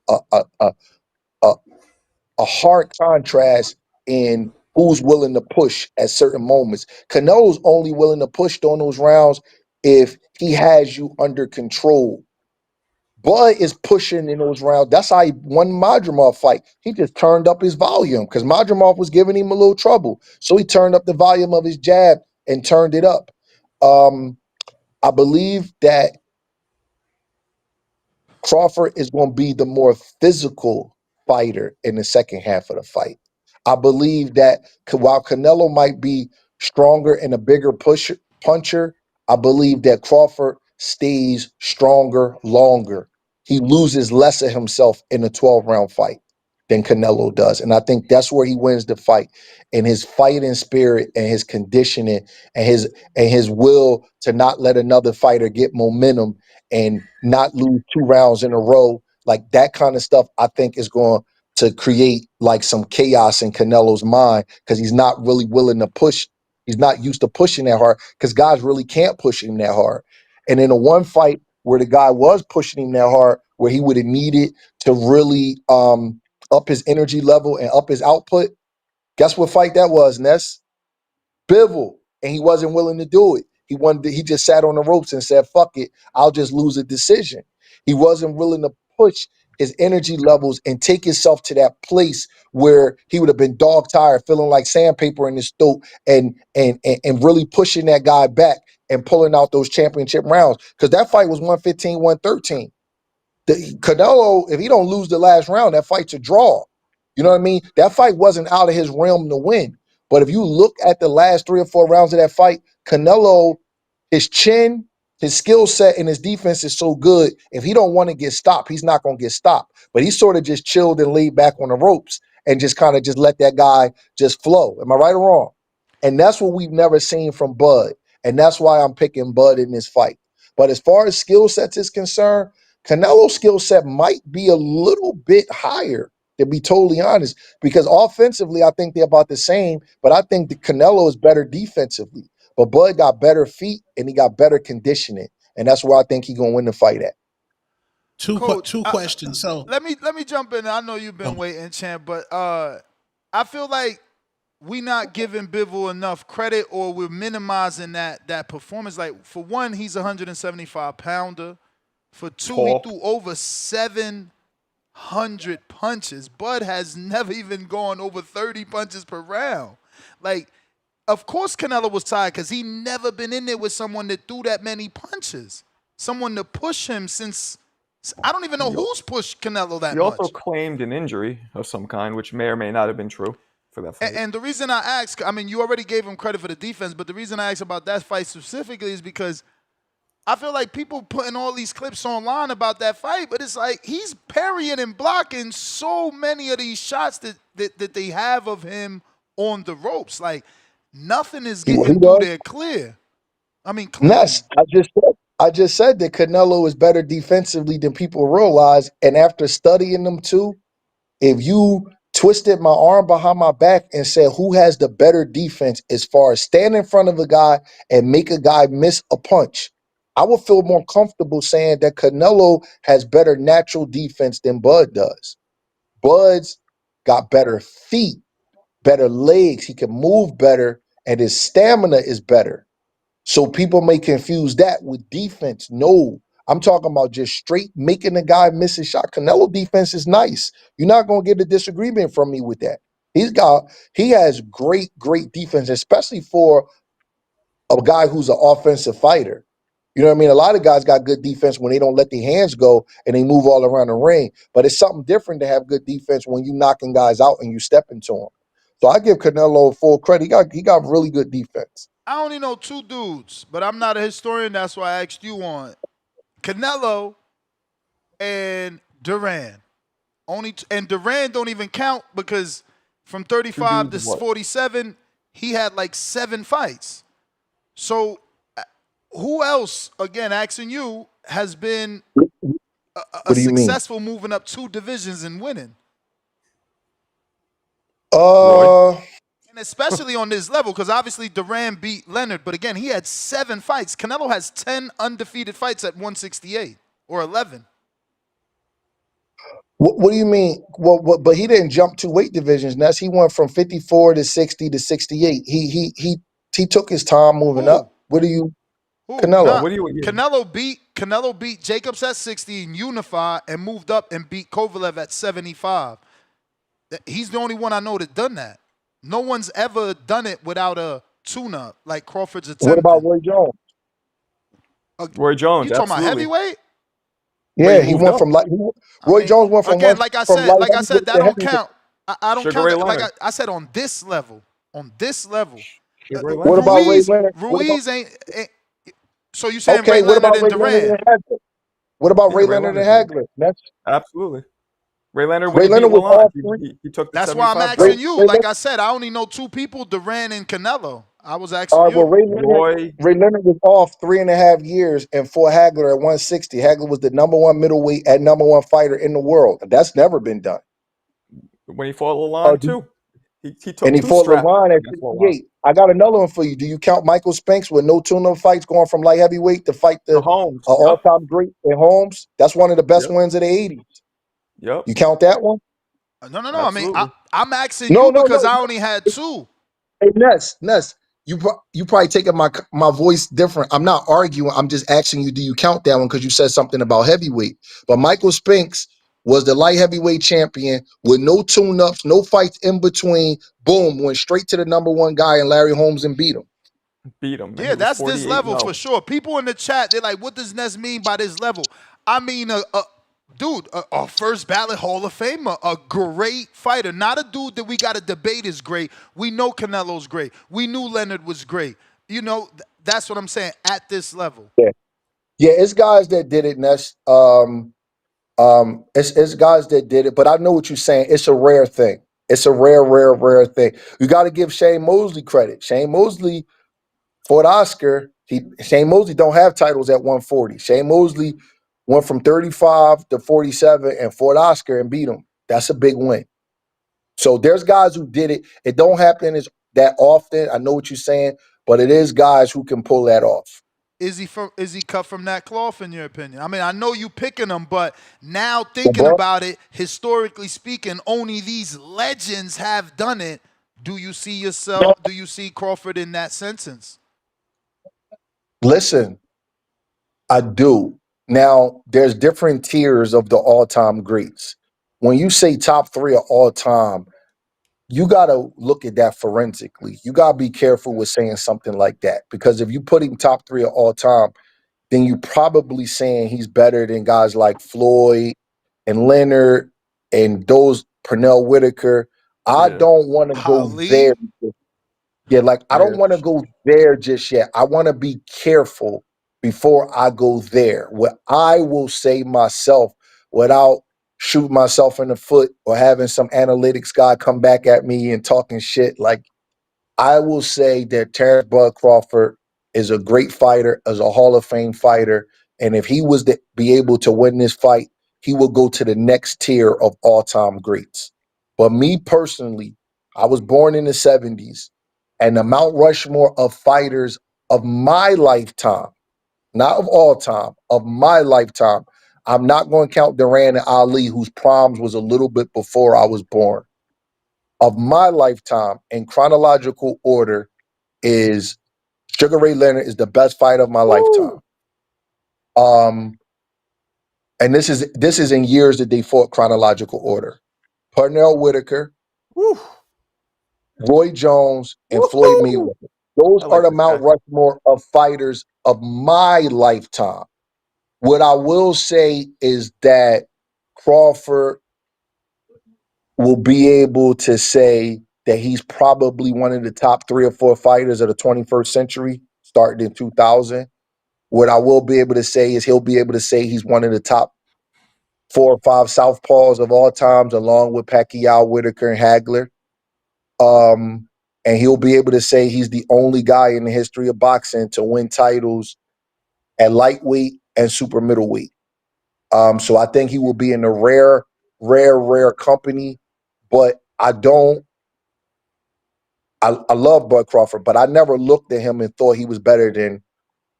a hard contrast in who's willing to push at certain moments. Canelo's only willing to push during those rounds if he has you under control. Bud is pushing in those rounds. That's how he won Madrimov fight. He just turned up his volume because Madrimov was giving him a little trouble. So he turned up the volume of his jab and turned it up. Um, I believe that Crawford is going to be the more physical fighter in the second half of the fight. I believe that while Canelo might be stronger and a bigger puncher, I believe that Crawford stays stronger longer. He loses less of himself in a 12-round fight than Canelo does. And I think that's where he wins the fight. And his fighting spirit and his conditioning and his will to not let another fighter get momentum and not lose 2 rounds in a row, like that kind of stuff, I think is going to create like some chaos in Canelo's mind because he's not really willing to push. He's not used to pushing that hard because guys really can't push him that hard. And in a one fight where the guy was pushing him that hard, where he would have needed to really up his energy level and up his output, guess what fight that was, Ness? Bivol, and he wasn't willing to do it. He just sat on the ropes and said, fuck it, I'll just lose a decision. He wasn't willing to push his energy levels and take himself to that place where he would have been dog tired, feeling like sandpaper in his throat and really pushing that guy back and pulling out those championship rounds. Because that fight was 115, 113. Canelo, if he don't lose the last round, that fight's a draw. You know what I mean? That fight wasn't out of his realm to win. But if you look at the last 3 or 4 rounds of that fight, Canelo, his chin, his skill set, and his defense is so good. If he don't want to get stopped, he's not going to get stopped. But he sort of just chilled and laid back on the ropes and just kind of just let that guy just flow. Am I right or wrong? And that's what we've never seen from Bud. And that's why I'm picking Bud in this fight. But as far as skill sets is concerned, Canelo's skill set might be a little bit higher, to be totally honest, because offensively, I think they're about the same, but I think the Canelo is better defensively. But Bud got better feet and he got better conditioning. And that's where I think he's going to win the fight at. Two Coach, questions. So let me jump in. I know you've been waiting, champ, but I feel like we not giving Bivol enough credit, or we're minimizing that performance. Like, for one, he's a 175 pounder. For two, he threw over 700 punches. Bud has never even gone over 30 punches per round. Like, of course Canelo was tired because he never been in there with someone that threw that many punches. Someone to push him since, I don't even know who's pushed Canelo that He much. also claimed an injury of some kind, which may or may not have been true for that fight. And the reason I ask, I mean, you already gave him credit for the defense, but the reason I asked about that fight specifically is because I feel like people putting all these clips online about that fight, but it's like he's parrying and blocking so many of these shots that they have of him on the ropes. Like, nothing is getting through there clear. I mean, clean. Ness, I just said that Canelo is better defensively than people realize. And after studying them too, if you twisted my arm behind my back and said who has the better defense as far as stand in front of a guy and make a guy miss a punch, I would feel more comfortable saying that Canelo has better natural defense than Bud does. Bud's got better feet, better legs. He can move better, and his stamina is better. So people may confuse that with defense. No, I'm talking about just straight making the guy miss a shot. Canelo defense is nice. You're not going to get a disagreement from me with that. He has great defense, especially for a guy who's an offensive fighter. You know what I mean? A lot of guys got good defense when they don't let their hands go and they move all around the ring. But it's something different to have good defense when you knocking guys out and you step into them. So I give Canelo full credit. He got really good defense. I only know 2 dudes, but I'm not a historian. That's why I asked you on Canelo and Duran. And Duran don't even count because from 35 to 47, he had like 7 fights. So who else, again, asking you, has been a successful moving up 2 divisions and winning? And especially on this level, because obviously Duran beat Leonard, but again, he had 7 fights. Canelo has 10 undefeated fights at 168 or 11. What do you mean? Well, but he didn't jump 2 weight divisions. Ness. He went from 54 to 60 to 68. He took his time moving up. What do you? Canelo. Nah, Canelo beat Jacobs at 60 and unified and moved up and beat Kovalev at 75. He's the only one I know that done that. No one's ever done it without a tune-up like Crawford's attempt. What about Roy Jones? Roy Jones, you talking about heavyweight? Yeah, he went from light. Roy Jones went from again, like I said, that don't count. I don't count that. Like I said, on this level, what about Ray Leonard? Ruiz ain't. So you saying Ray Leonard and Duran? What about Ray Leonard and Hagler? Absolutely. Ray Leonard, Ray Leonard was off. He took the That's why I'm asking you. Like I said, I only know 2 people, Duran and Canelo. I was asking you. Well, Ray Leonard was off 3.5 years and fought Hagler at 160. Hagler was the #1 middleweight and #1 fighter in the world. That's never been done. When he fought Lalonde too. He took and he fought Lalonde at 68. I got another one for you. Do you count Michael Spinks with no tune-up fights going from light heavyweight to fight the Holmes, all-time great in Holmes? That's one of the best wins of the 80s. Yep. You count that one? No. Absolutely. I mean, I'm asking you because I only had 2. Hey, Ness, you probably taking my voice different. I'm not arguing. I'm just asking you, do you count that one? Because you said something about heavyweight. But Michael Spinks was the light heavyweight champion with no tune-ups, no fights in between. Boom, went straight to the #1 guy in Larry Holmes and beat him. Yeah, that's this level for sure. People in the chat, they're like, what does Ness mean by this level? I mean, Dude, a first ballot Hall of Famer, a great fighter, not a dude that we got to debate is great. We know Canelo's great. We knew Leonard was great. You know, that's what I'm saying at this level. Yeah, yeah, it's guys that did it, Ness. It's guys that did it, but I know what you're saying. It's a rare thing. It's a rare thing. You got to give Shane Mosley credit. Shane Mosley fought Oscar. Shane Mosley don't have titles at 140. Shane Mosley went from 35 to 47 and fought Oscar and beat him. That's a big win. So there's guys who did it. It don't happen as that often. I know what you're saying, but it is guys who can pull that off. Is he cut from that cloth in your opinion? I mean, I know you picking him, but now So, thinking bro, about it, historically speaking, only these legends have done it. Do you see yourself? Do you see Crawford in that sentence? listen, I do. Now, there's different tiers of the all-time greats. When you say top three of all time, you got to look at that forensically. You got to be careful with saying something like that because if you put him top three of all time, then you probably saying he's better than guys like Floyd and Leonard and those Pernell Whitaker. I Yeah. don't want to go there. Ali? Yeah, like I Yeah. don't want to go there just yet. I want to be careful before I go there. What I will say myself without shooting myself in the foot or having some analytics guy come back at me and talking shit. Like I will say that Terrence Bud Crawford is a great fighter, is a Hall of Fame fighter, and if he was to be able to win this fight, he will go to the next tier of all-time greats. But me personally, I was born in the 70s, and the Mount Rushmore of fighters of my lifetime, not of all time, of my lifetime, I'm not going to count Duran and Ali, whose proms was a little bit before I was born. Of my lifetime, in chronological order, is Sugar Ray Leonard is the best fighter of my lifetime. Woo. Um, and this is in years that they fought chronological order. Pernell Whitaker, Woo. Roy Jones, and Floyd Woohoo. Mayweather. Those I are like the this Mount guy. Rushmore of fighters of my lifetime. What I will say is that Crawford will be able to say that he's probably one of the top 3 or 4 fighters of the 21st century, starting in 2000. What I will be able to say is he'll be able to say he's one of the top 4 or 5 southpaws of all times, along with Pacquiao, Whitaker, and Hagler. Um, and he'll be able to say he's the only guy in the history of boxing to win titles at lightweight and super middleweight. So I think he will be in a rare company. But I love Bud Crawford, but I never looked at him and thought he was better than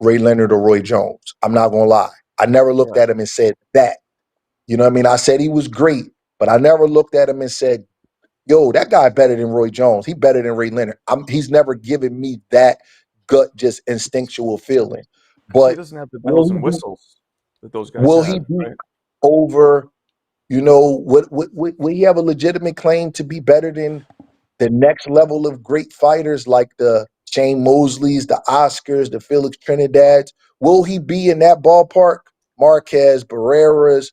Ray Leonard or Roy Jones. I'm not gonna lie. I never looked Yeah. at him and said that. You know what I mean? I said he was great, but I never looked at him and said, yo, that guy better than Roy Jones. He better than Ray Leonard. He's never given me that gut, just instinctual feeling. Because he But doesn't have the will bells he and be, whistles that those guys will he had, be right? over, will he have a legitimate claim to be better than the next level of great fighters like the Shane Mosleys, the Oscars, the Felix Trinidad's? Will he be in that ballpark? Marquez, Barreras.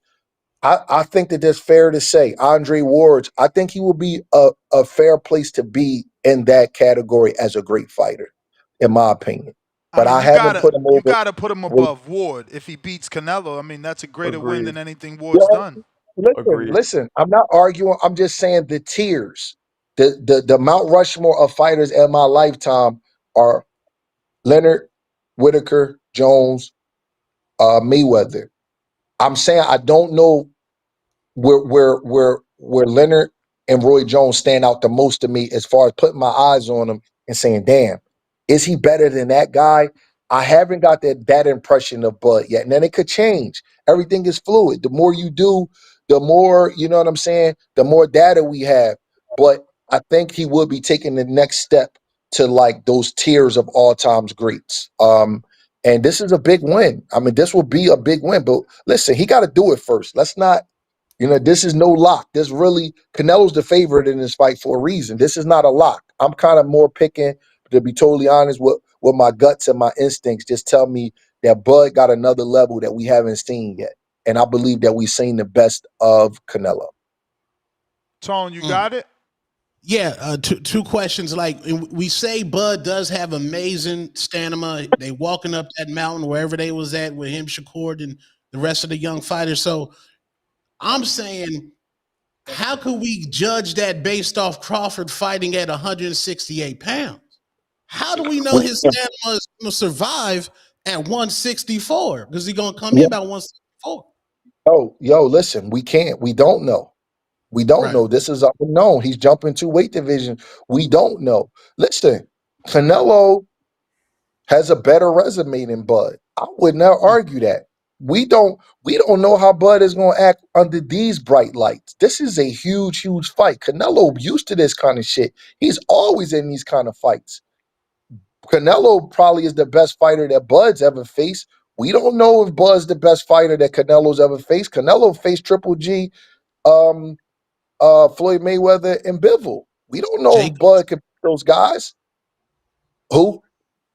I think that that's fair to say. Andre Ward's, I think he will be a fair place to be in that category as a great fighter, in my opinion. I But mean, I you haven't gotta put him you over. gotta put him above Ward if he beats Canelo. I mean, that's a greater win Agreed. than anything Yeah, Ward's done. listen, Agreed. listen. I'm not arguing. I'm just saying the tiers, the Mount Rushmore of fighters in my lifetime are Leonard, Whitaker, Jones, Mayweather. I'm saying I don't know where Leonard and Roy Jones stand out the most to me as far as putting my eyes on him and saying, damn, is he better than that guy? I haven't got that impression of Bud yet. And then it could change. Everything is fluid. The more you do, the more, you know what I'm saying, the more data we have. But I think he will be taking the next step to like those tiers of all times greats. And this is a big win. I mean, this will be a big win. But listen, he got to do it first. Let's not, this is no lock. This really, Canelo's the favorite in this fight for a reason. This is not a lock. I'm kind of more picking, to be totally honest, what my guts and my instincts just tell me that Bud got another level that we haven't seen yet. and I believe that we've seen the best of Canelo. Tone, you got it? Yeah, two questions. Like we say, Bud does have amazing stamina. They walking up that mountain wherever they was at with him, Shakur, and the rest of the young fighters. So I'm saying, how could we judge that based off Crawford fighting at 168 pounds? How do we know his stamina is going to survive at 164? Because he's going to come in about 164. Oh, yo, listen, we can't. We don't know. We don't Right. know. This is unknown. He's jumping to weight division. We don't know. Listen, Canelo has a better resume than Bud. I would not argue that. We don't know how Bud is going to act under these bright lights. This is a huge fight. Canelo used to this kind of shit. He's always in these kind of fights. Canelo probably is the best fighter that Bud's ever faced. We don't know if Bud's the best fighter that Canelo's ever faced. Canelo faced Triple G, Floyd Mayweather, and Bivol. We don't know if Jacobs, Bud can beat those guys. Who?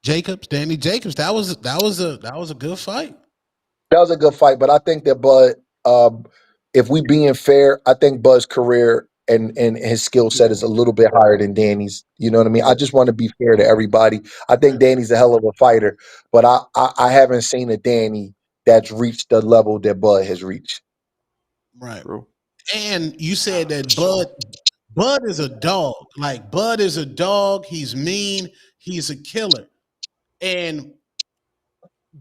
Danny Jacobs. That was a good fight. That was a good fight, but I think that Bud, if we being fair, I think Bud's career and his skill set is a little bit higher than Danny's. You know what I mean? I just want to be fair to everybody. I think Danny's a hell of a fighter, but I haven't seen a Danny that's reached the level that Bud has reached. Right. True. And you said that Bud is a dog. Like Bud is a dog. He's mean. He's a killer. And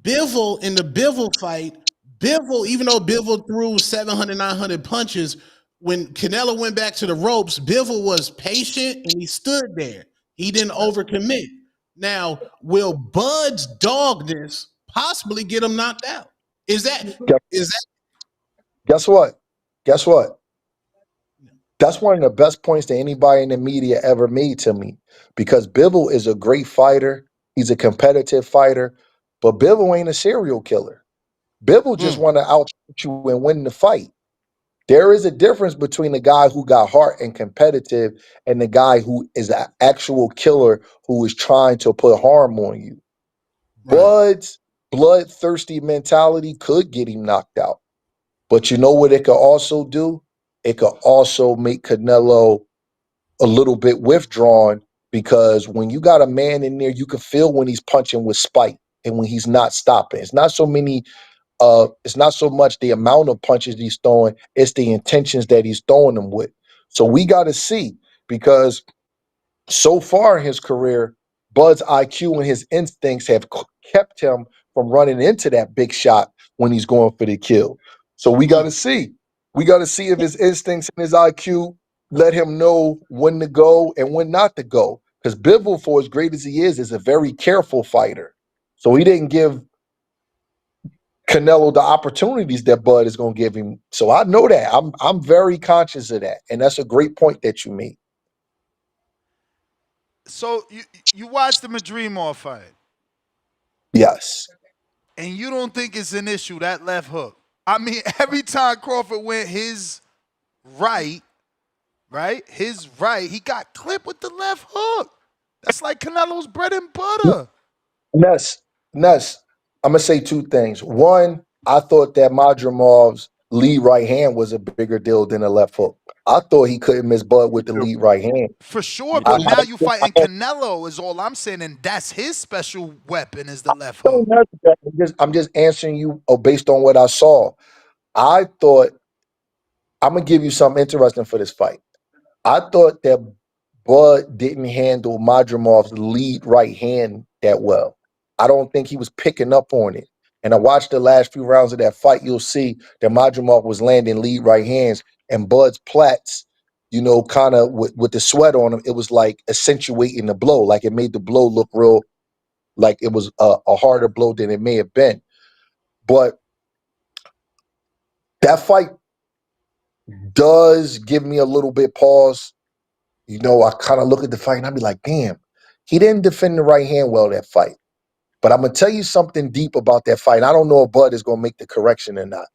Bivol in the Bivol fight, Bivol, even though Bivol threw 700, 900 punches, when Canelo went back to the ropes, Bivol was patient and he stood there. He didn't overcommit. Now, will Bud's dogness possibly get him knocked out? Is that Guess what? Guess what? That's one of the best points that anybody in the media ever made to me, because Bivol is a great fighter. He's a competitive fighter, but Bivol ain't a serial killer. Bivol just want to outpunch you and win the fight. There is a difference between the guy who got heart and competitive and the guy who is an actual killer who is trying to put harm on you. Bud's bloodthirsty mentality could get him knocked out. But you know what it could also do? It could also make Canelo a little bit withdrawn, because when you got a man in there, you can feel when he's punching with spite and when he's not stopping. It's not so much the amount of punches he's throwing, it's the intentions that he's throwing them with. So we got to see, because so far in his career, Bud's IQ and his instincts have kept him from running into that big shot when he's going for the kill. So we got to see. We got to see if his instincts and his IQ let him know when to go and when not to go. Because Bivol, for as great as he is a very careful fighter. So he didn't give Canelo the opportunities that Bud is going to give him. So I know that. I'm very conscious of that. And that's a great point that you made. So you watched the Madrimov fight, Yes. and you don't think it's an issue, that left hook? I mean, every time Crawford went his right, his right, he got clipped with the left hook. That's like Canelo's bread and butter. Ness, I'm gonna say two things. One, I thought that Madrimov's lead right hand was a bigger deal than a left hook. I thought he couldn't miss Bud with the lead right hand. For sure, I, but now you I fighting Canelo is all I'm saying, and that's his special weapon is the left don't hook. know that. I'm just answering you based on what I saw. I thought I'm gonna give you something interesting for this fight. I thought that Bud didn't handle Madrimov's lead right hand that well. I don't think he was picking up on it. And I watched the last few rounds of that fight. You'll see that Madrimov was landing lead right hands, and Bud's plaits, kind of with the sweat on him, it was like accentuating the blow. Like it made the blow look real, like it was a harder blow than it may have been. But that fight does give me a little bit pause. I kind of look at the fight and I be like, damn, he didn't defend the right hand well that fight. But I'm gonna tell you something deep about that fight. I don't know if Bud is gonna make the correction or not.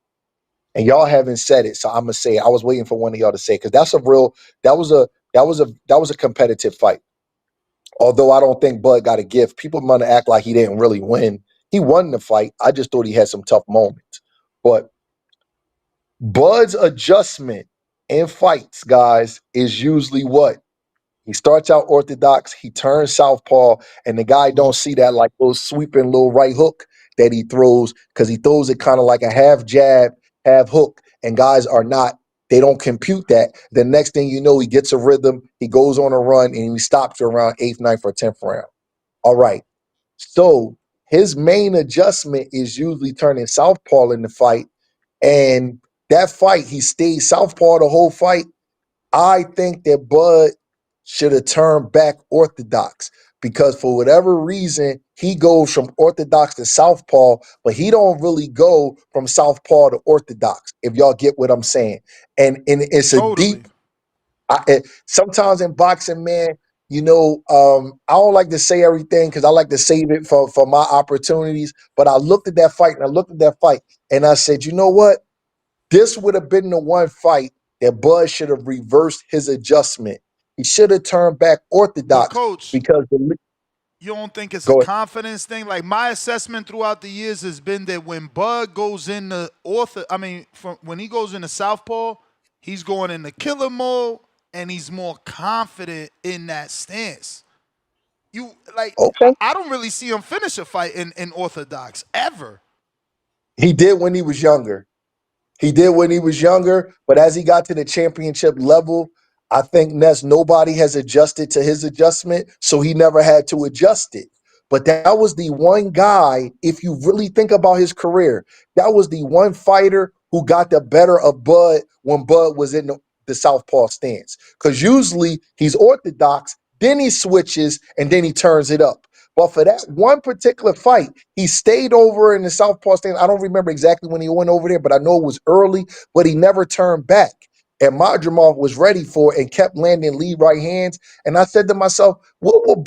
And y'all haven't said it, so I'm gonna say it. I was waiting for one of y'all to say it, because that was a competitive fight. Although I don't think Bud got a gift. People want to act like he didn't really win. He won the fight. I just thought he had some tough moments. But Bud's adjustment in fights, guys, is usually what? He starts out orthodox, he turns southpaw, and the guy don't see that like little sweeping little right hook that he throws because he throws it kind of like a half jab, half hook, and guys are not. They don't compute that. The next thing you know, he gets a rhythm, he goes on a run, and he stops around eighth, ninth, or 10th round. All right. So his main adjustment is usually turning southpaw in the fight, and that fight he stayed southpaw the whole fight. I think that Bud should have turned back orthodox because for whatever reason he goes from orthodox to southpaw, but he don't really go from southpaw to orthodox. If y'all get what I'm saying, and it's a Totally. deep. Sometimes in boxing, man, I don't like to say everything because I like to save it for my opportunities. But I looked at that fight and I looked at that fight and I said, you know what? This would have been the one fight that Bud should have reversed his adjustment. He should have turned back But orthodox coach, because you don't think it's a go ahead. confidence thing? Like my assessment throughout the years has been that when Bud goes into when he goes into southpaw, he's going into killer mode and he's more confident in that stance. You like Okay. I don't really see him finish a fight in orthodox ever. He did when he was younger. He did when he was younger, but as he got to the championship level, I think nobody has adjusted to his adjustment, so he never had to adjust it. But that was the one guy, if you really think about his career, that was the one fighter who got the better of Bud when Bud was in the southpaw stance. Because usually he's orthodox, then he switches, and then he turns it up. But for that one particular fight, he stayed over in the southpaw stand. I don't remember exactly when he went over there, but I know it was early, but he never turned back. And Madrimov was ready for it and kept landing lead right hands. And I said to myself, what if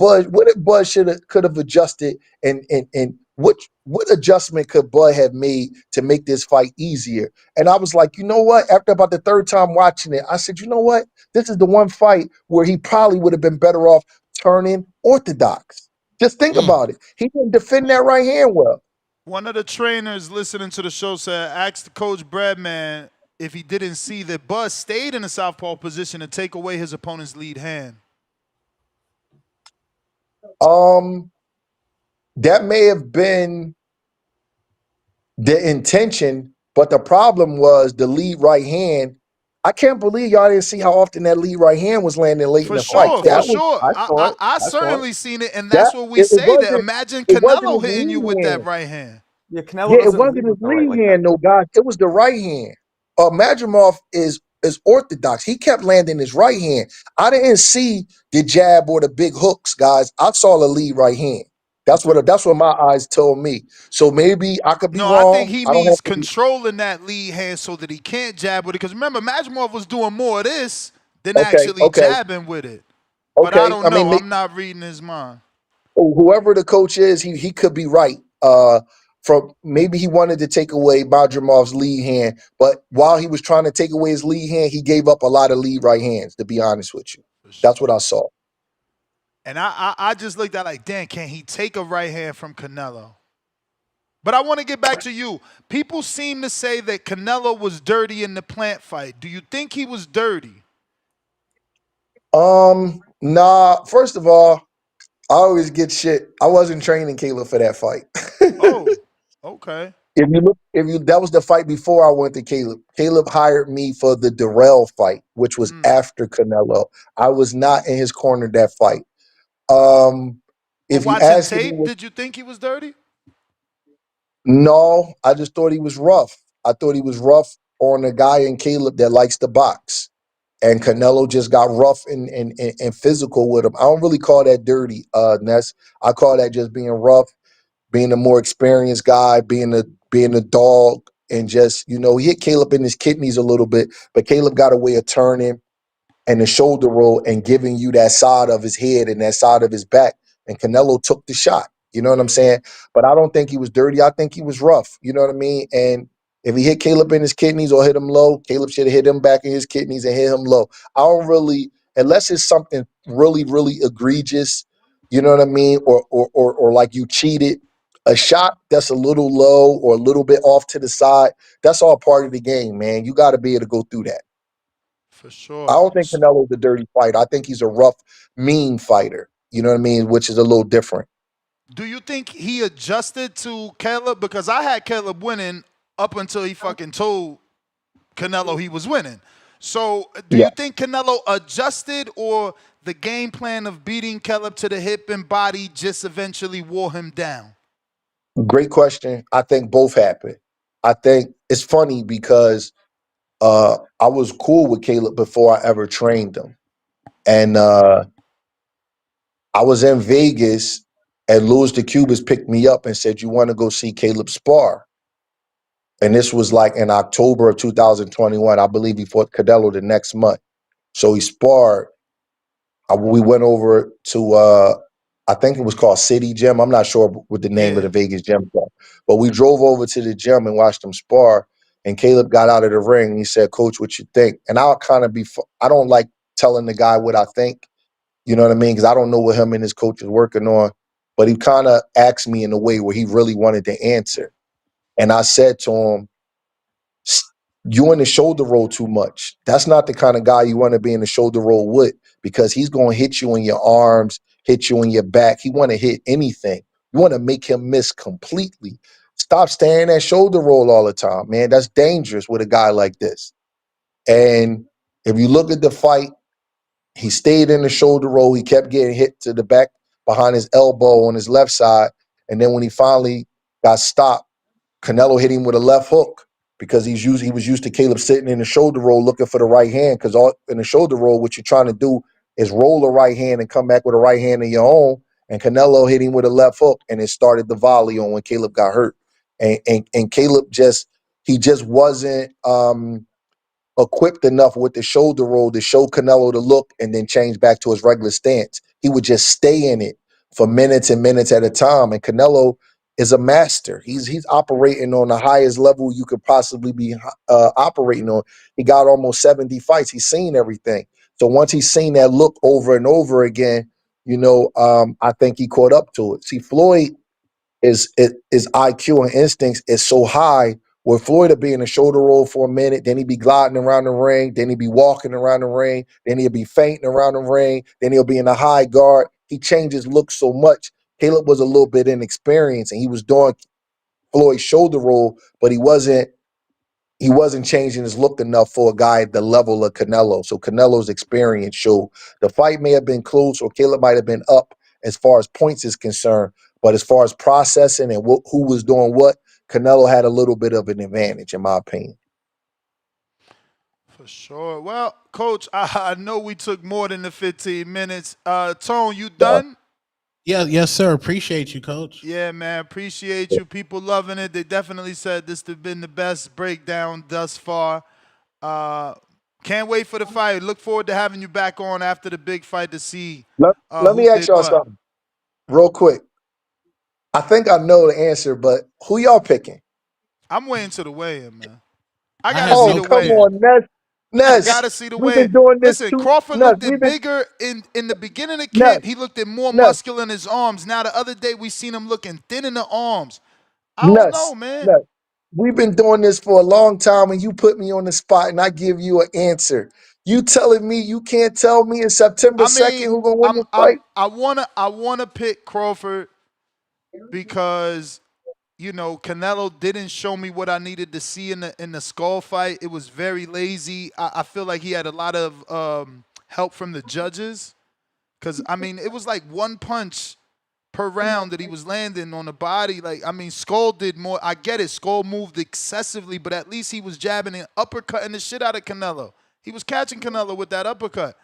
Bud could have adjusted and what adjustment could Bud have made to make this fight easier? And I was like, you know what? After about the third time watching it, I said, you know what? This is the one fight where he probably would have been better off turning orthodox. Just think about it. He didn't defend that right hand well. One of the trainers listening to the show said, asked Coach Bradman if he didn't see that Bud stayed in the southpaw position to take away his opponent's lead hand. That may have been the intention, but the problem was the lead right hand. I can't believe y'all didn't see how often that lead right hand was landing late in For the fight. sure, for That was sure. I saw it. I I saw it. certainly seen it, and that's that what we it say. That wasn't imagine it wasn't Canelo his hitting you with lead that hand. right hand. Yeah, Canelo Yeah, it doesn't wasn't lead his with the right lead like that. hand, no guys. It was the right hand. Madrimov is orthodox. He kept landing his right hand. I didn't see the jab or the big hooks, guys. I saw the lead right hand. Okay. That's what my eyes told me. So maybe I could be No, I think wrong. he I don't have means to be. controlling that lead hand so that he can't jab with it. Because remember, Majimov was doing more of this than Okay, actually okay, jabbing with it. But I okay. don't I mean, know. I'm not reading his mind. whoever the coach is, he could be right. From maybe he wanted to take away Madrimov's lead hand, but while he was trying to take away his lead hand, he gave up a lot of lead right hands. To be honest with you, For that's sure. what I saw. And I just looked at like, damn, can he take a right hand from Canelo? But I want to get back to you. People seem to say that Canelo was dirty in the plant fight. Do you think he was dirty? Nah. First of all, I always get shit. I wasn't training Caleb for that fight. Oh, okay. If you that was the fight before I went to Caleb. Caleb hired me for the Durrell fight, which was Mm. after Canelo. I was not in his corner that fight. Um, But if you watching asking me, tape, did you think he was dirty? no, I just thought he was rough. I thought he was rough on a guy in Caleb that likes to box. And Canelo just got rough and physical with him. I don't really call that dirty, Ness. I call that just being rough, being a more experienced guy, being a dog, and just he hit Caleb in his kidneys a little bit, but Caleb got a way of turning and the shoulder roll and giving you that side of his head and that side of his back. And Canelo took the shot. You know what I'm Yeah. saying? But I don't think he was dirty. I think he was rough. You know what I mean? And if he hit Caleb in his kidneys or hit him low, Caleb should have hit him back in his kidneys and hit him low. I don't really, unless it's something really, really egregious, you know what I mean? Or like you cheated. A shot that's a little low or a little bit off to the side, that's all part of the game, man. You got to be able to go through that. For I sure. don't think Canelo's a dirty fighter. I think he's a rough, mean fighter. You know what I mean? Which is a little different. Do you think he adjusted to Caleb? Because I had Caleb winning up until he fucking told Canelo he was winning. So do Yeah. you think Canelo adjusted, or the game plan of beating Caleb to the hip and body just eventually wore him down? Great question. I think both happened. I think it's funny because I was cool with Caleb before I ever trained him. And I was in Vegas and Louis the Cubans picked me up and said, "You want to go see Caleb spar?" And this was like in October of 2021. I believe he fought Canelo the next month. So he sparred. We went over to I think it was called City Gym. I'm not sure what the name of Yeah. the Vegas gym was, but we drove over to the gym and watched them spar. And Caleb got out of the ring and he said, "Coach, what you think?" And I'll kind of I don't like telling the guy what I think, you know what I mean? Because I don't know what him and his coach is working on. But he kind of asked me in a way where he really wanted to answer. And I said to him, "You in the shoulder roll too much. That's not the kind of guy you want to be in the shoulder roll with, because he's going to hit you in your arms, hit you in your back. He want to hit anything. You want to make him miss completely. Stop staying at shoulder roll all the time, man. That's dangerous with a guy like this." And if you look at the fight, he stayed in the shoulder roll. He kept getting hit to the back behind his elbow on his left side. And then when he finally got stopped, Canelo hit him with a left hook, because he was used to Caleb sitting in the shoulder roll looking for the right hand. Because all in the shoulder roll, what you're trying to do is roll a right hand and come back with a right hand of your own. And Canelo hit him with a left hook, and it started the volley on when Caleb got hurt. And Caleb just wasn't equipped enough with the shoulder roll to show Canelo the look and then change back to his regular stance. He would just stay in it for minutes and minutes at a time. And Canelo is a master. He's operating on the highest level you could possibly be operating on. He got almost 70 fights. He's seen everything. So once he's seen that look over and over again, I think he caught up to it. See, Floyd his IQ and instincts is so high, where Floyd would be in a shoulder roll for a minute, then he'd be gliding around the ring, then he'd be walking around the ring, then he'll be fainting around the ring, then he'll be in a high guard. He changes look so much. Caleb was a little bit inexperienced, and he was doing Floyd's shoulder roll, but he wasn't changing his look enough for a guy at the level of Canelo. So Canelo's experience showed the fight may have been close, or Caleb might have been up as far as points is concerned. But as far as processing and who was doing what, Canelo had a little bit of an advantage, in my opinion. For sure. Well, Coach, I know we took more than the 15 minutes. Tone, you Uh, done? Yeah, yes, sir. Appreciate you, Coach. Yeah, man. Appreciate you. People loving it. They definitely said this has been the best breakdown thus far. Uh, can't wait for the fight. Look forward to having you back on after the big fight to see let who me ask did y'all what. something real quick. I think I know the answer, but who y'all picking? I'm waiting to the weigh-in, man. I I gotta have see Oh, no the come weigh-in. on, Ness. I Ness, gotta see the we've weigh-in. been doing this Listen, too. Crawford Ness, looked we've it been bigger in the beginning of the Ness, camp. He looked it more Ness, muscular in his arms. Now the other day we seen him looking thin in the arms. I don't Ness, know, man. Ness. We've been doing this for a long time, and you put me on the spot, and I give you an answer. You telling me you can't tell me in September I 2nd mean, who gonna win this fight? I wanna pick Crawford because Canelo didn't show me what I needed to see in the skull fight. It was very lazy. I feel like he had a lot of help from the judges, because I mean it was like one punch per round that he was landing on the body. Like, I mean, Skull did more. I get it. Skull moved excessively, but at least he was jabbing and uppercutting the shit out of Canelo. He was catching Canelo with that uppercut.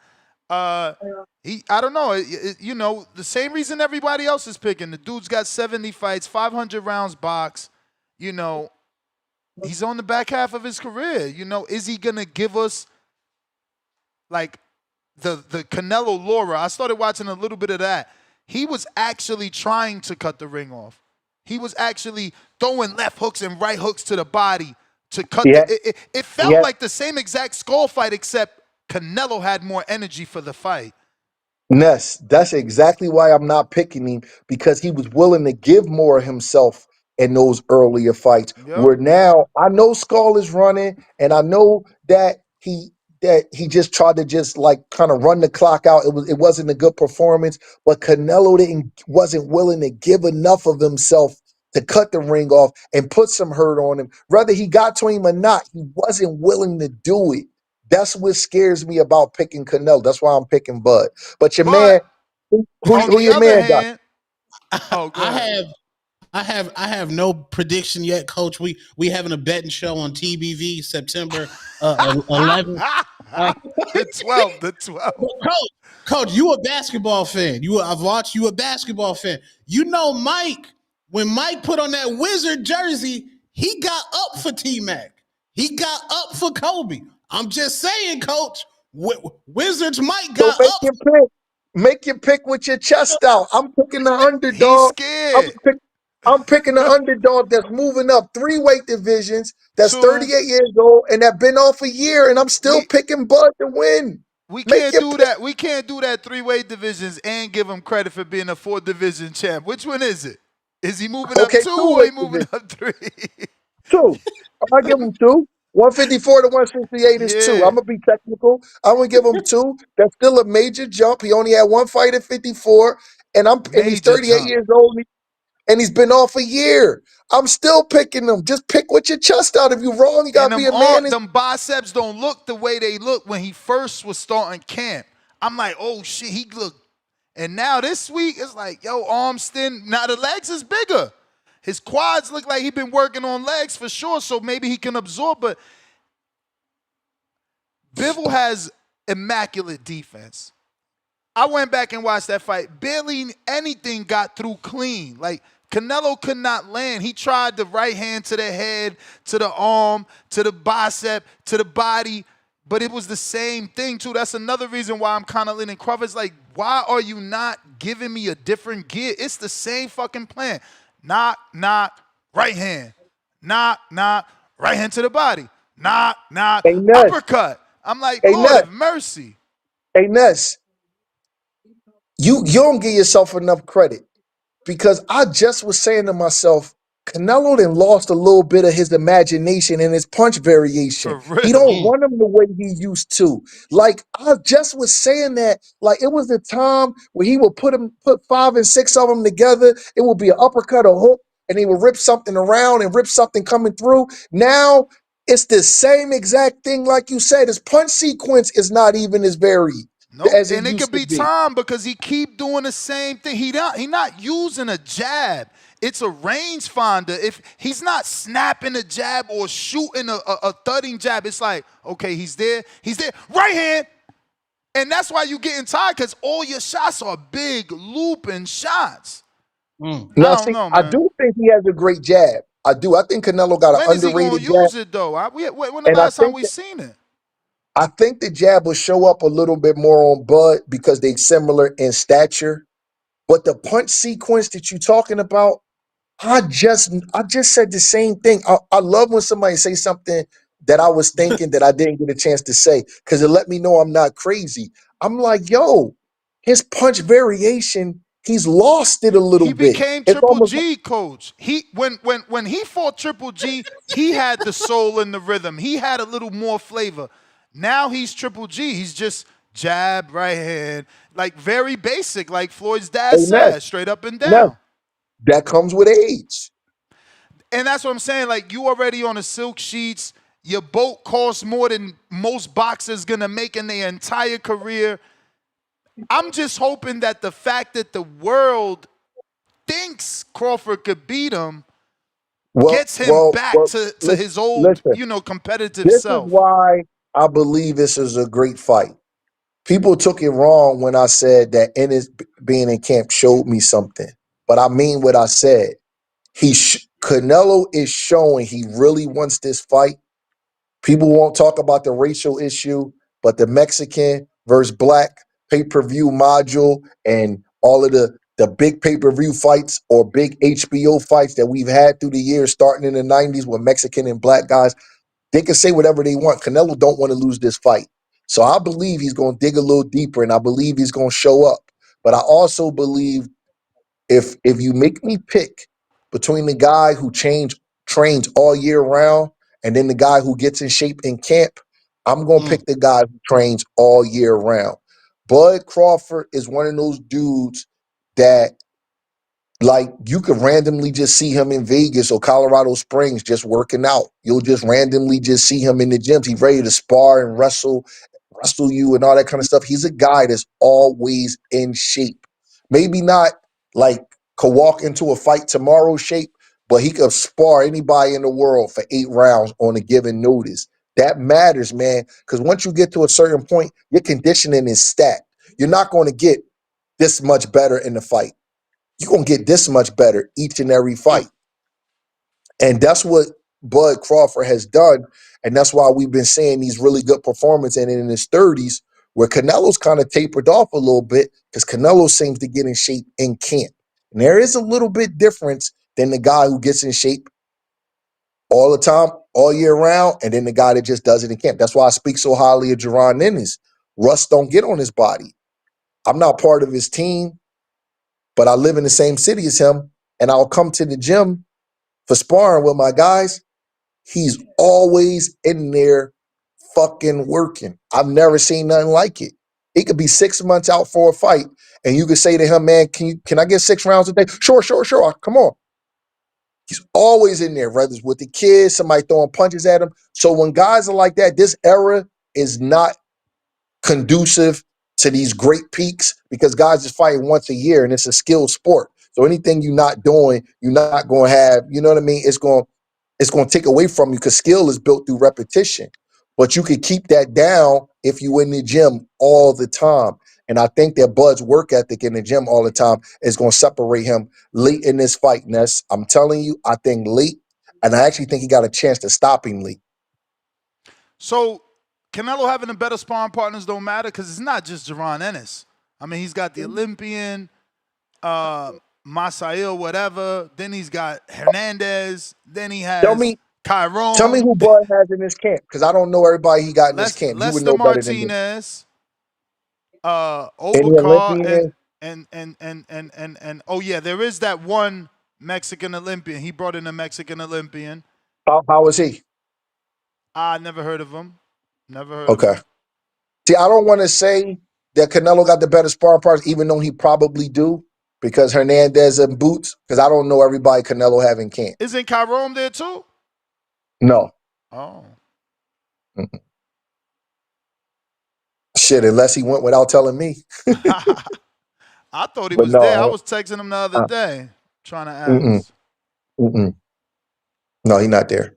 Uh, I don't know. The same reason everybody else is picking. The dude's got 70 fights, 500 rounds box. You know, he's on the back half of his career. Is he gonna give us like the Canelo Laura? I started watching a little bit of that. He was actually trying to cut the ring off. He was actually throwing left hooks and right hooks to the body to cut Yeah, it felt yeah. like the same exact skull fight, except Canelo had more energy for the fight. Ness, that's exactly why I'm not picking him, because he was willing to give more of himself in those earlier fights. Yep. Where now I know Skull is running, and I know that he just tried to just like kind of run the clock out. It wasn't a good performance, but Canelo wasn't willing to give enough of himself to cut the ring off and put some hurt on him. Whether he got to him or not, he wasn't willing to do it. That's what scares me about picking Canelo. That's why I'm picking Bud. But your But man, who on who the your other man got? hand, oh, go I ahead. have I have no prediction yet, Coach. We having a betting show on TBV September 11th. Uh, The 12th, the 12th. Coach, you a basketball fan. I've watched you a basketball fan. You know Mike, when Mike put on that Wizard jersey, he got up for T-Mac. He got up for Kobe. I'm just saying, Coach, Wizards Mike So got make up. your pick. Make your pick with your chest out. I'm picking the He's underdog. I'm scared. pick, I'm picking the underdog that's moving up 3 weight divisions, that's True. 38 years old, and that been off a year, and I'm still We picking Bud to win. we Make can't your do pick. that. We can't do that three-way divisions and give him credit for being a 4 division champ. Which one is it? Is he moving up Okay, 2 or he 2 weight moving division. up 3? 2. I give him 2. 154 to 168 is 2. Yeah. I'm gonna be technical. I'm gonna give him 2. That's still a major jump. He only had one fight at 54, and he's Major 38 jump. years old, and he's been off a year. I'm still picking him. Just pick with your chest out. If you're wrong, you And gotta be a man. them biceps don't look the way they looked when he first was starting camp. I'm like, oh shit, he looked. And now this week, it's like, yo, arms thin. Now the legs is bigger. His quads look like he been working on legs for sure, so maybe he can absorb. But Bivol has immaculate defense. I went back and watched that fight. Barely anything got through clean. Like, Canelo could not land. He tried the right hand to the head, to the arm, to the bicep, to the body, but it was the same thing, too. That's another reason why I'm kind of leaning Crawford's like, why are you not giving me a different gear? It's the same fucking plan. Knock, knock, right hand. Knock, knock, right hand to the body. Knock, knock, Hey Ness, uppercut. I'm like, hey Lord Ness, have mercy. hey Ness. You don't give yourself enough credit. Because I just was saying to myself, Canelo then lost a little bit of his imagination and his punch variation. For He real. don't run him the way he used to. Like I just was saying that, like it was the time where he would put 5 and 6 of them together. It would be an uppercut or hook, and he would rip something around and rip something coming through. Now it's the same exact thing, like you said. His punch sequence is not even as varied Nope, as it and it used could to be be. time because he keep doing the same thing. He not using a jab. It's a rangefinder. If he's not snapping a jab or shooting a thudding jab, it's like, okay, he's there, right hand. And that's why you getting tired, because all your shots are big looping shots. Now, I don't see, know, I man. do think he has a great jab. I do. I think Canelo got an When is he gonna underrated jab, use it though? When the and last time we seen it? I think the jab will show up a little bit more on Bud because they similar in stature. But the punch sequence that you're talking about, I just said the same thing. I love when somebody say something that I was thinking that I didn't get a chance to say because it let me know I'm not crazy. I'm like, yo, his punch variation, he's lost it a little He bit. became It's Triple almost G, coach. He when he fought Triple G, he had the soul and the rhythm. He had a little more flavor. Now he's Triple G. He's just jab, right hand, like very basic, like Floyd's dad a mess. said, straight up and No, down. that comes with age. And that's what I'm saying. Like, you already on the silk sheets. Your boat costs more than most boxers gonna make in their entire career. I'm just hoping that the fact that the world thinks Crawford could beat him Well, gets him well, back well. to Listen, his old, listen. competitive This is self. why I believe this is a great fight. People took it wrong when I said that Ennis being in camp showed me something, but I mean what I said. Canelo is showing he really wants this fight. People won't talk about the racial issue, but the Mexican versus black pay-per-view module and all of the big pay-per-view fights or big HBO fights that we've had through the years, starting in the 90s with Mexican and black guys, they can say whatever they want. Canelo don't want to lose this fight. So I believe he's going to dig a little deeper, and I believe he's going to show up. But I also believe if you make me pick between the guy who trains all year round and then the guy who gets in shape in camp, I'm going to pick the guy who trains all year round. Bud Crawford is one of those dudes that, like, you could randomly just see him in Vegas or Colorado Springs just working out. You'll just randomly just see him in the gyms. He's ready to spar and wrestle you and all that kind of stuff. He's a guy that's always in shape. Maybe not like could walk into a fight tomorrow shape, but he could spar anybody in the world for 8 rounds on a given notice. That matters, man, because once you get to a certain point, your conditioning is stacked. You're not going to get this much better in the fight. You're going to get this much better each and every fight. And that's what Bud Crawford has done. And that's why we've been seeing these really good performances. And in his 30s, where Canelo's kind of tapered off a little bit, because Canelo seems to get in shape in camp. And there is a little bit difference than the guy who gets in shape all the time, all year round, and then the guy that just does it in camp. That's why I speak so highly of Jaron Ennis. Russ don't get on his body. I'm not part of his team, but I live in the same city as him, and I'll come to the gym for sparring with my guys. He's always in there fucking working. I've never seen nothing like it. He could be 6 months out for a fight, and you could say to him, man, can I get 6 rounds a day? Sure. Come on. He's always in there, whether it's with the kids, somebody throwing punches at him. So when guys are like that, this era is not conducive to these great peaks because guys is fighting once a year and it's a skilled sport. So anything you're not doing, you're not going to have, you know what I mean? It's going to take away from you because skill is built through repetition. But you could keep that down if you in the gym all the time. And I think that Bud's work ethic in the gym all the time is going to separate him late in this fight, Ness. I'm telling you, I think late. And I actually think he got a chance to stop him late. So Canelo having the better sparring partners don't matter because it's not just Jaron Ennis. I mean, he's got the Olympian, Masail, whatever. Then he's got Hernandez. Then he Tell has me Chiron. who Bud has in his camp because I don't know everybody he got in his camp. You would Lester know better than me. Martinez, Any Obakar, Olympian? and oh yeah, there is that one Mexican Olympian. He brought in a Mexican Olympian. How was he? I never heard of him. Never heard of Okay. him. See, I don't want to say that Canelo got the better sparring partners, even though he probably do, because Hernandez and Boots, because I don't know everybody Canelo have in camp. Isn't Chiron there too? No. Oh. Mm-mm. Shit, unless he went without telling me. I thought he But was there. I no. was texting him the other day trying to Mm-mm. ask. Mm-mm. No, he's not there.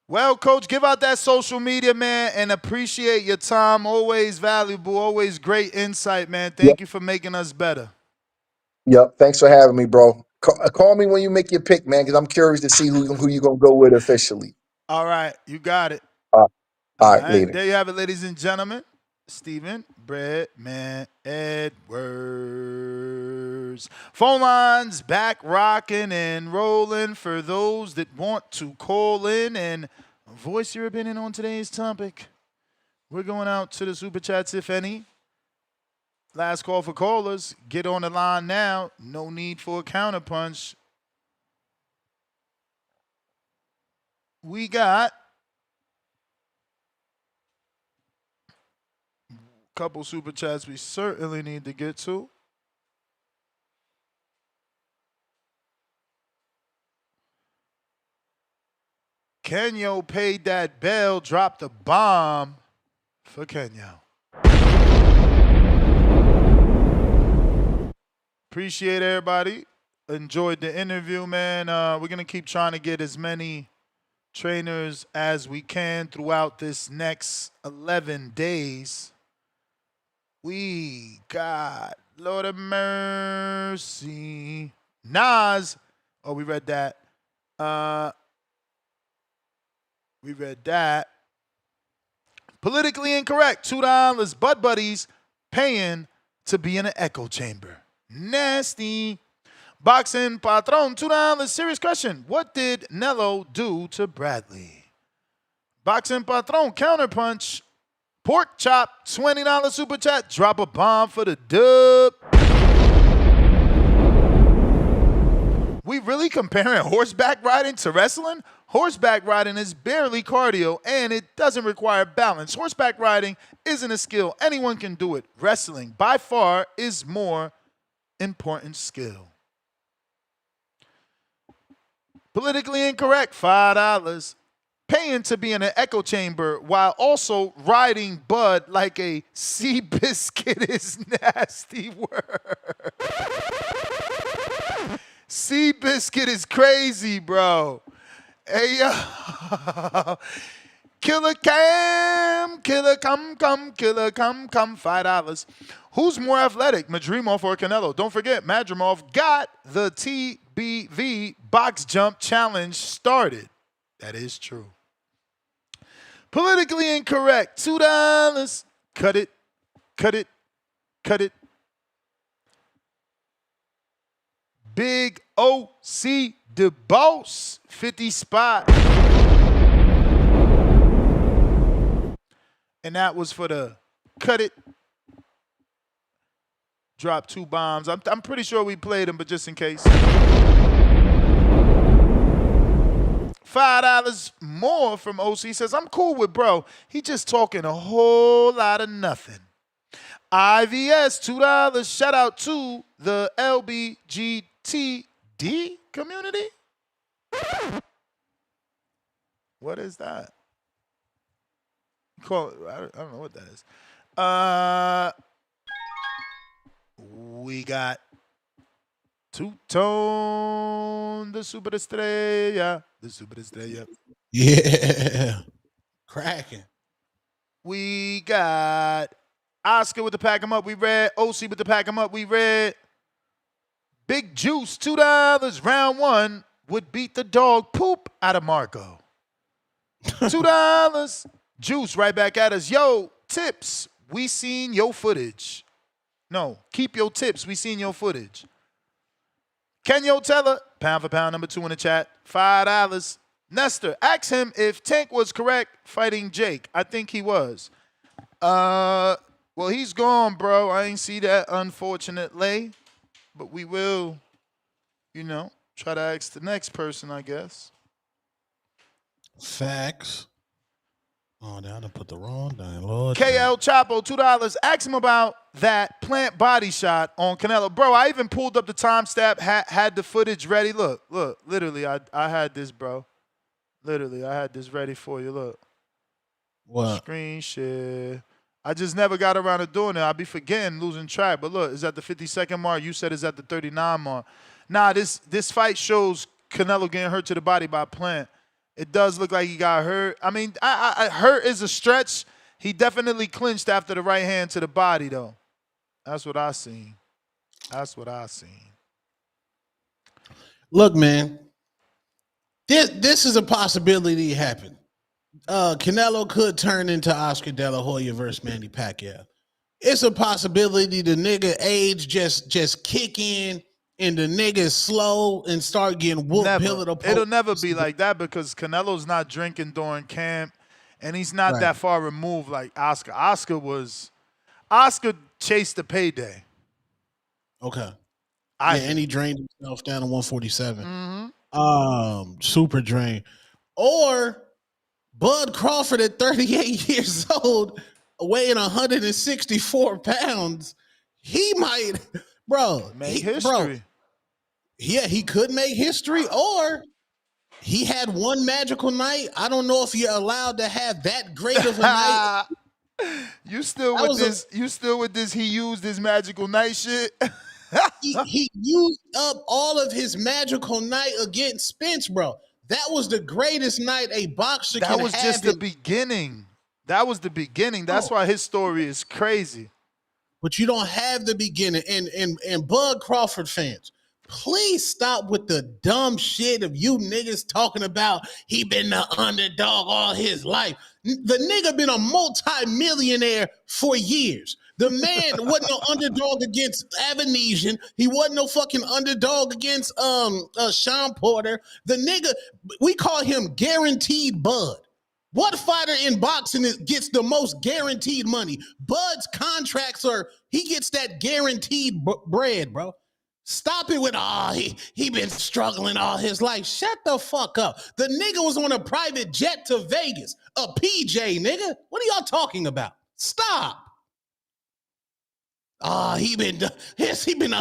Well, Coach, give out that social media, man, and appreciate your time. Always valuable, always great insight, man. Thank you for making us better. Yep. Thanks for having me, bro. Call me when you make your pick, man, because I'm curious to see who you're going to go with officially. All right. You got it. All right, All right. later. There you have it, ladies and gentlemen. Stephen Breadman Edwards. Phone lines back rocking and rolling for those that want to call in and voice your opinion on today's topic. We're going out to the super chats, if any. Last call for callers. Get on the line now. No need for a counterpunch. We got a couple super chats we certainly need to get to. Kenyo paid that bell, dropped a bomb for Kenyo. Appreciate everybody. Enjoyed the interview, man. We're going to keep trying to get as many trainers as we can throughout this next 11 days. We got Lord of Mercy. Nas. Oh, we read that. We read that. Politically incorrect. $2. Bud Buddies paying to be in an echo chamber. Nasty. Boxing Patron, $2. Serious question. What did Nello do to Bradley? Boxing Patron, counterpunch. Pork chop, $20 super chat. Drop a bomb for the dub. We really comparing horseback riding to wrestling? Horseback riding is barely cardio and it doesn't require balance. Horseback riding isn't a skill. Anyone can do it. Wrestling, by far, is more important skill. Politically incorrect, $5. Paying to be in an echo chamber while also riding Bud like a sea biscuit is nasty word. Sea biscuit is crazy, bro. Hey, yo. Killer come, $5. Who's more athletic, Madrimov or Canelo? Don't forget, Madrimov got the TBV box jump challenge started. That is true. Politically incorrect, $2. Cut it. Big OC the boss, 50 spot. And that was for the cut it. Drop 2 bombs. I'm pretty sure we played them, but just in case. $5 more from OC says, I'm cool with bro. He just talking a whole lot of nothing. IVS, $2. Shout out to the LBGTD community. What is that? I don't know what that is. We got Two-Tone, the Super Estrella. The Super Estrella. Yeah. Cracking. We got Oscar with the pack 'em up. We read. OC with the pack 'em up. We read. Big Juice, $2. Round 1 would beat the dog poop out of Marco. $2. Juice right back at us. Yo, tips. We seen your footage. No, keep your tips. We seen your footage. Kenyo Teller, pound for pound, number 2 in the chat. $5. Nestor, ask him if Tank was correct fighting Jake. I think he was. Well, he's gone, bro. I ain't see that, unfortunately. But we will, try to ask the next person, I guess. Facts. Oh, now I put the wrong down, Lord. KL Chapo, $2. Ask him about that plant body shot on Canelo. Bro, I even pulled up the timestamp, had the footage ready. Look, literally, I had this, bro. Literally, I had this ready for you. Look. What? Screen share. I just never got around to doing it. I'll be forgetting, losing track. But look, it's at the 52nd mark. You said it's at the 39 mark. Nah, this fight shows Canelo getting hurt to the body by Plant. It does look like he got hurt. I mean, hurt is a stretch. He definitely clinched after the right hand to the body, though. That's what I seen. Look, man, this is a possibility to happen. Canelo could turn into Oscar De La Hoya versus Manny Pacquiao. It's a possibility the nigga age just kick in and the nigga is slow and start getting whooped pillar to post. It'll never be like that because Canelo's not drinking during camp and he's not that far removed like Oscar. Oscar chased the payday. Okay. And he drained himself down to 147. Super drain. Or Bud Crawford at 38 years old, weighing 164 pounds, he might, make history. He could make history, or he had one magical night. I don't know if you're allowed to have that great of a night. You still with this he used his magical night shit? he used up all of his magical night against Spence, bro. That was the greatest night a boxer can have. That was just the beginning. That's why his story is crazy. But you don't have the beginning. And Bud Crawford fans, please stop with the dumb shit of you niggas talking about he been the underdog all his life. The nigga been a multi-millionaire for years. The man wasn't no underdog against Avanesian. He wasn't no fucking underdog against Sean Porter. The nigga, we call him Guaranteed Bud. What fighter in boxing gets the most guaranteed money? Bud's contracts he gets that guaranteed bread, bro. Stop it with, he been struggling all his life. Shut the fuck up. The nigga was on a private jet to Vegas. A PJ, nigga. What are y'all talking about? Stop. He been a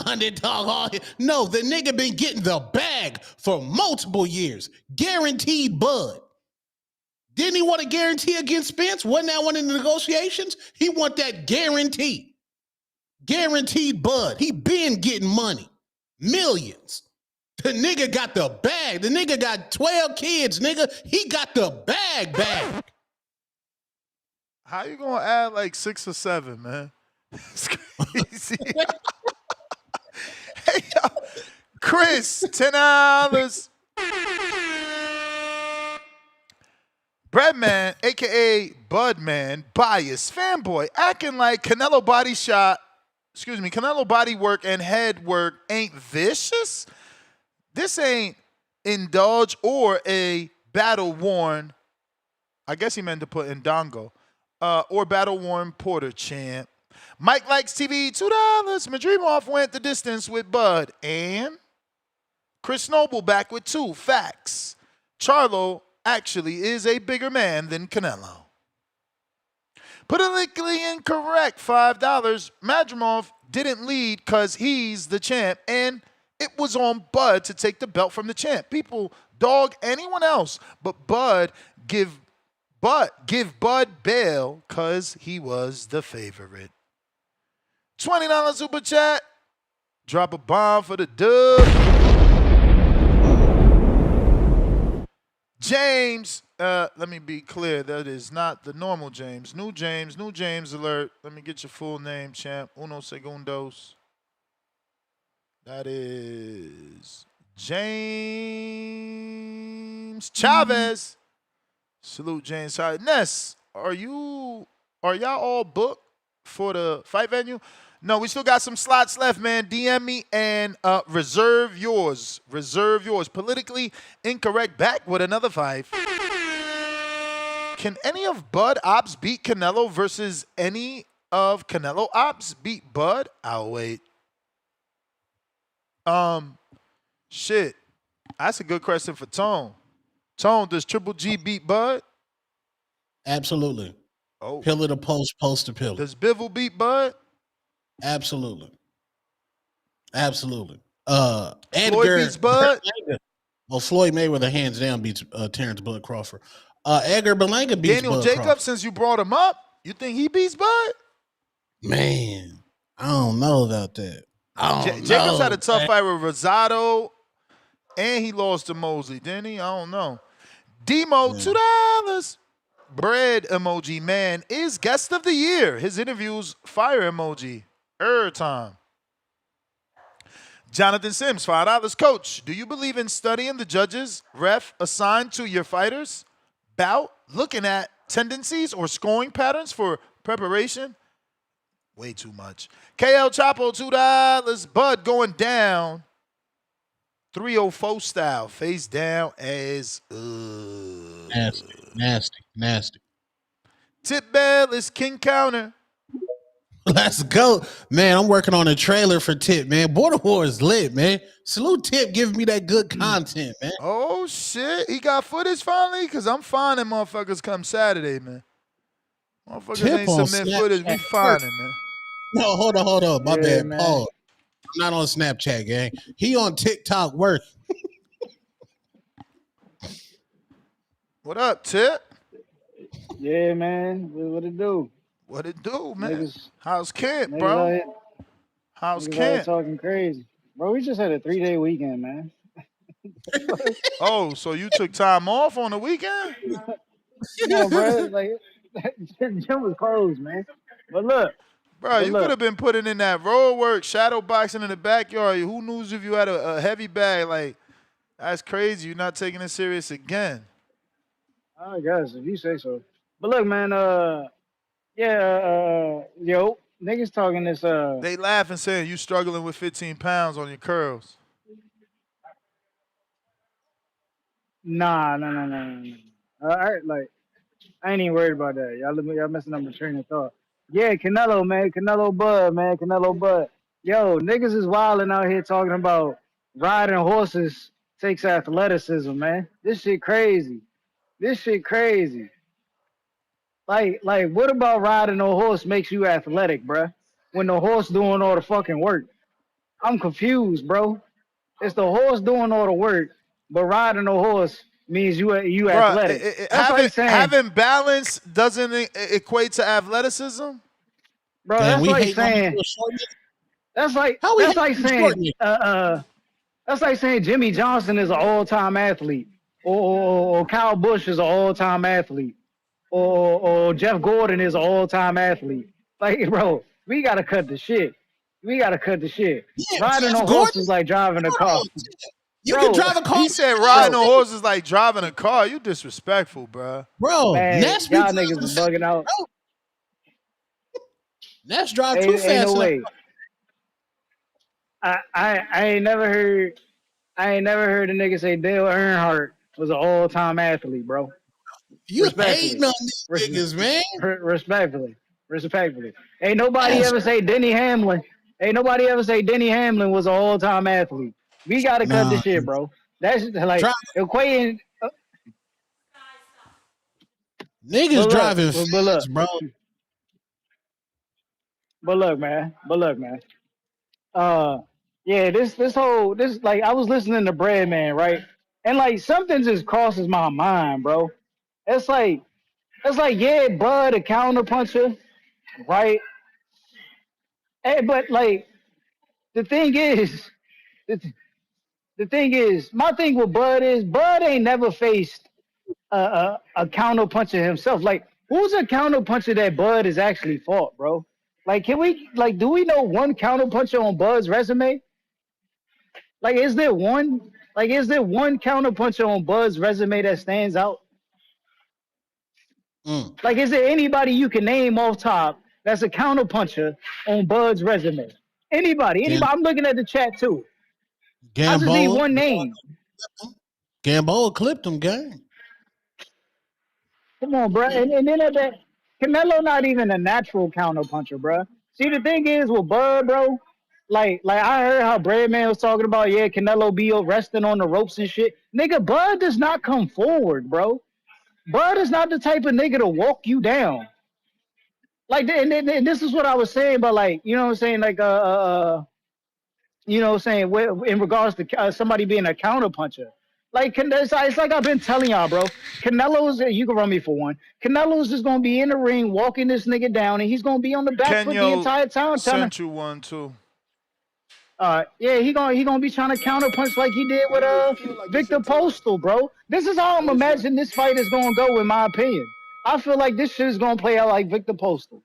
underdog all his. No, the nigga been getting the bag for multiple years. Guaranteed Bud. Didn't he want a guarantee against Spence? Wasn't that one in the negotiations? He want that guarantee. Guaranteed Bud. He been getting money. Millions. The nigga got the bag. The nigga got 12 kids, nigga. He got the bag. How you gonna add like 6 or 7, man? It's crazy. Hey, yo, Chris, $10. Breadman, aka Budman, bias fanboy, acting like Canelo body work and head work ain't vicious. This ain't indulge or a battle worn. I guess he meant to put Ndongo. Or battle worn Porter champ. Mike likes TV, $2. Madrimov went the distance with Bud. And Chris Noble back with 2 facts. Charlo actually is a bigger man than Canelo. Politically incorrect, $5. Madrimov didn't lead because he's the champ, and it was on Bud to take the belt from the champ. People dog anyone else, but give Bud bail because he was the favorite. $20 super chat. Drop a bomb for the dub. James, let me be clear. That is not the normal James. New James alert. Let me get your full name, champ. Uno segundos. That is James Chavez. Salute, James. Sorry. Ness, are y'all all booked for the fight venue? No, we still got some slots left, man. DM me and reserve yours. Reserve yours. Politically incorrect back with another 5. Can any of Bud Ops beat Canelo versus any of Canelo Ops beat Bud? I'll wait. Shit. That's a good question for Tone. Tone, does Triple G beat Bud? Absolutely. Oh. Pillar to post, post to pillar. Does Bivol beat Bud? Absolutely. Edgar Floyd beats Bud? Well, Floyd Mayweather hands down beats Terence Bud Crawford. Edgar Berlanga beats Daniel Bud Jacobs, Crawford. since you brought him up, you think he beats Bud? Man, I don't know about that. Jacobs had a tough fight with Rosado, and he lost to Mosley, didn't he? I don't know. Demo, $2. Bread emoji, man, is guest of the year. His interviews, fire emoji. Time. Jonathan Sims, $5. Coach, do you believe in studying the judges, ref assigned to your fighters? Bout, looking at tendencies or scoring patterns for preparation? Way too much. KL Chapo, $2. Bud going down. 304 style, face down as Nasty. Tip Bell is King Counter. Let's go. Man, I'm working on a trailer for Tip, man. Border War is lit, man. Salute Tip giving me that good content, man. Oh, shit. He got footage finally? Because I'm finding motherfuckers come Saturday, man. Motherfuckers Tip ain't on submit Snapchat footage. We finding, man. No, hold on. My bad. man. Pause. I'm not on Snapchat, gang. He on TikTok working. What up, Tip? Yeah, man. What it do? What it do, man? Niggas, How's camp, niggas bro? out here, How's niggas out here camp? talking crazy. Bro, we just had a 3-day weekend, man. Oh, so you took time off on the weekend? No, bro. Like, gym was closed, man. But look. Bro, you could have been putting in that road work, shadow boxing in the backyard. Who knows if you had a heavy bag? Like, that's crazy. You're not taking it serious again. I guess, if you say so. But look, man, yo, niggas talking this, They laugh and saying you struggling with 15 pounds on your curls. Nah. All right, like, I ain't even worried about that. Y'all messing up my train of thought. Yeah, Canelo, man. Canelo Bud, man. Canelo Bud. Yo, niggas is wilding out here talking about riding horses takes athleticism, man. This shit crazy. This shit crazy. Like, what about riding a horse makes you athletic, bruh? When the horse doing all the fucking work. I'm confused, bro. It's the horse doing all the work, but riding a horse means you Bruh, athletic. That's having like saying, having balance doesn't equate to athleticism. bro. Damn, That's we like hating on saying, the short nigga. that's like How we that's hating like on the short saying, nigga? that's like saying Jimmy Johnson is an all-time athlete, or Kyle Busch is an all-time athlete, or Jeff Gordon is an all-time athlete. Like, bro, we gotta cut the shit. We gotta cut the shit. Yeah, Riding Jeff a horse Gordon. is like driving a Hold car, on. You can bro. drive a car, He said riding Bro, a horse is like driving a car. You disrespectful, bruh. bro. man, Ness be y'all driving niggas is fast, bugging out. bro. Ness drive too Ain't no fast in the way. I ain't never heard. I ain't never heard a nigga say Dale Earnhardt was an all-time athlete, bro. You hating Respectfully, on these Res- niggas, man. respectfully. Ain't nobody That's ever say Denny Hamlin. Ain't nobody ever say Denny Hamlin was an all-time athlete. We gotta cut this nah. shit, bro. That's like Drive, equating. niggas But look, driving but look, fast, bro. but look, man. Uh, yeah, this like I was listening to Bread Man, right? And like something just crosses my mind, bro. It's like yeah, Bud a counter puncher, right? But like the thing is, the, the thing is, my thing with Bud is Bud ain't never faced a counter puncher himself. Like who's a counter puncher that Bud has actually fought, bro? Like can we like do we know one counter puncher on Bud's resume? Like is there one counter puncher on Bud's resume that stands out? Mm. Like is there anybody you can name off top that's a counter puncher on Bud's resume? Anybody. I'm looking at the chat too. I just need Gamboa. one name. Gamboa clipped him, gang. Come on, bro. And then at that, Canelo not even a natural counter puncher, bro. See, the thing is with Bud, bro. Like I heard how Breadman was talking about, yeah, Canelo be resting on the ropes and shit. Nigga, Bud does not come forward, bro. Bud is not the type of nigga to walk you down. Like, and this is what I was saying, but like, you know what I'm saying, like, you know what I'm saying, in regards to somebody being a counter puncher. Like, it's like I've been telling y'all, bro. Canelo's, you can run me for one. Canelo's just gonna be in the ring walking this nigga down, and he's gonna be on the back foot the Kenyo entire time trying to. sent you one too. Yeah, he gonna be trying to counter punch like he did with Victor Postal, bro. This is how I'm imagining this fight is gonna go, in my opinion. I feel like this shit is gonna play out like Victor Postal.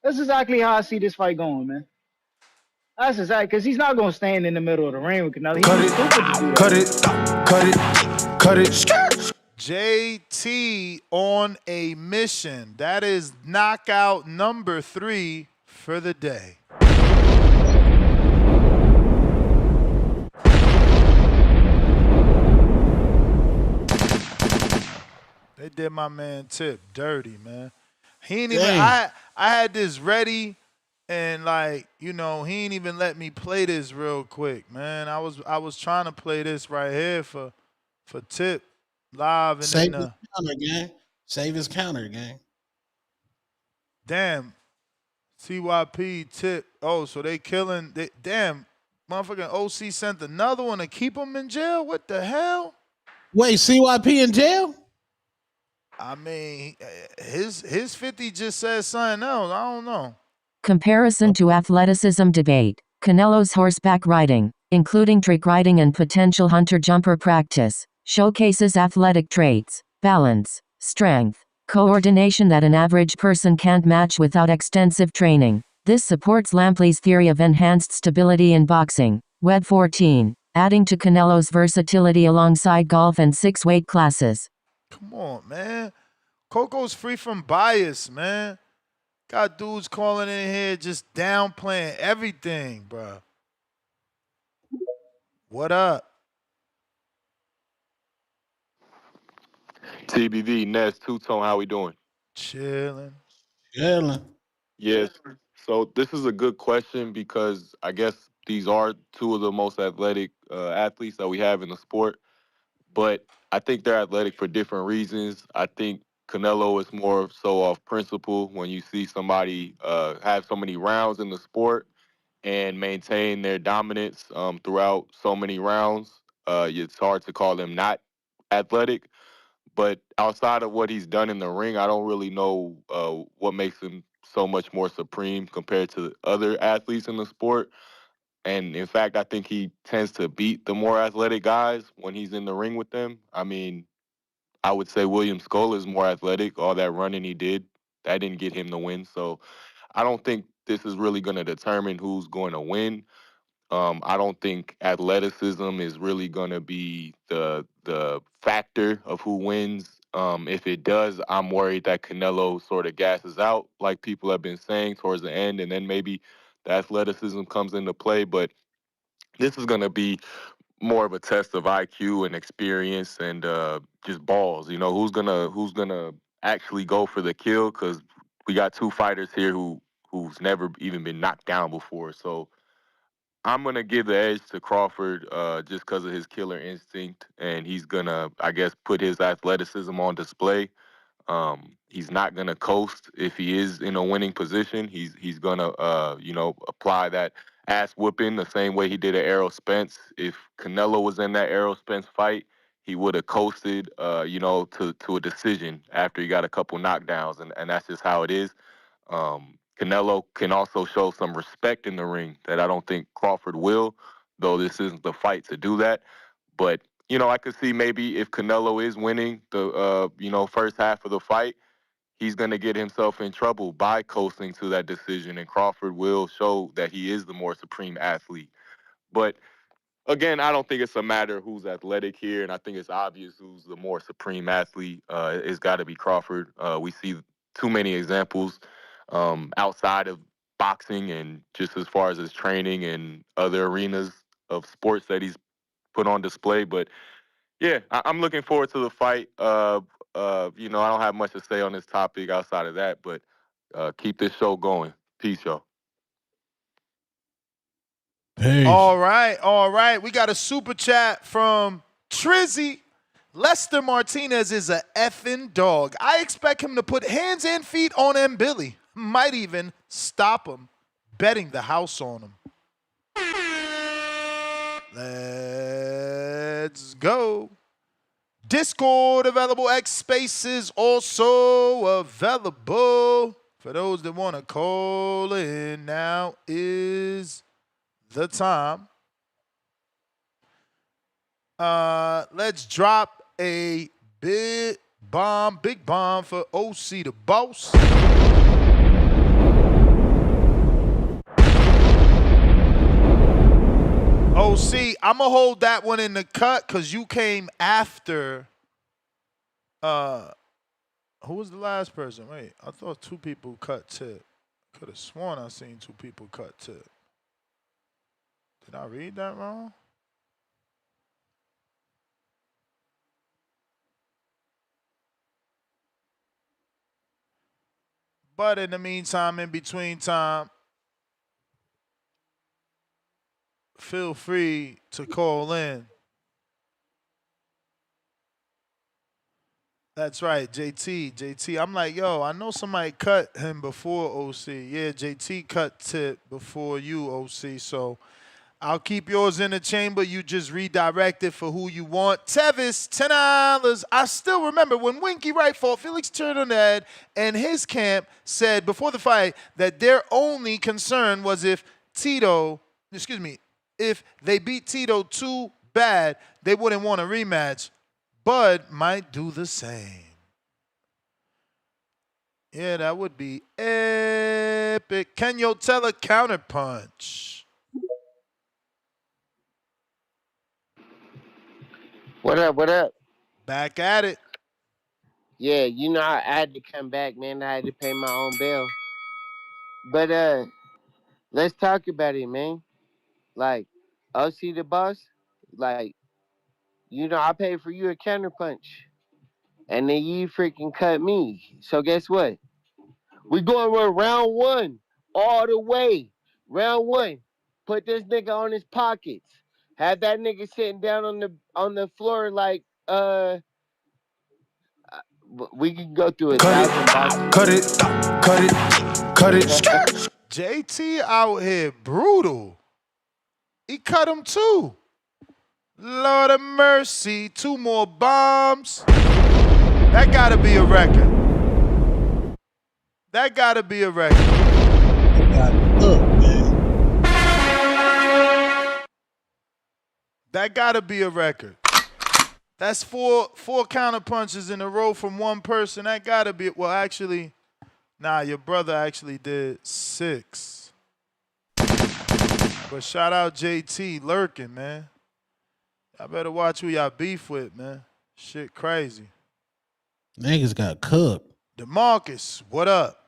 That's exactly how I see this fight going, man. That's exactly because he's not gonna stand in the middle of the ring with Canelo. He'd be stupid to do that. cut it. JT on a mission. That is knockout number 3 for the day. They did my man Tip dirty, man. He ain't even. I had this ready, and like you know, he ain't even let me play this real quick, man. I was trying to play this right here for Tip live, and Save then his counter, gang. Save his counter, gang. damn CYP Tip. Oh, so they killing. Damn, motherfucking OC sent another one to keep him in jail. What the hell? Wait, CYP in jail? I mean, his 50 just said something else. I don't know. Comparison to athleticism debate. Canelo's horseback riding, including trick riding and potential hunter-jumper practice, showcases athletic traits, balance, strength, coordination that an average person can't match without extensive training. This supports Lampley's theory of enhanced stability in boxing. Web 14, adding to Canelo's versatility alongside golf and 6 weight classes. Come on, man. Coco's free from bias, man. Got dudes calling in here just downplaying everything, bro. What up? TBV, Ness, Two-Tone, how we doing? Chilling. Yeah. Yes. So this is a good question because I guess these are two of the most athletic athletes that we have in the sport. But I think they're athletic for different reasons. I think Canelo is more so off principle when you see somebody have so many rounds in the sport and maintain their dominance throughout so many rounds. It's hard to call them not athletic. But outside of what he's done in the ring, I don't really know what makes him so much more supreme compared to other athletes in the sport. And in fact, I think he tends to beat the more athletic guys when he's in the ring with them. I mean, I would say William Scola is more athletic. All that running he did, that didn't get him the win. So I don't think this is really going to determine who's going to win. I don't think athleticism is really going to be the factor of who wins. If it does, I'm worried that Canelo sort of gasses out, like people have been saying towards the end, and then maybe the athleticism comes into play. But this is going to be more of a test of IQ and experience and just balls. You know, who's gonna actually go for the kill? Because we got two fighters here who's never even been knocked down before. So I'm gonna give the edge to Crawford just because of his killer instinct, and he's gonna, I guess, put his athleticism on display. He's not gonna coast if he is in a winning position. He's gonna apply that ass whooping the same way he did at Errol Spence. If Canelo was in that Errol Spence fight, he would have coasted to a decision after he got a couple knockdowns, and that's just how it is. Canelo can also show some respect in the ring that I don't think Crawford will, though this isn't the fight to do that. But I could see maybe if Canelo is winning the first half of the fight, he's going to get himself in trouble by coasting to that decision, and Crawford will show that he is the more supreme athlete. But again, I don't think it's a matter of who's athletic here, and I think it's obvious who's the more supreme athlete. It's got to be Crawford. We see too many examples outside of boxing and just as far as his training and other arenas of sports that he's put on display. But yeah, I'm looking forward to the fight. I don't have much to say on this topic outside of that, but keep this show going. Peace, y'all. Peace. All right, all right. We got a super chat from Trizzy. Lester Martinez is a effing dog. I expect him to put hands and feet on M. Billy. Might even stop him. Betting the house on him. Let's go. Discord available. X Spaces also available. For those that want to call in, now is the time. Let's drop a big bomb for OC the boss. OC, I'm gonna hold that one in the cut because you came after. Who was the last person? Wait, I thought two people cut tip. Could have sworn I seen two people cut tip. Did I read that wrong? But in the meantime, in between time, feel free to call in. That's right, JT. I'm like, yo, I know somebody cut him before OC. Yeah, JT cut tip before you, OC. So I'll keep yours in the chamber. You just redirect it for who you want. Tevis, $10. I still remember when Winky Wright fought Felix Trinidad, and his camp said before the fight that their only concern was if they beat Tito too bad, they wouldn't want a rematch. Bud might do the same. Yeah, that would be epic. Can you tell a counterpunch? What up? What up? Back at it. Yeah, I had to come back, man. I had to pay my own bill. But let's talk about it, man. Like, OC the boss, like, I paid for you a counterpunch. and then you freaking cut me. So guess what? We going to round one all the way. Round one. Put this nigga on his pockets. Have that nigga sitting down on the floor like we can go through 1,000 boxing. Cut it. JT out here brutal. He cut him too. Lord of mercy, 2 more bombs. That gotta be a record. That gotta be a record. That gotta be a record. That's four counter punches in a row from one person. That gotta be, well, actually, nah, your brother actually did 6. But shout out JT lurking, man. Y'all better watch who y'all beef with, man. Shit crazy. Niggas got cooked. DeMarcus, what up?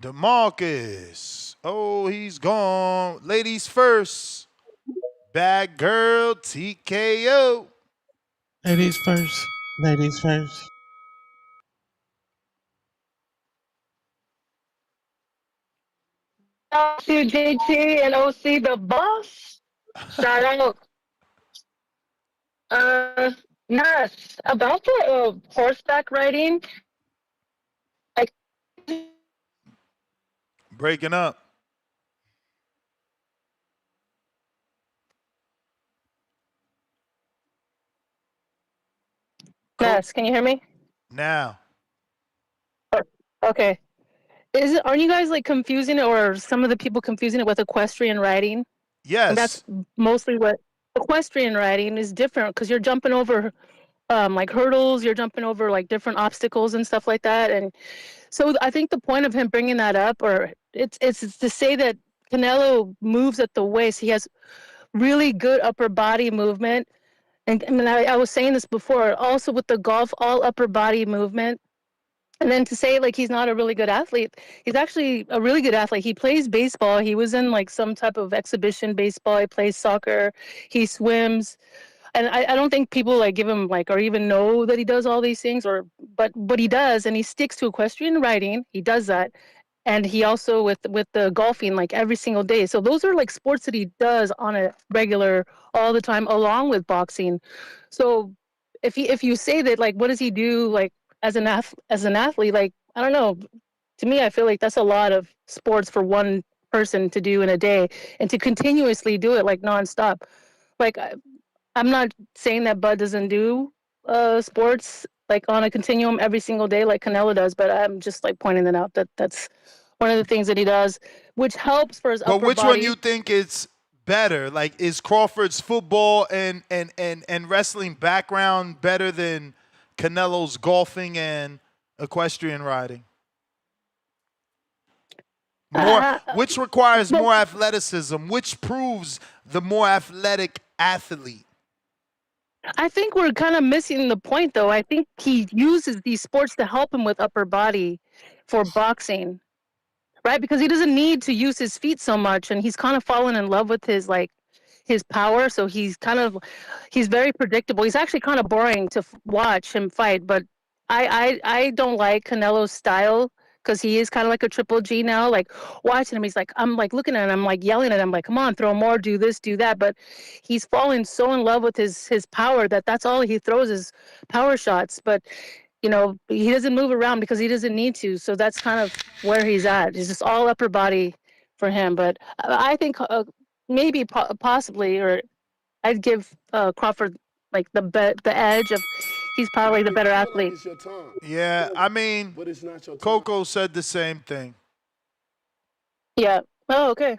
DeMarcus. Oh, he's gone. Ladies first. Bad girl, TKO. Ladies first. Ladies first. To JT and OC the boss. Shout out. Nas, about the horseback riding. Breaking up. Nas, can you hear me? Now. Okay. Aren't you guys like confusing it, or some of the people confusing it with equestrian riding? Yes. And that's mostly what equestrian riding is different, because you're jumping over like hurdles, you're jumping over like different obstacles and stuff like that. And so I think the point of him bringing that up, or it's to say that Canelo moves at the waist. He has really good upper body movement. And I mean, I was saying this before, also with the golf, all upper body movement. And then to say like he's not a really good athlete, he's actually a really good athlete. He plays baseball. He was in like some type of exhibition baseball. He plays soccer. He swims. And I don't think people like give him like, or even know that he does all these things, but he does, and he sticks to equestrian riding. He does that. And he also with the golfing like every single day. So those are like sports that he does on a regular all the time, along with boxing. So if you say that, like, what does he do like as an athlete? Like, I don't know. To me, I feel like that's a lot of sports for one person to do in a day, and to continuously do it like nonstop. Like, I'm not saying that Bud doesn't do sports like on a continuum every single day like Canelo does, but I'm just like pointing that out, that that's one of the things that he does, which helps for his But upper which body. one you think is better? Like, is Crawford's football and wrestling background better than Canelo's golfing and equestrian riding? Which requires more athleticism? Which proves the more athletic athlete? I think we're kind of missing the point, though. I think he uses these sports to help him with upper body for boxing, right? Because he doesn't need to use his feet so much, and he's kind of fallen in love with his power. So he's very predictable. He's actually kind of boring to watch him fight, but I don't like Canelo's style, because he is kind of like a Triple G now. Like, watching him, I'm like looking at him, I'm like yelling at him, like, come on, throw more, do this, do that. But he's fallen so in love with his power that's all he throws is power shots. But he doesn't move around because he doesn't need to. So that's kind of where he's at. It's just all upper body for him. But I think maybe possibly, or I'd give Crawford like the edge of he's probably the better athlete. Yeah, I mean, Coco said the same thing. Yeah. Oh, okay.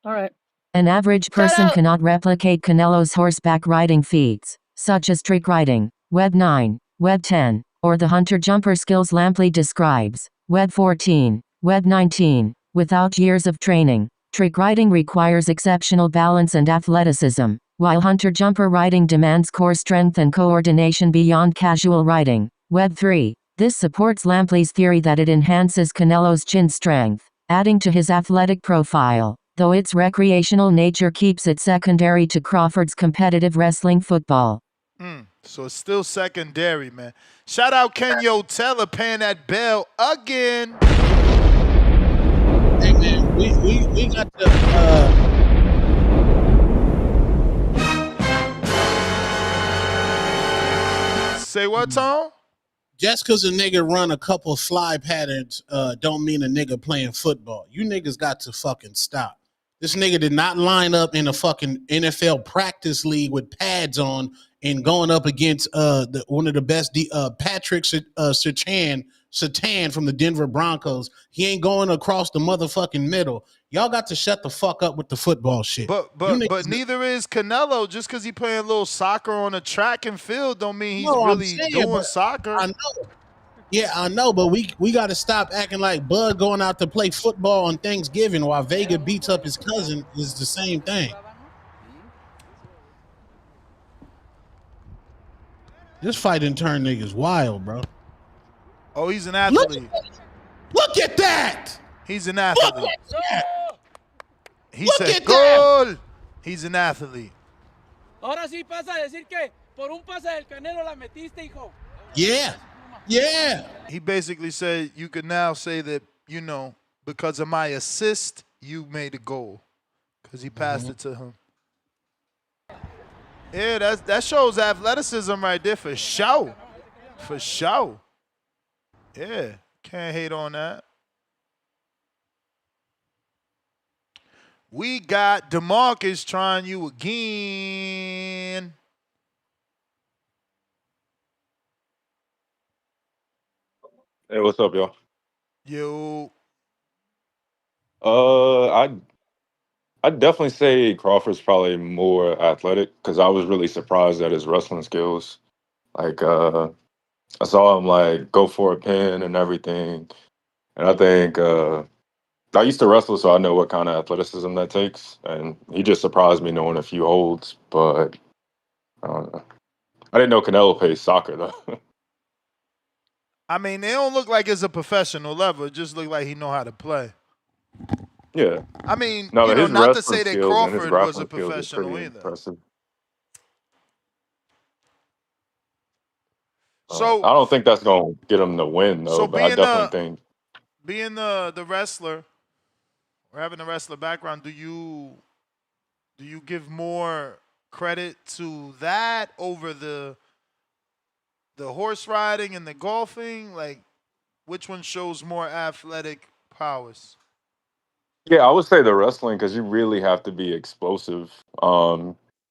All right. An average person cannot replicate Canelo's horseback riding feats, such as trick riding, Web 9, Web 10, or the hunter-jumper skills Lampley describes, Web 14, Web 19, without years of training. Trick riding requires exceptional balance and athleticism, while hunter-jumper riding demands core strength and coordination beyond casual riding. Web 3. This supports Lampley's theory that it enhances Canelo's chin strength, adding to his athletic profile, though its recreational nature keeps it secondary to Crawford's competitive wrestling football. So it's still secondary, man. Shout out Kenyo Teller paying that bell again. Hey man, we got the Say what, Tom? just because a nigga run a couple slide patterns don't mean a nigga playing football. You niggas got to fucking stop. This nigga did not line up in a fucking NFL practice league with pads on and going up against one of the best Patrick Surtain from the Denver Broncos. He ain't going across the motherfucking middle. Y'all got to shut the fuck up with the football shit. But neither is Canelo. Just because he playing a little soccer on a track and field don't mean he's really doing soccer. I know. Yeah, I know, but we got to stop acting like Bud going out to play football on Thanksgiving while Vega beats up his cousin is the same thing. This fight in turn niggas wild, bro. Oh, he's an athlete. Look at that. He's an athlete. Look at that. He said, "Goal." He's an athlete. Ahora sí pasa a decir que por un pase del Canelo la metiste, hijo. Yeah. Yeah. He basically said you could now say that, because of my assist, you made a goal. Because he passed it to him. Yeah, that shows athleticism right there for sure. For sure. Yeah, can't hate on that. We got DeMarcus trying you again. Hey, what's up, y'all? Yo. I'd definitely say Crawford's probably more athletic because I was really surprised at his wrestling skills. Like, I saw him like go for a pin and everything, and I think I used to wrestle, so I know what kind of athleticism that takes. And he just surprised me knowing a few holds, but I don't know. I didn't know Canelo plays soccer though. I mean, they don't look like it's a professional level. It just look like he know how to play. Yeah. I mean, No, but his not to wrestling say that skills and his Crawford was a grappling skills are professional pretty either. impressive. So I don't think that's going to get him the win, though. So but I definitely think being the wrestler or having a wrestler background, do you give more credit to that over the horse riding and the golfing? Like, which one shows more athletic prowess? Yeah, I would say the wrestling because you really have to be explosive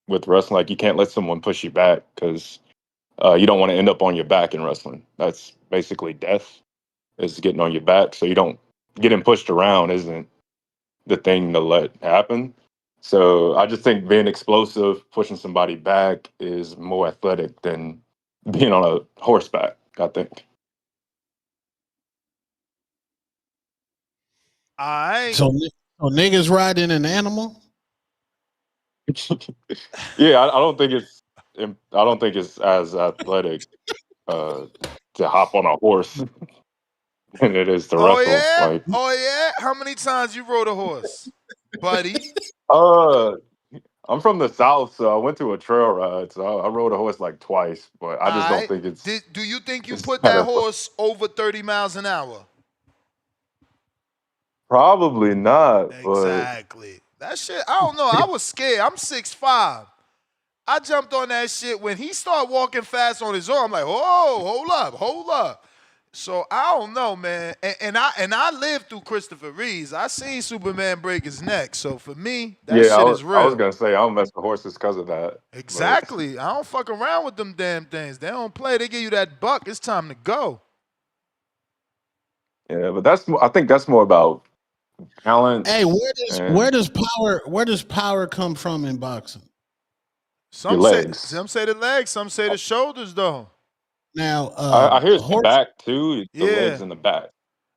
with wrestling. Like you can't let someone push you back because you don't want to end up on your back in wrestling. That's basically death is getting on your back. So you don't getting pushed around isn't the thing to let happen. So I just think being explosive, pushing somebody back is more athletic than being on a horseback, I think. All right. So niggas riding an animal? Yeah, I don't think it's as athletic to hop on a horse than it is to wrestle. Yeah? Like, How many times you rode a horse, buddy? I'm from the South, so I went to a trail ride. So I rode a horse like twice, but I just don't think it's. Do you think you put that horse over 30 miles an hour? Probably not. Exactly. That shit, I don't know. I was scared. I'm 6'5". I jumped on that shit. When he started walking fast on his own, I'm like, oh, hold up. So I don't know, man. And I lived through Christopher Reeves. I seen Superman break his neck. So for me, that shit is real. I was gonna say I don't mess with horses because of that. Exactly. I don't fuck around with them damn things. They don't play. They give you that buck. It's time to go. Yeah, but I think that's more about talent. Hey, where does power come from in boxing? Some say the legs, some say the shoulders though. Now I hear it's the back too. The legs and the back.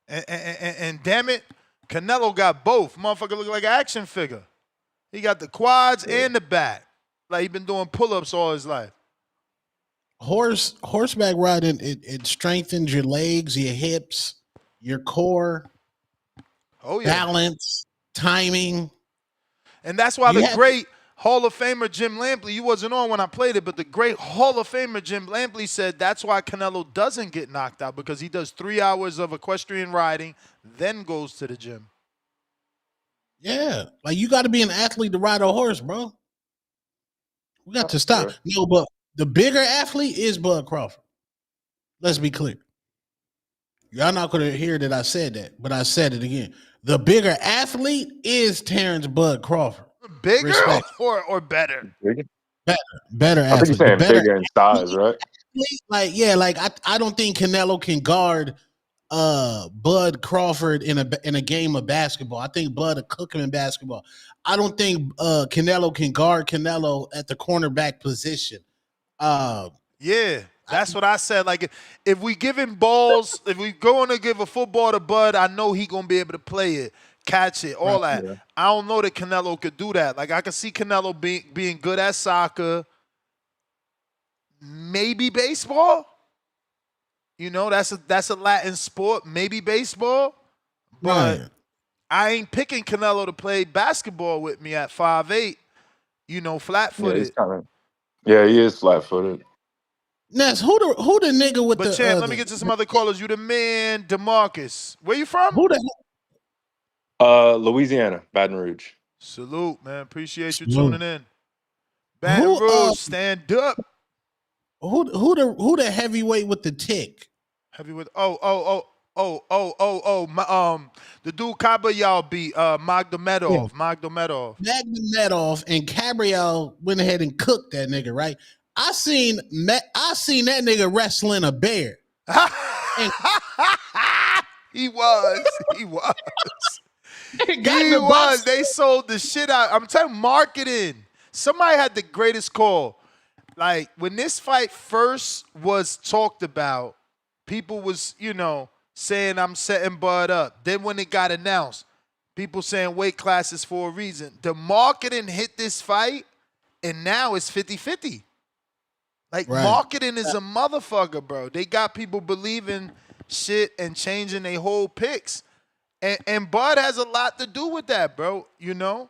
And damn it, Canelo got both. Motherfucker look like an action figure. He got the quads and the back. Like he been doing pull-ups all his life. Horseback riding, it strengthens your legs, your hips, your core. Oh yeah. balance, timing. And that's why You the have great Hall of Famer Jim Lampley, you wasn't on when I played it, but the great Hall of Famer Jim Lampley said that's why Canelo doesn't get knocked out, because he does 3 hours of equestrian riding, then goes to the gym. Yeah, like you got to be an athlete to ride a horse, bro. We got to stop. No, but the bigger athlete is Bud Crawford. Let's be clear. Y'all not going to hear that I said that, but I said it again. The bigger athlete is Terence Bud Crawford. Bigger Respect. or better? Better I think athlete. you're The saying better bigger in size, right? athlete, like I don't think Canelo can guard Bud Crawford in a game of basketball. I think Bud will cook him in basketball. I don't think Canelo can guard Canelo at the cornerback position. Yeah, that's what I said. Like, if we give him balls, if we going to give a football to Bud, I know he gonna be able to play it, catch it, all Right. that. I don't know that Canelo could do that. Like, I could see Canelo being good at soccer, maybe baseball. You know, that's a Latin sport, maybe baseball. But Right. I ain't picking Canelo to play basketball with me at 5'8", you know, Yeah, flat-footed. he's kind of. Yeah, he is flat-footed. Ness, who the nigga with But the Champ, let me get to some other callers. You the man, DeMarcus. Where you from? who the Louisiana, Baton Rouge. Salute, man. Appreciate you Salute. tuning in. Baton Rouge, stand up. who the heavyweight with the tick? Heavyweight. The dude Kaba y'all beat Magomedov. Magomedov. Magomedov and Gabriel went ahead and cooked that nigga, right? I seen that nigga wrestling a bear. He was. He was. Got He the was. box. They sold the shit out. I'm telling you, marketing. Somebody had the greatest call. Like, when this fight first was talked about, people was, you know, saying I'm setting Bud up. Then when it got announced, people saying weight classes for a reason. The marketing hit this fight, and now it's 50-50. Like, Right. marketing is a motherfucker, bro. They got people believing shit and changing their whole picks. And Bud has a lot to do with that, bro, you know?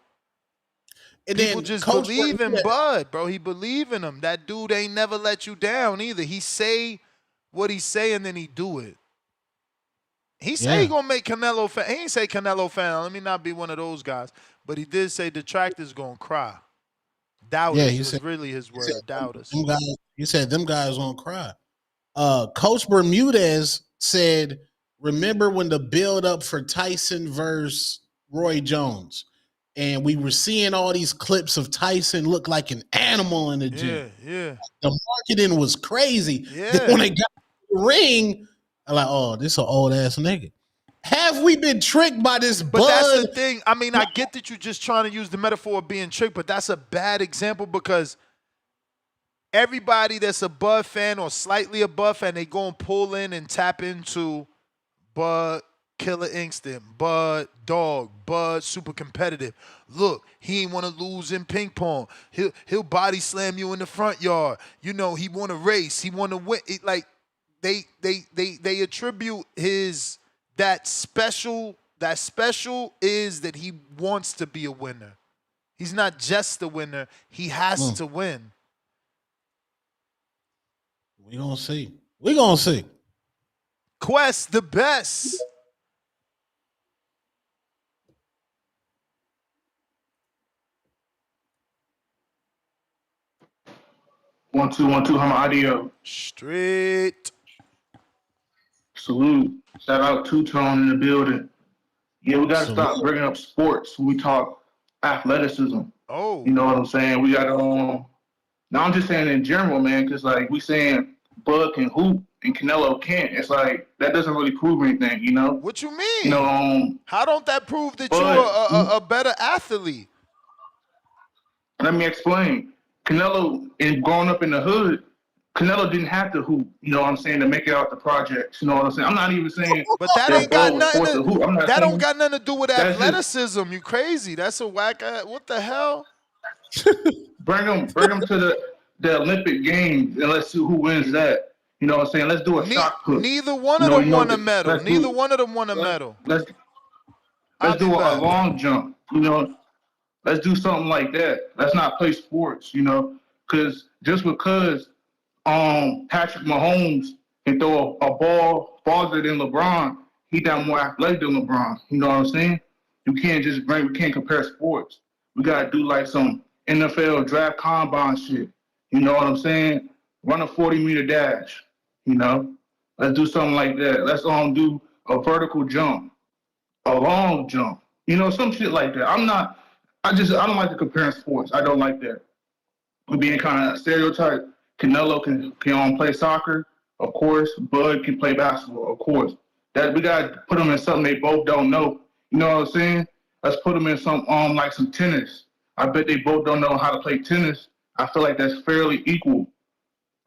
And People then just Coach believe in Bermudez- Bud, bro. He believe in him. That dude ain't never let you down either. He say what he say and then he do it. He say he gonna make Canelo fan. He ain't say Canelo fan. Let me not be one of those guys. But he did say detractors gonna cry. Doubters he was said- really his word. Doubters. Them guys, he said them guys won't cry. Coach Bermudez said, remember when the build up for Tyson versus Roy Jones, and we were seeing all these clips of Tyson look like an animal in the gym. Yeah. The marketing was crazy. Yeah. Then when they got in the ring, I'm like, oh, this an old ass nigga. Have we been tricked by this But Bud? that's the thing. I mean, I get that you're just trying to use the metaphor of being tricked, but that's a bad example because everybody that's a Bud fan or slightly a Bud fan, they go and pull in and tap into Bud Killer Instinct, Bud Dog, Bud super competitive. Look, he ain't want to lose in ping pong. He'll body slam you in the front yard. You know, he want to race. He want to win. Like they attribute his that special is that he wants to be a winner. He's not just a winner. He has to win. We gonna see. We gonna see. Quest the best. One, two, how my audio? Straight. Salute. Shout out Two-Tone in the building. Yeah, we gotta stop bringing up sports when we talk athleticism. Oh. You know what I'm saying? We gotta, now I'm just saying in general, man, because like we saying Bud can hoop and Canelo can't. It's like, that doesn't really prove anything, you know? What you mean? You know, how don't that prove that Bud, you're a better athlete? let me explain. Canelo, growing up in the hood, Canelo didn't have to hoop, you know what I'm saying, to make it out the projects. You know what I'm saying? I'm not even saying But that ain't got nothing to hoop. that don't got nothing to do with That's athleticism. You crazy. That's a whack what the hell? Bring them to the Olympic Games and let's see who wins that. You know what I'm saying? Let's do a shot put. Neither one of them won a medal. Neither one of them won a medal. Let's I'll be do a back. long jump. You know, let's do something like that. Let's not play sports. You know, because just because Patrick Mahomes can throw a ball farther than LeBron, he got more athletic than LeBron. You know what I'm saying? We can't compare sports. We gotta do like some NFL draft combine shit. You know what I'm saying? Run a 40-meter dash. You know, let's do something like that. Let's do a vertical jump, a long jump. You know, some shit like that. I don't like to compare sports. I don't like that. We're being kind of stereotyped. Canelo can play soccer, of course. Bud can play basketball, of course. That we gotta put them in something they both don't know. You know what I'm saying? Let's put them in some like some tennis. I bet they both don't know how to play tennis. I feel like that's fairly equal.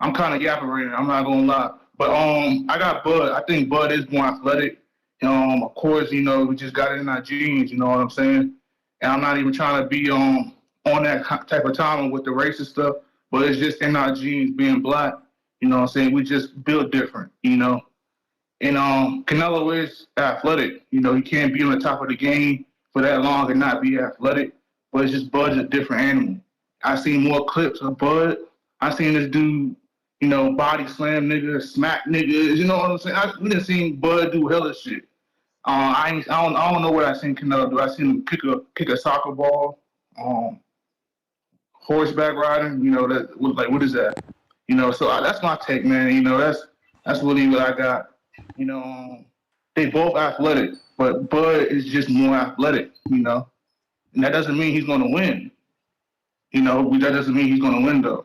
I'm kind of yapping right now. I'm not gonna lie, but I got Bud. I think Bud is more athletic. Of course, you know we just got it in our genes. You know what I'm saying? And I'm not even trying to be on that type of time with the racist stuff, but it's just in our genes being black. You know what I'm saying? We just built different. You know, and Canelo is athletic. You know, he can't be on the top of the game for that long and not be athletic. But it's just Bud's a different animal. I seen more clips of Bud. I seen this dude, you know, body slam niggas, smack niggas. You know what I'm saying? We done seen Bud do hella shit. I don't know what I seen Canelo do. I seen him kick a soccer ball, horseback riding. You know that like what is that? You know, so that's my take, man. You know, that's really what I got. You know, they both athletic, but Bud is just more athletic. You know, and that doesn't mean he's going to win. You know, that doesn't mean he's going to win though.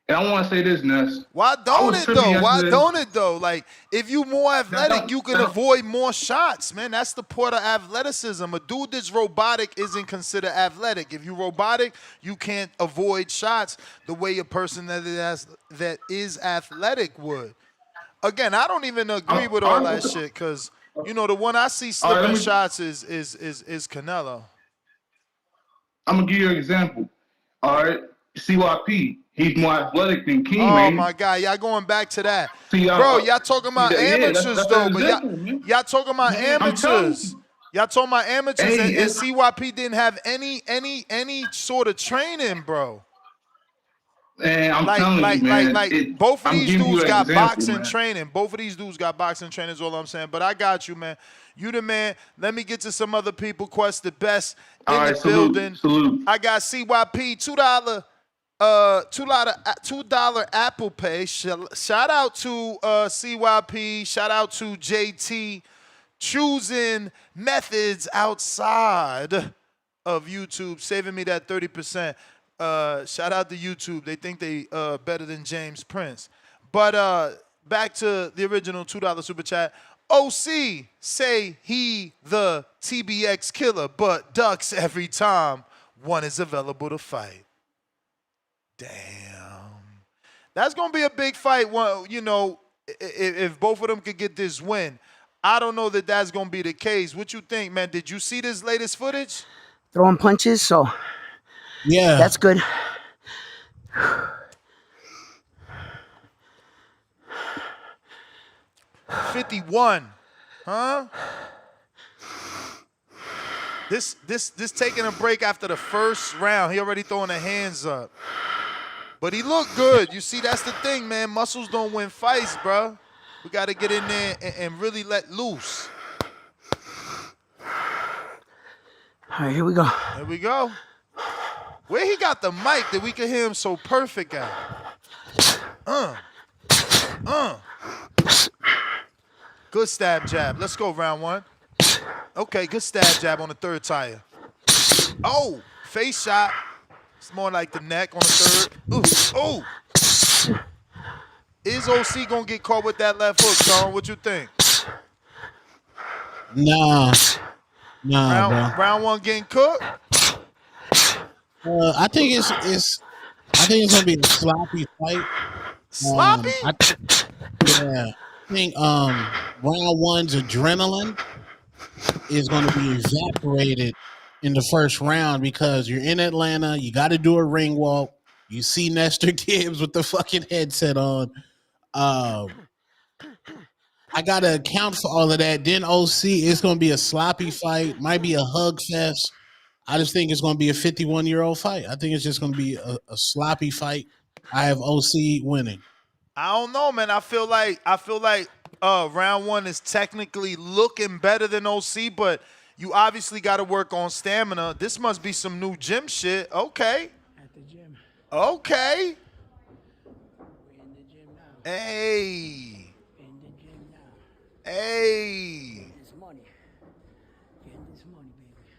And I want to say this, Ness. Why don't it though? Why yesterday. don't it though? Like, if you more athletic, you can avoid more shots, man. That's the part of athleticism. A dude that's robotic isn't considered athletic. If you're robotic, you can't avoid shots the way a person that is athletic would. Again, I don't even agree with all that shit because you know the one I see slipping shots is Canelo. I'm gonna give you an example. All right, CYP. He's more athletic than King, Oh my God, y'all going back to that. Bro, y'all talking about amateurs though, but y'all talking about amateurs. Y'all talking about amateurs and CYP didn't have any sort of training, bro. And I'm telling you, man. Both of these dudes got boxing training. Both of these dudes got boxing training is all I'm saying. But I got you, man. You the man. Let me get to some other people. Quest the best in the building. Salute. I got CYP, $2 Apple Pay. Shout out to CYP. Shout out to JT choosing methods outside of YouTube, saving me that 30%. Shout out to YouTube. They think they better than James Prince. But back to the original $2 super chat. OC say he the TBX killer, but ducks every time one is available to fight. Damn. That's going to be a big fight. Well, you know, if both of them could get this win. I don't know that that's going to be the case. What you think, man? Did you see this latest footage? Throwing punches, so yeah, that's good. 51, huh? This taking a break after the first round. He already throwing the hands up. But he looked good. You see, that's the thing, man. Muscles don't win fights, bro. We got to get in there and really let loose. All right, here we go. Here we go. Where he got the mic that we can hear him so perfect at? Good stab jab. Let's go, round one. Okay, good stab jab on the third tire. Oh, face shot. It's more like the neck on the third. Ooh, oh. Is OC going to get caught with that left hook, Sean? What you think? Nah, bro. Round one getting cooked? I think it's gonna be a sloppy fight. Sloppy? Yeah. I think round one's adrenaline is gonna be evaporated in the first round because you're in Atlanta, you gotta do a ring walk. You see Nestor Gibbs with the fucking headset on. I gotta account for all of that. Then OC, it's gonna be a sloppy fight, might be a hug fest. I just think it's gonna be a 51-year-old fight. I think it's just gonna be a sloppy fight. I have OC winning. I don't know, man. I feel like round one is technically looking better than OC, but you obviously got to work on stamina. This must be some new gym shit. Okay. At the gym. Okay. We're in the gym now. Hey. In the gym now. Hey. This money. Getting this money, baby.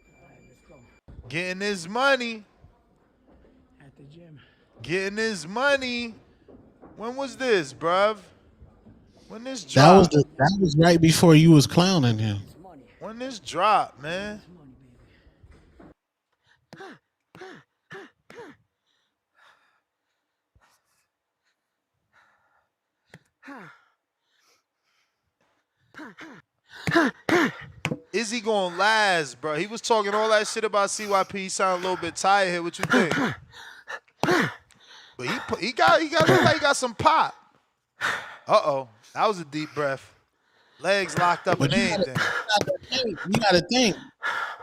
All right, let's go. Getting his money. At the gym. Getting his money. When was this, bruv? When this That drop? was right before you was clowning him. When this drop, man? Is he gonna last, bro? He was talking all that shit about CYP. He sound a little bit tired here. What you think? But he got look like he got some pop. Uh-oh. That was a deep breath. Legs locked up But and you anything. gotta think.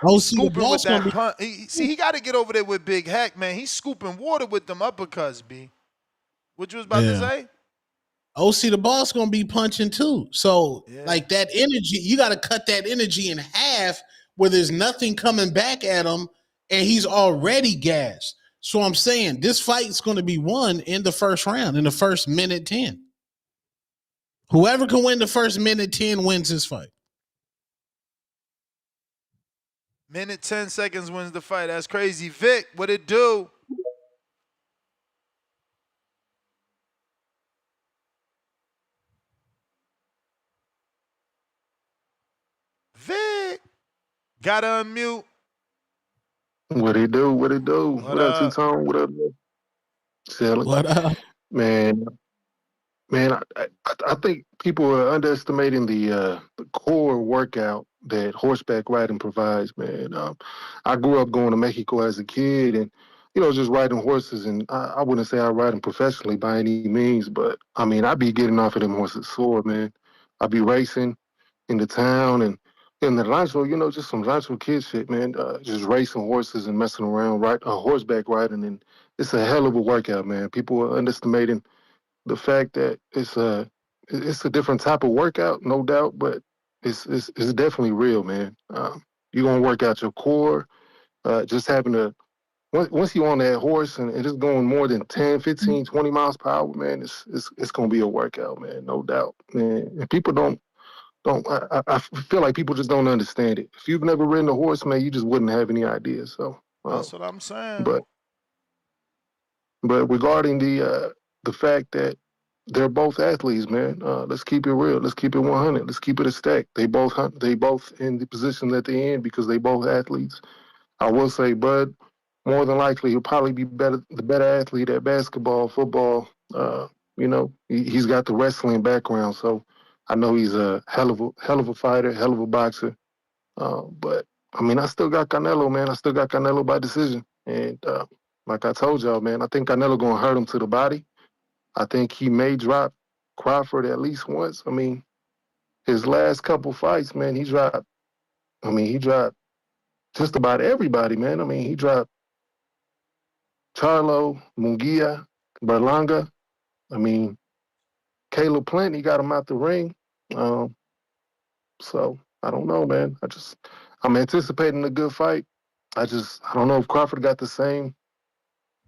OC the Scooping with boss gonna that be punch. He got to get over there with Big Heck, man. He's scooping water with them uppercuts, B. What you was about to say? OC the boss gonna be punching too. So like that energy, you gotta cut that energy in half where there's nothing coming back at him and he's already gassed. So I'm saying this fight's gonna be won in the first round, in the first minute 10. Whoever can win the first minute 10 wins this fight. Minute 10 seconds wins the fight. That's crazy. Vic, what it do? Vic. Gotta unmute. What it do? What it do? What up, Two-Tone? What up, Sally? What up? Man, I think people are underestimating the core workout that horseback riding provides, man. I grew up going to Mexico as a kid and, just riding horses. And I wouldn't say I ride them professionally by any means, but, I mean, I'd be getting off of them horses sore, man. I'd be racing in the town and in the rancho, just some rancho kid shit, man. Just racing horses and messing around, horseback riding. And it's a hell of a workout, man. People are underestimating the fact that it's a different type of workout, no doubt, but it's definitely real, man. You're gonna work out your core. Just having to once you're on that horse and it's going more than 10, 15, 20 miles per hour, man, it's gonna be a workout, man, no doubt, man. And people don't I feel like people just don't understand it. If you've never ridden a horse, man, you just wouldn't have any idea. So, That's what I'm saying. but regarding the fact that they're both athletes, man. Let's keep it real. Let's keep it 100. Let's keep it a stack. They both in the position that they're in because they both athletes. I will say, Bud, more than likely he'll probably be the better athlete at basketball, football. He's got the wrestling background, so I know he's a hell of a fighter, hell of a boxer. But I mean, I still got Canelo, man. I still got Canelo by decision, and like I told y'all, man, I think Canelo gonna hurt him to the body. I think he may drop Crawford at least once. I mean, his last couple fights, man, he dropped just about everybody, man. I mean, he dropped Charlo, Munguia, Berlanga. I mean, Caleb Plant, he got him out the ring. So I don't know, man. I'm anticipating a good fight. I don't know if Crawford got the same.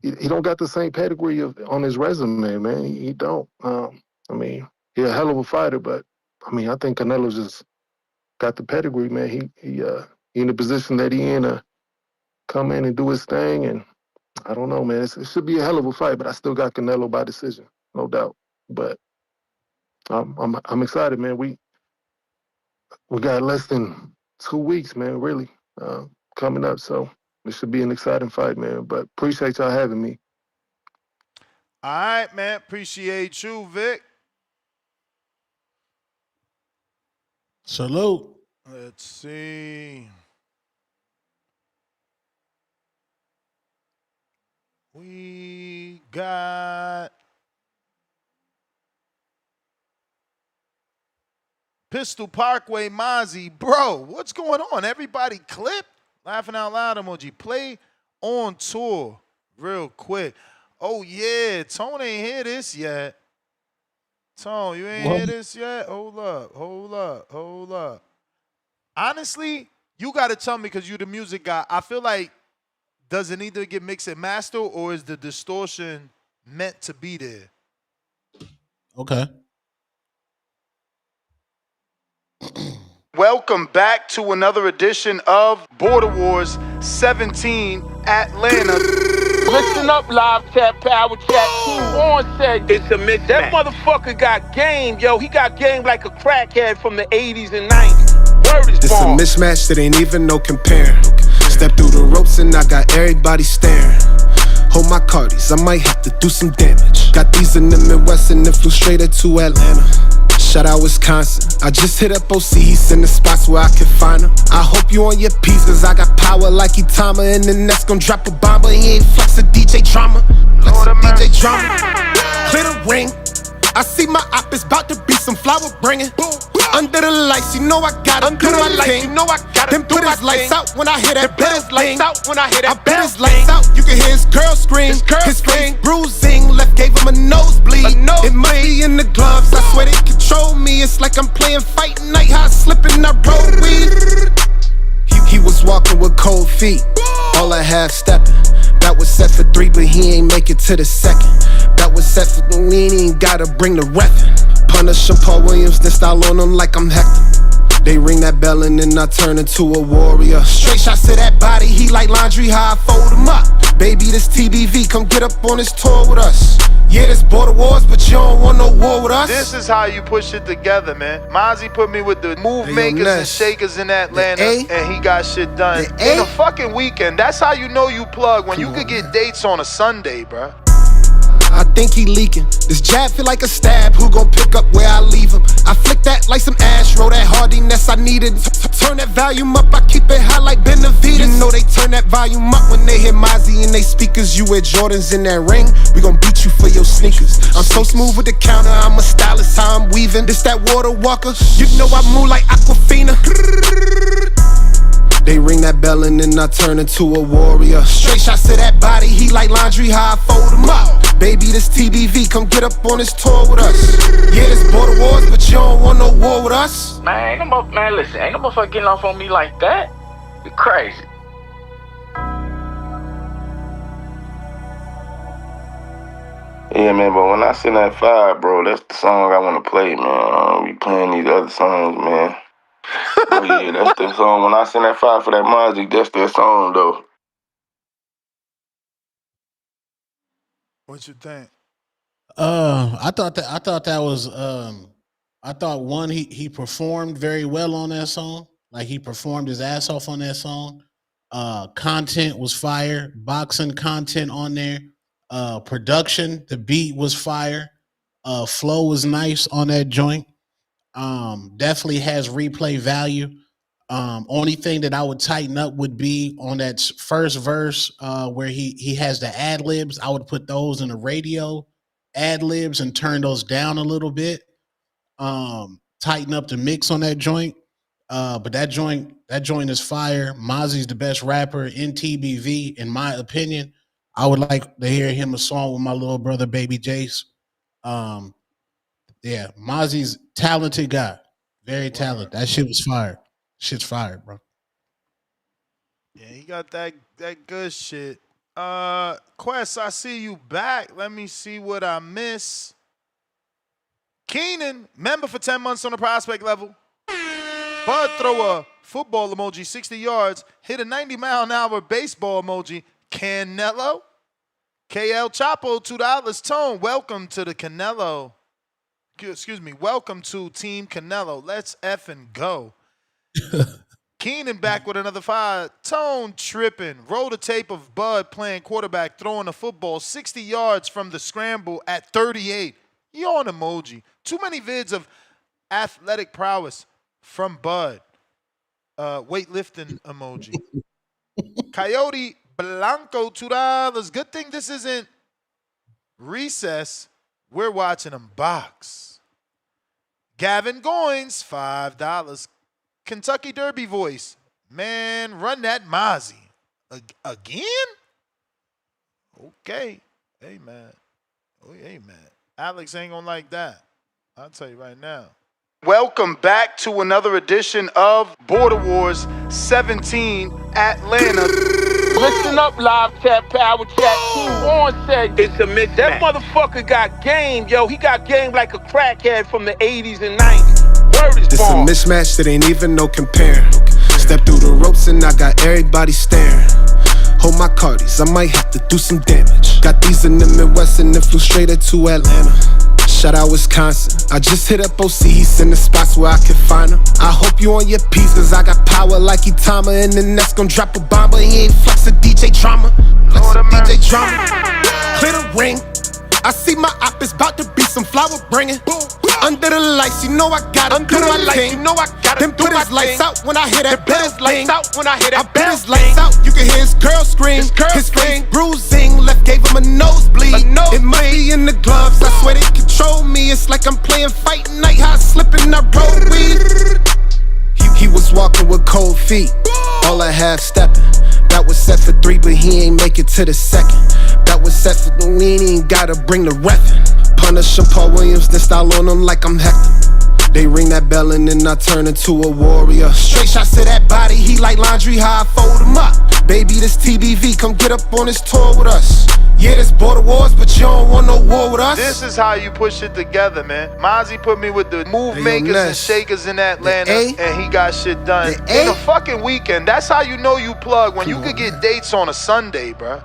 He don't got the same pedigree on his resume, man. He don't. I mean, he's a hell of a fighter, but I mean, I think Canelo just got the pedigree, man. He in the position that he in to come in and do his thing, and I don't know, man. It should be a hell of a fight, but I still got Canelo by decision, no doubt. But I'm excited, man. We got less than 2 weeks, man. Really, coming up, so it should be an exciting fight, man. But appreciate y'all having me. All right, man. Appreciate you, Vic. Salute. Let's see. We got Pistol Parkway Mozzie. Bro, what's going on? Everybody clip? Laughing out loud emoji. Play on tour real quick. Oh, yeah. Tone ain't hear this yet. Tone, you ain't hear this yet? Hold up. Honestly, you got to tell me because you the music guy. I feel like, does it need to get mixed and mastered or is the distortion meant to be there? Okay. Welcome back to another edition of Border Wars 17 Atlanta. Listen up, live chat, power chat. Team on said it's a mismatch. That motherfucker got game, yo. He got game like a crackhead from the 80s and 90s. Word is This a born. mismatch that ain't even no comparing. Step through the ropes and I got everybody staring. Hold my cardies, I might have to do some damage. Got these in the Midwest and then flew straight to Atlanta. Shout out Wisconsin. I just hit up OC, he's in the spots where I can find him. I hope you on your piece, cause I got power like Itama. And the next gon' drop a bomb, but he ain't flex a DJ drama. Flex a DJ drama. Clear the ring. I see my op is about to be some flower bringing. Under the lights, you know I gotta do my thing. Then put his lights out when I hear that bell thing. I put his lights out, you can hear his girl scream. His face bruising, left gave him a nosebleed. It might be in the gloves, I swear they control me. It's like I'm playing fight night, how I slip and I roll weed. He was walking with cold feet, all I half stepping. That was set for 3, but he ain't make it to the second. That was set for the we ain't gotta bring the weapon. Punish him, Paul Williams, then style on him like I'm Hector. They ring that bell and then I turn into a warrior. Straight shots to that body, he like laundry, how I fold him up. Baby, this TBV, come get up on this tour with us. Yeah, this border wars, but you don't want no war with us. This is how you push it together, man. Mozzie put me with the move makers and shakers in Atlanta, and he got shit done in a fucking weekend. That's how you know you plug, when you could get dates on a Sunday, bruh. I think he leaking. This jab feel like a stab. Who gon' pick up where I leave him? I flick that like some Astro. That hardiness I needed. Turn that volume up. I keep it high like Benavides. You know they turn that volume up when they hear Mozzie in they speakers. You wear Jordans in that ring. We gon' beat you for your sneakers. I'm so smooth with the counter. I'm a stylist. How I'm weaving. This that water walker. You know I move like Aquafina. They ring that bell and then I turn into a warrior. Straight shots to that body, he like laundry, how I fold him up. Baby, this TBV, come get up on this tour with us. Yeah, this border wars, but you don't want no war with us. Man, listen, ain't no motherfucker getting off on me like that. You crazy. Yeah, man, but when I send that fire, bro, that's the song I want to play, man. We playing these other songs, man. Oh, yeah, that's the song. When I send that fire for that Mozzie, that's that song, though. What you think? I thought that was I thought one, he performed very well on that song. Like he performed his ass off on that song. Content was fire, boxing content on there. Production, the beat was fire. Flow was nice on that joint. Definitely has replay value. Only thing that I would tighten up would be on that first verse where he has the ad libs. I would put those in the radio ad libs and turn those down a little bit. Tighten up the mix on that joint. But that joint is fire. Mozzie's the best rapper in TBV, in my opinion. I would like to hear him a song with my little brother, Baby Jace. Yeah, Mozzie's talented guy. Very talented. That shit was fire. Shit's fire, bro. Yeah, he got that good shit. Quest, I see you back. Let me see what I miss. Keenan, member for 10 months on the prospect level. Bud throw a football emoji 60 yards. Hit a 90-mile-an-hour baseball emoji. Canelo. KL Chapo, $2. Tone, welcome to the Canelo. Excuse me, welcome to Team Canelo. Let's effing go. Keenan back with another 5. Tone tripping. Roll the tape of Bud playing quarterback, throwing a football 60 yards from the scramble at 38. Yawn emoji. Too many vids of athletic prowess from Bud. Weightlifting emoji. Coyote Blanco, $2. Good thing this isn't recess. We're watching them box. Gavin Goins, $5. Kentucky Derby voice. Man, run that Mozzie. Again? Okay. Hey, man. Oh, hey, man. Alex ain't gonna like that. I'll tell you right now. Welcome back to another edition of Border Wars 17 Atlanta. Listen up, live chat, power chat. On said it's a mismatch. That motherfucker got game, yo. He got game like a crackhead from the 80s and 90s. Word is This a born. mismatch that ain't even no comparing. Step through the ropes and I got everybody staring. Hold my cardies, I might have to do some damage. Got these in the Midwest and then flew straight to Atlanta. Shout out Wisconsin. I just hit up OCs in the spots where I can find them. I hope you on your piece, cause I got power like Itama. And the next gon' drop a bomb, but he ain't flex a DJ drama. Flex a DJ drama. Clear the ring. I see my op is about to be some flower bringing. Under the lights, you know I gotta do my thing. You know I gotta then put his lights out when I hear that bell thing. I put his lights out, you can hear his girl scream. His face bruising, left gave him a nosebleed. It might be in the gloves, I swear they control me. It's like I'm playing fight night, how I slip and I roll weed. He was walking with cold feet, all I half stepping. That was set for 3, but he ain't make it to the second. That was set for the we ain't gotta bring the reffin'. Punish Paul Williams, then style on him like I'm Hector. They ring that bell and then I turn into a warrior. Straight shots to that body, he like laundry, how I fold him up. Baby, this TBV, come get up on this tour with us. Yeah, this border wars, but you don't want no war with us. This is how you push it together, man. Mozzie put me with the move makers and shakers in Atlanta, and he got shit done in a fucking weekend. That's how you know you plug, when you could get dates on a Sunday, bruh.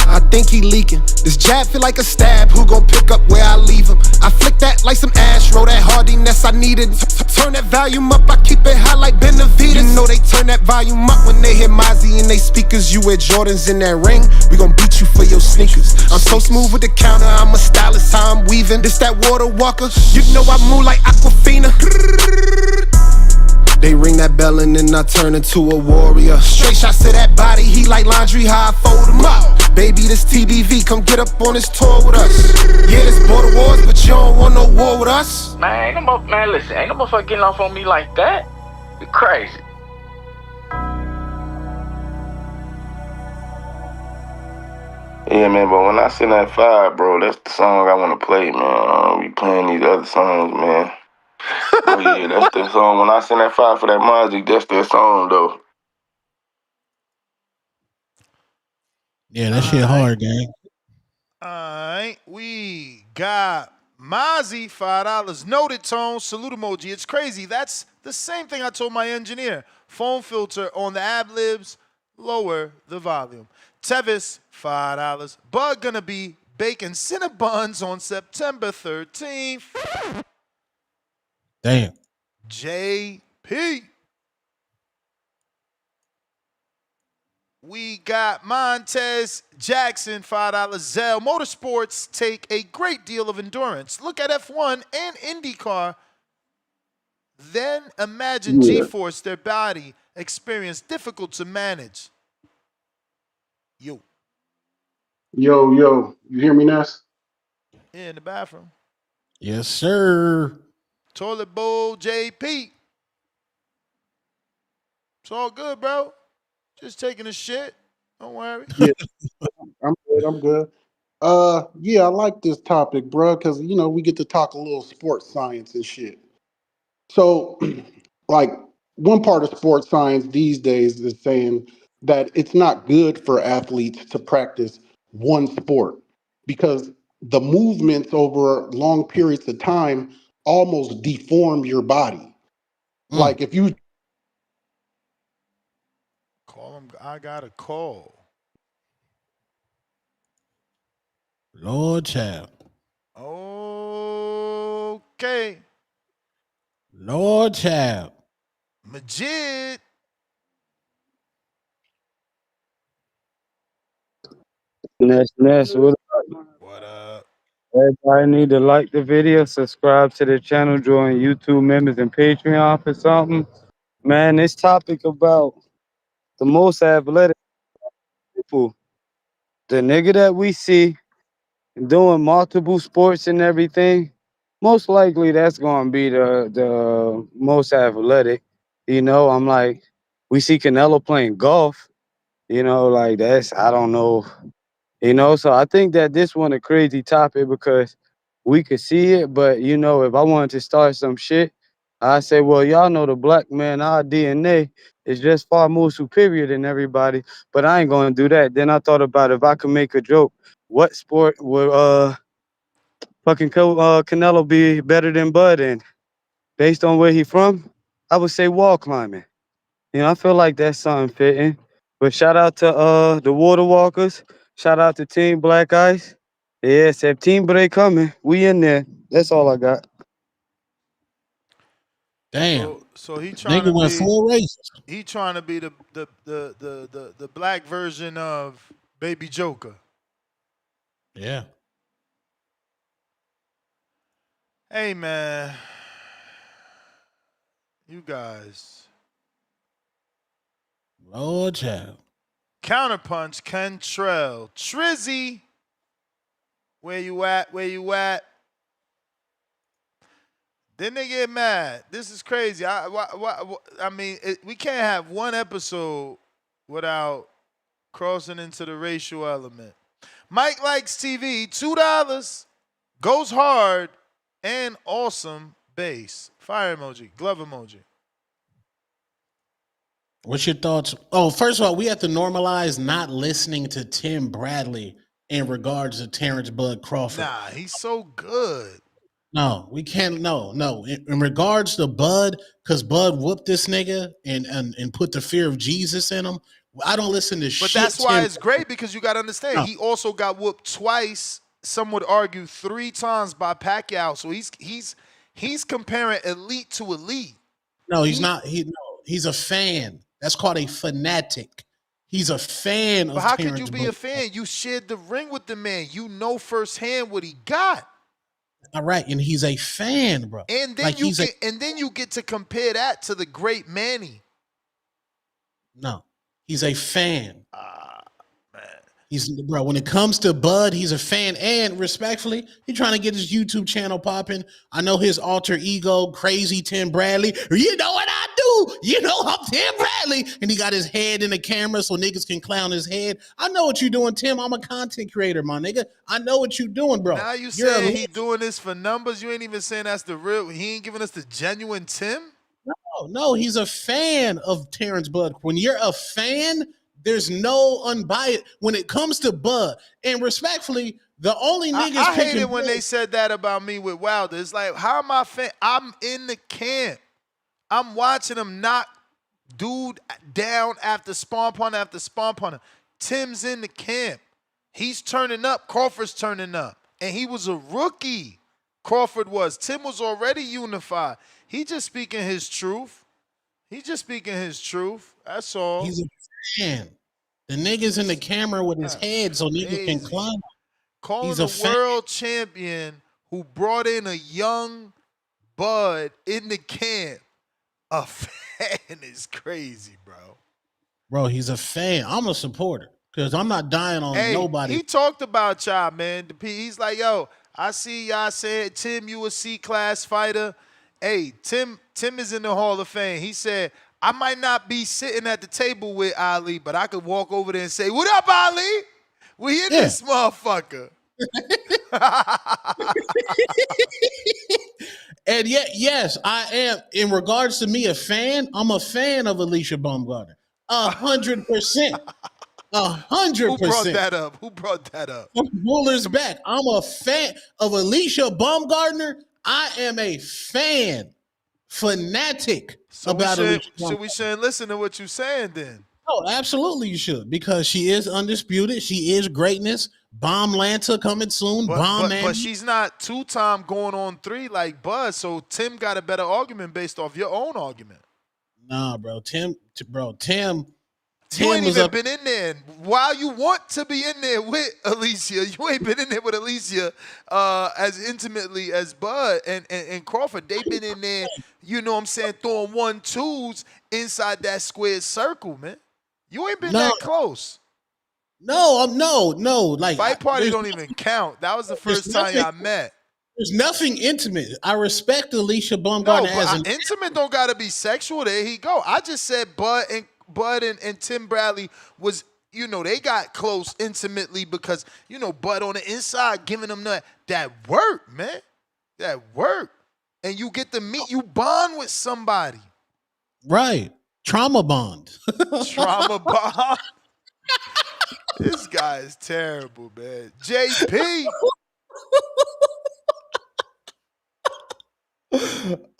I think he leaking. This jab feel like a stab. Who gon' pick up where I leave him? I flick that like some Astro. That hardiness I needed. Turn that volume up. I keep it high like Benavides. You know they turn that volume up when they hear Mozzie in they speakers. You wear Jordans in that ring. We gon' beat you for your sneakers. I'm so smooth with the counter. I'm a stylist. How I'm weaving. This that water walker. You know I move like Aquafina. They ring that bell and then I turn into a warrior. Straight shots to that body, he like laundry, how I fold him up. Baby, this TBV, come get up on this tour with us. Yeah, this border wars, but you don't want no war with us. Man, listen, ain't no motherfucker getting off on me like that. You crazy. Yeah, man, but when I send that fire, bro, that's the song I want to play, man. We playing these other songs, man. Oh yeah, that's the song. When I send that fire for that Mozzie, that's that song, though. Yeah, that shit hard, gang. Alright, we got Mozzie, $5. Noted tone, salute emoji. It's crazy. That's the same thing I told my engineer. Phone filter on the ad-libs, lower the volume. Tevis, $5. Bug gonna be baking Cinnabons on September 13th. Damn. JP. We got Montez Jackson, $5. Zell. Motorsports take a great deal of endurance. Look at F1 and IndyCar. Then imagine G-force, their body experience difficult to manage. Yo. Yo, you hear me, Ness? In the bathroom. Yes, sir. Toilet bowl, JP. It's all good, bro. Just taking a shit. Don't worry. Yeah, I'm good. Yeah, I like this topic, bro, because we get to talk a little sports science and shit. So, like, one part of sports science these days is saying that it's not good for athletes to practice one sport because the movements over long periods of time almost deform your body. Like if you Call him. I got a call. Lord child. Okay. Lord child. Majid. Ness, what up? What up? Everybody need to like the video, subscribe to the channel, join YouTube members and Patreon for something. Man, this topic about the most athletic people, the nigga that we see doing multiple sports and everything, most likely that's gonna be the most athletic. I'm like, we see Canelo playing golf. Like that's I don't know. So I think that this one a crazy topic because we could see it, but if I wanted to start some shit, I say, well, y'all know the black man, our DNA is just far more superior than everybody, but I ain't gonna do that. Then I thought about if I could make a joke, what sport would Canelo be better than Bud in? Based on where he from, I would say wall climbing. I feel like that's something fitting. But shout out to the Water Walkers. Shout out to Team Black Ice. Yeah, September coming. We in there. That's all I got. Damn. So he trying to Nigga went be 4 races. he trying to be the black version of Baby Joker. Yeah. Hey man, you guys. Lord child. Counterpunch, Kentrell, Trizzy. Where you at? Where you at? Then they get mad. This is crazy. I mean, we can't have one episode without crossing into the racial element. Mike Likes TV, $2. Goes hard and awesome bass. Fire emoji, glove emoji. What's your thoughts? Oh, first of all, we have to normalize not listening to Tim Bradley in regards to Terence Bud Crawford. Nah, he's so good. No, we can't. No. In regards to Bud, because Bud whooped this nigga and put the fear of Jesus in him. I don't listen to shit. But that's why Tim it's great because you got to understand. No. He also got whooped twice. Some would argue 3 times by Pacquiao. So he's comparing elite to elite. No, he's not. He's a fan. That's called a fanatic. He's a fan of. But how Terrence could you be Bud. a fan? You shared the ring with the man. You know firsthand what he got. All right, and he's a fan, bro. And then you get to compare that to the great Manny. No, he's a fan. Man. He's bro. When it comes to Bud, he's a fan, and respectfully, he's trying to get his YouTube channel popping. I know his alter ego, Crazy Tim Bradley. You know what I do? You know I'm Tim Bradley, and he got his head in the camera so niggas can clown his head. I know what you're doing, Tim. I'm a content creator, my nigga. I know what you're doing, bro. Now you saying he doing this for numbers? You ain't even saying that's the real. He ain't giving us the genuine Tim. No, he's a fan of Terrence Bud. When you're a fan, there's no unbiased when it comes to Bud. And respectfully, the only niggas I hate it when they said that about me with Wilder. It's like, how am I fan? I'm in the camp. I'm watching him knock dude down after spawn punter after spawn punter. Tim's in the camp. He's turning up. Crawford's turning up. And he was a rookie. Crawford was. Tim was already unified. He just speaking his truth. That's all. He's a fan. The nigga's in the camera with his head so niggas can climb. Calling a world champion who brought in a young Bud in the camp a fan is crazy, bro. Bro, he's a fan. I'm a supporter because I'm not dying on nobody. He talked about y'all, man. He's like, yo, I see y'all said, Tim, you a C-class fighter. Hey, Tim is in the Hall of Fame. He said, I might not be sitting at the table with Ali, but I could walk over there and say, what up, Ali? We in this motherfucker. And yet, yes, I am. In regards to me, a fan, I'm a fan of Alicia Baumgartner. 100%. 100%. Who brought that up? Rulers back. I'm a fan of Alicia Baumgartner. I am a fan. Fanatic about Alicia Baumgartner. So we shouldn't listen to what you're saying then. Oh, absolutely you should. Because she is undisputed. She is greatness. Bomb Lanta coming soon. But she's not 2-time going on 3 like Buzz. So Tim got a better argument based off your own argument. Nah, bro. Tim you ain't even been in there. While you want to be in there with Alicia, you ain't been in there with Alicia as intimately as Bud and Crawford. They've been in there, you know what I'm saying, throwing 1-2s inside that square circle, man. You ain't been that close. No. Like fight party don't even count. That was the first time y'all met. There's nothing intimate. I respect Alicia No, Baumgartner but as an intimate don't gotta be sexual. There he go. I just said Bud and Tim Bradley was, they got close intimately because, Bud on the inside giving them that work, man. That work. And you get to meet, you bond with somebody. right trauma bond. Trauma bond. This guy is terrible, man. JP.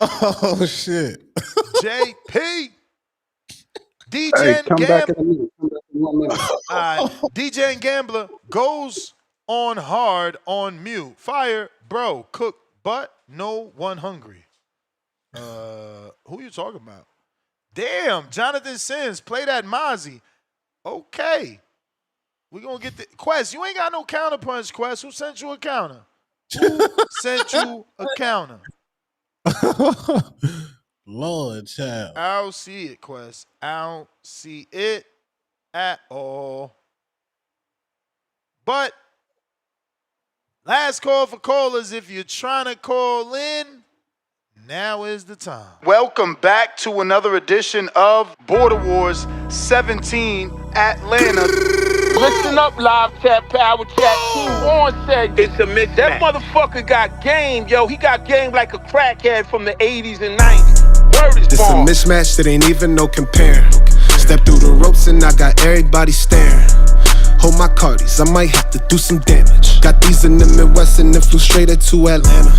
Oh shit. JP. DJ Hey, and come back in Gambler. a minute. Come back in 1 minute. DJ and Gambler goes on hard on mute. Fire, bro, cook, but no one hungry. Who you talking about? Damn, Jonathan Sims, play that Mozzie. Okay. We gonna get the Quest. You ain't got no counterpunch, Quest. Who sent you a counter? Who sent you a counter? Lord child. I don't see it, Quest. I don't see it at all. But last call for callers. If you're trying to call in, now is the time. Welcome back to another edition of Border Wars 17 Atlanta. Listen up, live chat, power chat. On said it's a mismatch. That motherfucker got game, yo. He got game like a crackhead from the 80s and 90s. Word is This a born. mismatch that ain't even no comparing. Step through the ropes and I got everybody staring. Hold my cardies, I might have to do some damage. Got these in the Midwest and then flew straight to Atlanta.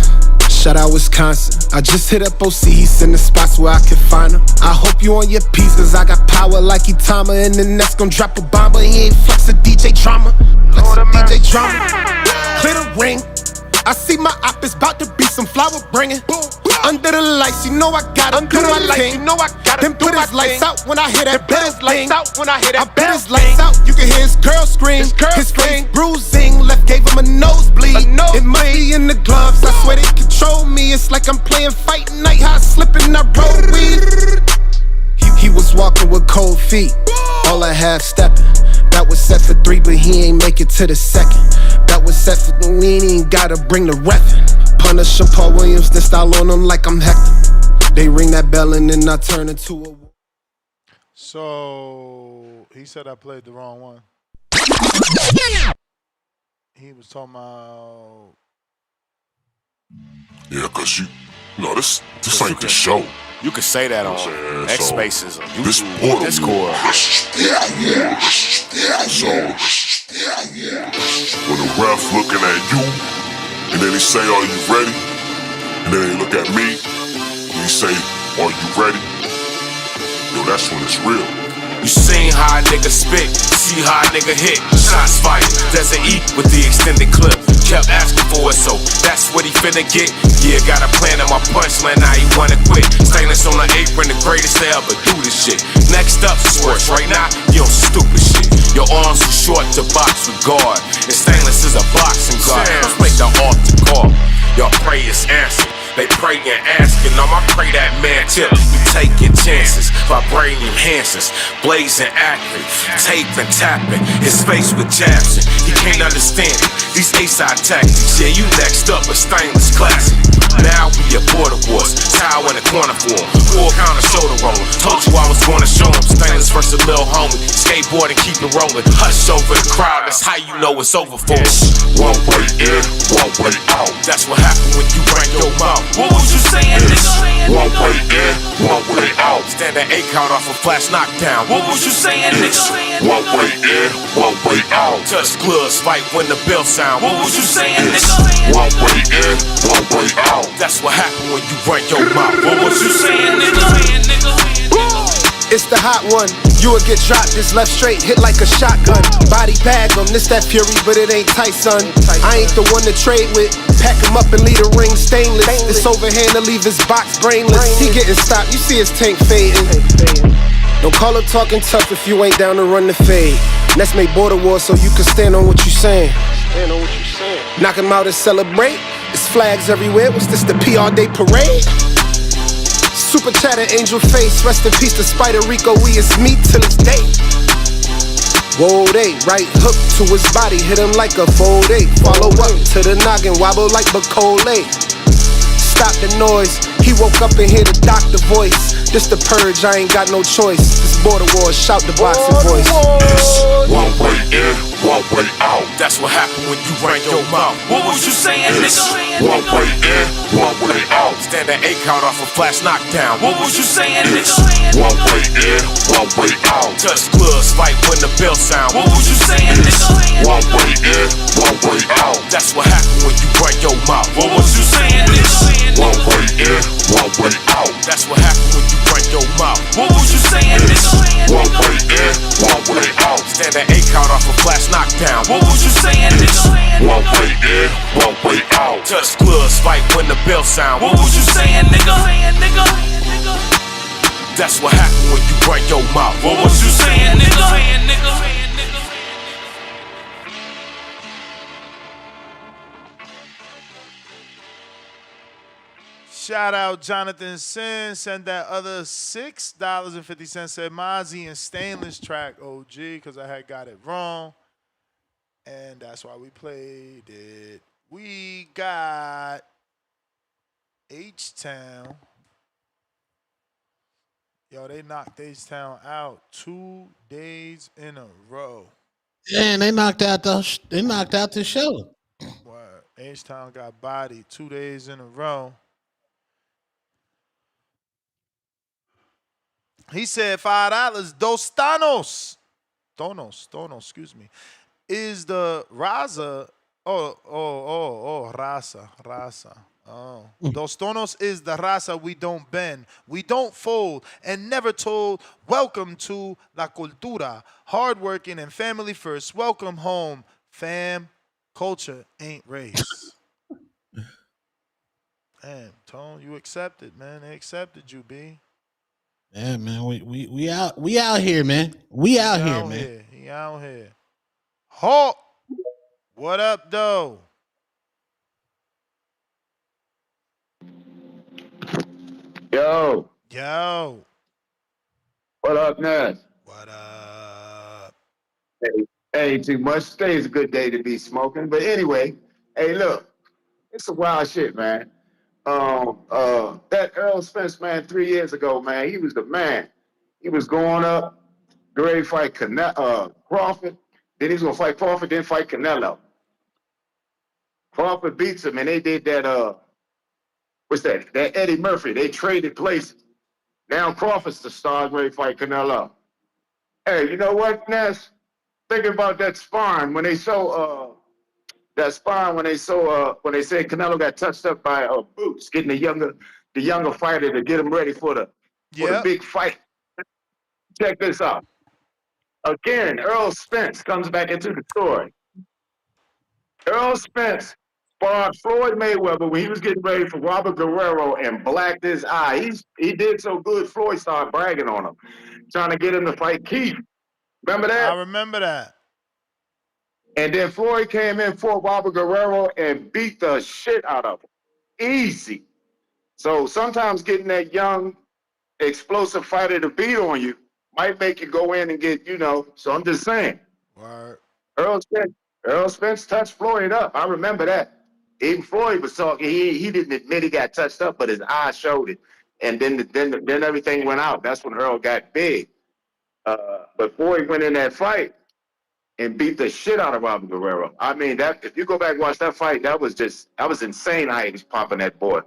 Shout out Wisconsin. I just hit up OC, he's in the spots where I can find him. I hope you on your piece, cause I got power like Itama. And the next gon' drop a bomb, but he ain't flex a DJ drama. Flex a DJ drama. Clear the ring. I see my op is about to be some flower bringing. Under the lights, you know I gotta do my thing. Then put his lights out when I hear that bell thing. I bet his lights out, you can hear his girl scream. His face bruising, left gave him a nosebleed. It might be in the gloves, I swear they control me. It's like I'm playing fight night, how I slip and I roll weed. He was walking with cold feet, all I half stepping. That was set for 3, but he ain't make it to the second. That was set for the we ain't gotta bring the reffin'. Punish him, Paul Williams, then style on him like I'm Hector. They ring that bell and then I turn into a. So he said I played the wrong one. He was talking about. Yeah, cause this ain't the show. You could say that on X Spaces, on YouTube, Discord. So when the ref looking at you, and then he say, "Are you ready?" And then he look at me, and he say, "Are you ready?" Yo, that's when it's real. You seen how a nigga spit, see how a nigga hit. Shots fired, Desert E with the extended clip. Kept asking for it, so that's what he finna get. Yeah, got a plan in my punchline, now he wanna quit. Stainless on the apron, the greatest to ever do this shit. Next up, sports. Right now, you on stupid shit. Your arms too short to box with guard, and Stainless is a boxing guard. Let's make the altar call. Your prayers answered. They pray and asking, I pray that man tip. You taking chances, vibrating enhancers, blazing accurate, taping, tapping, his face with jabs. He can't understand it. These A-side tactics, yeah, you next up with Stainless classic. Now we at Border Wars, towel in the corner for him, 4 counter shoulder roll. Told you I was gonna show him Stainless versus Lil Homie. Skateboard and keep it rolling. Hush over the crowd, that's how you know it's over for us. One way in, one way out. That's what happened when you ran your mouth. What was you saying, nigga? One way in, one way out. Stand that 8 count off a flash knockdown. What was you saying, nigga? One way in, one way out. Touch gloves, fight when the bell sound. What was you saying, nigga? One way in, one way out. That's what happened when you run your mouth. What was you saying, nigga? It's the hot one. You will get dropped, this left straight, hit like a shotgun. Body bag him, this that Fury, but it ain't Tyson. I ain't the one to trade with. Pack him up and leave the ring stainless. This overhand to leave his box brainless. He getting stopped, you see his tank fading. Don't call up talking tough if you ain't down to run the fade. Let's make Border Wars so you can stand on what you saying. Knock him out and celebrate. It's flags everywhere. What's this, the PR Day parade? Super chatter, angel face. Rest in peace to Spider Rico. We is meat till it's day. Whoa, they right hook to his body, hit him like a 4-8. Follow up to the noggin, wobble like Bacole. Stop the noise, he woke up and hear the doctor voice. This the purge, I ain't got no choice. This border war, shout the boxing voice. It's one way in, one way out. That's what happened when you ran your mouth. What was you saying, It's nigga? one way in, one way out. Stand an 8 count off a flash knockdown. What was you saying, It's nigga? one way in, one way out. Touch gloves, fight when the bell sound. What was you saying, It's nigga? one way in, one way out. That's what happened when you ran your mouth. What was you saying, nigga? One way in, one way out. That's what happened when you ran your mouth. What was you saying, It's nigga? one way in, one way out. Stand an 8 count off a flash knockdown. What was you saying, It's nigga? one way in, one way out. Touch gloves, fight when the bell sound. What was you saying, nigga? That's what happened when you ran your mouth. What was you saying, nigga? Shout out Jonathan Sin. Send that other $6.50. Said Mozzie and Stainless track OG because I had got it wrong. And that's why we played it. We got H-Town. Yo, they knocked H-Town out 2 days in a row. And they knocked out the show. What? H-Town got bodied 2 days in a row. He said $5. Dos Tonos, excuse me. Is the Raza. Raza. Oh. Dos Tonos is the raza we don't bend, we don't fold, and never told. Welcome to La Cultura. Hardworking and family first. Welcome home, fam. Culture ain't race. Damn, Tone, you accepted, man. They accepted you, B. Yeah, man. We out here, man. We out here, man. He out here. Halt. What up, though? Yo. Yo. What up, Ness? What up? Hey, ain't too much. Today's a good day to be smoking. But anyway, hey, look, it's a wild shit, man. That Earl Spence, man, 3 years ago, man, he was the man. He was going up, ready to fight Crawford. Then he was gonna fight Crawford, then fight Canelo. Crawford beats him, and they did that. What's that? That Eddie Murphy. They traded places. Now Crawford's the star, ready to fight Canelo. Hey, you know what, Ness? Thinking about that sparring when they show that sparring when they said Canelo got touched up by Boots, getting the younger fighter to get him ready for the big fight. Check this out. Again, Earl Spence comes back into the story. Earl Spence sparred Floyd Mayweather when he was getting ready for Robert Guerrero and blacked his eye. He did so good, Floyd started bragging on him, trying to get him to fight Keith. Remember that? I remember that. And then Floyd came in for Robert Guerrero and beat the shit out of him. Easy. So sometimes getting that young, explosive fighter to beat on you might make you go in and get, so I'm just saying. Word. Earl Spence touched Floyd up. I remember that. Even Floyd was talking. He didn't admit he got touched up, but his eyes showed it. And then everything went out. That's when Earl got big. But Floyd went in that fight and beat the shit out of Robert Guerrero. I mean, that if you go back and watch that fight, that was insane how he was pumping that boy.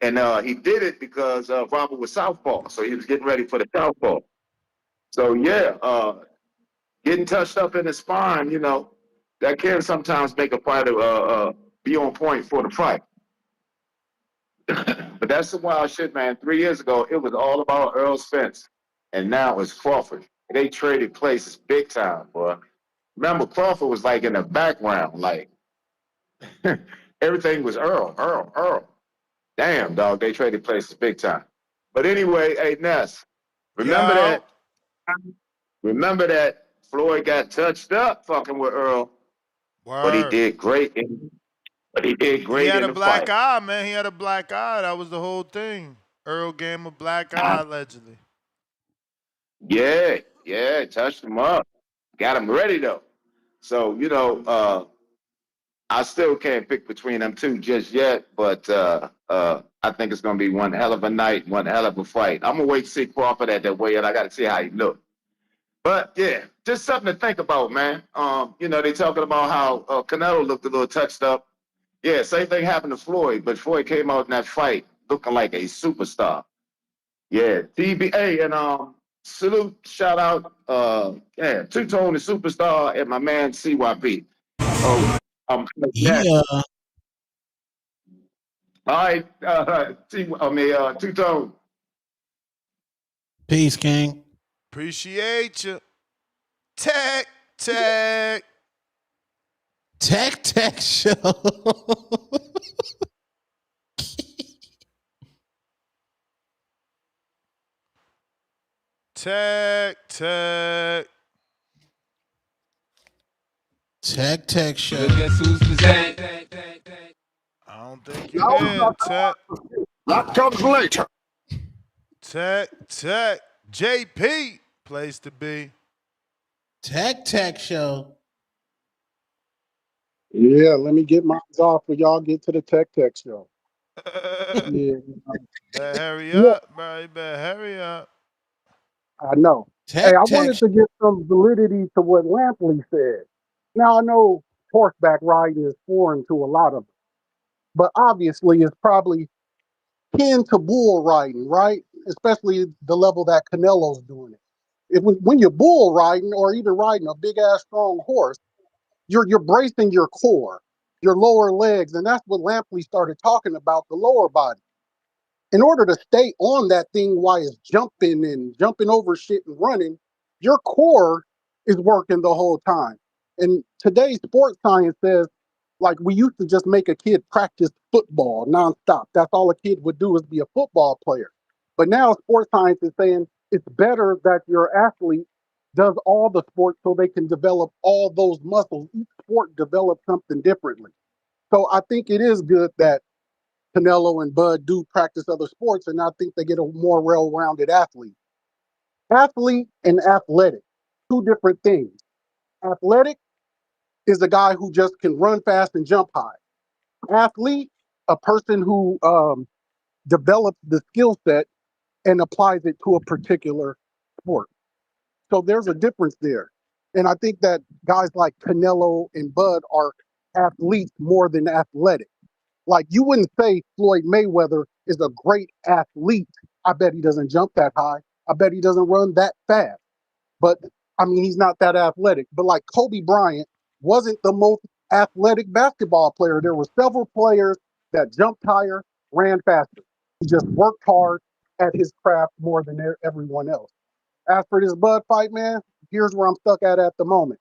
And he did it because Robert was southpaw, so he was getting ready for the southpaw. So yeah, getting touched up in the spine, that can sometimes make a fighter be on point for the fight. But that's some wild shit, man. 3 years ago, it was all about Earl Spence, and now it's Crawford. They traded places big time, boy. Remember, Crawford was like in the background, like everything was Earl. Damn, dog, they traded places big time. But anyway, hey, Ness, remember that Floyd got touched up fucking with Earl, but he did great. He had a black eye, man. He had a black eye. That was the whole thing. Earl gave him a black eye, allegedly. Yeah, touched him up. Got him ready though. So, I still can't pick between them two just yet, but I think it's gonna be one hell of a night, one hell of a fight. I'm gonna wait to see Crawford at that weight, and I gotta see how he look. But yeah, just something to think about, man. They talking about how Canelo looked a little touched up. Yeah, same thing happened to Floyd, but Floyd came out in that fight looking like a superstar. Yeah, TBA and salute, shout out, Two-Tone the superstar and my man CYP. Oh, Yeah. All right, Two-Tone. Peace, King. Appreciate you. Tech. Tech show. Tech show. Guess who's presenting? I don't think you did. Tech. That comes later. Tech. JP, place to be. Tech show. Yeah, let me get mine off for y'all get to the tech show. Yeah. Better hurry up, bro. You better hurry up. I know. Hey, I wanted to get some validity to what Lampley said. Now, I know horseback riding is foreign to a lot of them, but obviously it's probably kin to bull riding, right? Especially the level that Canelo's doing it. When you're bull riding or even riding a big-ass strong horse, you're bracing your core, your lower legs, and that's what Lampley started talking about, the lower body. In order to stay on that thing while it's jumping over shit and running, your core is working the whole time. And today's sports science says, like, we used to just make a kid practice football nonstop. That's all a kid would do is be a football player. But now sports science is saying it's better that your athlete does all the sports so they can develop all those muscles. Each sport develops something differently. So I think it is good that Canelo and Bud do practice other sports, and I think they get a more well-rounded athlete. Athlete and athletic, two different things. Athletic is a guy who just can run fast and jump high. Athlete, a person who develops the skill set and applies it to a particular sport. So there's a difference there. And I think that guys like Canelo and Bud are athletes more than athletic. Like, you wouldn't say Floyd Mayweather is a great athlete. I bet he doesn't jump that high. I bet he doesn't run that fast. But I mean, he's not that athletic. But like Kobe Bryant wasn't the most athletic basketball player. There were several players that jumped higher, ran faster. He just worked hard at his craft more than everyone else. As for this Bud fight, man, here's where I'm stuck at the moment.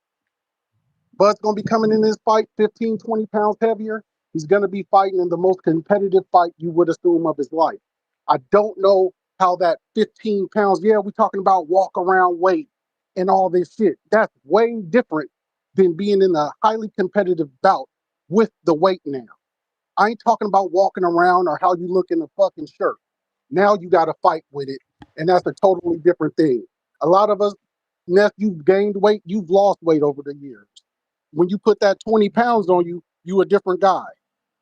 Bud's going to be coming in this fight 15, 20 pounds heavier. He's going to be fighting in the most competitive fight you would assume of his life. I don't know how that 15 pounds, yeah, we're talking about walk around weight and all this shit. That's way different than being in a highly competitive bout with the weight now. I ain't talking about walking around or how you look in the fucking shirt. Now you got to fight with it, and that's a totally different thing. A lot of us, Ness, you've gained weight, you've lost weight over the years. When you put that 20 pounds on you, you a different guy.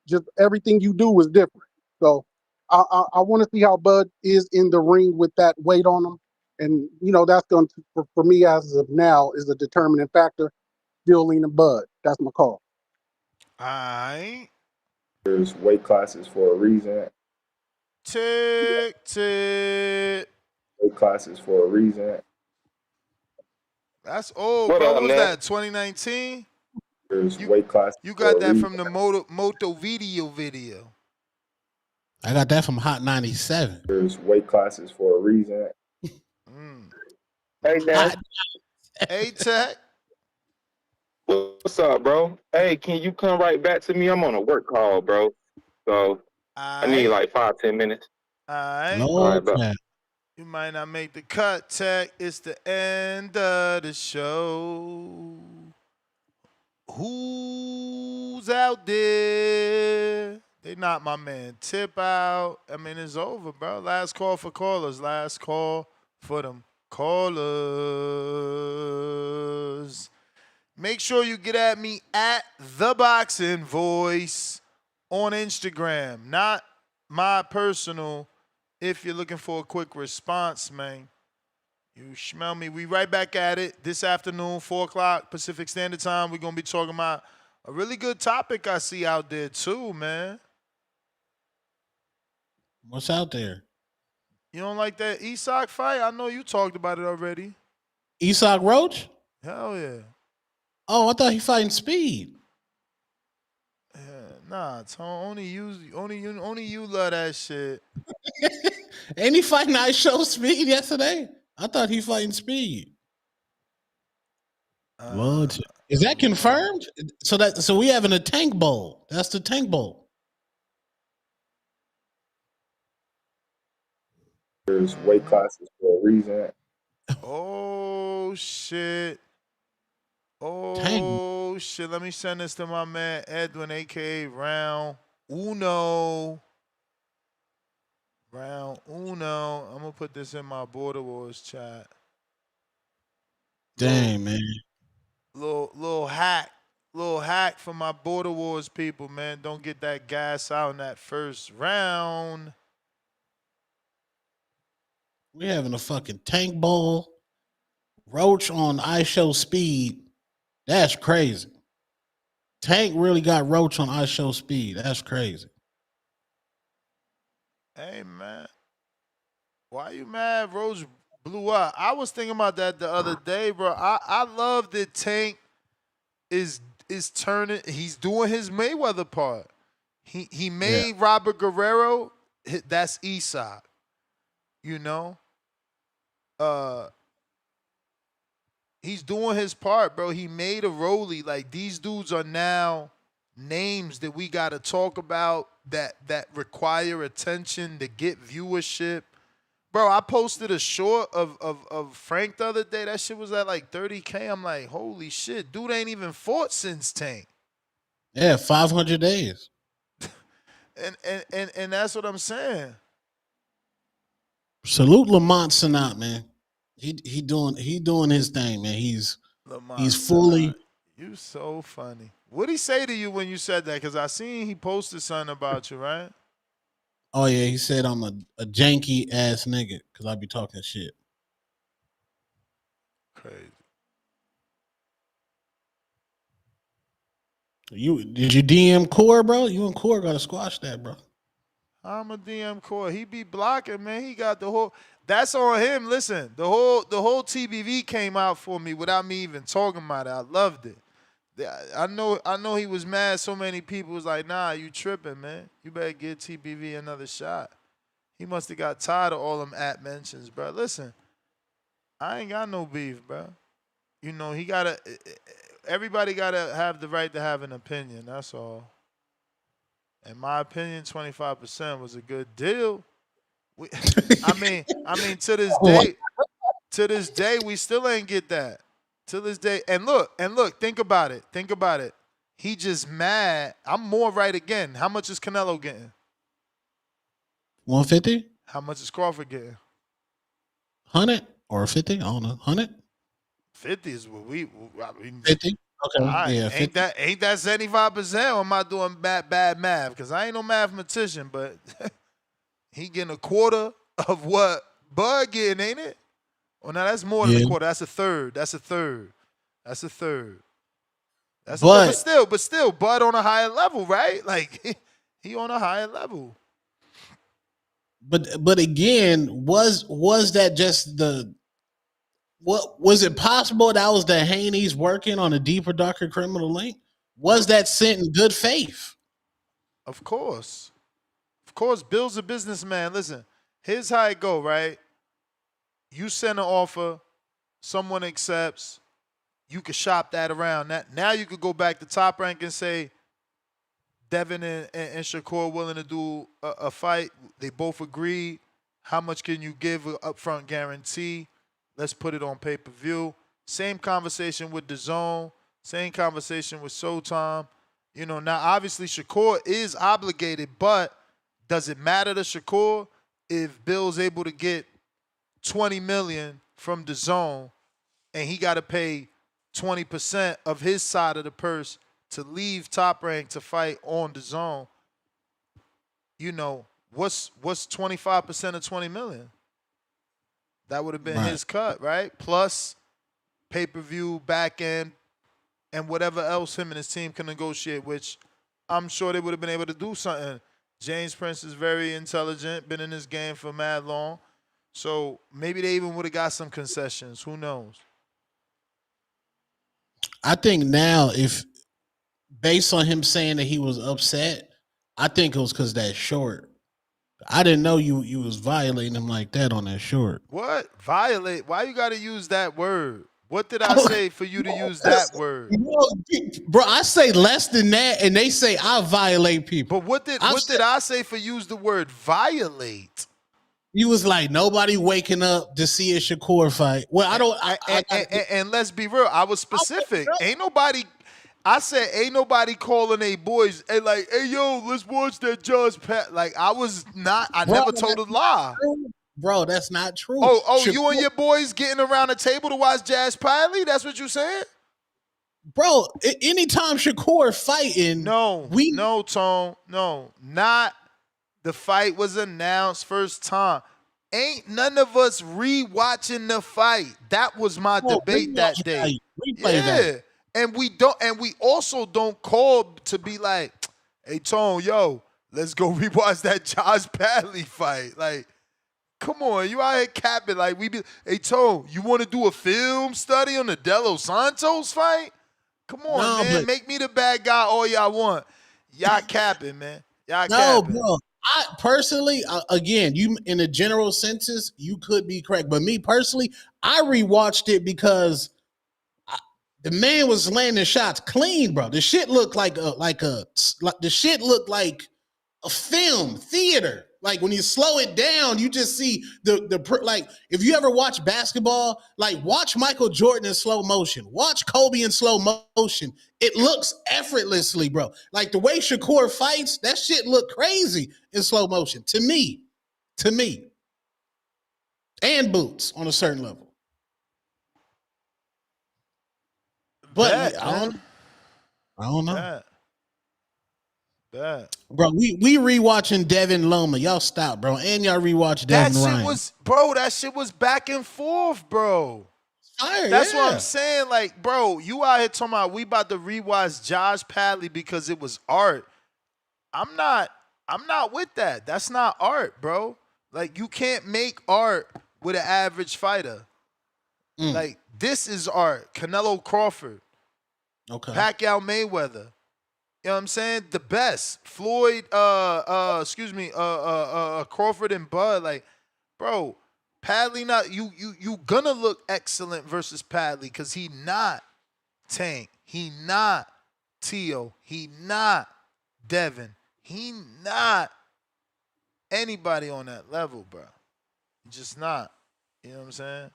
Just everything you do is different. So I want to see how Bud is in the ring with that weight on him. And, that's going to, for me as of now, is a determining factor. Still leaning Bud. That's my call. All right. There's weight classes for a reason. Tick. Weight classes for a reason. That's old, What bro. up, What was man? that, 2019? There's weight classes. You got that from the Moto video. I got that from Hot 97. There's weight classes for a reason. Hey, Ness. Hey, Tech. What's up, bro? Hey, can you come right back to me? I'm on a work call, bro. So I need like 5-10 minutes. All right. All right, bro. You might not make the cut, Tech. It's the end of the show. Who's out there? They knocked my man Tip out. I mean, it's over, bro. Last call for callers. Last call for them callers. Make sure you get at me at The Boxing Voice on Instagram, not my personal. If you're looking for a quick response, man, you smell me. We right back at it this afternoon, 4 o'clock Pacific Standard Time. We're going to be talking about a really good topic I see out there too, man. What's out there? You don't like that Isak fight? I know you talked about it already. Isak Roach? Hell yeah. Oh, I thought he fighting Speed. Yeah, nah, Tone, only you love that shit. Ain't he fighting I Show Speed yesterday? I thought he fighting Speed. Lord, is that confirmed? So we having a Tank Bowl. That's the Tank Bowl. There's weight classes for a reason. Oh shit. Oh shit. Let me send this to my man Edwin, aka Round Uno. Round Uno. I'm gonna put this in my Border Wars chat. Dang, man. Little hack. Little hack for my Border Wars people, man. Don't get that gas out in that first round. We having a fucking Tank Bowl. Roach on I Show Speed. That's crazy. Tank really got Roach on I Show Speed. That's crazy. Hey, man. Why you mad Roach blew up? I was thinking about that the other day, bro. I love that Tank is turning. He's doing his Mayweather part. He made Robert Guerrero. That's Isak. You know? He's doing his part, bro. He made a Rolly. Like, these dudes are now names that we got to talk about that require attention to get viewership. Bro, I posted a short of Frank the other day. That shit was at like 30K. I'm like, holy shit. Dude ain't even fought since Tank. Yeah, 500 days. And that's what I'm saying. Salute Lamont Sanat, man. He doing his thing, man. He's fully. You so funny. What'd he say to you when you said that? Because I seen he posted something about you, right? Oh yeah, he said I'm a janky ass nigga because I be talking shit. Crazy. Did you DM Core, bro? You and Core gotta squash that, bro. I'm a DM Core. He be blocking, man. He got the whole. That's on him. Listen, the whole TBV came out for me without me even talking about it. I loved it. I know he was mad. So many people was like, nah, you tripping, man. You better give TBV another shot. He must have got tired of all them at mentions, bro. Listen, I ain't got no beef, bro. You know, everybody gotta have the right to have an opinion. That's all. In my opinion, 25% was a good deal. I mean, to this day, we still ain't get that. To this day, and look, think about it. He just mad. I'm more right again. How much is Canelo getting? 150. How much is Crawford getting? 100 or 50? I don't know. 100. 50 is what we. I mean, 50. Okay. Right. Yeah. 50. Ain't that 75%? Or am I doing bad math? Because I ain't no mathematician, but he getting a quarter of what Bud getting, ain't it? Well, now that's more than a quarter. That's a third. But still, Bud on a higher level, right? Like he on a higher level. But again, was that just what was it possible that was the Haney's working on a deeper, darker criminal link? Was that sent in good faith? Of course. Bill's a businessman. Listen, here's how it go, right? You send an offer, someone accepts, you could shop that around. Now you could go back to Top Rank and say, Devin and Shakur willing to do a fight. They both agree. How much can you give an upfront guarantee? Let's put it on pay-per-view. Same conversation with DAZN. Same conversation with Showtime. You know, now obviously Shakur is obligated, but does it matter to Shakur if Bill's able to get $20 million from DAZN, and he got to pay 20% of his side of the purse to leave Top Rank to fight on DAZN, you know, what's 25% of $20 million? That would have been his cut, right? Plus pay-per-view, back end, and whatever else him and his team can negotiate, which I'm sure they would have been able to do something. James Prince is very intelligent, been in this game for mad long. So maybe they even would have got some concessions. Who knows? I think now, if based on him saying that he was upset, I think it was because that short. I didn't know you was violating him like that on that short. What? Violate? Why you got to use that word? What did I say for you to use that word? Bro, I say less than that, and they say I violate people. But what did I say for use the word violate? You was like, nobody waking up to see a Shakur fight. Well, I don't. And let's be real. I was specific. Ain't nobody. I said, ain't nobody calling they boys. Hey, like, hey, yo, let's watch that Josh Pat. Like, I was not. I never told a lie. Bro, that's not true. Oh, you and your boys getting around the table to watch Josh Padley? That's what you saying? Bro, anytime Shakur fighting, no, Tone, no, not the fight was announced first time. Ain't none of us rewatching the fight. That was my debate that day. That. And we also don't call to be like, hey Tone, yo, let's go rewatch that Josh Padley fight. Like, come on, you out here capping. Like, hey Tone, you want to do a film study on the De Los Santos fight? Come on, man. Make me the bad guy all y'all want. Y'all capping, man. Y'all capping. Bro. I personally, again, you in the general census, you could be correct. But me personally, I rewatched it because the man was landing shots clean, bro. The shit looked like a film theater. Like when you slow it down, you just see the like. If you ever watch basketball, like watch Michael Jordan in slow motion, watch Kobe in slow motion. It looks effortlessly, bro. Like the way Shakur fights, that shit look crazy in slow motion to me, and boots on a certain level. But I don't know. That. Bro, we rewatching Devin Loma. Y'all stop, bro. And y'all rewatch Devin Ryan. That shit was back and forth, bro. Fire, That's what I'm saying. Like, bro, you out here talking about we about to rewatch Josh Padley because it was art. I'm not with that. That's not art, bro. Like, you can't make art with an average fighter. Like, this is art. Canelo Crawford. Okay. Pacquiao Mayweather. You know what I'm saying? The best. Floyd, Crawford and Bud. Like, bro, Padley not you gonna look excellent versus Padley because he not Tank. He not Tio. He not Devin. He not anybody on that level, bro. Just not. You know what I'm saying?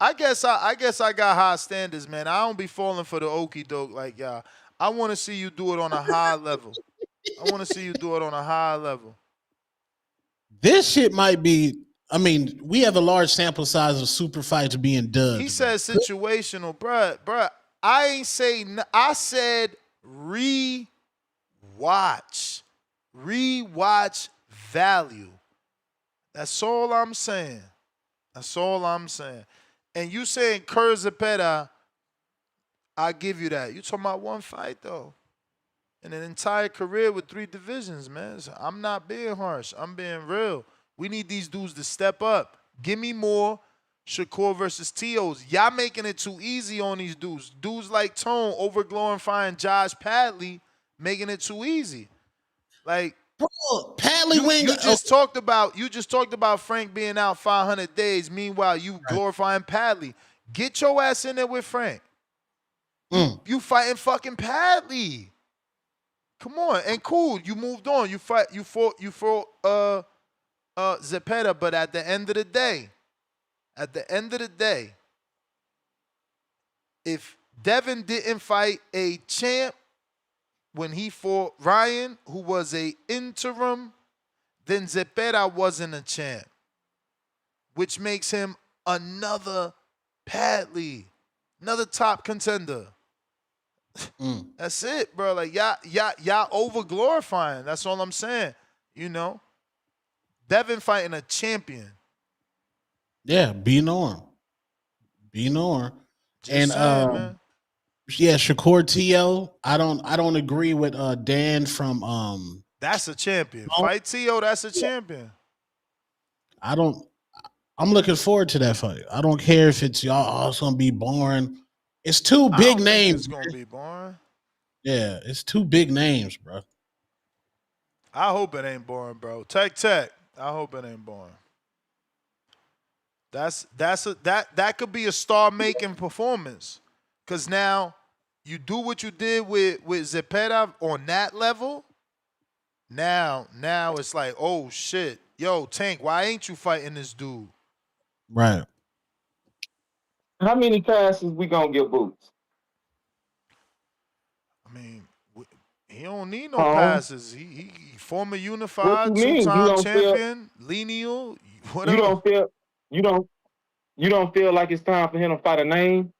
I guess I got high standards, man. I don't be falling for the okie doke like y'all. I want to see you do it on a high level. This shit might be. I mean, we have a large sample size of super fights being done. He said situational, bruh. I ain't say. I said rewatch value. That's all I'm saying. And you saying Kerr Zepeda, I give you that. You talking about one fight though, and an entire career with 3 divisions, man. So I'm not being harsh. I'm being real. We need these dudes to step up. Give me more Shakur versus Tios. Y'all making it too easy on these dudes. Dudes like Tone over glorifying Josh Padley, making it too easy. Like, bro, Padley you just talked about Frank being out 500 days. Meanwhile, you glorifying Padley. Get your ass in there with Frank. You fighting fucking Padley. Come on, and cool. You moved on. You fought Zepeda, but at the end of the day, if Devin didn't fight a champ when he fought Ryan, who was a interim, then Zepeda wasn't a champ. which makes him another Padley, another top contender. That's it, bro. Like y'all over glorifying. That's all I'm saying. You know, Devin fighting a champion. Yeah, be Norm. Be Norm. Just saying, man. Yeah, Shakur T.O. I don't agree with Dan from That's a champion. Fight T.O., that's a champion. I'm looking forward to that fight. I don't care if it's y'all. Oh, it's gonna be boring. It's two big names. It's gonna be boring. Yeah, it's two big names, bro. I hope it ain't boring, bro. Tech. I hope it ain't boring. That could be a star-making performance. Cause now you do what you did with Zepeda on that level. Now it's like, oh shit, yo, Tank, why ain't you fighting this dude? Right. How many passes we gonna get Boots? I mean, he don't need no passes. He former What unified, you mean? two-time champion, lineal, whatever. You don't feel like it's time for him to fight a name?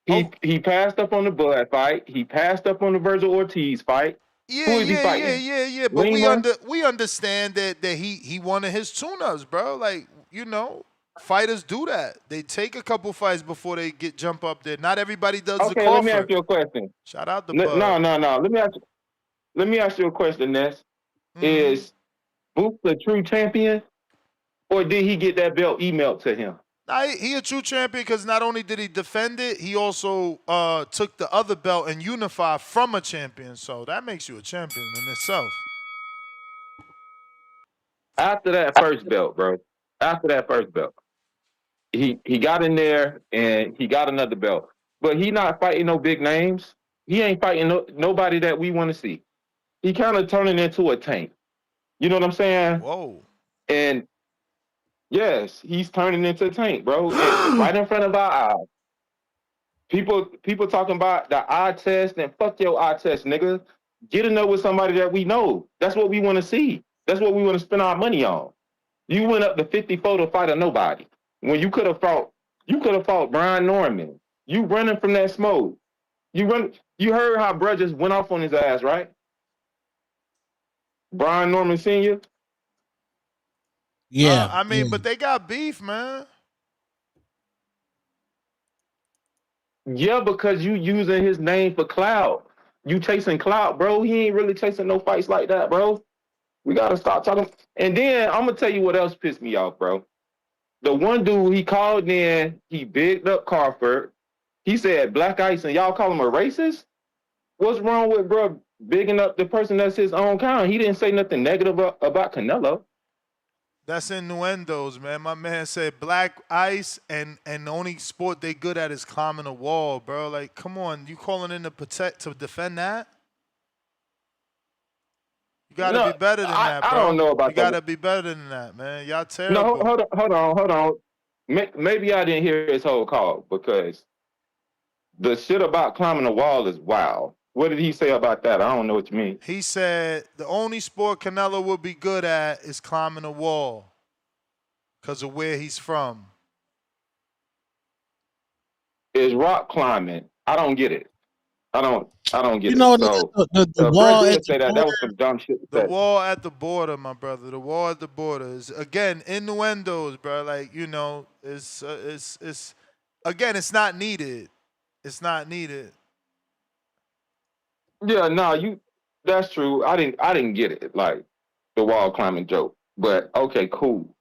He passed up on the Bud fight. He passed up on the Virgil Ortiz fight. Who is he fighting? Yeah. But we understand that he wanted his tune-ups, bro. Like, you know, fighters do that. They take a couple fights before they jump up there. Not everybody does the Crawford. Okay, let me ask you a question. Shout out to Bud. No. Let me ask you a question, Ness. Is Boots a true champion, or did he get that belt emailed to him? Nah, he a true champion because not only did he defend it, he also took the other belt and unified from a champion. So that makes you a champion in itself. After that first belt, bro. After that first belt, he got in there and he got another belt. But he not fighting no big names. He ain't fighting nobody that we want to see. He kind of turning into a Tank. You know what I'm saying? Whoa. And yes, he's turning into a Tank, bro. Right in front of our eyes. People talking about the eye test, and fuck your eye test, nigga. Get in there with somebody that we know. That's what we want to see. That's what we want to spend our money on. You went up to 54 to fight a nobody. When you could have fought Brian Norman. You running from that smoke. You heard how bruh just went off on his ass, right? Brian Norman Sr. Yeah. I mean, but they got beef, man. Yeah, because you using his name for clout. You chasing clout, bro. He ain't really chasing no fights like that, bro. We gotta stop talking. And then I'm gonna tell you what else pissed me off, bro. The one dude he called in, he bigged up Crawford. He said black ice, and y'all call him a racist? What's wrong with bro bigging up the person that's his own kind? He didn't say nothing negative about Canelo. That's innuendos, man. My man said black ice and the only sport they good at is climbing a wall, bro. Like, come on, you calling in to defend that? You gotta be better than that, bro. I don't know about you gotta be better than that, man. Y'all terrible. No, hold on. Maybe I didn't hear his whole call because the shit about climbing a wall is wild. What did he say about that? I don't know what you mean. He said the only sport Canelo would be good at is climbing a wall because of where he's from. Is rock climbing. I don't get it. I don't get it. You know, so, the wall at the that was some dumb shit. The wall at the border, my brother. The wall at the border is, again, innuendos, bro. Like, you know, it's again, it's not needed. It's not needed. Yeah, no, that's true. I didn't get it, like the wall climbing joke. But okay, cool.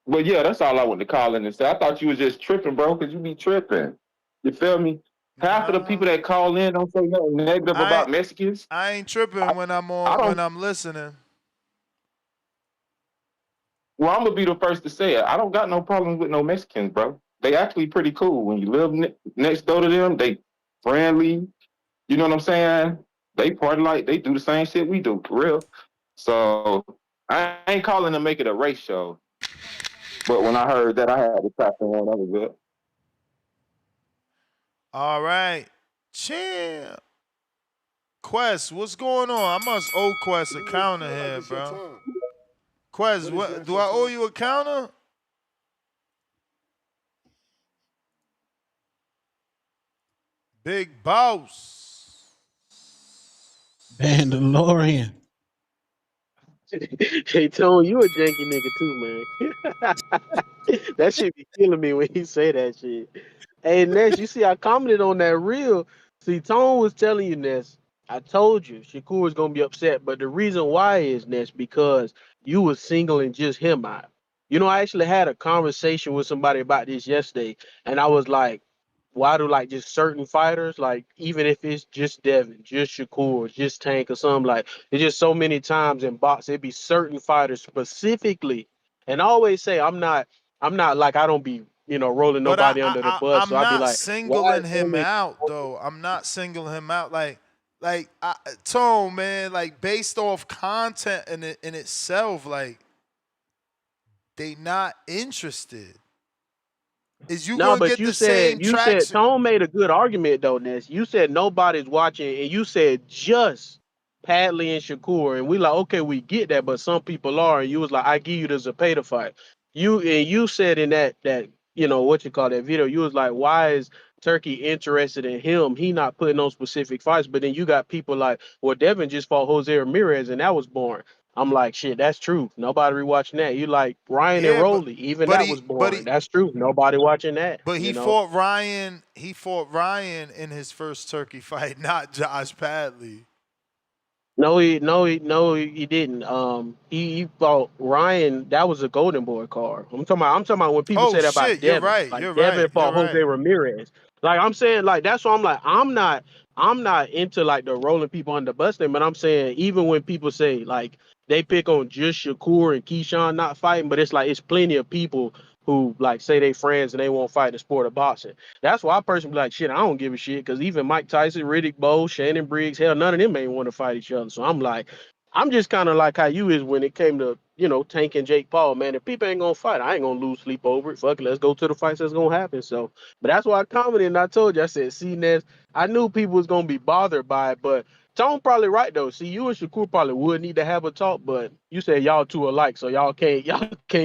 But yeah, that's all I wanted to call in and say. I thought you was just tripping, bro, because you be tripping. You feel me? Half of the people that call in don't say nothing negative about Mexicans. I ain't tripping when I'm listening. Well, I'm gonna be the first to say it. I don't got no problems with no Mexicans, bro. They actually pretty cool. When you live next door to them, they friendly. You know what I'm saying? They party like they do the same shit we do, for real. So I ain't calling to make it a race show. But when I heard that, I had to tap in. That was good. All right. Champ. Quest, what's going on? I must owe Quest a counter here, bro. Quest, what do I owe you a counter? Big boss. Mandalorian. Hey Tone, you a janky nigga too, man. That shit be killing me when he say that shit. Hey Ness, you see I commented on that reel. See, Tone was telling you, Ness. I told you Shakur was gonna be upset, but the reason why is Ness because you was singling just him out. You know, I actually had a conversation with somebody about this yesterday, and I was like, why do like just certain fighters, like even if it's just Devin, just Shakur, just Tank or something, like it's just so many times in boxing, it'd be certain fighters specifically. And I always say I'm not like I don't be, rolling But nobody under the bus. So I'm I'd be not like, why singling is so him many out though. I'm not singling him out Tone, man, like based off content in itself, like they not interested. Is you No, gonna but get you the said same you said traction? Tone made a good argument though, Ness. You said nobody's watching, and you said just Padley and Shakur, and we like, okay, we get that, but some people are, and you was like, I give you the Zapata fight. You said in that what you call that video, you was like, why is Turkey interested in him? He not putting on specific fights, but then you got people like, well, Devin just fought Jose Ramirez, and that was boring. I'm like, shit, that's true. Nobody rewatching that. You like Ryan and Yeah, Rolly, even but that he was but boring. he That's true. Nobody watching that. but he fought Ryan. He fought Ryan in his first Turkey fight, not Josh Padley. No, he didn't. He fought Ryan. That was a Golden Boy card. I'm talking about when people Oh say that about shit, you're Devin. right. Like You're right. Devin You're fought Jose right. Ramirez. Like I'm saying, like that's why I'm like I'm not into like the rolling people under the bus thing. But I'm saying even when people say like they pick on just Shakur and Keyshawn not fighting, but it's like it's plenty of people who like say they friends and they won't fight the sport of boxing. That's why I personally be like, shit, I don't give a shit because even Mike Tyson, Riddick Bowe, Shannon Briggs, hell, none of them ain't want to fight each other. So I'm like, I'm just kind of like how you is when it came to, Tank and Jake Paul, man. If people ain't gonna fight, I ain't gonna lose sleep over it. Fuck it, let's go to the fights that's gonna happen. So, but that's why I commented and I told you, I said, see, Ness, I knew people was gonna be bothered by it, but Tone probably right though. See, you and Shakur probably would need to have a talk, but you said y'all two alike, so y'all can't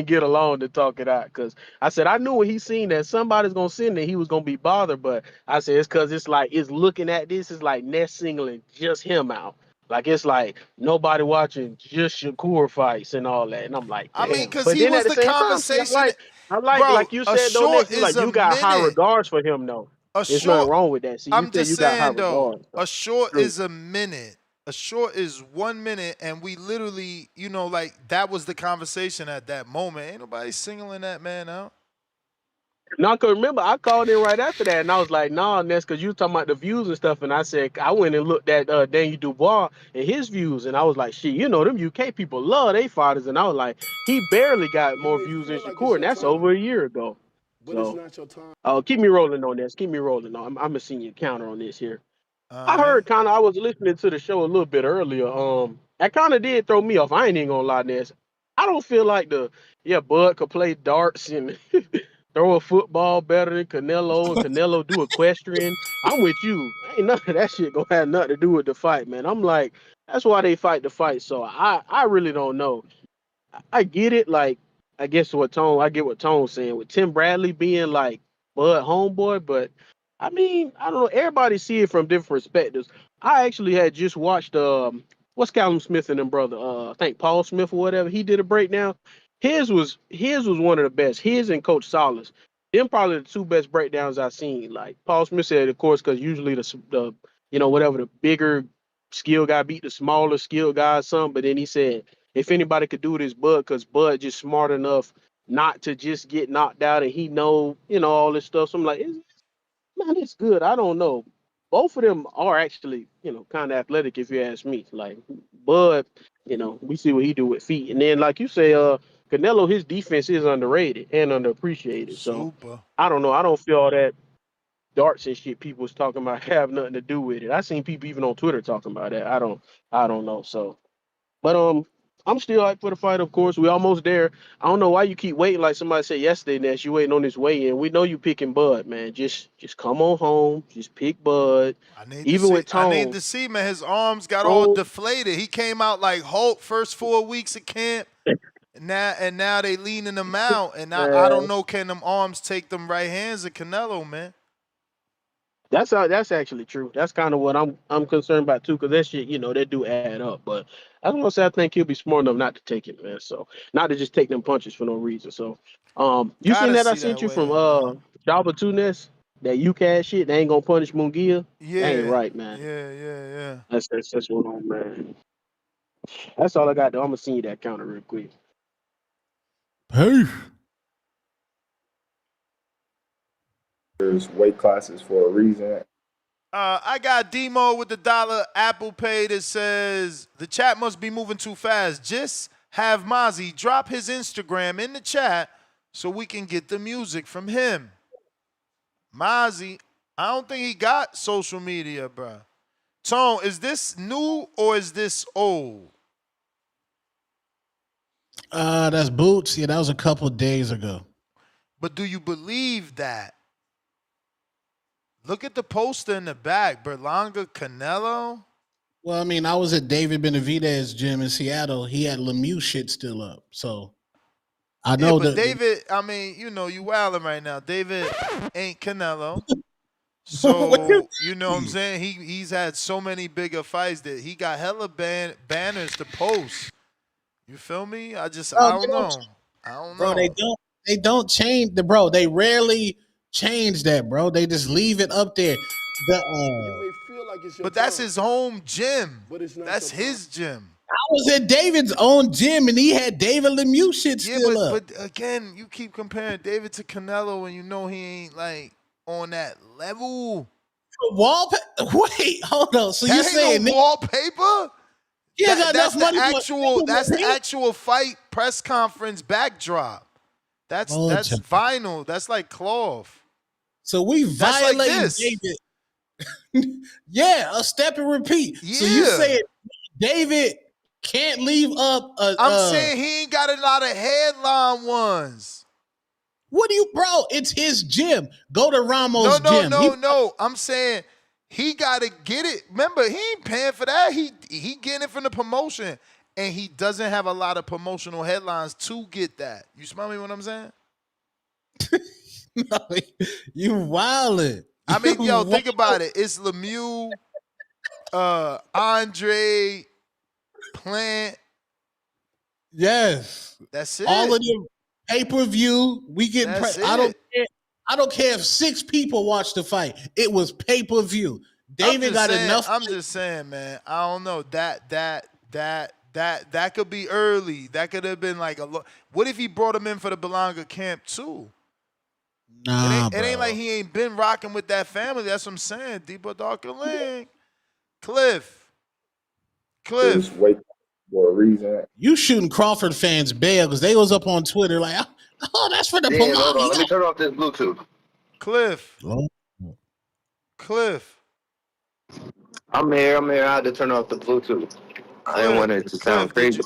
get along to talk it out. Cause I said I knew when he seen that somebody's gonna send that he was gonna be bothered, but I said it's cause it's like it's looking at this is like Ness singling just him out. Like it's like nobody watching just Shakur fights and all that. And I'm like, I mean, damn. cause But he then at was the the same time, see, conversation, I like bro. you A said though, Ness, short you is like a you got high minute. regards for him though. A There's nothing short. wrong with that. See, you I'm said just you got high saying though. regards. So A short true. is a minute. A short is 1 minute, and we literally, like that was the conversation at that moment. Ain't nobody singling that man out. No, cause remember I called in right after that, and I was like, "Nah, Ness, cause you talking about the views and stuff." And I said I went and looked at Daniel Dubois and his views, and I was like, "Shit, them UK people love they fighters." And I was like, "He barely got It more may views than feel like it's Shakur, and your that's time, over a year ago." but it's So, not your time. keep me rolling on this. Keep me rolling on. I'm a senior counter on this here. All I right. heard kind of. I was listening to the show a little bit earlier. That kind of did throw me off. I ain't even gonna lie, Ness. I don't feel like Bud could play darts and throw a football better than Canelo, and Canelo do equestrian. I'm with you. Ain't none of that shit gonna have nothing to do with the fight, man. I'm like, that's why they fight the fight. So I really don't know. I get it. Like, I get what Tone's saying with Tim Bradley being like Bud homeboy, but I mean, I don't know. Everybody see it from different perspectives. I actually had just watched what's Callum Smith and them brother? I think Paul Smith or whatever. He did a breakdown. His was one of the best. His and Coach Solis. Them probably the two best breakdowns I've seen. Like Paul Smith said, of course, because usually the whatever the bigger skill guy beat the smaller skill guy or something. But then he said if anybody could do it, it's Bud, because Bud just smart enough not to just get knocked out, and he know, all this stuff. So I'm like, man, it's good. I don't know. Both of them are actually, kind of athletic if you ask me. Like Bud, we see what he do with feet, and then like you say, Canelo, his defense is underrated and underappreciated. So Super. I don't know. I don't feel all that darts and shit people was talking about have nothing to do with it. I seen people even on Twitter talking about that. I don't know. So. But I'm still hyped for the fight, of course. We almost there. I don't know why you keep waiting, like somebody said yesterday, Nash. You waiting on this weigh-in. We know you picking Bud, man. Just come on home. Just pick Bud. I need to Even see. with I need Tone. to see, man. His arms got all Tone, deflated. He came out like Hulk first 4 weeks of camp. And now they leaning him out. And I don't man. know, can them arms take them right hands of Canelo, man? That's actually true. That's kind of what I'm concerned about too, because that shit, that do add up. But I don't know, say I think he'll be smart enough not to take it, man. So not to just take them punches for no reason. So, you seen Gotta that I see sent that you from weigh-in, man. Jabba Tunes? That UCAS shit, they ain't gonna punish Mungia. That ain't Yeah, right, man. yeah. That's what on, man. That's all I got though. I'm gonna send you that counter real quick. Hey. There's weight classes for a reason. I got Demo with the dollar Apple Pay that says the chat must be moving too fast. Just have Mozzie drop his Instagram in the chat so we can get the music from him. Mozzie, I don't think he got social media, bro. Tone, is this new or is this old? That's Boots. Yeah, that was a couple days ago. But do you believe that? Look at the poster in the back. Berlanga Canelo. Well, I mean, I was at David Benavidez's gym in Seattle. He had Lemieux shit still up. So I know but that. David, I mean, you wilding right now. David ain't Canelo. So, you know what I'm saying? He's had so many bigger fights that he got hella banners to post. You feel me? I don't know. I don't know. Bro, they don't change bro. They rarely change that, bro. They just leave it up there. But that's his home gym. That's his gym. I was at David's own gym and he had David Lemieux shit still up. But again, you keep comparing David to Canelo and you know he ain't like on that level. Wallpaper? Wait, hold on. So you saying no wallpaper? He got enough money that's the actual fight press conference backdrop. That's vinyl. That's like cloth. So we violate like David. Yeah, a step and repeat. Yeah. So you saying David can't leave up I'm saying he ain't got a lot of headline ones. What do you, bro? It's his gym. Go to Ramos' gym. No. I'm saying he got to get it. Remember, he ain't paying for that. He getting it from the promotion, and he doesn't have a lot of promotional headlines to get that. You smell me what I'm saying? No, you wildin'. I mean, think about it. It's Lemieux, Andre, Plant. Yes. That's it. All of them pay-per-view. We get I don't care if 6 people watch the fight. It was pay-per-view. David got enough. I'm just saying, man. I don't know. That could be early. That could have been like what if he brought him in for the Belonga camp too? Nah, it ain't like he ain't been rocking with that family. That's what I'm saying. Deeper, darker link. Cliff. There's weight for a reason. You shooting Crawford fans bail because they was up on Twitter like, oh, that's for the Damn, hold on. Let me turn off this Bluetooth. Cliff. I'm here. I had to turn off the Bluetooth. I didn't want it to sound crazy.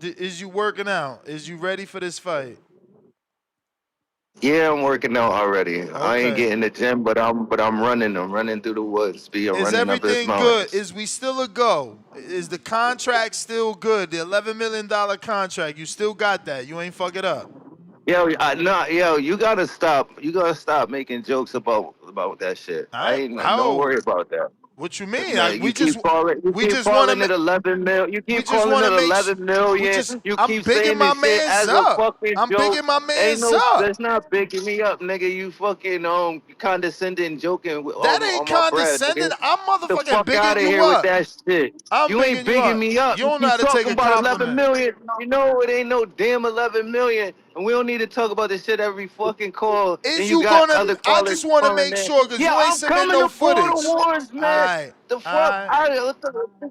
Is you working out? Is you ready for this fight? Yeah, I'm working out already. Okay. I ain't getting the gym, but I'm running. I'm running through the woods. Is everything good? Is we still a go? Is the contract still good? The $11 million contract, you still got that? You ain't fuck it up? Yo, you gotta stop. You gotta stop making jokes about that shit. Don't worry about that. What you mean? We just want it 11 mil. You keep calling it 11 million. You keep saying this shit as a fucking joke. I'm bigging my man's up. That's not bigging me up, nigga. You fucking condescending, joking. That ain't condescending. I'm motherfucking bigging you up. The fuck out of here with that shit. You ain't bigging me up. You don't know how to take a compliment. 11 million. You know it ain't no damn 11 million. And we don't need to talk about this shit every fucking call. Is you gonna? I just want to make sure because you ain't sending no footage. Awards, man. The fuck? What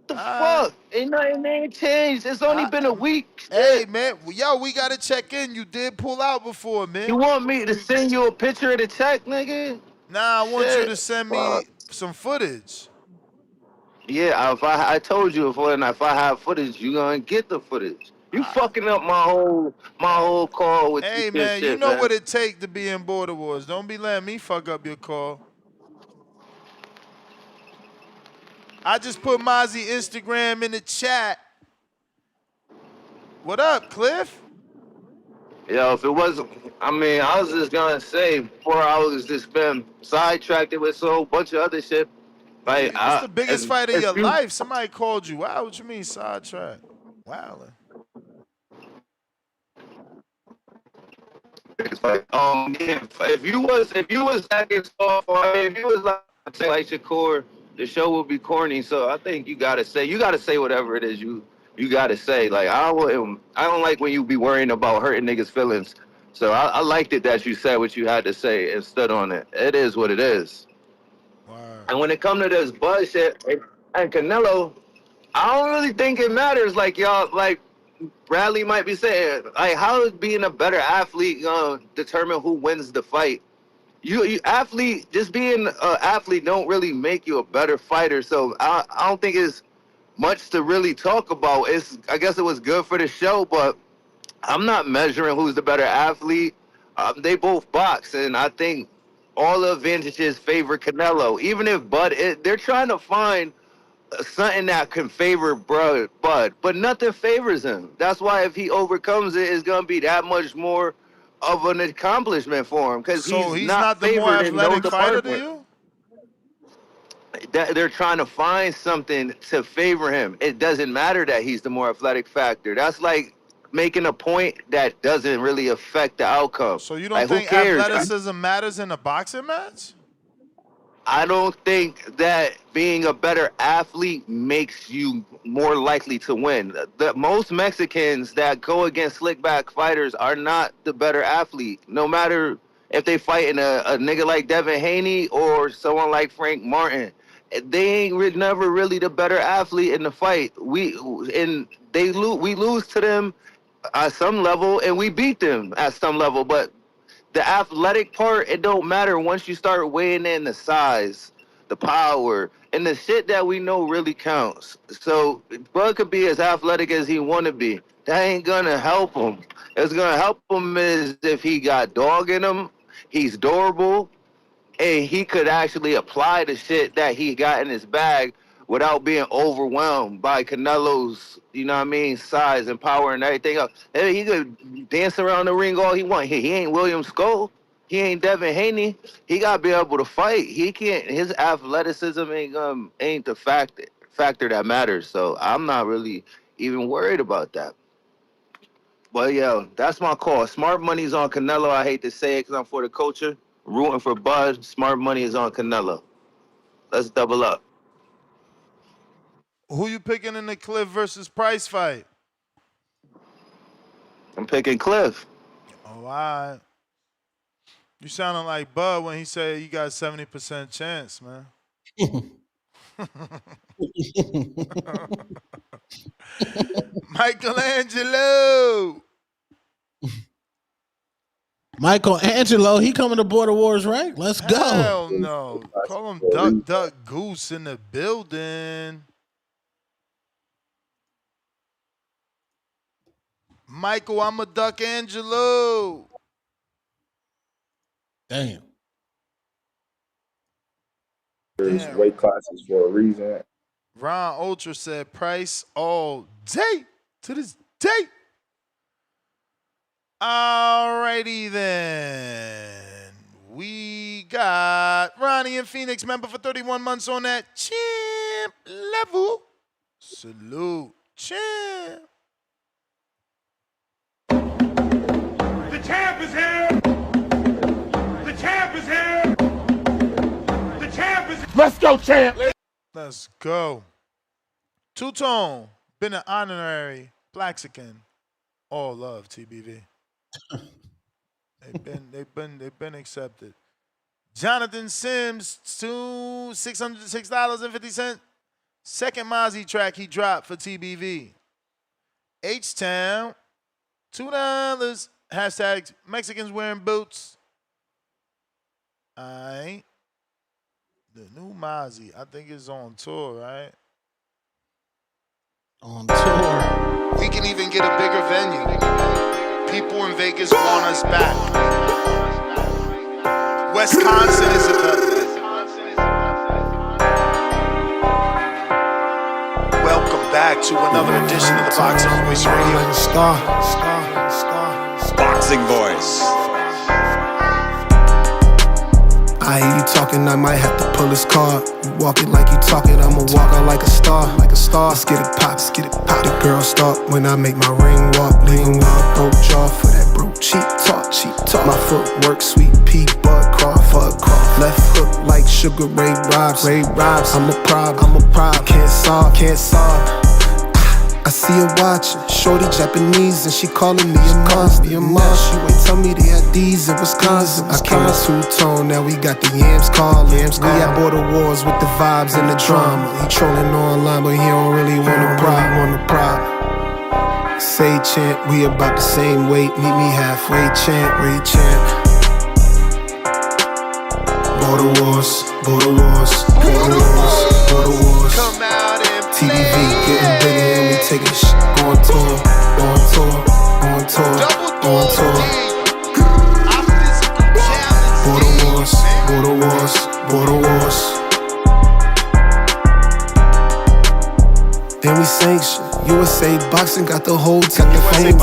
the fuck? Ain't nothing changed. It's only been a week. Hey, man. Yo, we got to check in. You did pull out before, man. You want me to send you a picture of the check, nigga? Nah, I want you to send me some footage. Yeah, I told you if I have footage, you gonna get the footage. You fucking up my whole call with hey, this man, shit, you know man. what it take to be in Border Wars. Don't be letting me fuck up your call. I just put Mozzie Instagram in the chat. What up, Cliff? Yo, if it wasn't, I mean, I was just gonna say 4 hours just been sidetracked with so a whole bunch of other shit. Like, This the biggest fight of if your you, life. Somebody called you. Wow, what you mean sidetrack? Wow. it's like, yeah, if you was acting soft, or if you was like Shakur, the show would be corny. So I think you gotta say whatever it is you gotta say. Like, I don't like when you be worrying about hurting niggas' feelings. So I liked it that you said what you had to say and stood on it. It is what it is. And when it come to this Bud shit and Canelo, I don't really think it matters. Like y'all, like Bradley might be saying, like, how is being a better athlete gonna determine who wins the fight? You athlete, just being an athlete don't really make you a better fighter. So I don't think it's much to really talk about. I guess it was good for the show, but I'm not measuring who's the better athlete. They both box, and I think all the advantages favor Canelo. Even if they're trying to find something that can favor Bud, but nothing favors him. That's why if he overcomes it, it's gonna be that much more of an accomplishment for him because So he's he's not not the more favored in no athletic fighter to department. you? That they're trying to find something to favor him. It doesn't matter that he's the more athletic factor. That's like making a point that doesn't really affect the outcome. So you don't Like, who think cares? athleticism matters in a boxing match? I don't think that being a better athlete makes you more likely to win. Most Mexicans that go against slickback fighters are not the better athlete. No matter if they fighting a nigga like Devin Haney or someone like Frank Martin, they ain't never really the better athlete in the fight. We lose to them at some level, and we beat them at some level, but the athletic part, it don't matter once you start weighing in the size, the power, and the shit that we know really counts. So Bud could be as athletic as he want to be. That ain't gonna help him. It's gonna help him is if he got dog in him, he's durable, and he could actually apply the shit that he got in his bag without being overwhelmed by Canelo's, you know what I mean, size and power and everything else. Hey, he could dance around the ring all he want. He ain't William Skull. He ain't Devin Haney. He gotta be able to fight. He can't. His athleticism ain't the factor that matters. So I'm not really even worried about that. But yeah, that's my call. Smart money's on Canelo. I hate to say it because I'm for the culture. Rooting for Bud. Smart money is on Canelo. Let's double up. Who you picking in the Cliff versus Price fight? I'm picking Cliff. Oh, all right. You sounding like Bud when he said you got 70% chance, man. Michelangelo. Michelangelo, he coming to Border Wars, right? Let's go. Hell no. Call him Duck Duck Goose in the building. Michael, I'm a Duck Angelo. Damn. There's weight classes for a reason. Ron Ultra said Price all day to this day. Alrighty then. We got Ronnie in Phoenix, member for 31 months on that champ level. Salute, champ. The champ is here. The champ is here. The champ is here. Let's go, champ. Let's go. Two-Tone, been an honorary Blaxican. All love, TBV. They've been accepted. Jonathan Sims, $606.50. Second Mozzie track he dropped for TBV. H-Town, $2. Hashtag Mexicans wearing boots. Alright. The new Mozzie, I think it's on tour, right? On tour. We can even get a bigger venue. People in Vegas want us back. Wisconsin is a welcome back to another edition of the Boxing Voice Radio. Boxing Voice. I hear you talking, I might have to pull his card. You walk it like you talking, I'ma walk out like a star. Let's get it pop, let's get it pop. The girls start when I make my ring walk. Lean with a broke jaw for that broke cheap talk. My footwork, sweet pea, Bud Crawford. Left hook like Sugar Ray Robs. I'm a problem, can't solve. I see her watching, shorty Japanese, and she calling me a monster. She ain't tell me they had these in Wisconsin. I came in two-tone, now we got the yams calling. We at border wars with the vibes and the drama. He trolling online, but he don't really want a problem. Say chant, we about the same weight, meet me halfway, chant. Border wars. TVV getting bigger and we taking shit on tour. Border wars. Then we sang shit. USA boxing got the whole team. Fame of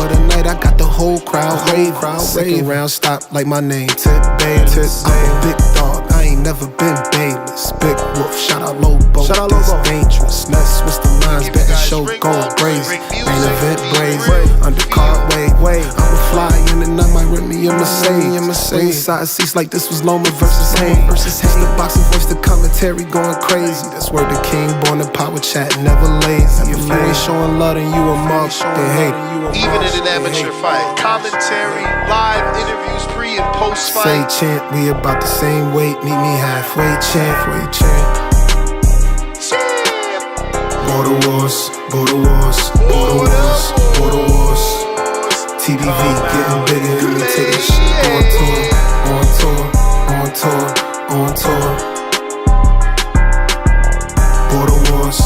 the night, I got the whole crowd rave. Second round stop like my name, Tip Bayless. I'm a big dog, I ain't never been Bayless. Big Wolf, shout out Lobo, this dangerous. Let's switch the lines, betting show going crazy. Main event brazy, undercard way. I'ma fly in and I might rent me a Mercedes. Ringside seats like this was Loma versus Hayes. It's the boxing voice, the commentary going crazy. That's where the king born the power chat, never lazy. If you ain't showing love, then you a mug, they hate it. Even in an amateur fight, commentary, live interviews, pre and post fight. Say chant, we about the same weight, meet me halfway, chant. Border wars. TBV getting bigger and we taking shit on tour. Border wars.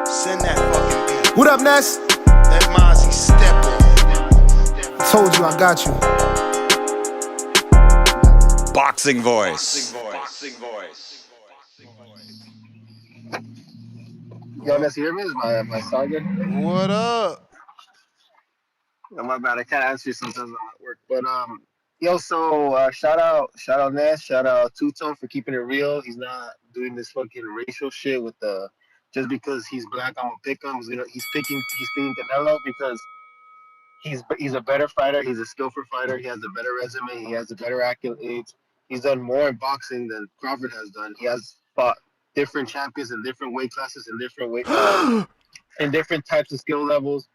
Send that fucking beat. What up, Ness? Let Mozzie step on. Told you I got you. Boxing Voice. Yo, Ness, you hear me? Is my sound good? What up? Oh, my bad. I can't answer you sometimes I'm at work. But shout out Ness, shout out Two-Tone for keeping it real. He's not doing this fucking racial shit with the just because he's black, I'm gonna pick him. He's picking Canelo because he's a better fighter. He's a skillful fighter. He has a better resume. He has a better accolades. He's done more in boxing than Crawford has done. He has fought different champions in different weight classes and different in different types of skill levels.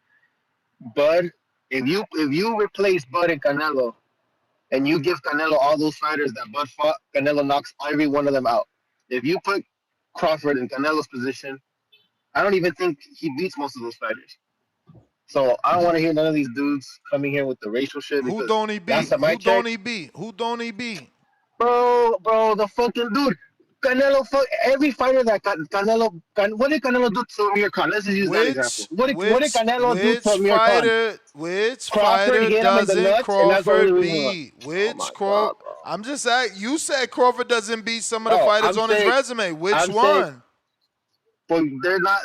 Bud, if you replace Bud and Canelo, and you give Canelo all those fighters that Bud fought, Canelo knocks every one of them out. If you put Crawford in Canelo's position, I don't even think he beats most of those fighters. So I don't want to hear none of these dudes coming here with the racial shit. Who don't he beat? Who don't he beat? Bro, the fucking dude. Canelo, every fighter that Canelo, what did Canelo do to Amir Khan? Let's just use that example. What did Canelo do to Amir Khan? Which Crawford fighter doesn't Crawford beat? God, I'm just saying, you said Crawford doesn't beat some of the fighters on his resume. Which one? But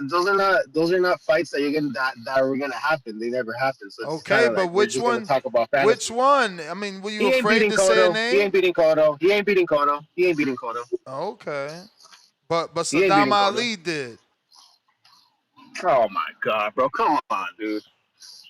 those are not fights that that are gonna happen. They never happen. So okay, but which one? Talk about fantasy. Which one? I mean, were you afraid to say a name? He ain't beating Cotto. Okay, but Saddam Ali did. Oh my God, bro! Come on, dude.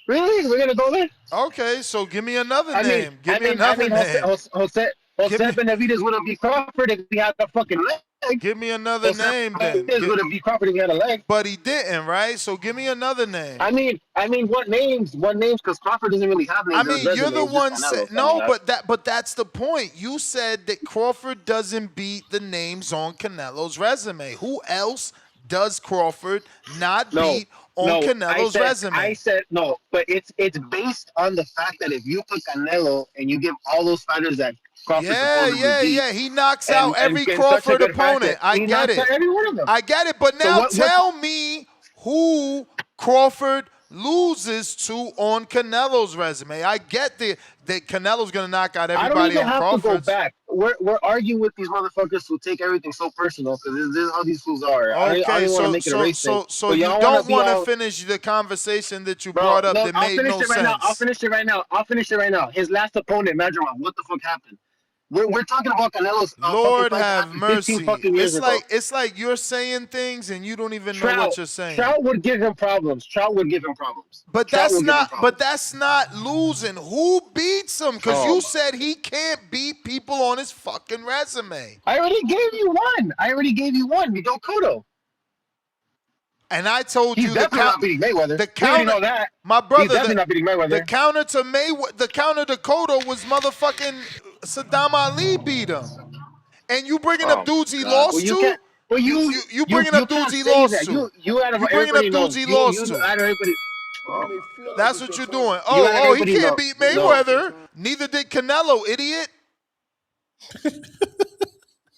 Really? We're gonna go there? Okay, so give me another name. Give me another name. Jose Benavidez wouldn't beat Crawford if he had a fucking leg. Give me another name then. Benavidez would have beat Crawford if he had a leg. But he didn't, right? So give me another name. I mean, what names? Because Crawford doesn't really have names. I mean, you're the one said no, but that's the point. You said that Crawford doesn't beat the names on Canelo's resume. Who else does Crawford not beat on Canelo's resume? I said no, but it's based on the fact that if you put Canelo and you give all those fighters that Crawford he knocks out every Crawford opponent. I get it. Every one of them. I get it. But now tell me who Crawford loses to on Canelo's resume. I get that Canelo's going to knock out everybody on Crawford's. I don't even have to go back. we're arguing with these motherfuckers who take everything so personal because this is how these fools are. I Okay, don't want to make it a race thing. so you don't want to finish the conversation that you brought up that made no sense. I'll finish it right now. His last opponent, Madrigal, what the fuck happened? We're talking about Canelo's Lord have mercy. 15 fucking years ago. It's like you're saying things and you don't even know what you're saying. Trout would give him problems. But that's not losing. Who beats him? Because you said he can't beat people on his fucking resume. I already gave you one. Miguel Cotto. And I told you definitely not beating Mayweather. The counter, you know that. My brother, He's definitely not beating Mayweather. The counter to Cotto was motherfucking Saddam Ali beat him. And you bringing up dudes he lost to? But you bringing up dudes he lost to. You bringing up dudes he lost to. That's what you're doing. He can't beat Mayweather. No. Neither did Canelo, idiot.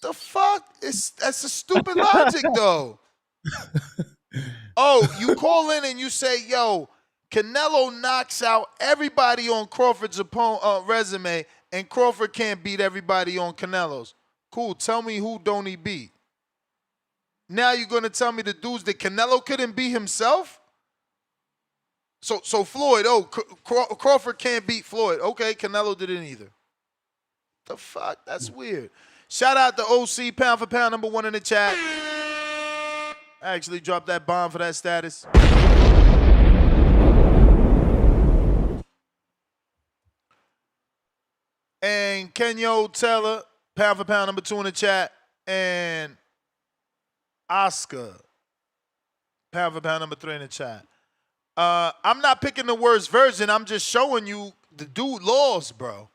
The fuck? That's a stupid logic, though. You call in and you say, yo, Canelo knocks out everybody on Crawford's resume, and Crawford can't beat everybody on Canelo's. Cool, tell me who don't he beat. Now you're going to tell me the dudes that Canelo couldn't beat himself? So Floyd, Crawford can't beat Floyd. Okay, Canelo didn't either. The fuck? That's weird. Shout out to OC, pound for pound, #1 in the chat. I actually dropped that bomb for that status. And Kenyo Taylor, pound for pound, #2 in the chat. And Oscar, pound for pound, #3 in the chat. I'm not picking the worst version. I'm just showing you the dude lost, bro.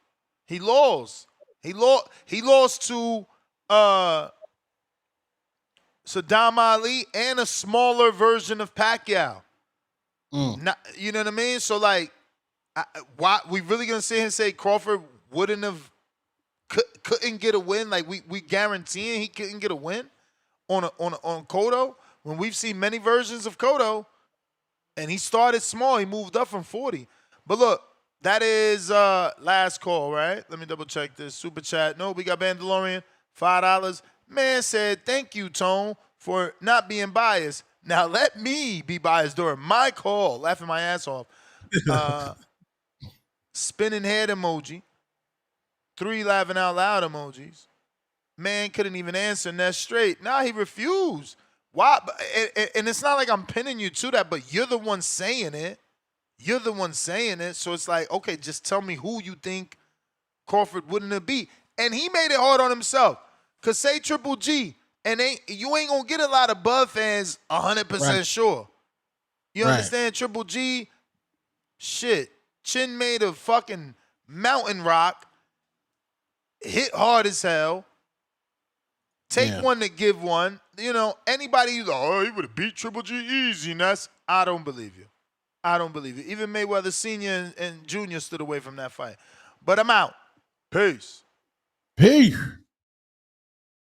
He lost. He lost to Saddam Ali and a smaller version of Pacquiao. Not, you know what I mean? So like, why we really gonna sit here and say Crawford couldn't get a win? Like we guaranteeing he couldn't get a win on Cotto when we've seen many versions of Cotto, and he started small. He moved up from 40. But look, that is last call, right? Let me double check this super chat. No, we got Bandalorian, $5. Man said, thank you, Tone, for not being biased. Now let me be biased during my call. Laughing my ass off. Spinning head emoji. 3 laughing out loud emojis. Man couldn't even answer Ness straight. Now he refused. Why? And it's not like I'm pinning you to that, but you're the one saying it. You're the one saying it. So it's like, okay, just tell me who you think Crawford wouldn't have beat. And he made it hard on himself. Because say Triple G, and you ain't going to get a lot of Bud fans 100% sure. You understand? Triple G, shit, chin made of fucking mountain rock, hit hard as hell, take one to give one. You know, anybody who's like, he would have beat Triple G easy, and I don't believe you. I don't believe you. Even Mayweather Sr. and Jr. stood away from that fight. But I'm out. Peace. Peace.